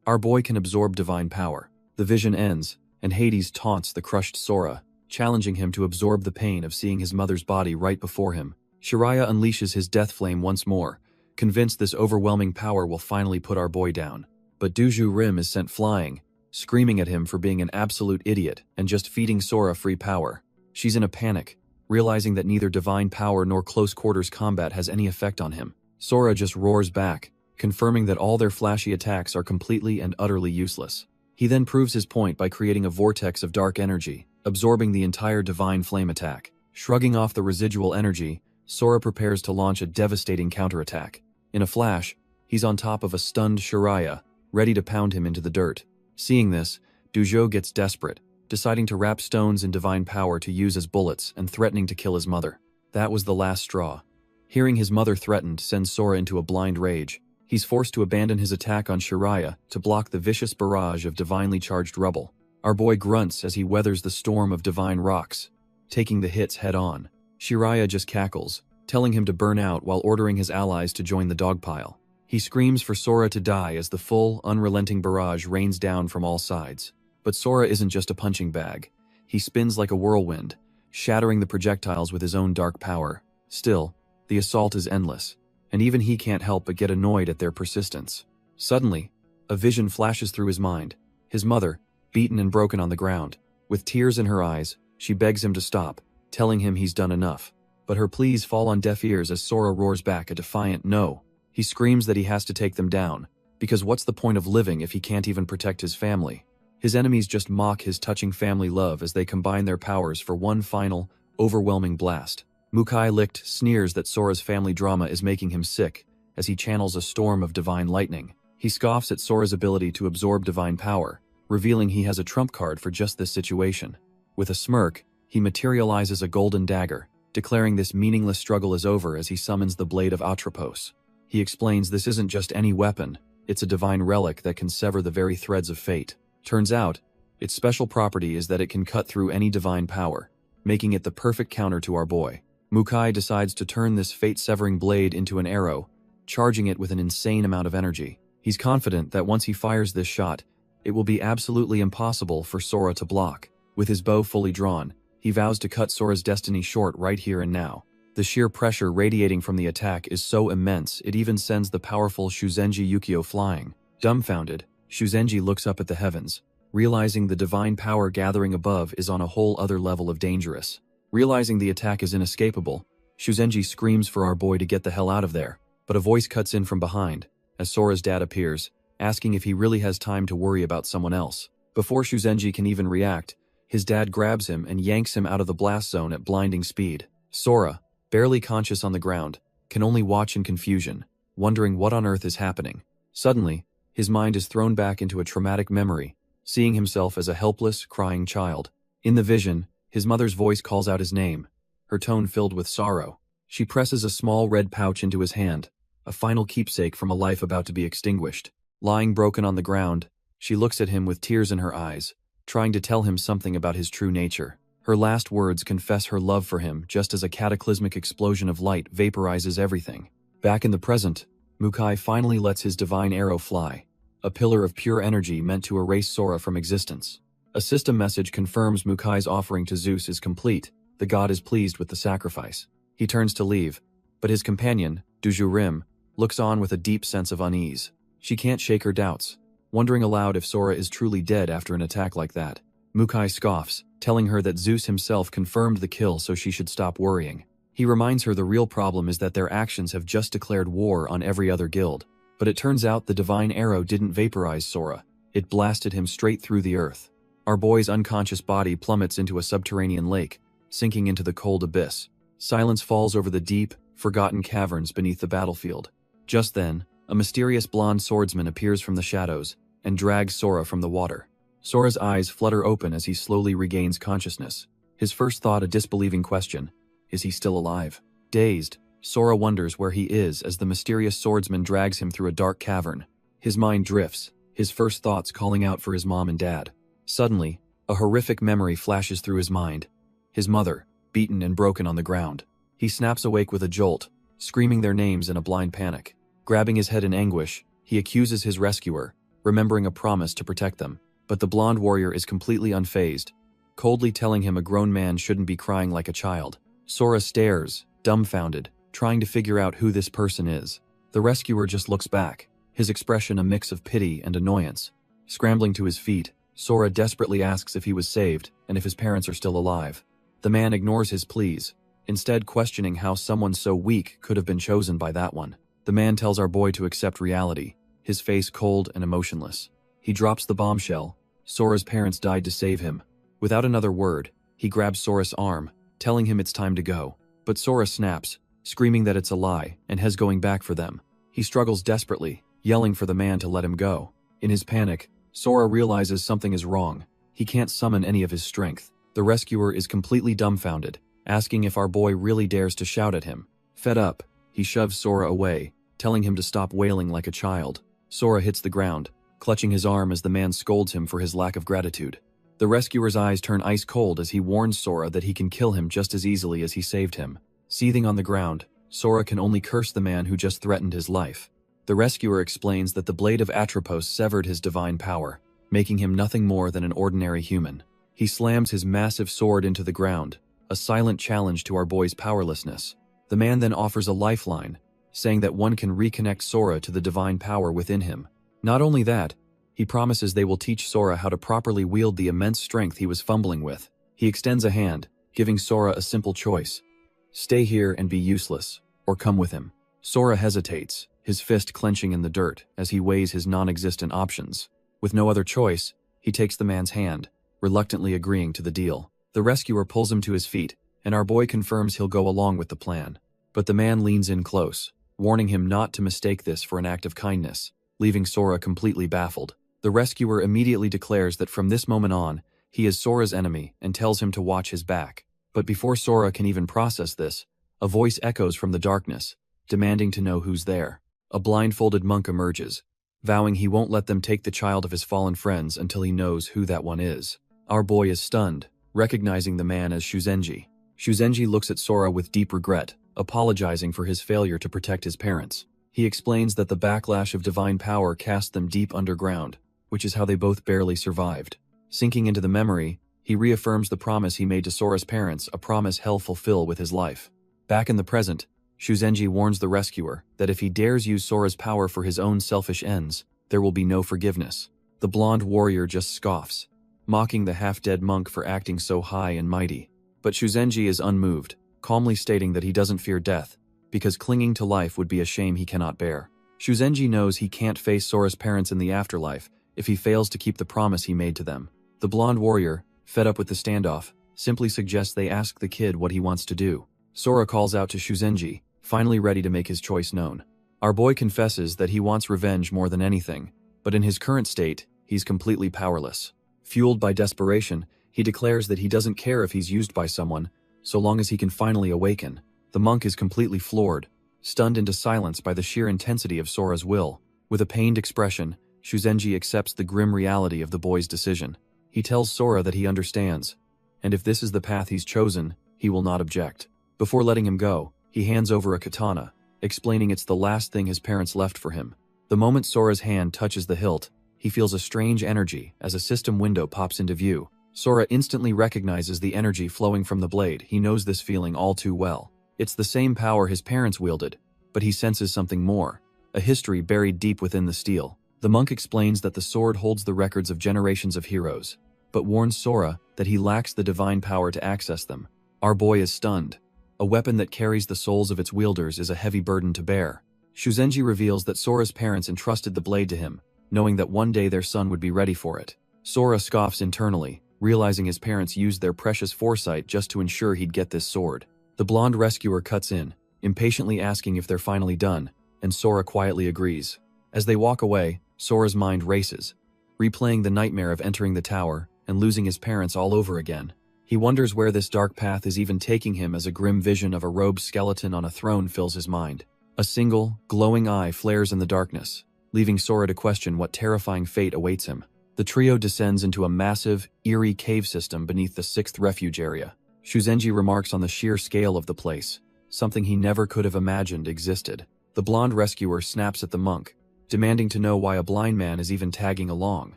Our boy can absorb divine power. The vision ends, and Hades taunts the crushed Sora, challenging him to absorb the pain of seeing his mother's body right before him. Shiraya unleashes his death flame once more, convinced this overwhelming power will finally put our boy down. But Duju Rim is sent flying, screaming at him for being an absolute idiot and just feeding Sora free power. She's in a panic, realizing that neither divine power nor close quarters combat has any effect on him. Sora just roars back, confirming that all their flashy attacks are completely and utterly useless. He then proves his point by creating a vortex of dark energy, absorbing the entire divine flame attack. Shrugging off the residual energy, Sora prepares to launch a devastating counterattack. In a flash, he's on top of a stunned Shiraya, ready to pound him into the dirt. Seeing this, Duzhou gets desperate, deciding to wrap stones in divine power to use as bullets and threatening to kill his mother. That was the last straw. Hearing his mother threatened sends Sora into a blind rage. He's forced to abandon his attack on Shiraya to block the vicious barrage of divinely charged rubble. Our boy grunts as he weathers the storm of divine rocks, taking the hits head-on. Shiraya just cackles, telling him to burn out while ordering his allies to join the dogpile. He screams for Sora to die as the full, unrelenting barrage rains down from all sides. But Sora isn't just a punching bag. He spins like a whirlwind, shattering the projectiles with his own dark power. Still, the assault is endless, and even he can't help but get annoyed at their persistence. Suddenly, a vision flashes through his mind. His mother, beaten and broken on the ground. With tears in her eyes, she begs him to stop, telling him he's done enough. But her pleas fall on deaf ears as Sora roars back a defiant no. He screams that he has to take them down, because what's the point of living if he can't even protect his family? His enemies just mock his touching family love as they combine their powers for one final, overwhelming blast. Mukai Licht sneers that Sora's family drama is making him sick as he channels a storm of divine lightning. He scoffs at Sora's ability to absorb divine power, revealing he has a trump card for just this situation. With a smirk, he materializes a golden dagger, declaring this meaningless struggle is over as he summons the blade of Atropos. He explains this isn't just any weapon, it's a divine relic that can sever the very threads of fate. Turns out, its special property is that it can cut through any divine power, making it the perfect counter to our boy. Mukai decides to turn this fate-severing blade into an arrow, charging it with an insane amount of energy. He's confident that once he fires this shot, it will be absolutely impossible for Sora to block. With his bow fully drawn, he vows to cut Sora's destiny short right here and now. The sheer pressure radiating from the attack is so immense it even sends the powerful Shuzenji Yukio flying. Dumbfounded, Shuzenji looks up at the heavens, realizing the divine power gathering above is on a whole other level of dangerous. Realizing the attack is inescapable, Shuzenji screams for our boy to get the hell out of there, but a voice cuts in from behind, as Sora's dad appears, asking if he really has time to worry about someone else. Before Shuzenji can even react, his dad grabs him and yanks him out of the blast zone at blinding speed. Sora, barely conscious on the ground, can only watch in confusion, wondering what on earth is happening. Suddenly, his mind is thrown back into a traumatic memory, seeing himself as a helpless, crying child. In the vision, his mother's voice calls out his name, her tone filled with sorrow. She presses a small red pouch into his hand, a final keepsake from a life about to be extinguished. Lying broken on the ground, she looks at him with tears in her eyes, trying to tell him something about his true nature. Her last words confess her love for him just as a cataclysmic explosion of light vaporizes everything. Back in the present, Mukai finally lets his divine arrow fly, a pillar of pure energy meant to erase Sora from existence. A system message confirms Mukai's offering to Zeus is complete. The god is pleased with the sacrifice. He turns to leave, but his companion, Dujurim, looks on with a deep sense of unease. She can't shake her doubts, wondering aloud if Sora is truly dead after an attack like that. Mukai scoffs, telling her that Zeus himself confirmed the kill so she should stop worrying. He reminds her the real problem is that their actions have just declared war on every other guild. But it turns out the divine arrow didn't vaporize Sora. It blasted him straight through the earth. Our boy's unconscious body plummets into a subterranean lake, sinking into the cold abyss. Silence falls over the deep, forgotten caverns beneath the battlefield. Just then, a mysterious blonde swordsman appears from the shadows and drags Sora from the water. Sora's eyes flutter open as he slowly regains consciousness. His first thought a disbelieving question: is he still alive? Dazed, Sora wonders where he is as the mysterious swordsman drags him through a dark cavern. His mind drifts, his first thoughts calling out for his mom and dad. Suddenly, a horrific memory flashes through his mind. His mother, beaten and broken on the ground. He snaps awake with a jolt, screaming their names in a blind panic. Grabbing his head in anguish, he accuses his rescuer, remembering a promise to protect them. But the blonde warrior is completely unfazed, coldly telling him a grown man shouldn't be crying like a child. Sora stares, dumbfounded, trying to figure out who this person is. The rescuer just looks back, his expression a mix of pity and annoyance. Scrambling to his feet, Sora desperately asks if he was saved and if his parents are still alive. The man ignores his pleas, instead questioning how someone so weak could have been chosen by that one. The man tells our boy to accept reality, his face cold and emotionless. He drops the bombshell. Sora's parents died to save him. Without another word, he grabs Sora's arm, telling him it's time to go. But Sora snaps, screaming that it's a lie and has going back for them. He struggles desperately, yelling for the man to let him go. In his panic, Sora realizes something is wrong. He can't summon any of his strength. The rescuer is completely dumbfounded, asking if our boy really dares to shout at him. Fed up, he shoves Sora away, telling him to stop wailing like a child. Sora hits the ground, clutching his arm as the man scolds him for his lack of gratitude. The rescuer's eyes turn ice cold as he warns Sora that he can kill him just as easily as he saved him. Seething on the ground, Sora can only curse the man who just threatened his life. The rescuer explains that the blade of Atropos severed his divine power, making him nothing more than an ordinary human. He slams his massive sword into the ground, a silent challenge to our boy's powerlessness. The man then offers a lifeline, saying that one can reconnect Sora to the divine power within him. Not only that, he promises they will teach Sora how to properly wield the immense strength he was fumbling with. He extends a hand, giving Sora a simple choice. Stay here and be useless, or come with him. Sora hesitates, his fist clenching in the dirt as he weighs his non-existent options. With no other choice, he takes the man's hand, reluctantly agreeing to the deal. The rescuer pulls him to his feet, and our boy confirms he'll go along with the plan. But the man leans in close, warning him not to mistake this for an act of kindness, leaving Sora completely baffled. The rescuer immediately declares that from this moment on, he is Sora's enemy and tells him to watch his back. But before Sora can even process this, a voice echoes from the darkness, demanding to know who's there. A blindfolded monk emerges, vowing he won't let them take the child of his fallen friends until he knows who that one is. Our boy is stunned, recognizing the man as Shuzenji. Shuzenji looks at Sora with deep regret, apologizing for his failure to protect his parents. He explains that the backlash of divine power cast them deep underground, which is how they both barely survived. Sinking into the memory, he reaffirms the promise he made to Sora's parents, a promise he'll fulfill with his life. Back in the present, Shuzenji warns the rescuer that if he dares use Sora's power for his own selfish ends, there will be no forgiveness. The blonde warrior just scoffs, mocking the half-dead monk for acting so high and mighty. But Shuzenji is unmoved, calmly stating that he doesn't fear death, because clinging to life would be a shame he cannot bear. Shuzenji knows he can't face Sora's parents in the afterlife if he fails to keep the promise he made to them. The blonde warrior, fed up with the standoff, simply suggests they ask the kid what he wants to do. Sora calls out to Shuzenji, finally ready to make his choice known. Our boy confesses that he wants revenge more than anything, but in his current state, he's completely powerless. Fueled by desperation, he declares that he doesn't care if he's used by someone, so long as he can finally awaken. The monk is completely floored, stunned into silence by the sheer intensity of Sora's will. With a pained expression, Shuzenji accepts the grim reality of the boy's decision. He tells Sora that he understands, and if this is the path he's chosen, he will not object. Before letting him go, he hands over a katana, explaining it's the last thing his parents left for him. The moment Sora's hand touches the hilt, he feels a strange energy as a system window pops into view. Sora instantly recognizes the energy flowing from the blade. He knows this feeling all too well. It's the same power his parents wielded, but he senses something more, a history buried deep within the steel. The monk explains that the sword holds the records of generations of heroes, but warns Sora that he lacks the divine power to access them. Our boy is stunned. A weapon that carries the souls of its wielders is a heavy burden to bear. Shuzenji reveals that Sora's parents entrusted the blade to him, knowing that one day their son would be ready for it. Sora scoffs internally, realizing his parents used their precious foresight just to ensure he'd get this sword. The blonde rescuer cuts in, impatiently asking if they're finally done, and Sora quietly agrees. As they walk away, Sora's mind races, replaying the nightmare of entering the tower and losing his parents all over again. He wonders where this dark path is even taking him as a grim vision of a robed skeleton on a throne fills his mind. A single, glowing eye flares in the darkness, leaving Sora to question what terrifying fate awaits him. The trio descends into a massive, eerie cave system beneath the 6th refuge area. Shuzenji remarks on the sheer scale of the place, something he never could have imagined existed. The blonde rescuer snaps at the monk, demanding to know why a blind man is even tagging along.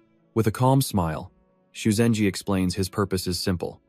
With a calm smile, Shuzenji explains his purpose is simple: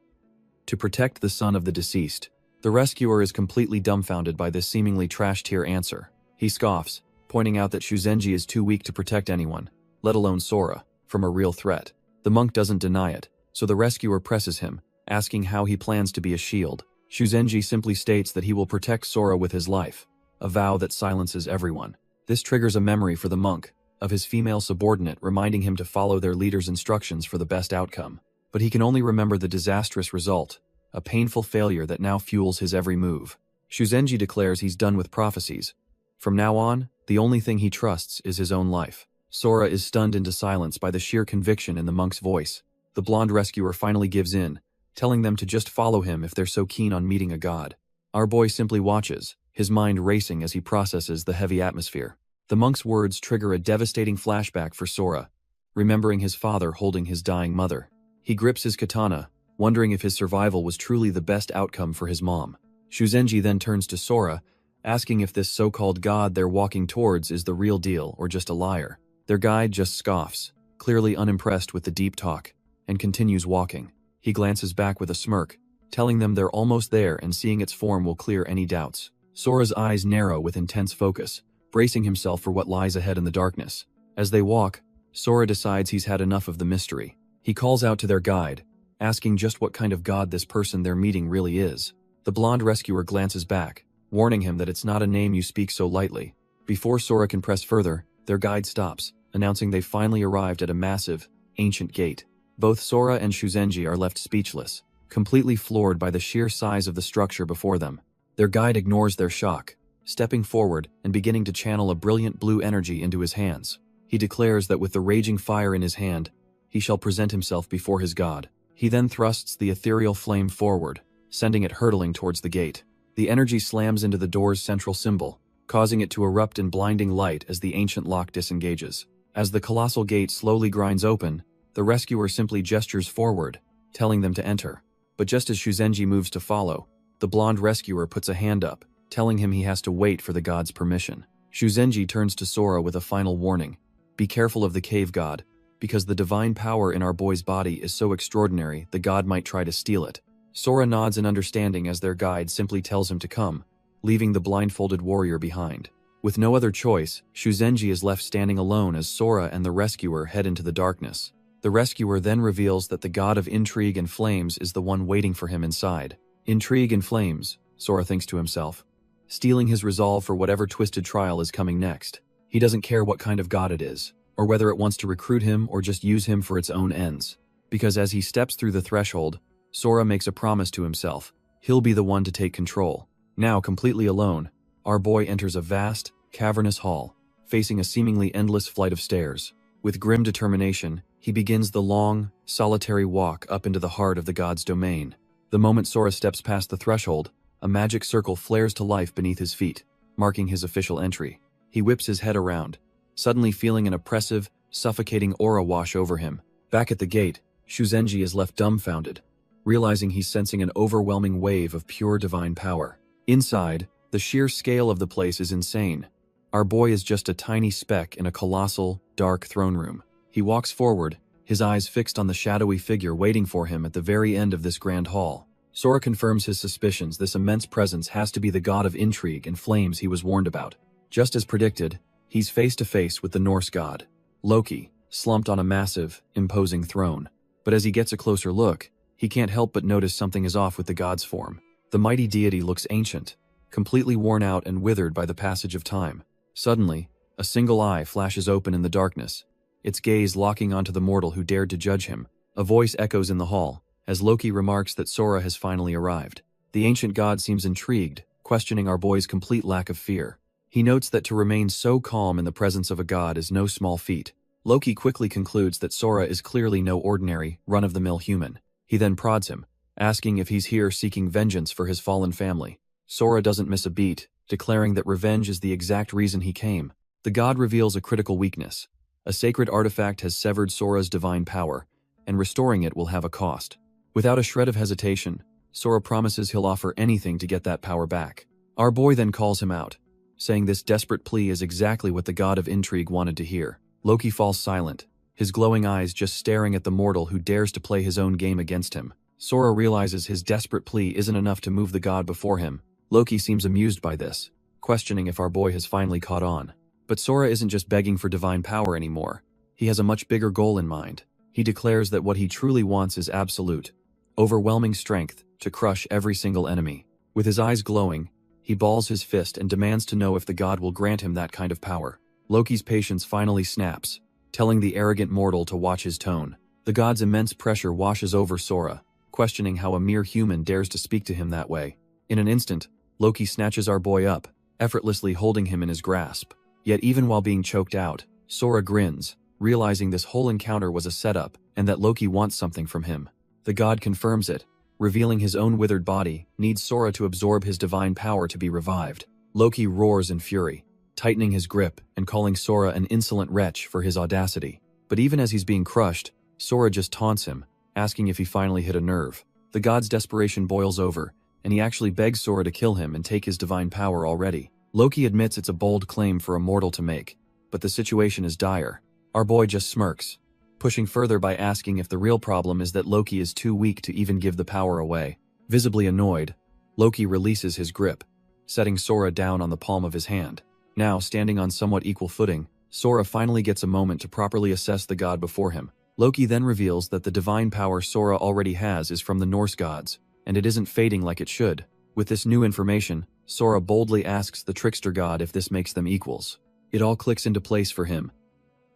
to protect the son of the deceased. The rescuer is completely dumbfounded by this seemingly trash-tier answer. He scoffs, pointing out that Shuzenji is too weak to protect anyone, let alone Sora, from a real threat. The monk doesn't deny it, so the rescuer presses him, asking how he plans to be a shield. Shuzenji simply states that he will protect Sora with his life, a vow that silences everyone. This triggers a memory for the monk of his female subordinate, reminding him to follow their leader's instructions for the best outcome. But he can only remember the disastrous result, a painful failure that now fuels his every move. Shuzenji declares he's done with prophecies. From now on, the only thing he trusts is his own life. Sora is stunned into silence by the sheer conviction in the monk's voice. The blonde rescuer finally gives in, telling them to just follow him if they're so keen on meeting a god. Our boy simply watches, his mind racing as he processes the heavy atmosphere. The monk's words trigger a devastating flashback for Sora, remembering his father holding his dying mother. He grips his katana, wondering if his survival was truly the best outcome for his mom. Shuzenji then turns to Sora, asking if this so-called god they're walking towards is the real deal or just a liar. Their guide just scoffs, clearly unimpressed with the deep talk, and continues walking. He glances back with a smirk, telling them they're almost there and seeing its form will clear any doubts. Sora's eyes narrow with intense focus, bracing himself for what lies ahead in the darkness. As they walk, Sora decides he's had enough of the mystery. He calls out to their guide, asking just what kind of god this person they're meeting really is. The blonde rescuer glances back, warning him that it's not a name you speak so lightly. Before Sora can press further, their guide stops, announcing they've finally arrived at a massive, ancient gate. Both Sora and Shuzenji are left speechless, completely floored by the sheer size of the structure before them. Their guide ignores their shock, stepping forward and beginning to channel a brilliant blue energy into his hands. He declares that with the raging fire in his hand, he shall present himself before his god. He then thrusts the ethereal flame forward, sending it hurtling towards the gate. The energy slams into the door's central symbol, causing it to erupt in blinding light as the ancient lock disengages. As the colossal gate slowly grinds open, the rescuer simply gestures forward, telling them to enter. But just as Shuzenji moves to follow, the blonde rescuer puts a hand up, telling him he has to wait for the god's permission. Shuzenji turns to Sora with a final warning. Be careful of the cave god, because the divine power in our boy's body is so extraordinary the god might try to steal it. Sora nods in understanding as their guide simply tells him to come, leaving the blindfolded warrior behind. With no other choice, Shuzenji is left standing alone as Sora and the rescuer head into the darkness. The rescuer then reveals that the god of intrigue and flames is the one waiting for him inside. Intrigue and flames, Sora thinks to himself, stealing his resolve for whatever twisted trial is coming next. He doesn't care what kind of god it is, or whether it wants to recruit him or just use him for its own ends. Because as he steps through the threshold, Sora makes a promise to himself. He'll be the one to take control. Now completely alone, our boy enters a vast, cavernous hall, facing a seemingly endless flight of stairs. With grim determination, he begins the long, solitary walk up into the heart of the god's domain. The moment Sora steps past the threshold, a magic circle flares to life beneath his feet, marking his official entry. He whips his head around, suddenly feeling an oppressive, suffocating aura wash over him. Back at the gate, Shuzenji is left dumbfounded, realizing he's sensing an overwhelming wave of pure divine power. Inside, the sheer scale of the place is insane. Our boy is just a tiny speck in a colossal, dark throne room. He walks forward, his eyes fixed on the shadowy figure waiting for him at the very end of this grand hall. Sora confirms his suspicions this immense presence has to be the god of intrigue and flames he was warned about. Just as predicted, he's face to face with the Norse god, Loki, slumped on a massive, imposing throne. But as he gets a closer look, he can't help but notice something is off with the god's form. The mighty deity looks ancient, completely worn out and withered by the passage of time. Suddenly, a single eye flashes open in the darkness, its gaze locking onto the mortal who dared to judge him. A voice echoes in the hall, as Loki remarks that Sora has finally arrived. The ancient god seems intrigued, questioning our boy's complete lack of fear. He notes that to remain so calm in the presence of a god is no small feat. Loki quickly concludes that Sora is clearly no ordinary, run-of-the-mill human. He then prods him, asking if he's here seeking vengeance for his fallen family. Sora doesn't miss a beat, declaring that revenge is the exact reason he came. The god reveals a critical weakness. A sacred artifact has severed Sora's divine power, and restoring it will have a cost. Without a shred of hesitation, Sora promises he'll offer anything to get that power back. Our boy then calls him out, saying this desperate plea is exactly what the god of intrigue wanted to hear. Loki falls silent, his glowing eyes just staring at the mortal who dares to play his own game against him. Sora realizes his desperate plea isn't enough to move the god before him. Loki seems amused by this, questioning if our boy has finally caught on. But Sora isn't just begging for divine power anymore. He has a much bigger goal in mind. He declares that what he truly wants is absolute, overwhelming strength to crush every single enemy. With his eyes glowing, he balls his fist and demands to know if the god will grant him that kind of power. Loki's patience finally snaps, telling the arrogant mortal to watch his tone. The god's immense pressure washes over Sora, questioning how a mere human dares to speak to him that way. In an instant, Loki snatches our boy up, effortlessly holding him in his grasp. Yet even while being choked out, Sora grins, realizing this whole encounter was a setup and that Loki wants something from him. The god confirms it, revealing his own withered body needs Sora to absorb his divine power to be revived. Loki roars in fury, tightening his grip and calling Sora an insolent wretch for his audacity. But even as he's being crushed, Sora just taunts him, asking if he finally hit a nerve. The god's desperation boils over, and he actually begs Sora to kill him and take his divine power already. Loki admits it's a bold claim for a mortal to make, but the situation is dire. Our boy just smirks, pushing further by asking if the real problem is that Loki is too weak to even give the power away. Visibly annoyed, Loki releases his grip, setting Sora down on the palm of his hand. Now, standing on somewhat equal footing, Sora finally gets a moment to properly assess the god before him. Loki then reveals that the divine power Sora already has is from the Norse gods, and it isn't fading like it should. With this new information, Sora boldly asks the trickster god if this makes them equals. It all clicks into place for him.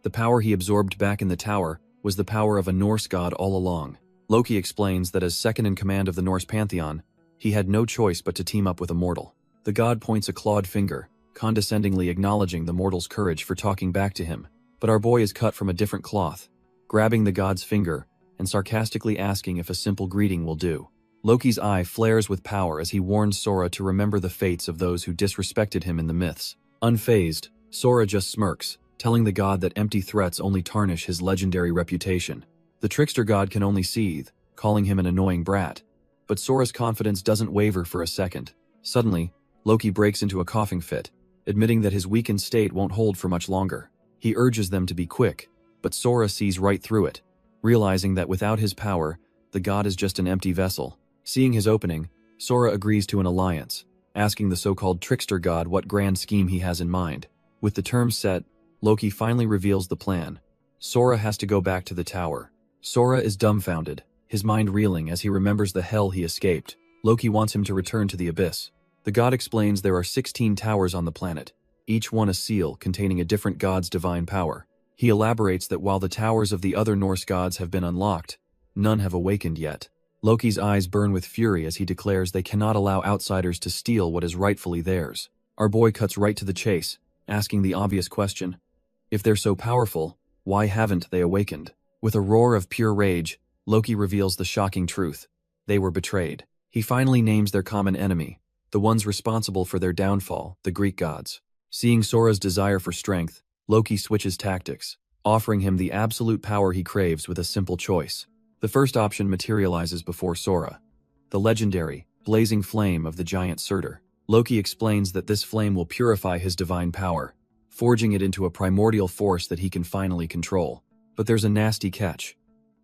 The power he absorbed back in the tower was the power of a Norse god all along. Loki explains that as second in command of the Norse pantheon, he had no choice but to team up with a mortal. The god points a clawed finger, condescendingly acknowledging the mortal's courage for talking back to him. But our boy is cut from a different cloth, grabbing the god's finger and sarcastically asking if a simple greeting will do. Loki's eye flares with power as he warns Sora to remember the fates of those who disrespected him in the myths. Unfazed, Sora just smirks, telling the god that empty threats only tarnish his legendary reputation. The trickster god can only seethe, calling him an annoying brat. But Sora's confidence doesn't waver for a second. Suddenly, Loki breaks into a coughing fit, admitting that his weakened state won't hold for much longer. He urges them to be quick, but Sora sees right through it, realizing that without his power, the god is just an empty vessel. Seeing his opening, Sora agrees to an alliance, asking the so-called trickster god what grand scheme he has in mind. With the terms set, Loki finally reveals the plan. Sora has to go back to the tower. Sora is dumbfounded, his mind reeling as he remembers the hell he escaped. Loki wants him to return to the abyss. The god explains there are 16 towers on the planet, each one a seal containing a different god's divine power. He elaborates that while the towers of the other Norse gods have been unlocked, none have awakened yet. Loki's eyes burn with fury as he declares they cannot allow outsiders to steal what is rightfully theirs. Our boy cuts right to the chase, asking the obvious question: if they're so powerful, why haven't they awakened? With a roar of pure rage, Loki reveals the shocking truth. They were betrayed. He finally names their common enemy, the ones responsible for their downfall, the Greek gods. Seeing Sora's desire for strength, Loki switches tactics, offering him the absolute power he craves with a simple choice. The first option materializes before Sora: the legendary, blazing flame of the giant Surtur. Loki explains that this flame will purify his divine power, forging it into a primordial force that he can finally control. But there's a nasty catch.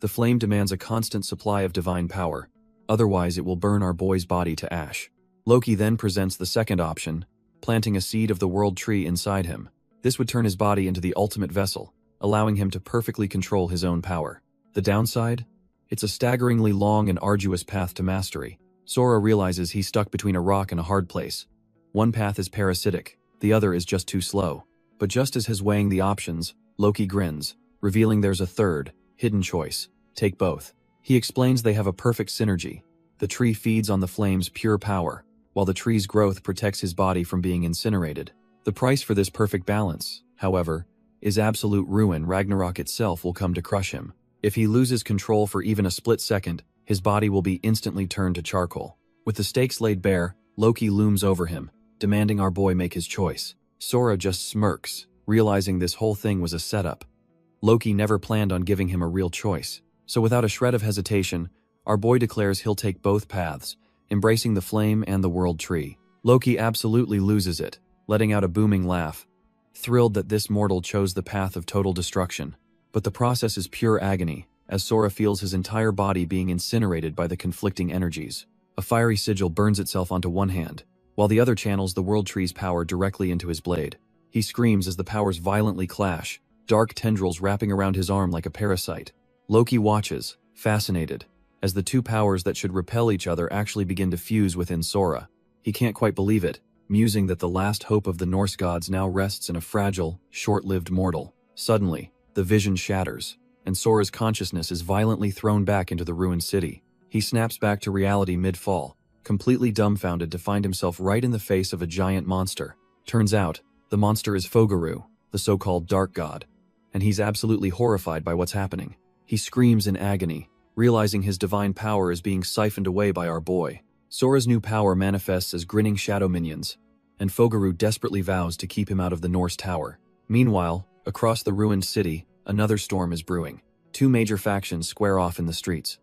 The flame demands a constant supply of divine power, otherwise it will burn our boy's body to ash. Loki then presents the second option, planting a seed of the world tree inside him. This would turn his body into the ultimate vessel, allowing him to perfectly control his own power. The downside? It's a staggeringly long and arduous path to mastery. Sora realizes he's stuck between a rock and a hard place. One path is parasitic, the other is just too slow. But just as he's weighing the options, Loki grins, revealing there's a third, hidden choice: take both. He explains they have a perfect synergy. The tree feeds on the flame's pure power, while the tree's growth protects his body from being incinerated. The price for this perfect balance, however, is absolute ruin. Ragnarok itself will come to crush him. If he loses control for even a split second, his body will be instantly turned to charcoal. With the stakes laid bare, Loki looms over him, demanding our boy make his choice. Sora just smirks, realizing this whole thing was a setup. Loki never planned on giving him a real choice. So without a shred of hesitation, our boy declares he'll take both paths, embracing the flame and the world tree. Loki absolutely loses it, letting out a booming laugh, thrilled that this mortal chose the path of total destruction. But the process is pure agony, as Sora feels his entire body being incinerated by the conflicting energies. A fiery sigil burns itself onto one hand, while the other channels the world tree's power directly into his blade. He screams as the powers violently clash, dark tendrils wrapping around his arm like a parasite. Loki watches, fascinated, as the two powers that should repel each other actually begin to fuse within Sora. He can't quite believe it, musing that the last hope of the Norse gods now rests in a fragile, short-lived mortal. Suddenly, the vision shatters, and Sora's consciousness is violently thrown back into the ruined city. He snaps back to reality mid-fall, completely dumbfounded to find himself right in the face of a giant monster. Turns out, the monster is Fogaru, the so-called Dark God. and he's absolutely horrified by what's happening. He screams in agony, realizing his divine power is being siphoned away by our boy. Sora's new power manifests as grinning shadow minions, and Fogaru desperately vows to keep him out of the Norse tower. Meanwhile, across the ruined city, another storm is brewing. Two major factions square off in the streets.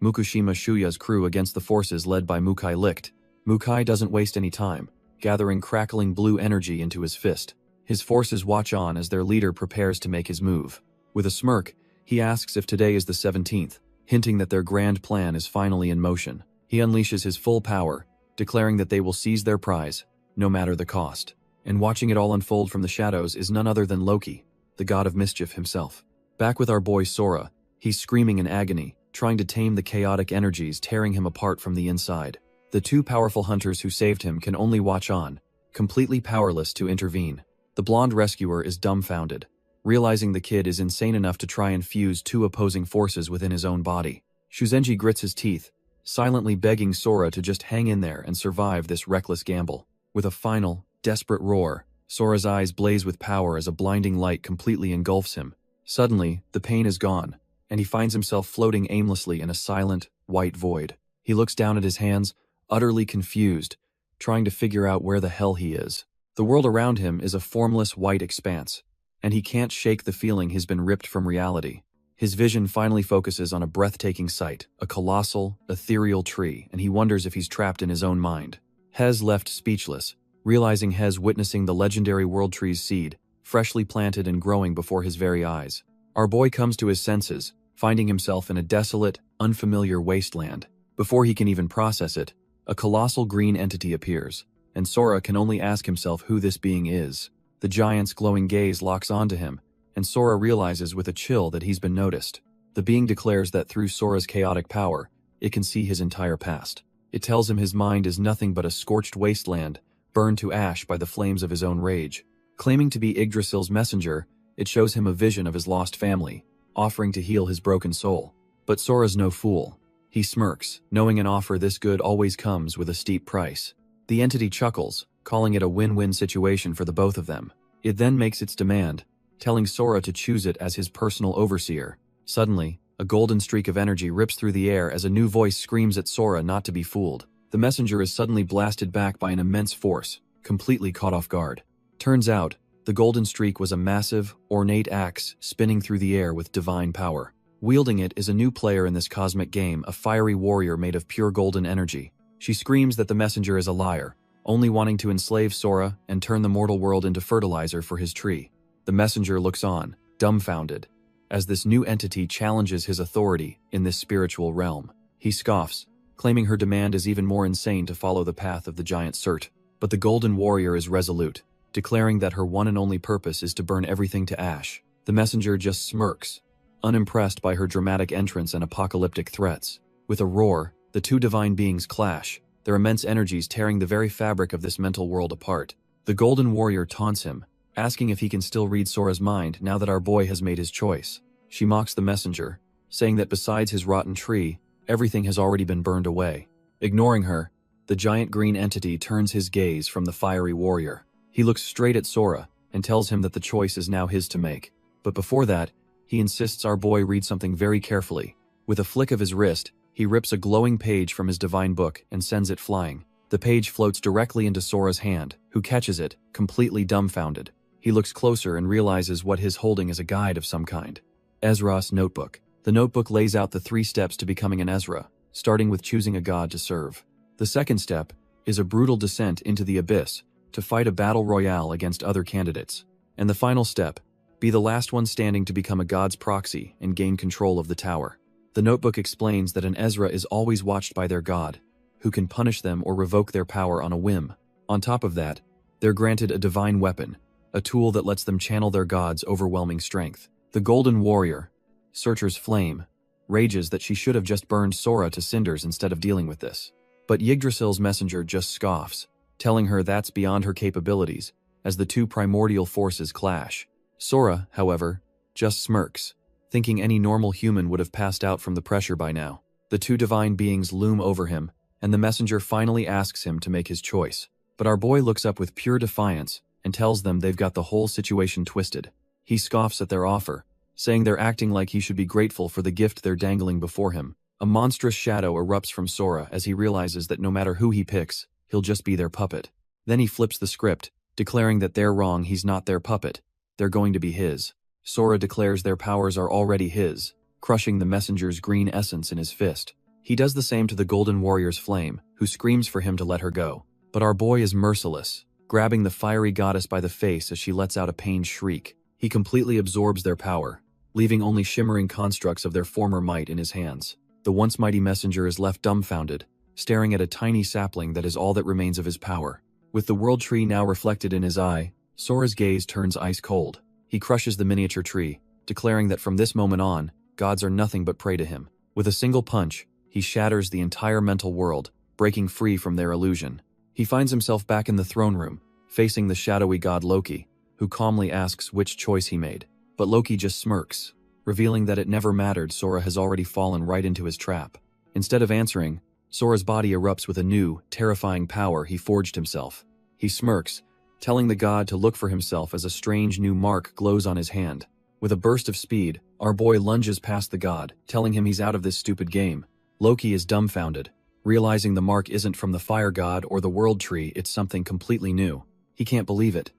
Mukushima Shuya's crew against the forces led by Mukai Licht. Mukai doesn't waste any time, gathering crackling blue energy into his fist. His forces watch on as their leader prepares to make his move. With a smirk, he asks if today is the 17th, hinting that their grand plan is finally in motion. He unleashes his full power, declaring that they will seize their prize, no matter the cost. And watching it all unfold from the shadows is none other than Loki, the god of mischief himself. Back with our boy Sora, he's screaming in agony, trying to tame the chaotic energies tearing him apart from the inside. The two powerful hunters who saved him can only watch on, completely powerless to intervene. The blonde rescuer is dumbfounded, realizing the kid is insane enough to try and fuse two opposing forces within his own body. Shuzenji grits his teeth, silently begging Sora to just hang in there and survive this reckless gamble. With a final, desperate roar, Sora's eyes blaze with power as a blinding light completely engulfs him. Suddenly, the pain is gone, and he finds himself floating aimlessly in a silent, white void. He looks down at his hands, utterly confused, trying to figure out where the hell he is. The world around him is a formless white expanse, and he can't shake the feeling he's been ripped from reality. His vision finally focuses on a breathtaking sight, a colossal, ethereal tree, and he wonders if he's trapped in his own mind. Hez left speechless, realizing Hez witnessing the legendary world tree's seed, freshly planted and growing before his very eyes. Our boy comes to his senses, finding himself in a desolate, unfamiliar wasteland. Before he can even process it, a colossal green entity appears, and Sora can only ask himself who this being is. The giant's glowing gaze locks onto him, and Sora realizes with a chill that he's been noticed. The being declares that through Sora's chaotic power, it can see his entire past. It tells him his mind is nothing but a scorched wasteland, burned to ash by the flames of his own rage. Claiming to be Yggdrasil's messenger, it shows him a vision of his lost family, offering to heal his broken soul. But Sora's no fool. He smirks, knowing an offer this good always comes with a steep price. The entity chuckles, calling it a win-win situation for the both of them. It then makes its demand, telling Sora to choose it as his personal overseer. Suddenly, a golden streak of energy rips through the air as a new voice screams at Sora not to be fooled. The messenger is suddenly blasted back by an immense force, completely caught off guard. Turns out, the golden streak was a massive, ornate axe spinning through the air with divine power. Wielding it is a new player in this cosmic game, a fiery warrior made of pure golden energy. She screams that the messenger is a liar, only wanting to enslave Sora and turn the mortal world into fertilizer for his tree. The messenger looks on, dumbfounded, as this new entity challenges his authority in this spiritual realm. He scoffs, claiming her demand is even more insane to follow the path of the giant Surt. But the golden warrior is resolute, declaring that her one and only purpose is to burn everything to ash. The messenger just smirks, unimpressed by her dramatic entrance and apocalyptic threats. With a roar, the two divine beings clash, their immense energies tearing the very fabric of this mental world apart. The golden warrior taunts him, asking if he can still read Sora's mind now that our boy has made his choice. She mocks the messenger, saying that besides his rotten tree, everything has already been burned away. Ignoring her, the giant green entity turns his gaze from the fiery warrior. He looks straight at Sora and tells him that the choice is now his to make. But before that, he insists our boy read something very carefully. With a flick of his wrist, he rips a glowing page from his divine book and sends it flying. The page floats directly into Sora's hand, who catches it, completely dumbfounded. He looks closer and realizes what his holding is a guide of some kind. Ezra's notebook. The notebook lays out the 3 steps to becoming an Ezra, starting with choosing a god to serve. The second step is a brutal descent into the abyss to fight a battle royale against other candidates. And the final step, be the last one standing to become a god's proxy and gain control of the tower. The notebook explains that an Ezra is always watched by their god, who can punish them or revoke their power on a whim. On top of that, they're granted a divine weapon, a tool that lets them channel their god's overwhelming strength. The Golden Warrior, Searcher's Flame, rages that she should have just burned Sora to cinders instead of dealing with this. But Yggdrasil's messenger just scoffs, telling her that's beyond her capabilities, as the two primordial forces clash. Sora, however, just smirks, thinking any normal human would have passed out from the pressure by now. The two divine beings loom over him, and the messenger finally asks him to make his choice. But our boy looks up with pure defiance and tells them they've got the whole situation twisted. He scoffs at their offer, saying they're acting like he should be grateful for the gift they're dangling before him. A monstrous shadow erupts from Sora as he realizes that no matter who he picks, he'll just be their puppet. Then he flips the script, declaring that they're wrong, he's not their puppet. They're going to be his. Sora declares their powers are already his, crushing the messenger's green essence in his fist. He does the same to the Golden Warrior's flame, who screams for him to let her go. But our boy is merciless, grabbing the fiery goddess by the face as she lets out a pained shriek. He completely absorbs their power, leaving only shimmering constructs of their former might in his hands. The once mighty messenger is left dumbfounded, staring at a tiny sapling that is all that remains of his power. With the world tree now reflected in his eye, Sora's gaze turns ice cold. He crushes the miniature tree, declaring that from this moment on, gods are nothing but prey to him. With a single punch, he shatters the entire mental world, breaking free from their illusion. He finds himself back in the throne room, facing the shadowy god Loki, who calmly asks which choice he made. But Loki just smirks, revealing that it never mattered. Sora has already fallen right into his trap. Instead of answering, Sora's body erupts with a new, terrifying power he forged himself. He smirks, telling the god to look for himself as a strange new mark glows on his hand. With a burst of speed, our boy lunges past the god, telling him he's out of this stupid game. Loki is dumbfounded, realizing the mark isn't from the fire god or the world tree, it's something completely new. He can't believe it.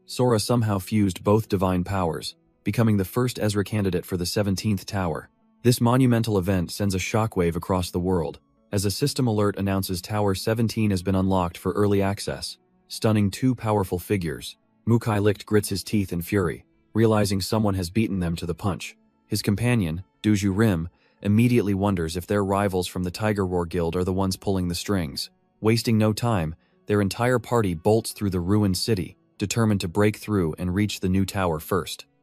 Sora somehow fused both divine powers, becoming the first Ezra candidate for the 17th Tower. This monumental event sends a shockwave across the world, as a system alert announces Tower 17 has been unlocked for early access, stunning two powerful figures. Mukai grits his teeth in fury, realizing someone has beaten them to the punch. His companion, Duju Rim, immediately wonders if their rivals from the Tiger Roar Guild are the ones pulling the strings. Wasting no time, their entire party bolts through the ruined city, determined to break through and reach the new tower first.